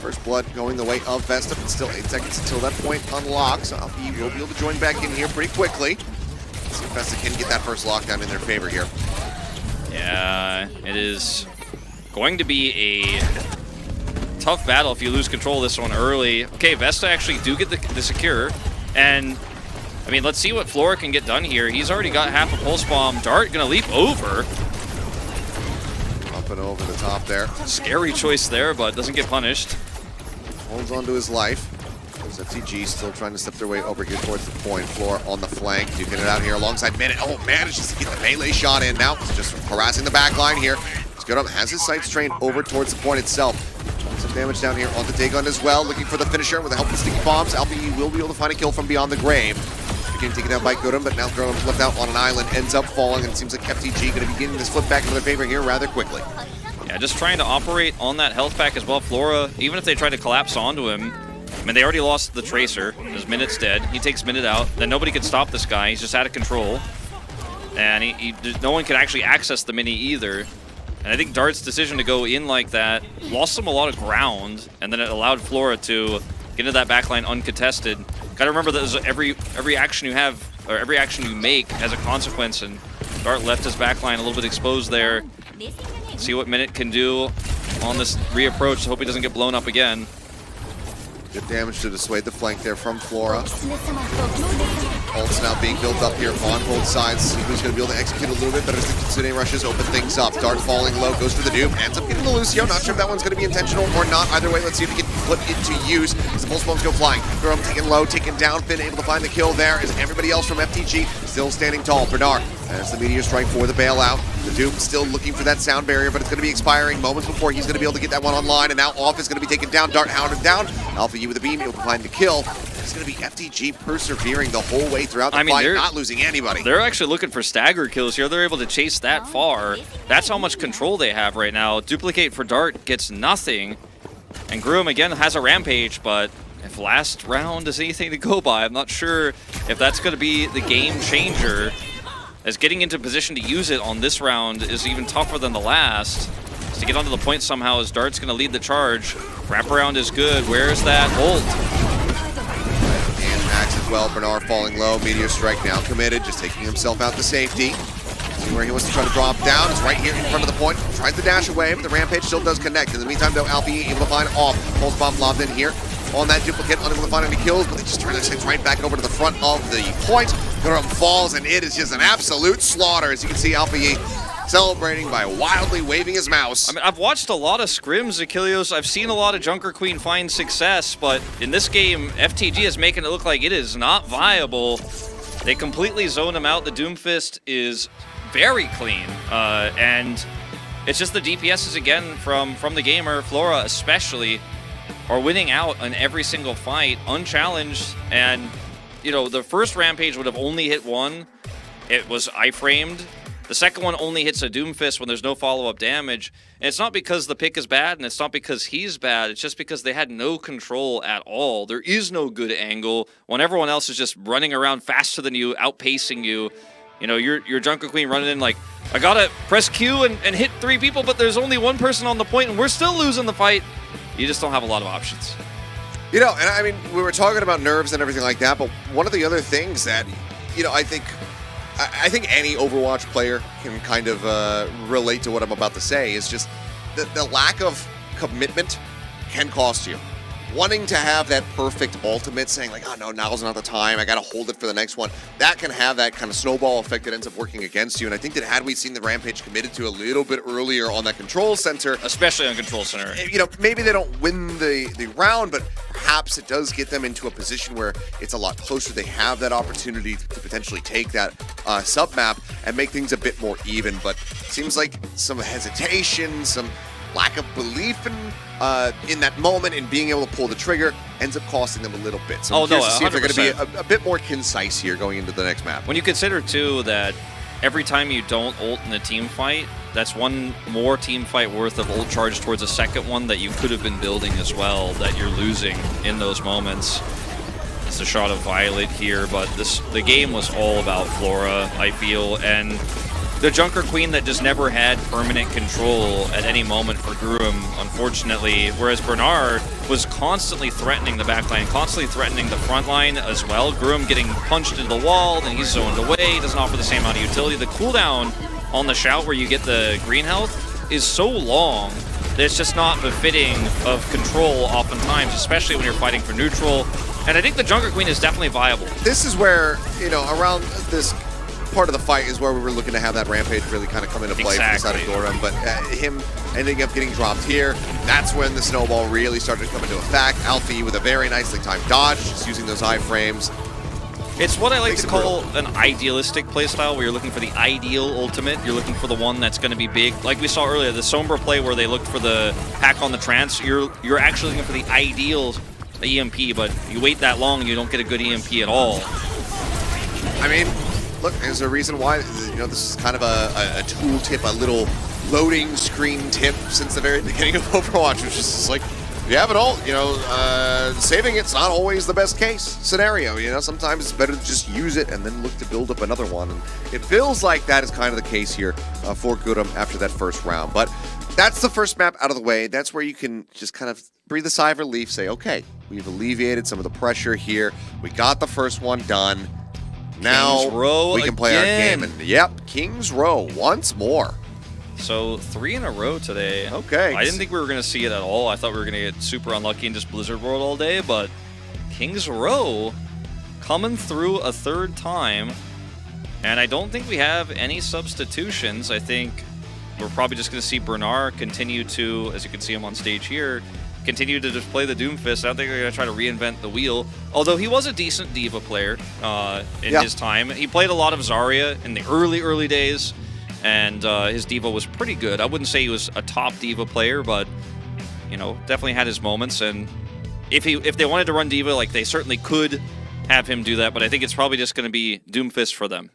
First blood going the way of Vesta, but still 8 seconds until that point unlocks. So Alpha Yi will be able to join back in here pretty quickly. Let's see if Vesta can get that first lockdown in their favor here. Yeah, it is going to be a tough battle if you lose control of this one early. Okay, Vesta actually do get the secure, and I mean, let's see what Flora can get done here. He's already got half a pulse bomb. Dart gonna leap over. Up and over the top there. Scary choice there, but doesn't get punished. Holds on to his life. There's FTG still trying to step their way over here towards the point. Flora on the flank. Duking it out here alongside Minute. Oh, manages to get the melee shot in now. Just harassing the back line here. He's good up, has his sights trained over towards the point itself. Some damage down here on the Dagon as well. Looking for the finisher with the help of sticky bombs. Alpha Yi will be able to find a kill from beyond the grave. Again, taken down by Godam, but now Godam's left out on an island. Ends up falling, and it seems like FTG going to be getting this flip back into their favor here rather quickly. Yeah, just trying to operate on that health pack as well. Flora, even if they try to collapse onto him, I mean, they already lost the Tracer. His Minute's dead. He takes Minute out. Then nobody could stop this guy. He's just out of control. And no one could actually access the Mini either. And I think Dart's decision to go in like that lost him a lot of ground, and then it allowed Flora to get into that backline uncontested. Gotta remember that every action you have, or every action you make has a consequence, and Dart left his backline a little bit exposed there. See what Minute can do on this reapproach. Hope he doesn't get blown up again. Good damage to dissuade the flank there from Flora. Ults now being built up here on both sides. Who's going to be able to execute a little bit better as the Kitsune rushes, open things up. Dart falling low, goes for the Doom, ends up getting the Lucio. Not sure if that one's going to be intentional or not. Either way, let's see if he can put it to use as the pulse bombs go flying. Gurham taken low, taken down. Finn able to find the kill there as everybody else from FTG still standing tall. Bernard as the Meteor Strike for the bailout. The Doom still looking for that sound barrier, but it's going to be expiring moments before he's going to be able to get that one online. And now Off is going to be taken down. Dart hounded down. Alpha U with a beam, able to find the kill. It's going to be FTG persevering the whole way throughout the fight, not losing anybody. They're actually looking for stagger kills here. They're able to chase that far. That's how much control they have right now. Duplicate for Dart gets nothing. And Groom again has a rampage, but if last round is anything to go by, I'm not sure if that's going to be the game changer. As getting into position to use it on this round is even tougher than the last. To get onto the point somehow as Dart's going to lead the charge. Wraparound is good. Where's that ult? And Max as well. Bernard falling low. Meteor Strike now committed, just taking himself out to safety. See where he wants to try to drop down. It's right here in front of the point. Tries to dash away, but the Rampage still does connect. In the meantime, though, Alfie able to find Off. Pulse Bomb lobbed in here on that duplicate, unable to find any kills, but they just turn their sights right back over to the front of the point. Gurham falls, and it is just an absolute slaughter. As you can see, Alfie celebrating by wildly waving his mouse. I mean, I've watched a lot of scrims, Achilles. I've seen a lot of Junker Queen find success, but in this game, FTG is making it look like it is not viable. They completely zone him out. The Doomfist is very clean, and it's just the DPSs again from the gamer, Flora especially, are winning out on every single fight, unchallenged. And, you know, the first Rampage would have only hit one. It was iframed. The second one only hits a Doomfist when there's no follow-up damage. And it's not because the pick is bad, and it's not because he's bad. It's just because they had no control at all. There is no good angle when everyone else is just running around faster than you, outpacing you. You know, your Junker Queen running in like, I gotta press Q and hit 3 people, but there's only one person on the point, and we're still losing the fight. You just don't have a lot of options. You know, and I mean, we were talking about nerves and everything like that, but one of the other things that, you know, I think any Overwatch player can kind of relate to what I'm about to say is just the lack of commitment can cost you. Wanting to have that perfect ultimate, saying like, oh no, now's not the time, I gotta hold it for the next one, that can have that kind of snowball effect that ends up working against you. And I think that had we seen the Rampage committed to a little bit earlier on that control center, especially on control center, you know, maybe they don't win the round, but perhaps it does get them into a position where it's a lot closer. They have that opportunity to potentially take that sub-map and make things a bit more even. But it seems like some hesitation, some lack of belief in that moment, in being able to pull the trigger, ends up costing them a little bit. So I'm curious to see if they're going to be a bit more concise here going into the next map. When you consider, too, that every time you don't ult in a team fight, that's one more team fight worth of ult charge towards a second one that you could have been building as well, that you're losing in those moments. It's a shot of Violet here, but the game was all about Flora, I feel, and the Junker Queen that just never had permanent control at any moment for Groom, unfortunately, whereas Bernard was constantly threatening the backline, constantly threatening the front line as well. Groom getting punched into the wall, then he's zoned away, doesn't offer the same amount of utility. The cooldown on the shout where you get the green health is so long that it's just not befitting of control oftentimes, especially when you're fighting for neutral. And I think the Junker Queen is definitely viable. This is where, you know, around this part of the fight is where we were looking to have that Rampage really kind of come into play from the side of Goran, but him ending up getting dropped here, that's when the snowball really started to come into effect. Alfie with a very nicely timed dodge, just using those iframes. It's what I like to call an idealistic playstyle, where you're looking for the ideal ultimate. You're looking for the one that's going to be big. Like we saw earlier, the Sombra play where they looked for the hack on the trance. You're actually looking for the ideal EMP, but you wait that long, you don't get a good EMP at all. I mean, look, there's a reason why, you know, this is kind of a tool tip, a little loading screen tip since the very beginning of Overwatch, which is just like, if you have it all, you know, saving it's not always the best case scenario. You know, sometimes it's better to just use it and then look to build up another one. And it feels like that is kind of the case here for Gurham after that first round. But that's the first map out of the way. That's where you can just kind of breathe a sigh of relief, say, okay, we've alleviated some of the pressure here. We got the first one done. Now we can play our game. And yep, King's Row once more. So 3 in a row today. Okay. I didn't think we were going to see it at all. I thought we were going to get super unlucky and just Blizzard World all day, but King's Row coming through a third time. And I don't think we have any substitutions. I think we're probably just going to see Bernard continue to, as you can see him on stage here, continue to just play the Doomfist. I don't think they're going to try to reinvent the wheel. Although he was a decent D.Va player in his time. He played a lot of Zarya in the early days, and his D.Va was pretty good. I wouldn't say he was a top D.Va player, but you know, definitely had his moments. And if they wanted to run D.Va, like, they certainly could have him do that. But I think it's probably just going to be Doomfist for them.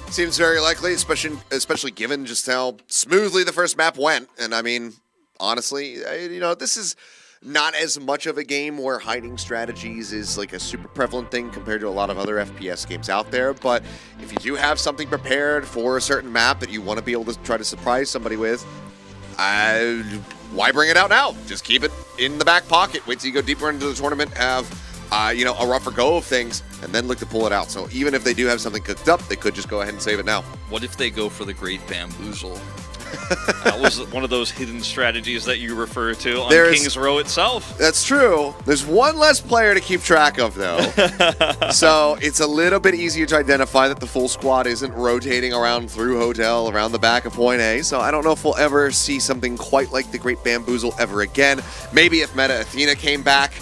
Seems very likely, especially given just how smoothly the first map went. And I mean, honestly, you know, this is not as much of a game where hiding strategies is like a super prevalent thing compared to a lot of other FPS games out there. But if you do have something prepared for a certain map that you want to be able to try to surprise somebody with, why bring it out now? Just keep it in the back pocket. Wait till you go deeper into the tournament, have you know, a rougher go of things, and then look to pull it out. So even if they do have something cooked up, they could just go ahead and save it now. What if they go for the Great Bamboozle? That was one of those hidden strategies that you refer to on King's Row itself. That's true. There's one less player to keep track of, though. So it's a little bit easier to identify that the full squad isn't rotating around through Hotel, around the back of Point A. So I don't know if we'll ever see something quite like the Great Bamboozle ever again. Maybe if Meta Athena came back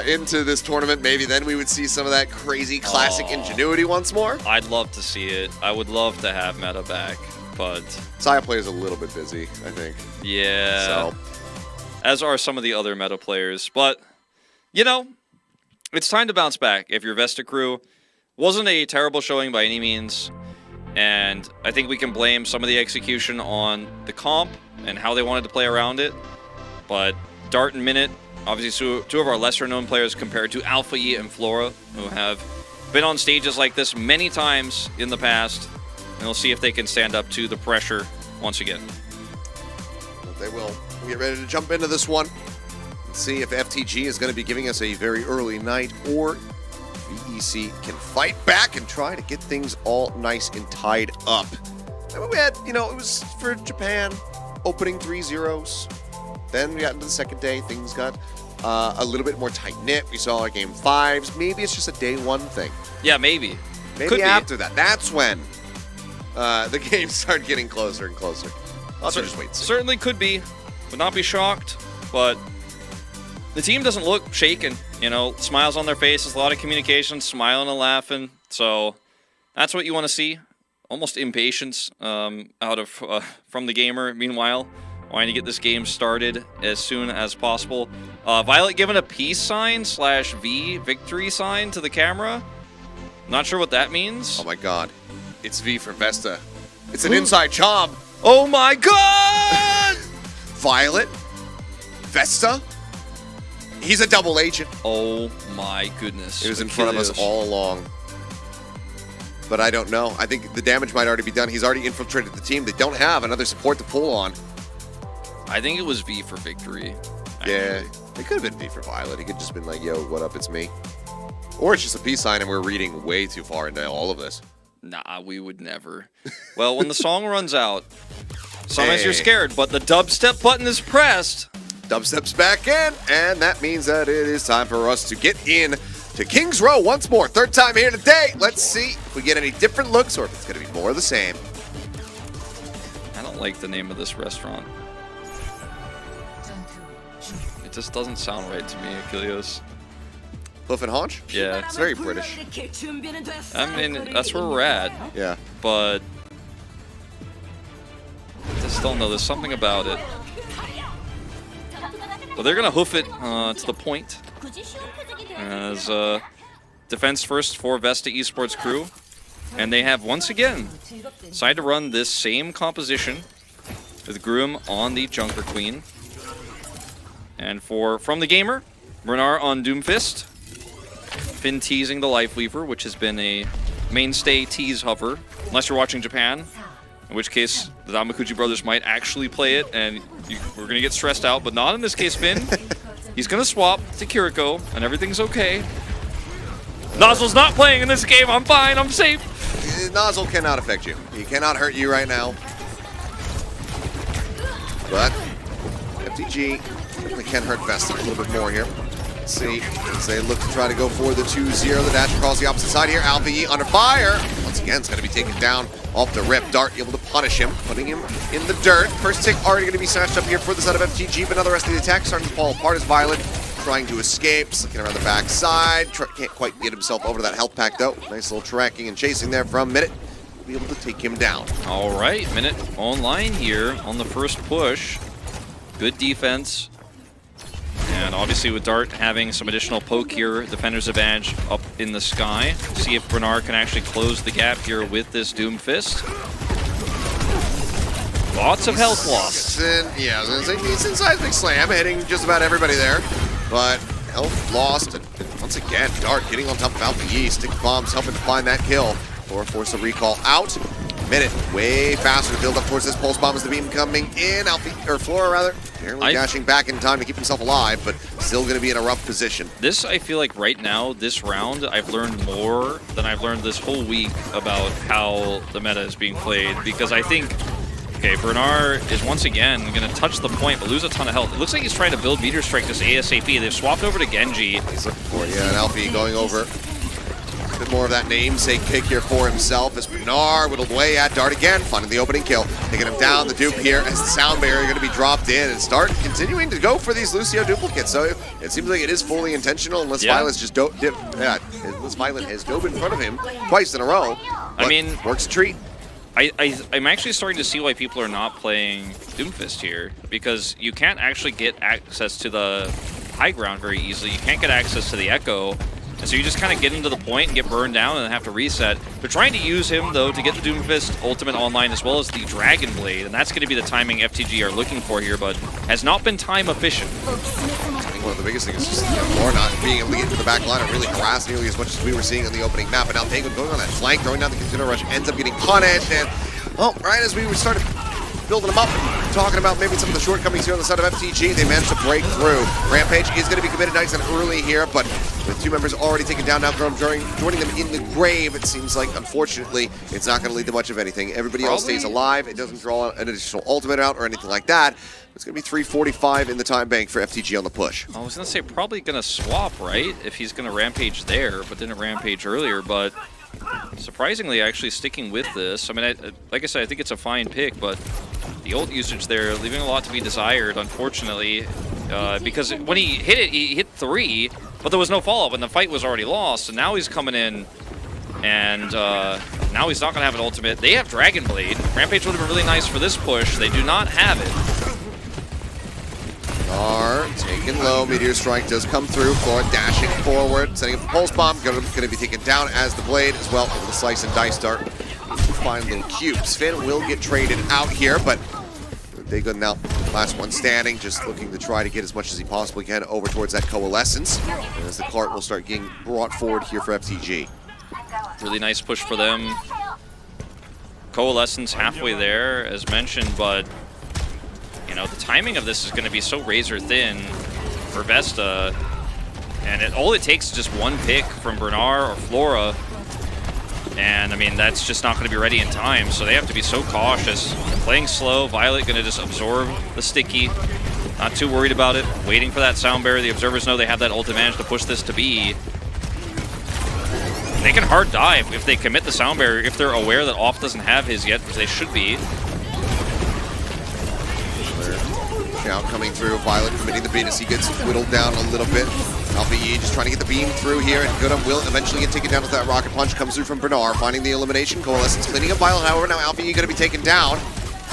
into this tournament, maybe then we would see some of that crazy classic ingenuity once more. I'd love to see it. I would love to have Meta back, but Saya player's a little bit busy, I think. Yeah. So, as are some of the other Meta players. But, you know, it's time to bounce back. If your Vesta crew wasn't a terrible showing by any means, and I think we can blame some of the execution on the comp and how they wanted to play around it. But Dart and Minute, obviously two of our lesser-known players compared to Alpha E and Flora, who have been on stages like this many times in the past, and we'll see if they can stand up to the pressure once again. they will. We'll get ready to jump into this one and see if FTG is going to be giving us a very early night, or VEC can fight back and try to get things all nice and tied up. I mean, we had, you know, it was for Japan, opening 3-0s. Then we got into the second day, things got a little bit more tight-knit. We saw our game 5s. Maybe it's just a day 1 thing. Yeah, maybe. Maybe after that. That's when the games start getting closer and closer. I'll just wait and see. Certainly could be. Would not be shocked, but the team doesn't look shaken. You know, smiles on their faces, a lot of communication, smiling and laughing. So that's what you want to see. Almost impatience out of from the gamer. Meanwhile, wanting to get this game started as soon as possible. Violet giving a peace sign / V victory sign to the camera. Not sure what that means. Oh my god. It's V for Vesta. It's an inside job. Oh my god! Violet? Vesta? He's a double agent. Oh my goodness. It was in front of us all along. But I don't know. I think the damage might already be done. He's already infiltrated the team. They don't have another support to pull on. I think it was V for victory. Yeah, it could have been V for Violet. He could just been like, yo, what up, it's me. Or it's just a peace sign and we're reading way too far into all of this. Nah, we would never. Well, when the song runs out, sometimes you're scared, but the dubstep button is pressed. Dubstep's back in, and that means that it is time for us to get in to King's Row once more. Third time here today. Let's see if we get any different looks or if it's going to be more of the same. I don't like the name of this restaurant. It just doesn't sound right to me, Achilles. Hoof and Haunch? Yeah. It's very British. I mean, that's where we're at. Yeah. But I just don't know. There's something about it. But they're going to hoof it to the point. As defense first for Vesta Esports crew. And they have once again decided to run this same composition with Groom on the Junker Queen. And from the gamer, Bernard on Doomfist. Been teasing the Life Weaver, which has been a mainstay tease hover. Unless you're watching Japan, in which case the Damakuchi brothers might actually play it, and we're going to get stressed out, but not in this case, Finn. He's going to swap to Kiriko, and everything's okay. Nozzle's not playing in this game. I'm fine. I'm safe. Nozzle cannot affect you. He cannot hurt you right now. but FTG definitely can hurt Vesta a little bit more here. Let's see, as they look to try to go for the 2-0. The dash across the opposite side here. Alpha under fire. Once again, it's going to be taken down off the rip. Dart able to punish him, putting him in the dirt. First tick already going to be snatched up here for the side of FTG, but now the rest of the attack starting to fall apart as Violet trying to escape, slicking around the backside. Can't quite get himself over to that health pack though. Nice little tracking and chasing there from Minute. Be able to take him down. All right, Minute online here on the first push. Good defense. And obviously with Dart having some additional poke here, defender's advantage up in the sky. See if Bernard can actually close the gap here with this Doom Fist. Lots of health loss. Yeah, I was going to say decent seismic slam, hitting just about everybody there. But health lost, and once again, Dart getting on top of Alpha Yi. Stick bombs helping to find that kill, or force a recall out. Minute way faster to build up towards this pulse bomb as the beam coming in. Flora rather, barely dashing back in time to keep himself alive, but still going to be in a rough position. This, I feel like right now, this round, I've learned more than I've learned this whole week about how the meta is being played, because I think, okay, Bernard is once again going to touch the point but lose a ton of health. It looks like he's trying to build Meteor Strike this ASAP. They've swapped over to Genji. He's looking for it, yeah, and Alfie going over. A bit more of that namesake pick here for himself as Bernard whittled away at Dart again, finding the opening kill. Taking him down, the dupe here as the sound barrier going to be dropped in and start continuing to go for these Lucio duplicates. So it seems like it is fully intentional unless Violet's just unless Violet has dove in front of him twice in a row. I mean, works a treat. I'm actually starting to see why people are not playing Doomfist here, because you can't actually get access to the high ground very easily. You can't get access to the Echo, and so you just kind of get into the point and get burned down and then have to reset. They're trying to use him, though, to get the Doomfist ultimate online as well as the Dragon Blade, and that's going to be the timing FTG are looking for here, but has not been time efficient. I think one of the biggest things is just Lore not being able to get into the back line and really harass nearly as much as we were seeing on the opening map. And now Penguin going on that flank, throwing down the Container Rush, ends up getting punished. And, well, right as we started building them up, talking about maybe some of the shortcomings here on the side of FTG, they managed to break through. Rampage is going to be committed nice and early here, but with two members already taken down now, joining them in the grave, it seems like, unfortunately, it's not going to lead to much of anything. Everybody else stays alive. It doesn't draw an additional ultimate out or anything like that. It's going to be 3:45 in the time bank for FTG on the push. I was going to say probably going to swap, right, if he's going to Rampage there, but didn't Rampage earlier, but surprisingly actually sticking with this. I mean, like I said, I think it's a fine pick, but the ult usage there leaving a lot to be desired, unfortunately, because when he hit 3, but there was no follow-up and the fight was already lost, and now he's coming in and now he's not going to have an ultimate. They have Dragon Blade. Rampage would have been really nice for this push. They do not have it. Are taken low. Meteor Strike does come through. Flora dashing forward, setting up the Pulse Bomb. Going to be taken down as the Blade as well. Over the Slice and Dice Dart. Find little cubes. Finn will get traded out here, but they go now. Last one standing, just looking to try to get as much as he possibly can over towards that Coalescence. And as the cart will start getting brought forward here for FTG. Really nice push for them. Coalescence halfway there, as mentioned, but you know, the timing of this is going to be so razor thin for Vesta, and all it takes is just one pick from Bernard or Flora, and I mean, that's just not going to be ready in time, so they have to be so cautious. Playing slow, Violet going to just absorb the sticky, not too worried about it, waiting for that sound barrier. The observers know they have that ult advantage to push this to B. They can hard dive if they commit the sound barrier, if they're aware that Off doesn't have his yet, which they should be. Shout coming through, Violet committing the beat as he gets whittled down a little bit. Alpha Yi just trying to get the beam through here, and Goodham will eventually get taken down with that rocket punch. Comes through from Bernard, finding the elimination. Coalescence cleaning up Violet, however, now Alpha Yi going to be taken down.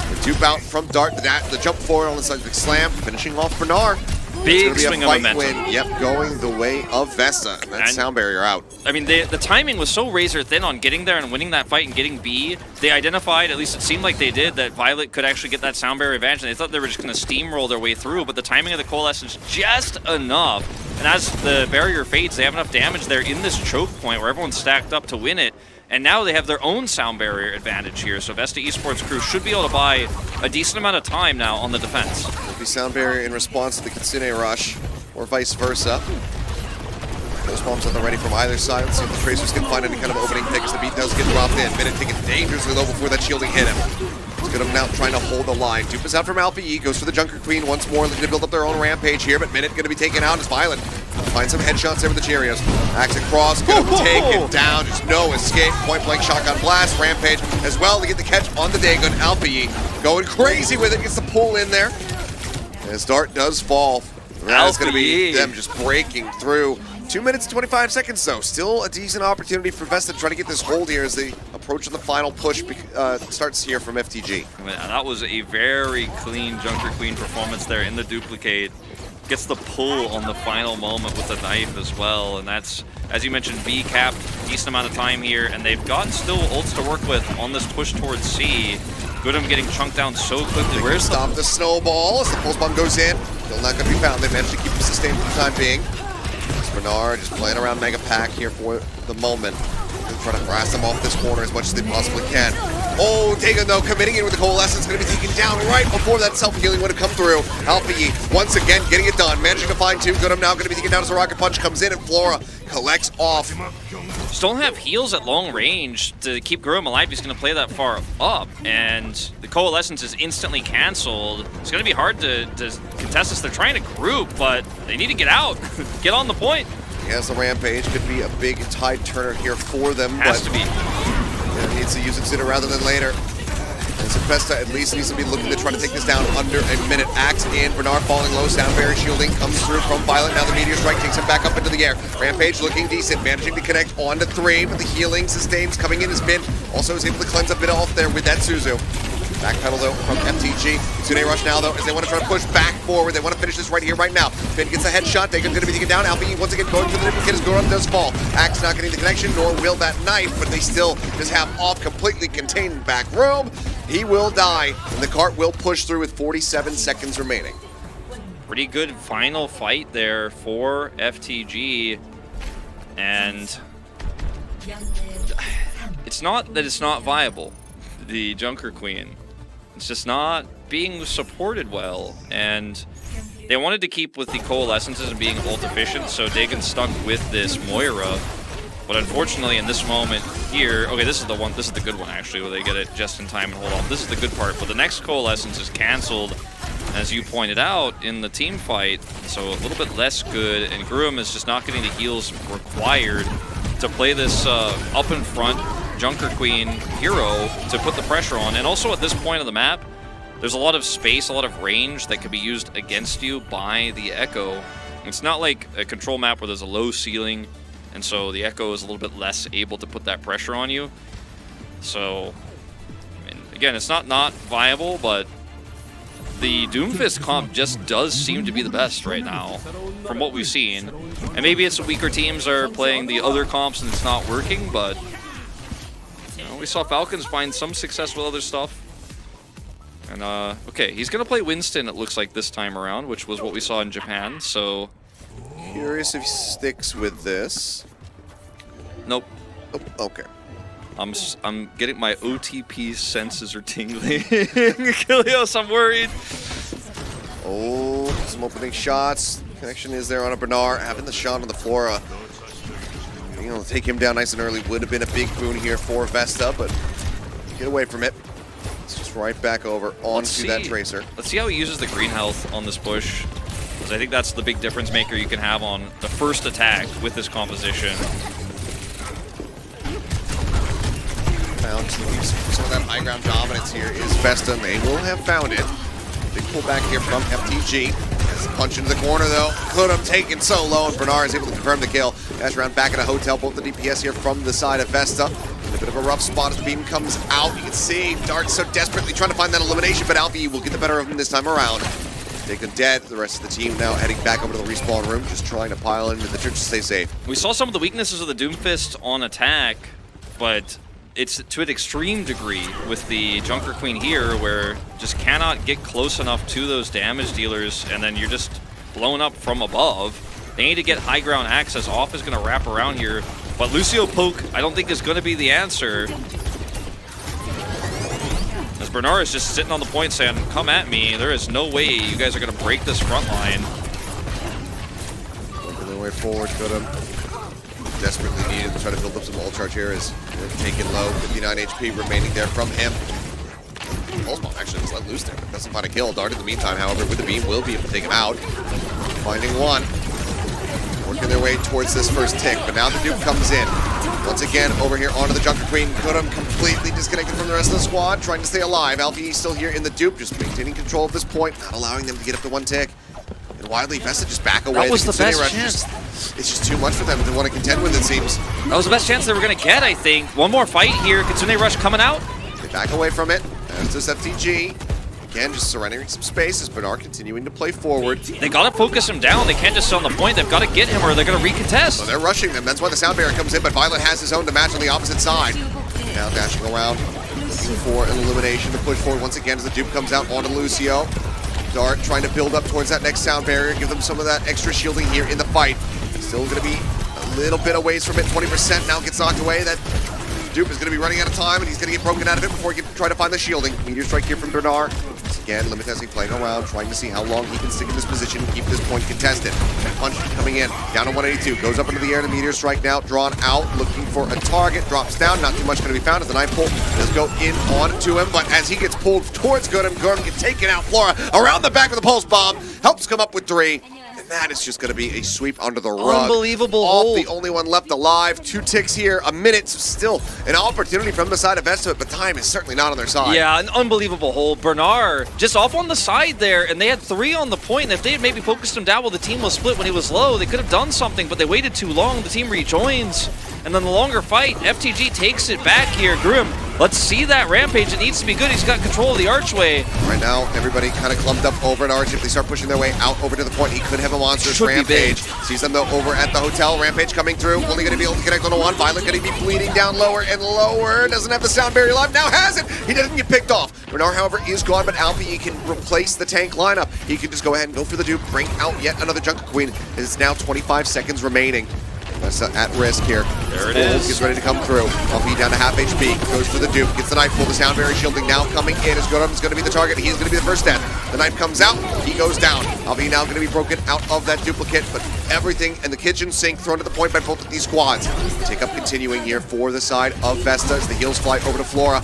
The dupe out from Dart, the jump forward on the seismic slam, finishing off Bernard. Big swing of momentum. Win. Yep, going the way of Vesta, and that sound barrier out. I mean, the timing was so razor thin on getting there and winning that fight and getting B. They identified, at least it seemed like they did, that Violet could actually get that sound barrier advantage, and they thought they were just going to steamroll their way through, but the timing of the Coalescence just enough. And as the barrier fades, they have enough damage there in this choke point where everyone's stacked up to win it. And now they have their own sound barrier advantage here, so Vesta Esports crew should be able to buy a decent amount of time now on the defense. Will be sound barrier in response to the Kitsune Rush, or vice versa. Those bombs on the ready from either side. Let's see if the Tracers can find any kind of opening pick as the beat does get dropped in. Minute taken dangerously low before that shielding hit him. Good now trying to hold the line. Dupe is out from Alpha E, goes for the Junker Queen once more, looking to build up their own rampage here, but Minute going to be taken out as Violent. Find some headshots there with the Cheerios. Axe across, going to take it down, just no escape. Point blank shotgun blast, Rampage as well to get the catch on the Dagon. Alpha E going crazy with it, gets the pull in there. As Dart does fall. That's going to be them just breaking through. 2 minutes and 25 seconds though. Still a decent opportunity for Vesta to try to get this hold here as they approach the final push starts here from FTG. That was a very clean Junker Queen performance there in the duplicate. Gets the pull on the final moment with the knife as well, and that's, as you mentioned, B capped, decent amount of time here, and they've got still ults to work with on this push towards C. Goodham getting chunked down so quickly. Where's stop the snowball as the pulse bomb goes in? Still not going to be found. They managed to keep him sustained for the time being. Bernard just playing around Mega Pack here for the moment. They're trying to harass them off this corner as much as they possibly can. Oh, Dagon though, committing in with the Coalescence, going to be taken down right before that self-healing would have come through. Alpha E, once again, getting it done. Managing to find two. Goodham now going to be taken down as a Rocket Punch comes in, and Flora collects off. Just don't have heals at long range to keep Goodham alive. He's going to play that far up, and the Coalescence is instantly canceled. It's going to be hard to contest this. They're trying to group, but they need to get out. Get on the point. Yes, the Rampage could be a big tide turner here for them. Has to be. Yeah, needs to use it sooner rather than later. And Vesta at least needs to be looking to try to take this down under a minute. Axe in, Bernard falling low, sound barrier shielding comes through from Violent. Now the Meteor Strike takes him back up into the air. Rampage looking decent, managing to connect onto 3, but the healing sustains coming in as Bin. Also is able to cleanse a bit off there with that Suzu. Backpedal though from FTG. Tsune rush now though as they want to try to push back forward. They want to finish this right here, right now. Finn gets a headshot. Dagon's going to be taken down. Alpha E once again going for the duplicate as Goran does fall. Axe not getting the connection, nor will that knife, but they still just have off completely contained back room. He will die, and the cart will push through with 47 seconds remaining. Pretty good final fight there for FTG, and it's not that it's not viable, the Junker Queen. It's just not being supported well, and they wanted to keep with the Coalescences and being ult efficient, so Dagon stuck with this Moira. But unfortunately, in this moment here, okay, this is the one. This is the good one actually, where they get it just in time and hold off. This is the good part. But the next Coalescence is canceled, as you pointed out in the team fight. So a little bit less good, and Gruum is just not getting the heals required to play this up in front Junker Queen hero to put the pressure on. And also at this point of the map, there's a lot of space, a lot of range that could be used against you by the Echo. It's not like a control map where there's a low ceiling, and so the Echo is a little bit less able to put that pressure on you. So, I mean, again, it's not viable, but the Doomfist comp just does seem to be the best right now from what we've seen. And maybe it's the weaker teams are playing the other comps and it's not working, but you know, we saw Falcons find some success with other stuff. And okay, he's gonna play Winston, it looks like, this time around, which was what we saw in Japan, so curious if he sticks with this. Nope. Oh, okay. I'm getting my OTP senses are tingling. Kilios, I'm worried. Oh, some opening shots. Connection is there on a Bernard. Having the shot on the Flora. Being able to take him down nice and early would have been a big boon here for Vesta, but get away from it. It's just right back over onto that Tracer. Let's see how he uses the green health on this push, because I think that's the big difference maker you can have on the first attack with this composition. Found some of that high ground dominance here is Vesta, and they will have found it. Big pullback here from FTG. As a punch into the corner though. Goodham taken so low, and Bernard is able to confirm the kill. Dash around back in a hotel, both the DPS here from the side of Vesta. In a bit of a rough spot as the beam comes out. You can see Dart so desperately trying to find that elimination, but Alfie will get the better of him this time around. Take them dead. The rest of the team now heading back over to the respawn room, just trying to pile into the church to stay safe. We saw some of the weaknesses of the Doomfist on attack, but it's to an extreme degree with the Junker Queen here, where just cannot get close enough to those damage dealers, and then you're just blown up from above. They need to get high ground access. Off is going to wrap around here, but Lucio Poke I don't think is going to be the answer. As Bernard is just sitting on the point saying, come at me, there is no way you guys are going to break this front line. Working their way forward, Goodham. Desperately needed to try to build up some ult charge here as they're taken low. 59 HP remaining there from him. Pulse Bomb actually was let loose there, but doesn't find a kill. Dart in the meantime, however, with the beam will be able to take him out. Finding one. Working their way towards this first tick, but now the Duke comes in. Once again, over here onto the Junker Queen. Kodum completely disconnected from the rest of the squad, trying to stay alive. Alfie still here in the Duke, just maintaining control at this point, not allowing them to get up to one tick. And widely, Vesta just back away. That was the best rush chance. It's just too much for them to want to contend with, it seems. That was the best chance they were going to get, I think. One more fight here. Kitsune Rush coming out. They back away from it. There's this FTG. Again, just surrendering some space as Bernard continuing to play forward. They got to focus him down. They can't just sit on the point. They've got to get him or they're going to recontest. So they're rushing them. That's why the sound barrier comes in, but Violet has his own to match on the opposite side. Now dashing around, looking for an elimination to push forward once again as the dupe comes out onto Lucio. Dart trying to build up towards that next sound barrier, give them some of that extra shielding here in the fight. Still going to be a little bit away from it. 20% now gets knocked away. That dupe is going to be running out of time, and he's going to get broken out of it before he can try to find the shielding. Meteor strike here from Bernard. Once again, Limitessi playing around, trying to see how long he can stick in this position and keep this point contested. That punch coming in, down to 182, goes up into the air, the Meteor strike now drawn out, looking for a target, drops down, not too much going to be found as the knife pull does go in on to him, but as he gets pulled towards Gordon gets taken out. Flora around the back with the pulse bomb, helps come up with 3. That is just going to be a sweep under the rug. Unbelievable Off hold. the only one left alive. 2 ticks here, a minute. So still an opportunity from the side of Vesta, but time is certainly not on their side. Yeah, an unbelievable hold. Bernard just off on the side there, and they had 3 on the point, and if they had maybe focused him down while the team was split when he was low, they could have done something, but they waited too long. The team rejoins, and then the longer fight, FTG takes it back here. Grim, let's see that rampage. It needs to be good. He's got control of the archway. Right now, everybody kind of clumped up over at Arch. If they start pushing their way out over to the point, he could have a monstrous Should be rampage. big. Sees them though over at the hotel. Rampage coming through. Only going to be able to connect on the one. Violet going to be bleeding down lower and lower. Doesn't have the sound barrier live. Now has it. He doesn't get picked off. Bernard, however, is gone, but Alfie can replace the tank lineup. He can just go ahead and go for the dupe, bring out yet another Junker Queen. It's now 25 seconds remaining. That's at risk here. There it is. Gets ready to come through. Alfie down to half HP. Goes for the dupe. Gets the knife pull. The sound barrier shielding now coming in. As Godum is going to be the target. He's going to be the first step. The knife comes out. He goes down. Alfie now going to be broken out of that duplicate. But everything in the kitchen sink thrown to the point by both of these squads. Take up continuing here for the side of Vesta as the heels fly over to Flora.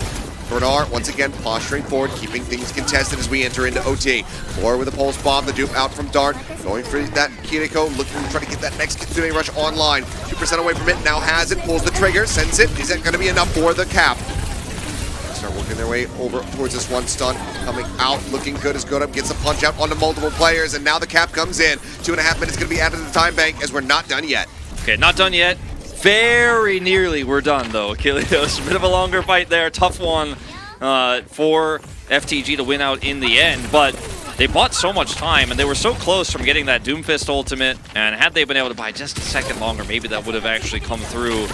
Bernard, once again, posturing forward, keeping things contested as we enter into OT. Flora with a pulse bomb, the dupe out from Dart, going for that Kiriko, looking to try to get that next Kitsune rush online. 2% away from it, now has it, pulls the trigger, sends it. Is that going to be enough for the cap? Start working their way over towards this one stun, coming out, looking good as Godum gets a punch out onto multiple players, and now the cap comes in. 2.5 minutes going to be added to the time bank as we're not done yet. Okay, not done yet. Very nearly we're done, though, Achilleos. A bit of a longer fight there. Tough one for FTG to win out in the end, but they bought so much time, and they were so close from getting that Doomfist ultimate, and had they been able to buy just a second longer, maybe that would have actually come through.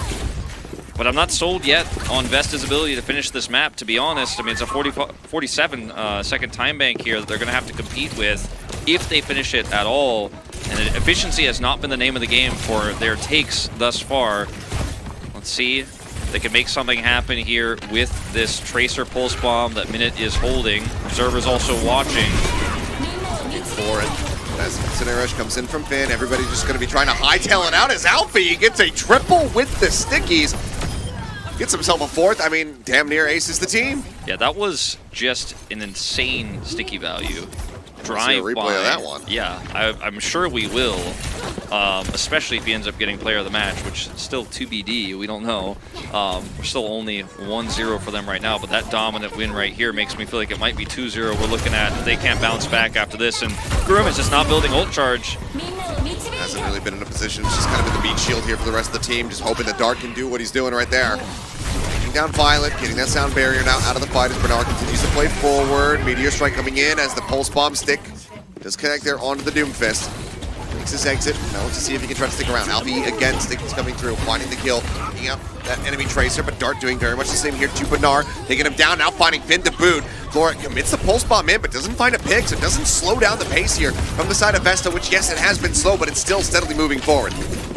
But I'm not sold yet on Vesta's ability to finish this map, to be honest. I mean, it's a 47-second time bank here that they're going to have to compete with if they finish it at all. And efficiency has not been the name of the game for their takes thus far. Let's see if they can make something happen here with this Tracer Pulse Bomb that Minute is holding. Observer's also watching. For it. As Kitsune Rush comes in from Finn, everybody's just going to be trying to hightail it out as Alfie gets a triple with the stickies. Gets himself a 4th. I mean, damn near aces the team. Yeah, that was just an insane sticky value. See a replay of that one. Yeah, I'm sure we will, especially if he ends up getting player of the match, which is still TBD. We don't know. We're still only 1-0 for them right now, but that dominant win right here makes me feel like it might be 2-0 we're looking at if they can't bounce back after this. And Grim is just not building ult charge. Hasn't really been in a position. It's just kind of been the beat shield here for the rest of the team, just hoping that Dart can do what he's doing right there. Taking down Violet, getting that sound barrier now out of the fight as Bernard continues to play forward. Meteor strike coming in as the pulse bomb stick does connect there onto the Doomfist. Makes his exit. Now let's see if he can try to stick around. Alfie again, sticks coming through, finding the kill, taking out that enemy Tracer, but Dart doing very much the same here to Bernard, taking him down, now finding Finn to boot. Flora commits the pulse bomb in, but doesn't find a pick, so it doesn't slow down the pace here from the side of Vesta, which yes, it has been slow, but it's still steadily moving forward.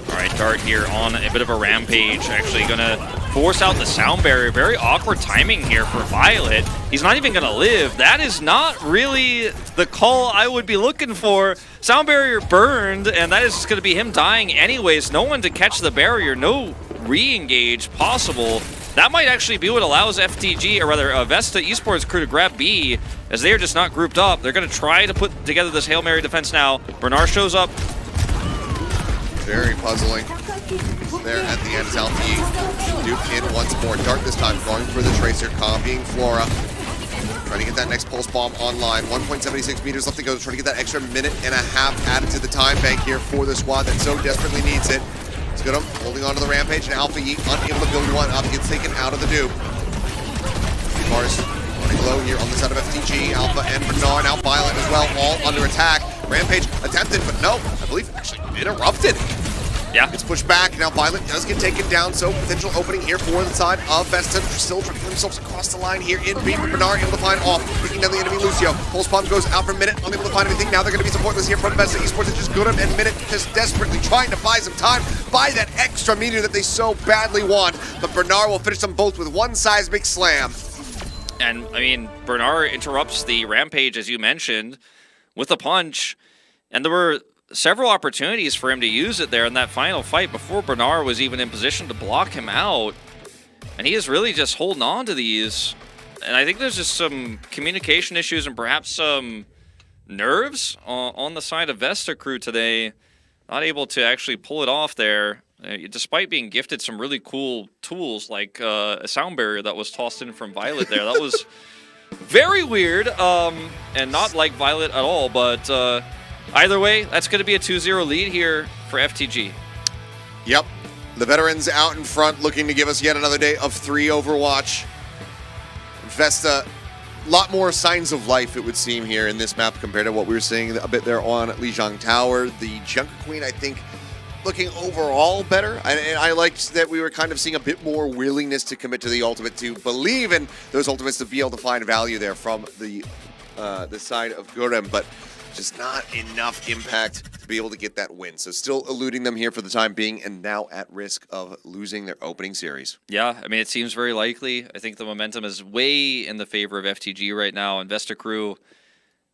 All right, Dart here on a bit of a rampage, actually gonna force out the sound barrier. Very awkward timing here for Violet. He's not even gonna live. That is not really the call I would be looking for. Sound barrier burned, and that is just gonna be him dying anyways. No one to catch the barrier, no re-engage possible. that might actually be what allows FTG, or rather Vesta Esports crew to grab B, as they are just not grouped up. They're going to try to put together this Hail Mary defense now. Bernard shows up. Very puzzling. There at the end is Alfie. Duke in once more. Dart this time going for the Tracer, copying Flora. Trying to get that next pulse bomb online. 1.76 meters left to go. Trying to get that extra minute and a half added to the time bank here for the squad that so desperately needs it. Scudum holding on to the Rampage, and Alpha Yeet unable to build one up. Gets taken out of the dupe. Mars running low here on the side of FTG. Alpha and Bernard, now Violet as well, all under attack. Rampage attempted, but no, I believe actually interrupted. Yeah. It's pushed back. Now Violet does get taken down, so potential opening here for the side of Vesta. Still trying to get themselves across the line here in B. Bernard able to find off, picking down the enemy Lucio. Pulse bomb goes out for Minute, unable to find anything. Now they're going to be supportless here from Vesta Esports. It's just Goodham and Minute just desperately trying to buy some time, buy that extra meter that they so badly want. But Bernard will finish them both with one seismic slam. And, I mean, Bernard interrupts the Rampage, as you mentioned, with a punch. And there were several opportunities for him to use it there in that final fight before Bernard was even in position to block him out. And he is really just holding on to these. And I think there's just some communication issues and perhaps some nerves on the side of Vesta crew today. Not able to actually pull it off there, despite being gifted some really cool tools like a sound barrier that was tossed in from Violet there. That was very weird and not like Violet at all, but either way, that's going to be a 2-0 lead here for FTG. Yep. The veterans out in front looking to give us yet another day of 3 Overwatch. Vesta, a lot more signs of life, it would seem, here in this map compared to what we were seeing a bit there on Lijiang Tower. The Junker Queen, I think, looking overall better. And I liked that we were kind of seeing a bit more willingness to commit to the ultimate, to believe in those ultimates, to be able to find value there from the side of Gurem, but just not enough impact to be able to get that win. So still eluding them here for the time being, and now at risk of losing their opening series. Yeah, I mean, it seems very likely. I think the momentum is way in the favor of FTG right now, and Vesta crew.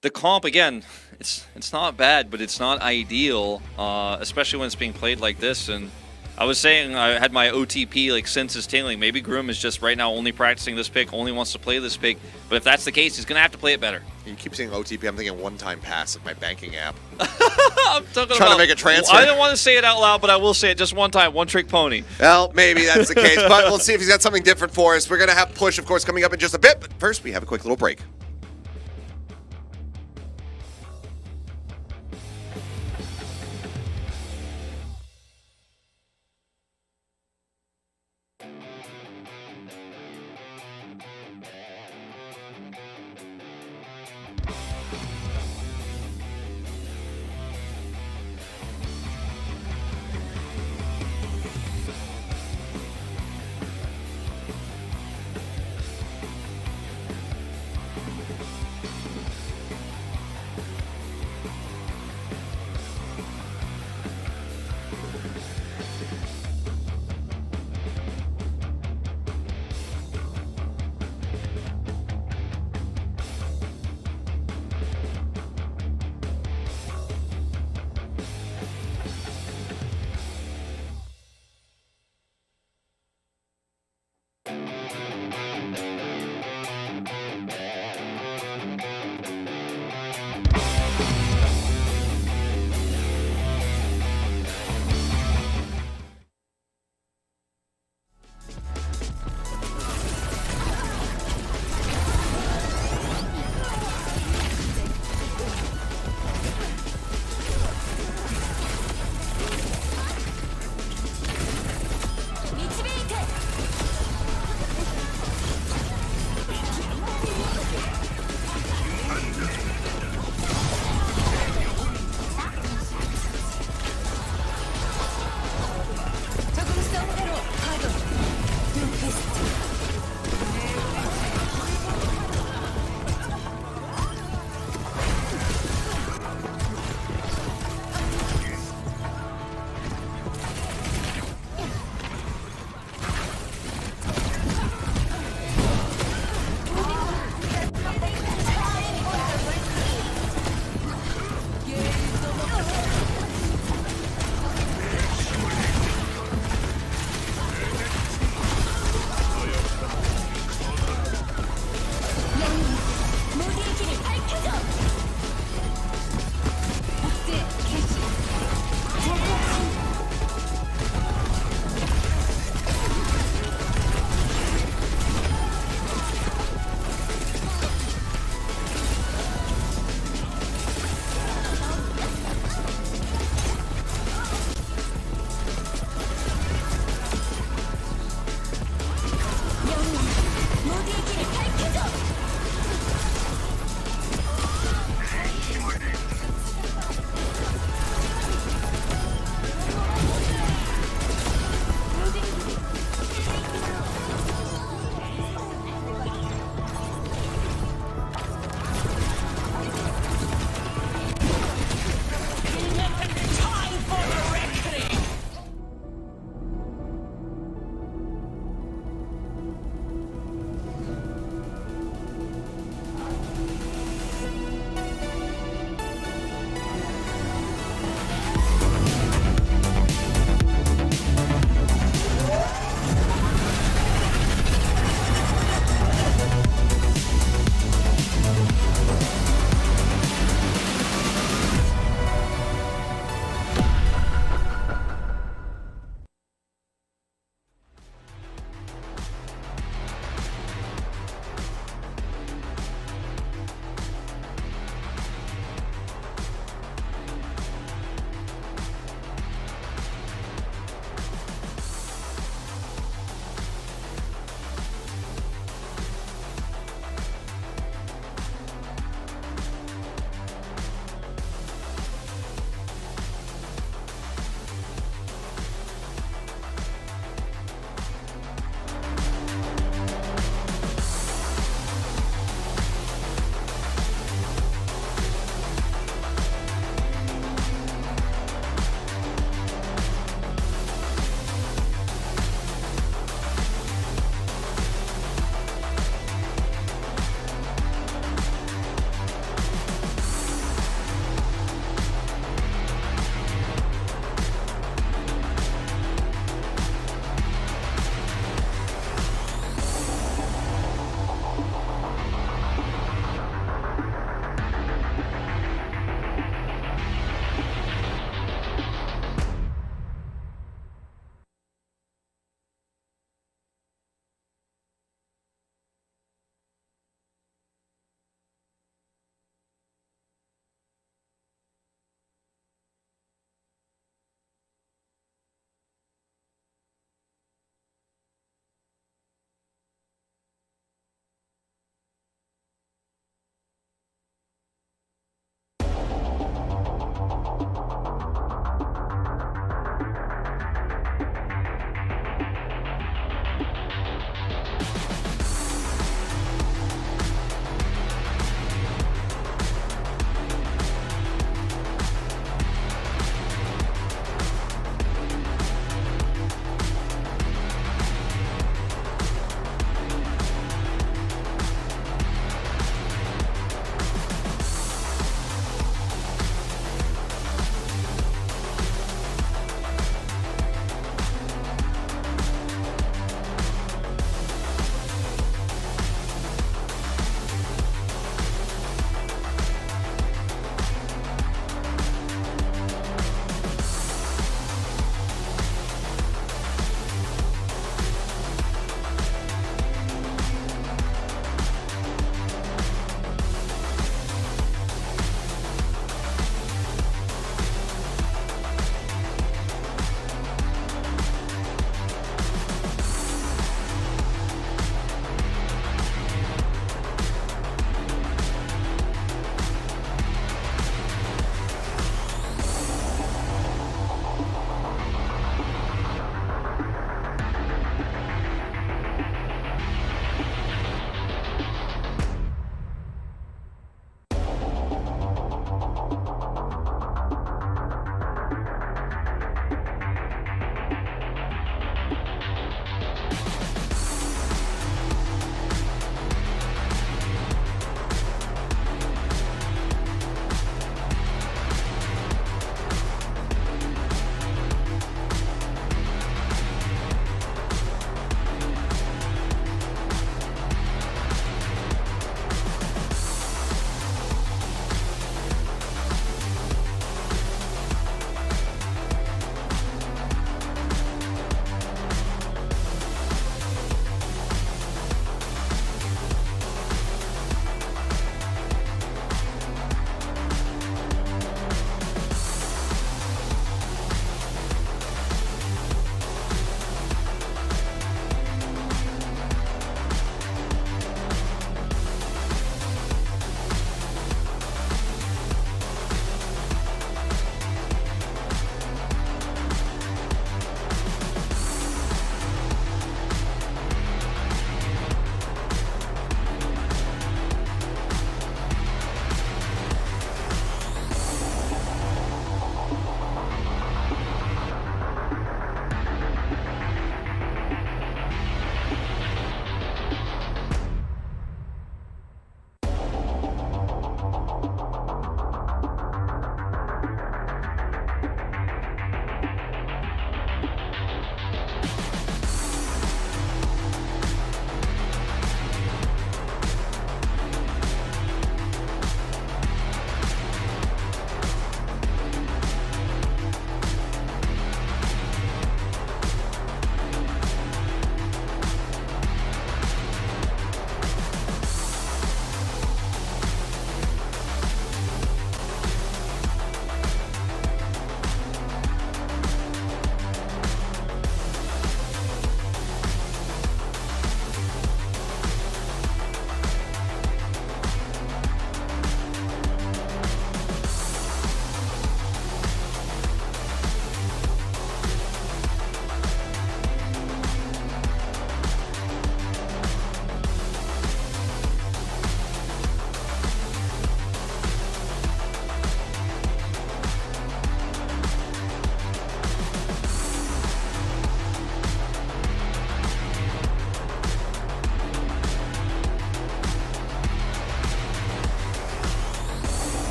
The comp, again, it's not bad, but it's not ideal, especially when it's being played like this. And I was saying I had my OTP like senses tingling. Maybe Groom is just right now only practicing this pick, only wants to play this pick. But if that's the case, he's going to have to play it better. You keep saying OTP, I'm thinking one-time pass of my banking app. I'm talking trying to make a transfer. I don't want to say it out loud, but I will say it just one time. One-trick pony. Well, maybe that's the case, but we'll see if he's got something different for us. We're going to have Push, of course, coming up in just a bit. But first, we have a quick little break.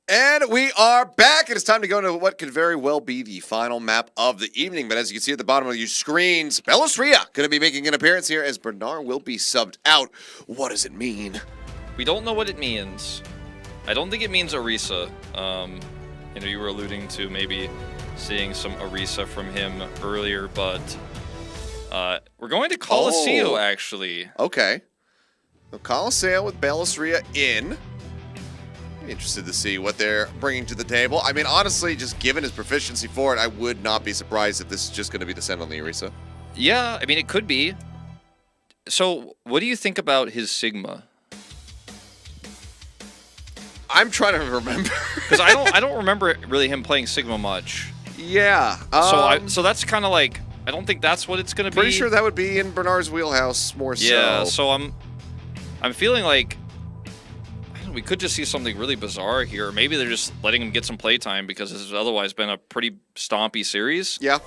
And we are back. It is time to go into what could very well be the final map of the evening. But as you can see at the bottom of your screens, Bellisria going to be making an appearance here as Bernard will be subbed out. What does it mean? We don't know what it means. I don't think it means Orisa. You were alluding to maybe seeing some Orisa from him earlier, but we're going to Colosseo, actually. Okay. So Colosseo with Bellisria in. Interested to see what they're bringing to the table. I mean, honestly, just given his proficiency for it, I would not be surprised if this is just going to be the send on the Orisa. Yeah, I mean, it could be. So, what do you think about his Sigma? I'm trying to remember. Because I don't remember really him playing Sigma much. Yeah. So that's kind of like, I don't think that's what it's going to be. Pretty sure that would be in Bernard's wheelhouse more so. Yeah, so I'm feeling like we could just see something really bizarre here. Maybe they're just letting him get some playtime because this has otherwise been a pretty stompy series. Yeah.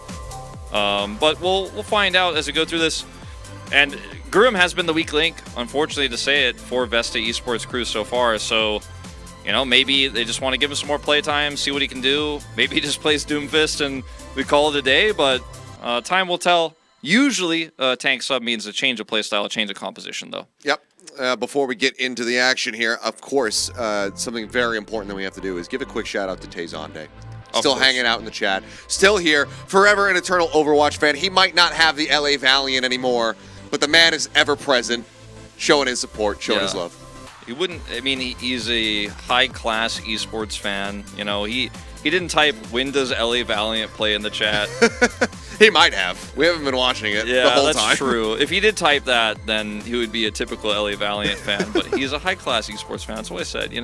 But we'll find out as we go through this. And Gurum has been the weak link, unfortunately to say it, for Vesta Esports crew so far. So, maybe they just want to give him some more playtime, see what he can do. Maybe he just plays Doomfist and we call it a day, but time will tell. Usually, tank sub means a change of playstyle, a change of composition, though. Yep. Before we get into the action here, of course, something very important that we have to do is give a quick shout out to Tezonde. Still hanging out in the chat. Still here. Forever an eternal Overwatch fan. He might not have the LA Valiant anymore, but the man is ever present, showing his support, showing his love. He wouldn't, he's a high-class esports fan. He didn't type, when does LA Valiant play in the chat? He might have. We haven't been watching it the whole time. Yeah, that's true. If he did type that, then he would be a typical LA Valiant fan. But he's a high-class esports fan. That's what I said, he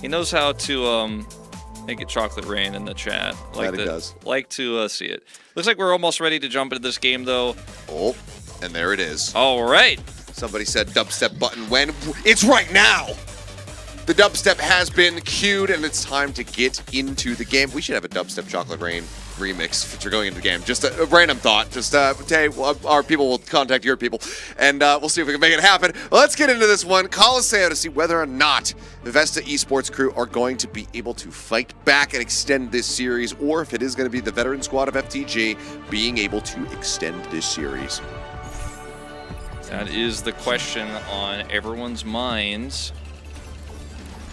knows how to make it chocolate rain in the chat. Like to see it. Looks like we're almost ready to jump into this game, though. Oh, and there it is. All right. Somebody said dubstep button when? It's right now! The dubstep has been queued, and it's time to get into the game. We should have a dubstep chocolate rain remix for going into the game. Just a random thought. Just, hey, our people will contact your people, and we'll see if we can make it happen. Let's get into this one. Colosseo to see whether or not the Vesta Esports crew are going to be able to fight back and extend this series, or if it is going to be the veteran squad of FTG being able to extend this series. That is the question on everyone's minds.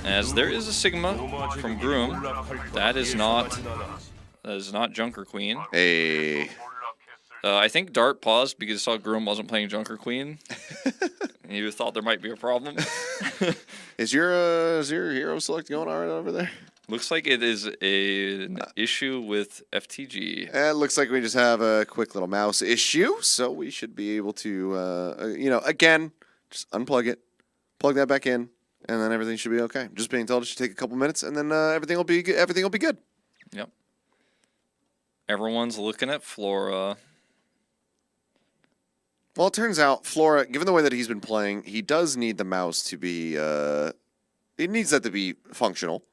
As there is a Sigma from Groom. That is not Junker Queen. Hey. I think Dart paused because he saw Groom wasn't playing Junker Queen. And you thought there might be a problem. Is your hero select going all right over there? Looks like it is an issue with FTG. It looks like we just have a quick little mouse issue, so we should be able to, again, just unplug it, plug that back in, and then everything should be okay. Just being told it should take a couple minutes, and then everything will be good. Yep. Everyone's looking at Flora. Well, it turns out Flora, given the way that he's been playing, he does need the mouse to be. He needs that to be functional.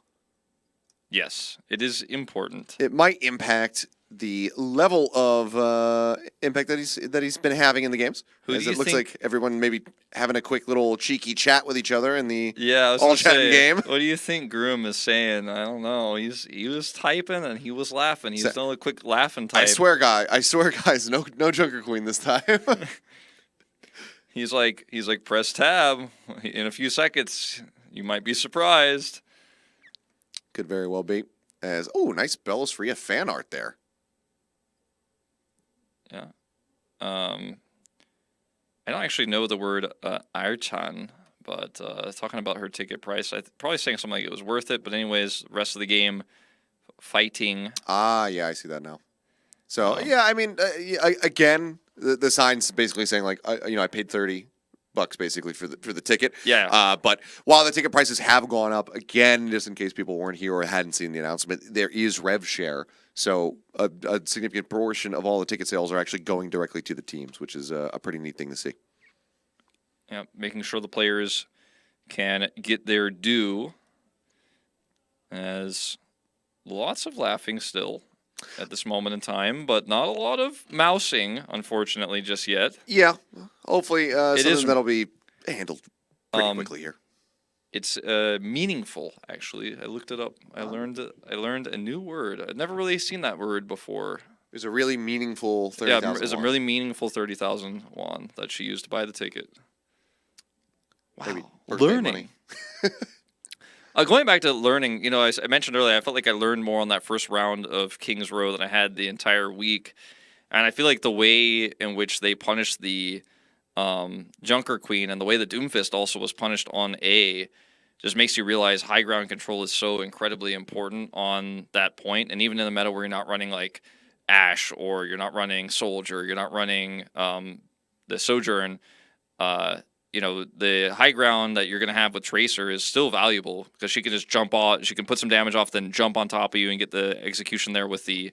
Yes, it is important. It might impact the level of impact that he's been having in the games. As it looks like everyone maybe having a quick little cheeky chat with each other in the all chatting game. What do you think Groom is saying? I don't know. He was typing and he was laughing. He's done a quick laughing type. I swear, guys, no Junker Queen this time. He's like press tab. In a few seconds, you might be surprised. Could very well be. Nice Bellisria fan art there. Yeah. I don't actually know the word Airchan, but talking about her ticket price, probably saying something like it was worth it. But anyways, rest of the game, fighting. Yeah, I see that now. So yeah, I mean, again, the sign's basically saying like, I paid $30 basically for the ticket. Yeah. But while the ticket prices have gone up, again, just in case people weren't here or hadn't seen the announcement, there is rev share. So a significant portion of all the ticket sales are actually going directly to the teams, which is a pretty neat thing to see. Yeah, making sure the players can get their due. As lots of laughing still at this moment in time, but not a lot of mousing, unfortunately, just yet. Yeah, hopefully something that'll be handled pretty quickly here. It's meaningful, actually. I looked it up. I learned a new word. I'd never really seen that word before. There's a really meaningful 30,000 Yeah, it's a really meaningful 30,000 won that she used to buy the ticket. Wow. Maybe birthday Learning. Going back to learning, you know, I mentioned earlier, I felt like I learned more on that first round of King's Row than I had the entire week. And I feel like the way in which they punished the Junker Queen and the way the Doomfist also was punished on A just makes you realize high ground control is so incredibly important on that point. And even in the meta where you're not running like Ashe or you're not running Soldier, you're not running the Sojourn, you know, the high ground that you're going to have with Tracer is still valuable because she can just jump off, she can put some damage off, then jump on top of you and get the execution there with the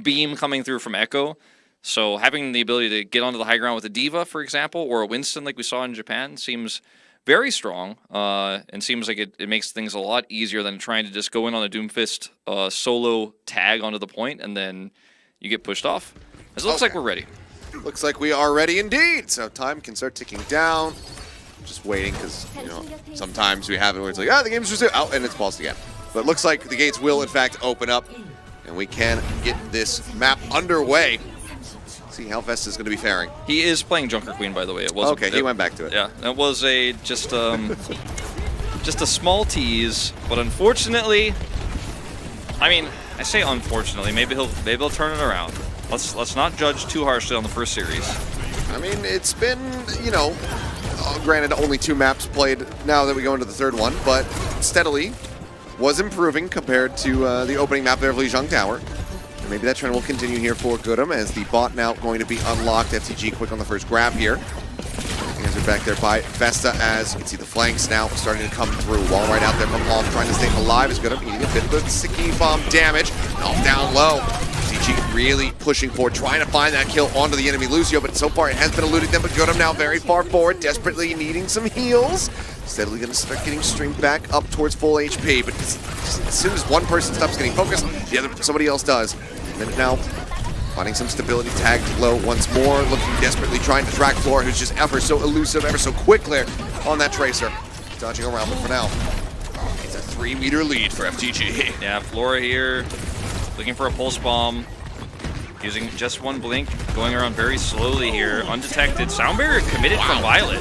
beam coming through from Echo. So having the ability to get onto the high ground with a Diva, for example, or a Winston like we saw in Japan seems very strong and seems like it makes things a lot easier than trying to just go in on a Doomfist solo tag onto the point and then you get pushed off. It looks like we're ready. Looks like we are ready indeed. So time can start ticking down. Just waiting because, you know, sometimes we have it where it's like, the game's just out and it's paused again. But it looks like the gates will in fact open up and we can get this map underway. See how Vesta is going to be faring. He is playing Junker Queen, by the way. It was okay. He went back to it. Yeah, it was a just a small tease, but unfortunately, I mean, I say unfortunately, maybe he'll turn it around. Let's not judge too harshly on the first series. I mean, it's been, you know, granted only 2 maps played now that we go into the third one, but steadily was improving compared to the opening map there of Lijiang Tower. And maybe that trend will continue here for Goodham as the bot now going to be unlocked. FTG quick on the first grab here. Hands are back there by Vesta as you can see the flanks now starting to come through. Wall right out there from Off trying to stay alive is Goodham eating a bit of sticky bomb damage. Off down low. FTG really pushing forward, trying to find that kill onto the enemy Lucio, but so far it has been eluding them. But Goodham now very far forward, desperately needing some heals. Steadily going to start getting streamed back up towards full HP, but as soon as one person stops getting focused, the other somebody else does. And now finding some stability, tagged low once more, looking desperately, trying to track Flora, who's just ever so elusive, ever so quick there on that Tracer. Dodging around, but for now, it's a 3-meter lead for FTG. Yeah, Flora here, looking for a pulse bomb, using just one blink, going around very slowly here, undetected. Sound barrier committed from Violet.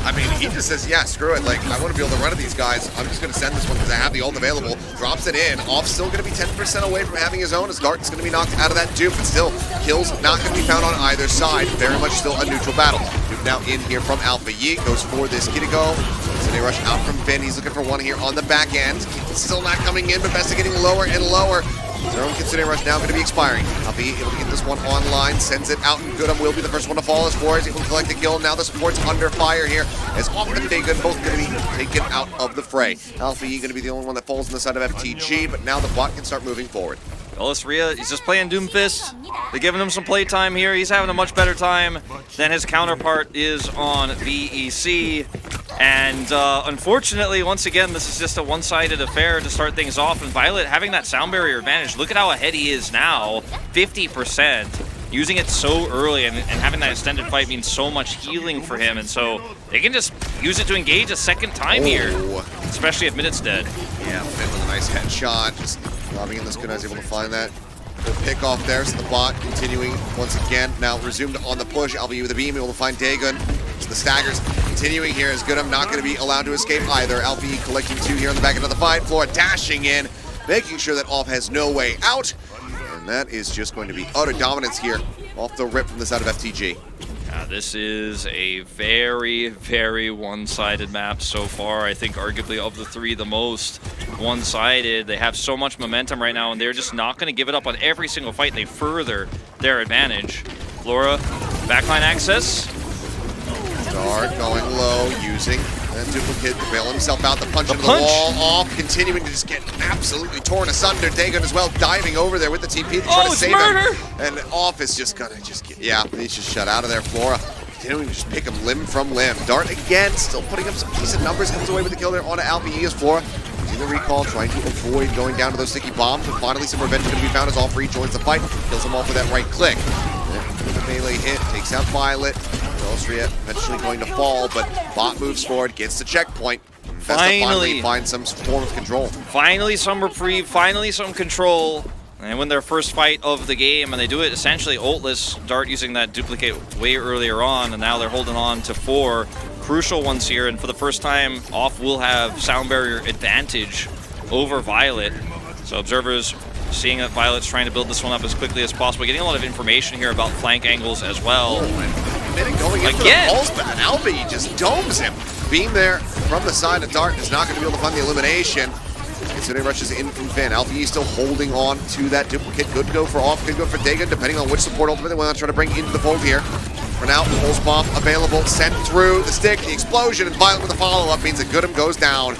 I mean, he just says, yeah, screw it. Like, I want to be able to run at these guys. I'm just going to send this one because I have the ult available. Drops it in. Off still going to be 10% away from having his own as Dart's going to be knocked out of that Duke. But still, kills not going to be found on either side. Very much still a neutral battle. Duke now in here from Alpha Yi. Goes for this Kiriko. They rush out from Finn. He's looking for one here on the back end. Still not coming in, but Vesta getting lower and lower. Their own Kitsune Rush now going to be expiring. I'll be able to get this one online, sends it out, and Goodham will be the first one to fall as Flores able to collect the kill. Now the support's under fire here, as Off and Dagon both going to be taken out of the fray. Alpha E going to be the only one that falls on the side of FTG, but now the bot can start moving forward. Ellis Rhea, he's just playing Doomfist. They're giving him some play time here. He's having a much better time than his counterpart is on VEC. And unfortunately, once again, this is just a one-sided affair to start things off. And Violet having that sound barrier advantage. Look at how ahead he is now, 50%. Using it so early and having that extended fight means so much healing for him. And so they can just use it to engage a second time here, especially if Minutes dead. Yeah, Finn with a nice headshot. Just lobbing in this good. I was able to find that. Good pick off there. So the bot continuing once again. Now resumed on the push. LBU with the beam. Able to find Dagon. So the staggers continuing here is Goodham not going to be allowed to escape either. LBE collecting 2 here on the back end of the fight. Flora dashing in, making sure that Off has no way out. And that is just going to be utter dominance here off the rip from the side of FTG. This is a very, very one-sided map so far. I think arguably of the 3, the most one-sided. They have so much momentum right now, and they're just not going to give it up on every single fight. They further their advantage. Flora, backline access. Dart going low, using that duplicate to bail himself out. The punch into the wall. Off, continuing to just get absolutely torn asunder. Dagon as well, diving over there with the TP to try to save him. And Off is just gonna he's just shut out of there. Flora continuing to just pick him limb from limb. Dart again, still putting up some decent numbers. Comes away with the kill there on LBE as Flora. Using the recall, trying to avoid going down to those sticky bombs. But finally, some revenge is going to be found as Off rejoins the fight. Kills him off with that right click. With a melee hit, takes out Violet. Austria eventually going to fall, but bot moves forward, gets the checkpoint. Vesta finally finds some form of control. Finally some reprieve, finally some control. And win their first fight of the game, and they do it essentially ultless. Dart using that duplicate way earlier on, and now they're holding on to 4 crucial ones here. And for the first time, Off will have sound barrier advantage over Violet. So observers seeing that Violet's trying to build this one up as quickly as possible, getting a lot of information here about flank angles as well. Minute going into the pulse, but Albi just domes him. Beam there from the side of Dart is not going to be able to find the elimination. Kitsune rushes in from Finn. Alfie still holding on to that duplicate. Could go for Off, could go for Dagon, depending on which support ultimately they want to try to bring into the fold here. For now, pulse bomb available, sent through the stick, the explosion, and Violet with a follow-up means that Goodham goes down.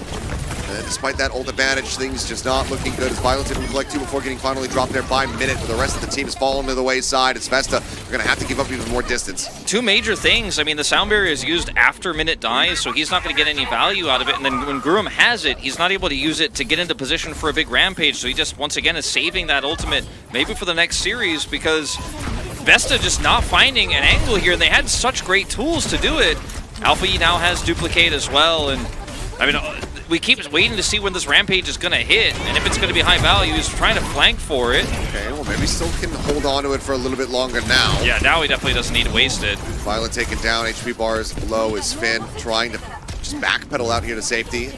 And despite that ult advantage, things just not looking good as Violet didn't collect 2 before getting finally dropped there by Minute. The rest of the team has fallen to the wayside. It's Vesta. They're going to have to give up even more distance. 2 major things. I mean, the sound barrier is used after Minute dies, so he's not going to get any value out of it. And then when Gurum has it, he's not able to use it to get into position for a big rampage. So he just, once again, is saving that ultimate maybe for the next series, because Vesta just not finding an angle here, and they had such great tools to do it. Alpha E now has duplicate as well, and I mean, we keep waiting to see when this rampage is going to hit, and if it's going to be high value, he's trying to flank for it. Okay, well maybe still can hold on to it for a little bit longer now. Yeah, now he definitely doesn't need to waste it. Violet taken down, HP bars low is Finn trying to just backpedal out here to safety.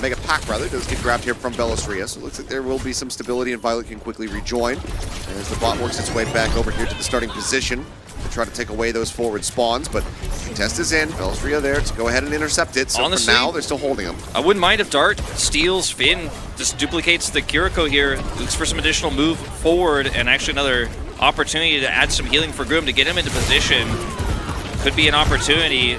Mega Pack rather does get grabbed here from Bellisria, so it looks like there will be some stability and Violet can quickly rejoin as the bot works its way back over here to the starting position to try to take away those forward spawns, but contest is in. Bellisria there to go ahead and intercept it, so honestly, for now they're still holding them. I wouldn't mind if Dart steals Finn, just duplicates the Kiriko here, looks for some additional move forward, and actually another opportunity to add some healing for Groom to get him into position. Could be an opportunity.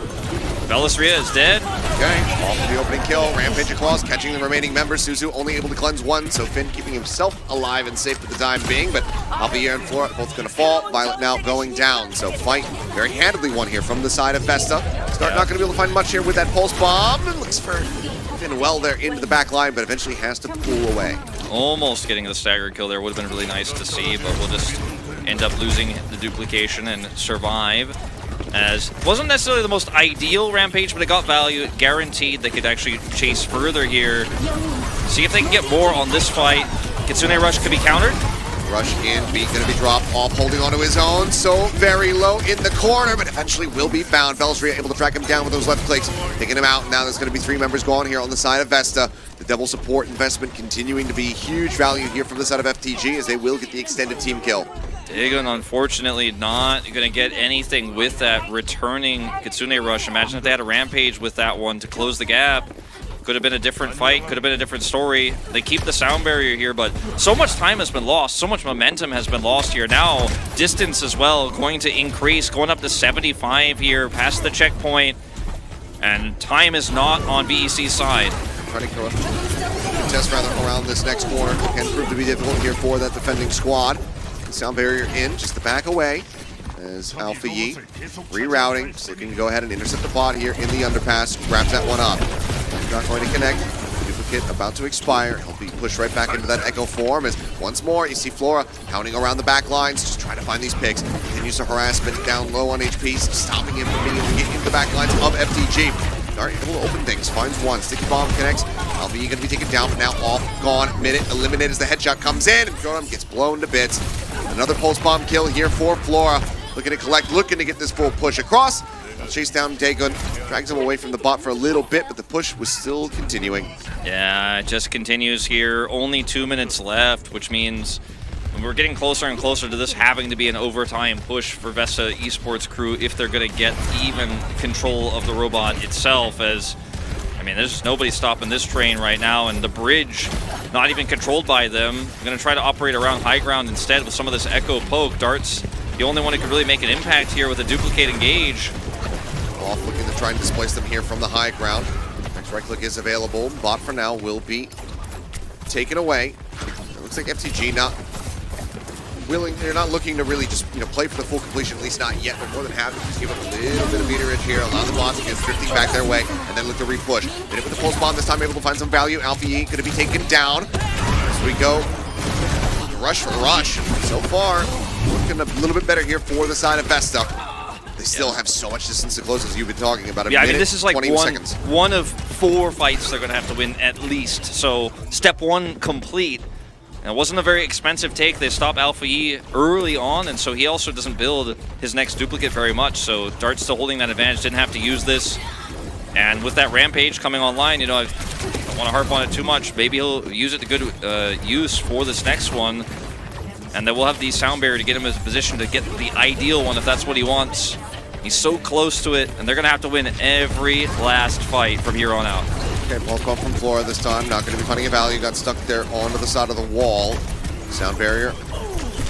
Bellisria is dead. Okay, off the opening kill. Rampage across, catching the remaining members. Suzu only able to cleanse 1, so Finn keeping himself alive and safe for the time being, but Alpier and Flora both going to fall. Violet now going down, so fight very handedly won here from the side of Vesta. Start not going to be able to find much here with that pulse bomb. And looks for Finn well there into the back line, but eventually has to pull away. Almost getting the stagger kill there would have been really nice to see, but we'll just end up losing the duplication and survive. As wasn't necessarily the most ideal rampage, but it got value. It guaranteed they could actually chase further here. See if they can get more on this fight. Kitsune Rush could be countered. Rush in, Beat gonna be dropped off, holding onto his own, so very low in the corner, but eventually will be found. Bellisria able to track him down with those left clicks, taking him out. Now there's gonna be 3 members gone here on the side of Vesta. The double support investment continuing to be huge value here from the side of FTG as they will get the extended team kill. Dagon, unfortunately, not going to get anything with that returning Kitsune Rush. Imagine if they had a rampage with that one to close the gap. Could have been a different fight, could have been a different story. They keep the sound barrier here, but so much time has been lost, so much momentum has been lost here. Now, distance as well going to increase, going up to 75 here, past the checkpoint, and time is not on BEC's side. Trying to contest rather around this next corner can prove to be difficult here for that defending squad. Sound barrier in, just the back away as Alpha Yi rerouting, just looking to go ahead and intercept the bot here in the underpass, wraps that one up. Not going to connect. Duplicate about to expire. He'll be pushed right back into that Echo form as once more you see Flora pounding around the back lines, just trying to find these picks. Continues to harassment down low on HP, stopping him from being able to get into the back lines of FTG. Dart able to open things, finds one, sticky bomb connects. Alpha going to be taken down, but now off, gone, Minute, eliminated as the headshot comes in, and Jordan gets blown to bits. Another pulse bomb kill here for Flora. Looking to collect, looking to get this full push across. Chase down Dagon, drags him away from the bot for a little bit, but the push was still continuing. Yeah, it just continues here. Only 2 minutes left, which means we're getting closer and closer to this having to be an overtime push for Vesta Esports crew if they're going to get even control of the robot itself. As I mean, there's nobody stopping this train right now, and the bridge not even controlled by them. I'm going to try to operate around high ground instead with some of this Echo poke. Dart's the only one who could really make an impact here with a duplicate engage. Off looking to try and displace them here from the high ground. Next right click is available. Bot for now will be taken away. It looks like FTG not willing, they're not looking to really just play for the full completion, at least not yet. They're more than happy to just give up a little bit of meterage here, allow the bots to get drifting back their way, and then look to re-push. Hit it with the pulse bomb this time, able to find some value. Alpha E going to be taken down. As we go, rush for rush. So far, looking a little bit better here for the side of Vesta. They still have so much distance to close, as you've been talking about. Yeah, I mean, this is like 20 seconds. one of 4 fights they're going to have to win at least. So step 1 complete. And it wasn't a very expensive take. They stopped Alpha E early on, and so he also doesn't build his next duplicate very much. So Dart's still holding that advantage, didn't have to use this. And with that Rampage coming online, you know, I don't want to harp on it too much. Maybe he'll use it to good use for this next one. And then we'll have the sound barrier to get him in a position to get the ideal one if that's what he wants. He's so close to it, and they're going to have to win every last fight from here on out. Okay, ball call from Flora this time. Not going to be finding a value. Got stuck there onto the side of the wall. Sound barrier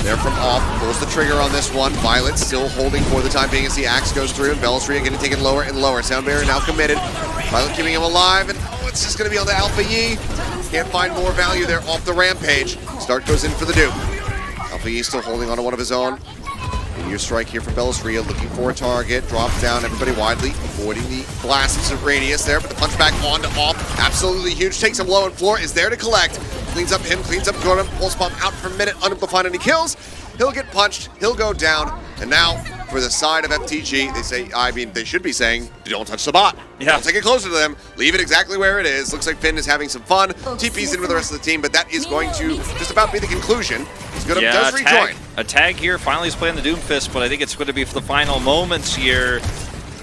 there from off. Pulls the trigger on this one. Violet still holding for the time being as the axe goes through. And Bellisria getting taken lower and lower. Sound barrier now committed. Violet keeping him alive. And it's just going to be on the Alpha Yi. Can't find more value there off the Rampage. Start goes in for the dupe. Alpha Yi still holding on to one of his own. Meteor strike here from Bellisria, looking for a target. Drops down, everybody widely, avoiding the blasts of radius there, but the punch back on to off, absolutely huge. Takes him low, and Floor is there to collect. Cleans up him, cleans up Gordon, pulse bomb out for a minute, unable to find any kills. He'll get punched, he'll go down, and now for the side of FTG, they say, I mean, they should be saying, don't touch the bot. Yeah. Don't take it closer to them. Leave it exactly where it is. Looks like Finn is having some fun. TP's in with the rest of the team, but that is going to just about be the conclusion. He's going to does rejoin. A tag here. Finally, he's playing the Doomfist, but I think it's going to be for the final moments here.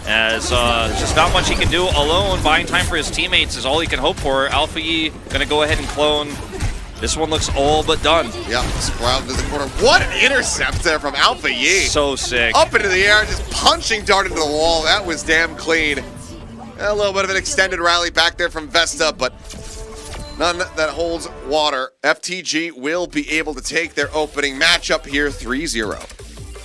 As just not much he can do alone. Buying time for his teammates is all he can hope for. Alpha E going to go ahead and clone. This one looks all but done. Yeah, Sprout into the corner. What an intercept there from Alpha Yi. So sick. Up into the air, just punching Dart into the wall. That was damn clean. A little bit of an extended rally back there from Vesta, but none that holds water. FTG will be able to take their opening matchup here 3-0.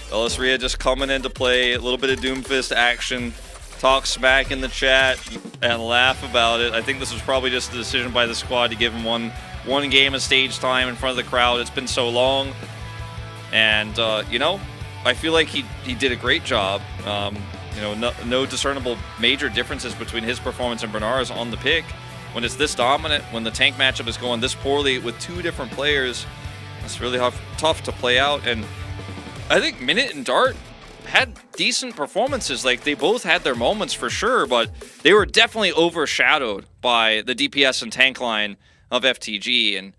Bellisria just coming into play. A little bit of Doomfist action. Talk smack in the chat and laugh about it. I think this was probably just a decision by the squad to give him one game of stage time in front of the crowd. It's been so long, and you know, I feel like he did a great job. You know, no discernible major differences between his performance and Bernard's on the pick. When it's this dominant, when the tank matchup is going this poorly with 2 different players, it's really tough to play out. And I think Minute and Dart had decent performances. Like, they both had their moments for sure, but they were definitely overshadowed by the DPS and tank line of FTG, and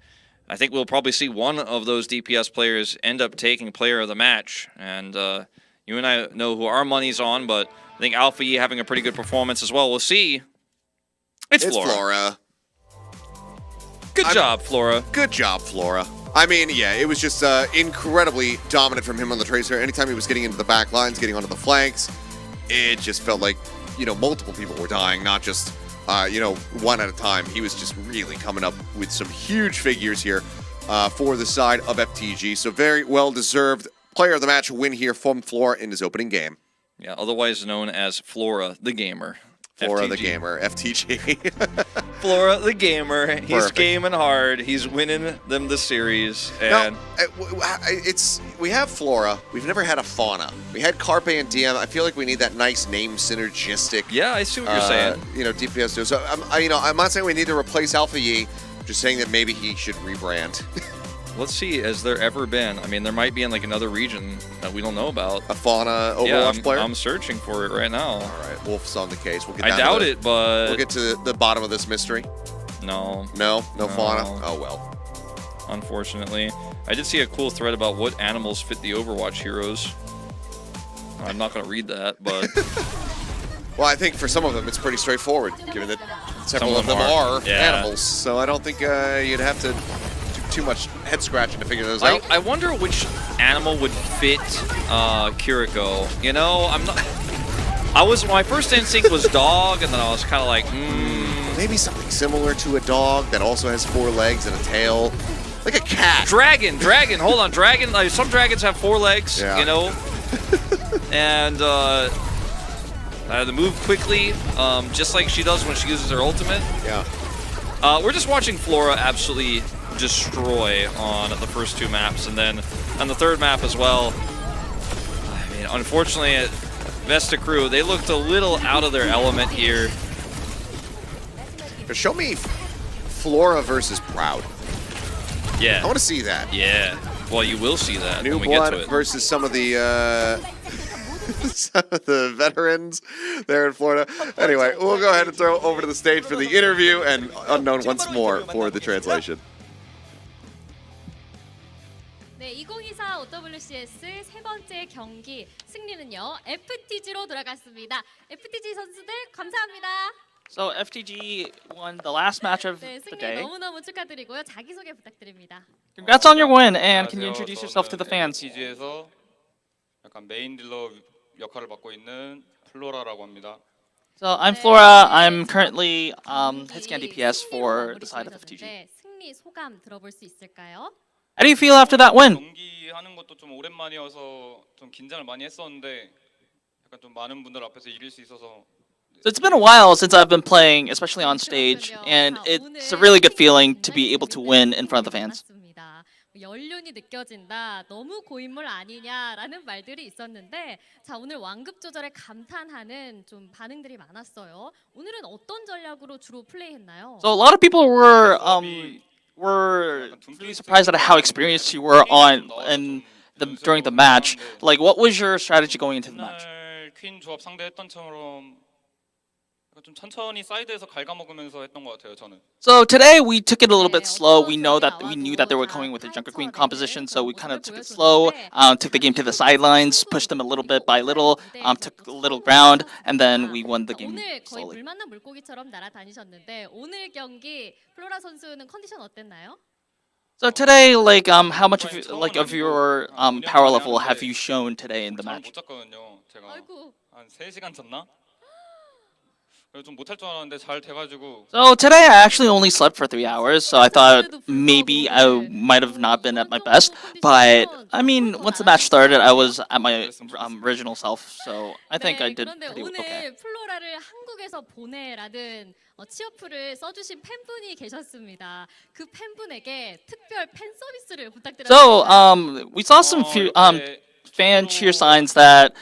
I think we'll probably see one of those DPS players end up taking player of the match. And you and I know who our money's on, but I think Alpha E having a pretty good performance as well. We'll see. It's Flora. Good job, Flora. Good job, Flora. I mean, yeah, it was just incredibly dominant from him on the Tracer. Anytime he was getting into the back lines, getting onto the flanks, it just felt like, you know, multiple people were dying, not just you know, one at a time. He was just really coming up with some huge figures here for the side of FTG. So very well-deserved player of the match win here from Flora in his opening game. Yeah, otherwise known as Flora the Gamer. Flora FTG. The Gamer, FTG. Flora the Gamer. He's Perfect. gaming hard. He's winning them the series. And now, we have Flora. We've never had a Fauna. We had Carpe and DM. I feel like we need that nice name synergistic. yeah, I see what you're saying. You know, DPS do. So I'm not saying we need to replace Alpha Yi. I'm just saying that maybe he should rebrand. Let's see, has there ever been? I mean, there might be in like another region that we don't know about. A Fauna Overwatch player? I'm searching for it right now. All right, Wolf's on the case. We'll get I down doubt to it, but we'll get to the bottom of this mystery. no, No Fauna. Oh well. unfortunately. I did see a cool thread about what animals fit the Overwatch heroes. I'm not going to read that, but Well, I think for some of them it's pretty straightforward, given that several Some of them are. are Yeah. animals. So I don't think you'd have to do too much head scratching to figure those out. I wonder which animal would fit Kiriko. You know, my first instinct was dog, and then I was kind of like, Maybe something similar to a dog that also has 4 legs and a tail, like a cat. Dragon. Hold on, dragon. Like, some dragons have 4 legs, Yeah. you know, and they move quickly, just like she does when she uses her ultimate. Yeah. We're just watching Flora absolutely destroy on the first 2 maps, and then on the 3rd map as well. I mean, unfortunately, Vesta crew, they looked a little out of their element here. But show me Flora versus Proud. Yeah. I want to see that. Yeah. Well, you will see that New when we get to blood it. versus some of the Some of the veterans there in Florida. Anyway, we'll go ahead and throw over to the stage for the interview and Unknown once more for the translation. 네, 2024 OWCS 세 번째 경기 승리는요 FTG로 돌아갔습니다. FTG 선수들 감사합니다. So FTG won the last match of 네, the 승리 day. 너무너무 축하드리고요. 자기소개 부탁드립니다. Congrats on your win, and can you introduce yourself to the fans? FTG에서 약간 메인 딜러 역할을 맡고 있는 플로라라고 합니다. So I'm Flora. I'm currently hitscan DPS for the side of FTG. 승리 소감 들어볼 수 있을까요? How do you feel after that win? 경기하는 것도 좀 오랜만이어서 좀 긴장을 많이 했었는데 약간 좀 많은 분들 앞에서 이길 수 있어서 So it's been a while since I've been playing, especially on stage, and it's a really good feeling to be able to win in front of the fans. 맞습니다. 연륜이 느껴진다. 너무 고인물 아니냐라는 말들이 있었는데 자 오늘 완급 조절에 감탄하는 좀 반응들이 많았어요. 오늘은 어떤 전략으로 주로 플레이했나요? So a lot of people were really surprised at how experienced you were during the match. Like, what was your strategy going into the match? 그날 퀸 조합 상대했던 처럼 약간 좀 천천히 사이드에서 갉아먹으면서 했던 것 같아요. 저는. So today we took it a little bit slow. We knew that they were coming with a Junker Queen composition, so we kind of took it slow, took the game to the sidelines, pushed them a little bit by little, took a little ground, and then we won the game 오늘 거의 slowly. 불만난 물고기처럼 날아다니셨는데 오늘 경기 플로라 선수는 컨디션 어땠나요? So today, like, how much of your power level have you shown today in the 잠을 match? 못 잤거든요. 제가 아이고. 한 3시간 잤나? 그래서 좀 못할 줄 알았는데 잘 돼가지고. So today I actually only slept for 3 hours, so I thought maybe I might have not been at my best. But I mean, once the match started, I was at my original self, so I think I did 그런데 pretty 오늘 okay. 플로라를 한국에서 보내라는 취업표를 써주신 팬분이 계셨습니다. 그 팬분에게 특별 팬 서비스를 부탁드립니다. So we saw some fan cheer signs that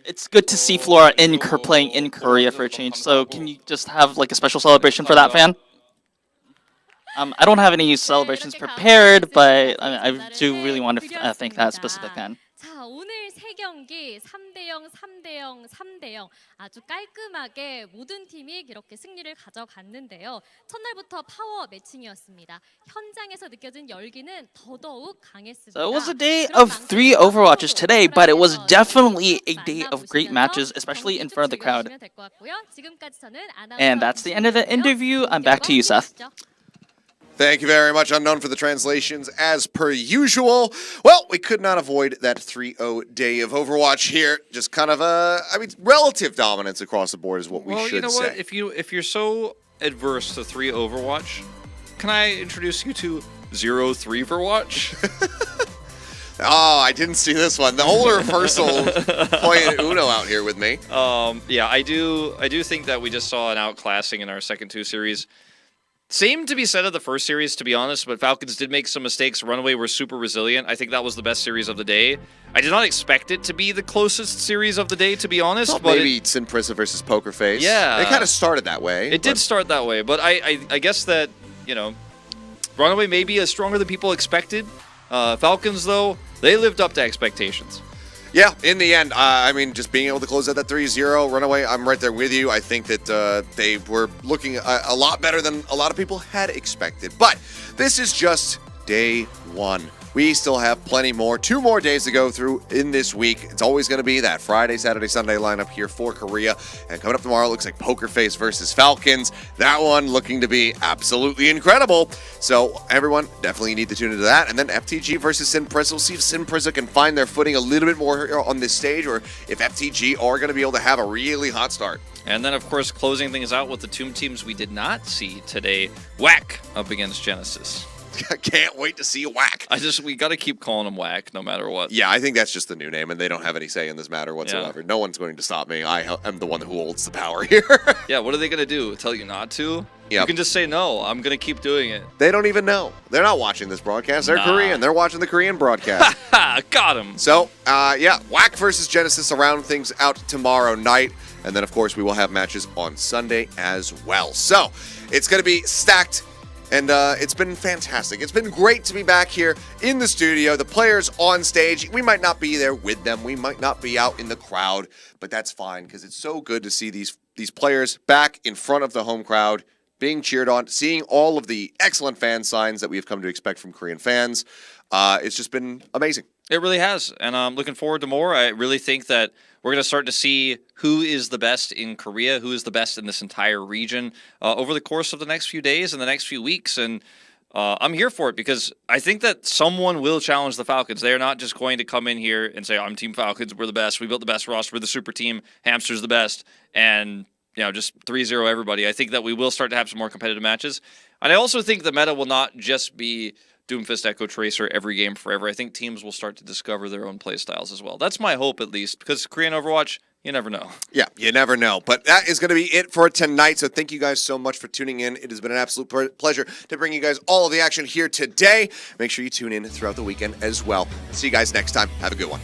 it's good to see Flora playing in Korea for a change. So can you just have like a special celebration for that fan? I don't have any celebrations prepared, but I do really want to thank that specific fan. 자, 오늘 세 경기 3대0, 3대0, 3대0 아주 깔끔하게 모든 팀이 이렇게 승리를 가져갔는데요. 첫날부터 파워 매칭이었습니다. 현장에서 느껴진 열기는 더더욱 강했습니다. So it was a day of 3 Overwatches today, but it was definitely a day of great matches, especially in front of the crowd. And that's the end of the interview. I'm back to you, Seth. Thank you very much, Unknown, for the translations, as per usual. Well, we could not avoid that 3-0 day of Overwatch here. Just kind of relative dominance across the board is what we should say. Well, you know what? If you're so adverse to 3 Overwatch, can I introduce you to 0-3 Overwatch? Oh, I didn't see this one. The whole reversal playing Uno out here with me. Yeah, I do think that we just saw an outclassing in our second 2 series. Same to be said of the first series, to be honest, but Falcons did make some mistakes. Runaway were super resilient. I think that was the best series of the day. I did not expect it to be the closest series of the day, to be honest. But maybe Sin Prisa versus Poker Face. Yeah. It kind of started that way. It did start that way, but I guess that, you know, Runaway may be stronger than people expected. Falcons, though, they lived up to expectations. Yeah, in the end, I mean, just being able to close out that 3-0 Runaway, I'm right there with you. I think that they were looking a lot better than a lot of people had expected. But this is just day 1. We still have plenty more, 2 more days to go through in this week. It's always going to be that Friday, Saturday, Sunday lineup here for Korea. And coming up tomorrow, it looks like Poker Face versus Falcons. That one looking to be absolutely incredible. So everyone, definitely need to tune into that. And then FTG versus Sin Prisa. We'll see if Sin Prisa can find their footing a little bit more on this stage, or if FTG are going to be able to have a really hot start. And then, of course, closing things out with the 2 teams we did not see today. Whack up against Genesis. Can't wait to see Whack. We got to keep calling them Whack no matter what. Yeah, I think that's just the new name, and they don't have any say in this matter whatsoever. Yeah. No one's going to stop me. I am the one who holds the power here. Yeah, what are they going to do? Tell you not to? Yep. You can just say, no, I'm going to keep doing it. They don't even know. They're not watching this broadcast. They're Korean. They're watching the Korean broadcast. Got him. So, yeah, Whack versus Genesis around things out tomorrow night. And then, of course, we will have matches on Sunday as well. So, it's going to be stacked And it's been fantastic. It's been great to be back here in the studio. The players on stage. We might not be there with them. We might not be out in the crowd, but that's fine because it's so good to see these players back in front of the home crowd, being cheered on, seeing all of the excellent fan signs that we have come to expect from Korean fans. It's just been amazing. It really has, and I'm looking forward to more. I really think that we're going to start to see who is the best in Korea, who is the best in this entire region over the course of the next few days and the next few weeks. And I'm here for it because I think that someone will challenge the Falcons. They are not just going to come in here and say, I'm Team Falcons, we're the best, we built the best roster, we're the super team, Hamster's the best, and just 3-0 everybody. I think that we will start to have some more competitive matches. And I also think the meta will not just be Doomfist, Echo Tracer every game forever. I think teams will start to discover their own play styles as well. That's my hope, at least, because Korean Overwatch, you never know. Yeah, you never know. But that is going to be it for tonight. So thank you guys so much for tuning in. It has been an absolute pleasure to bring you guys all of the action here today. Make sure you tune in throughout the weekend as well. See you guys next time. Have a good one.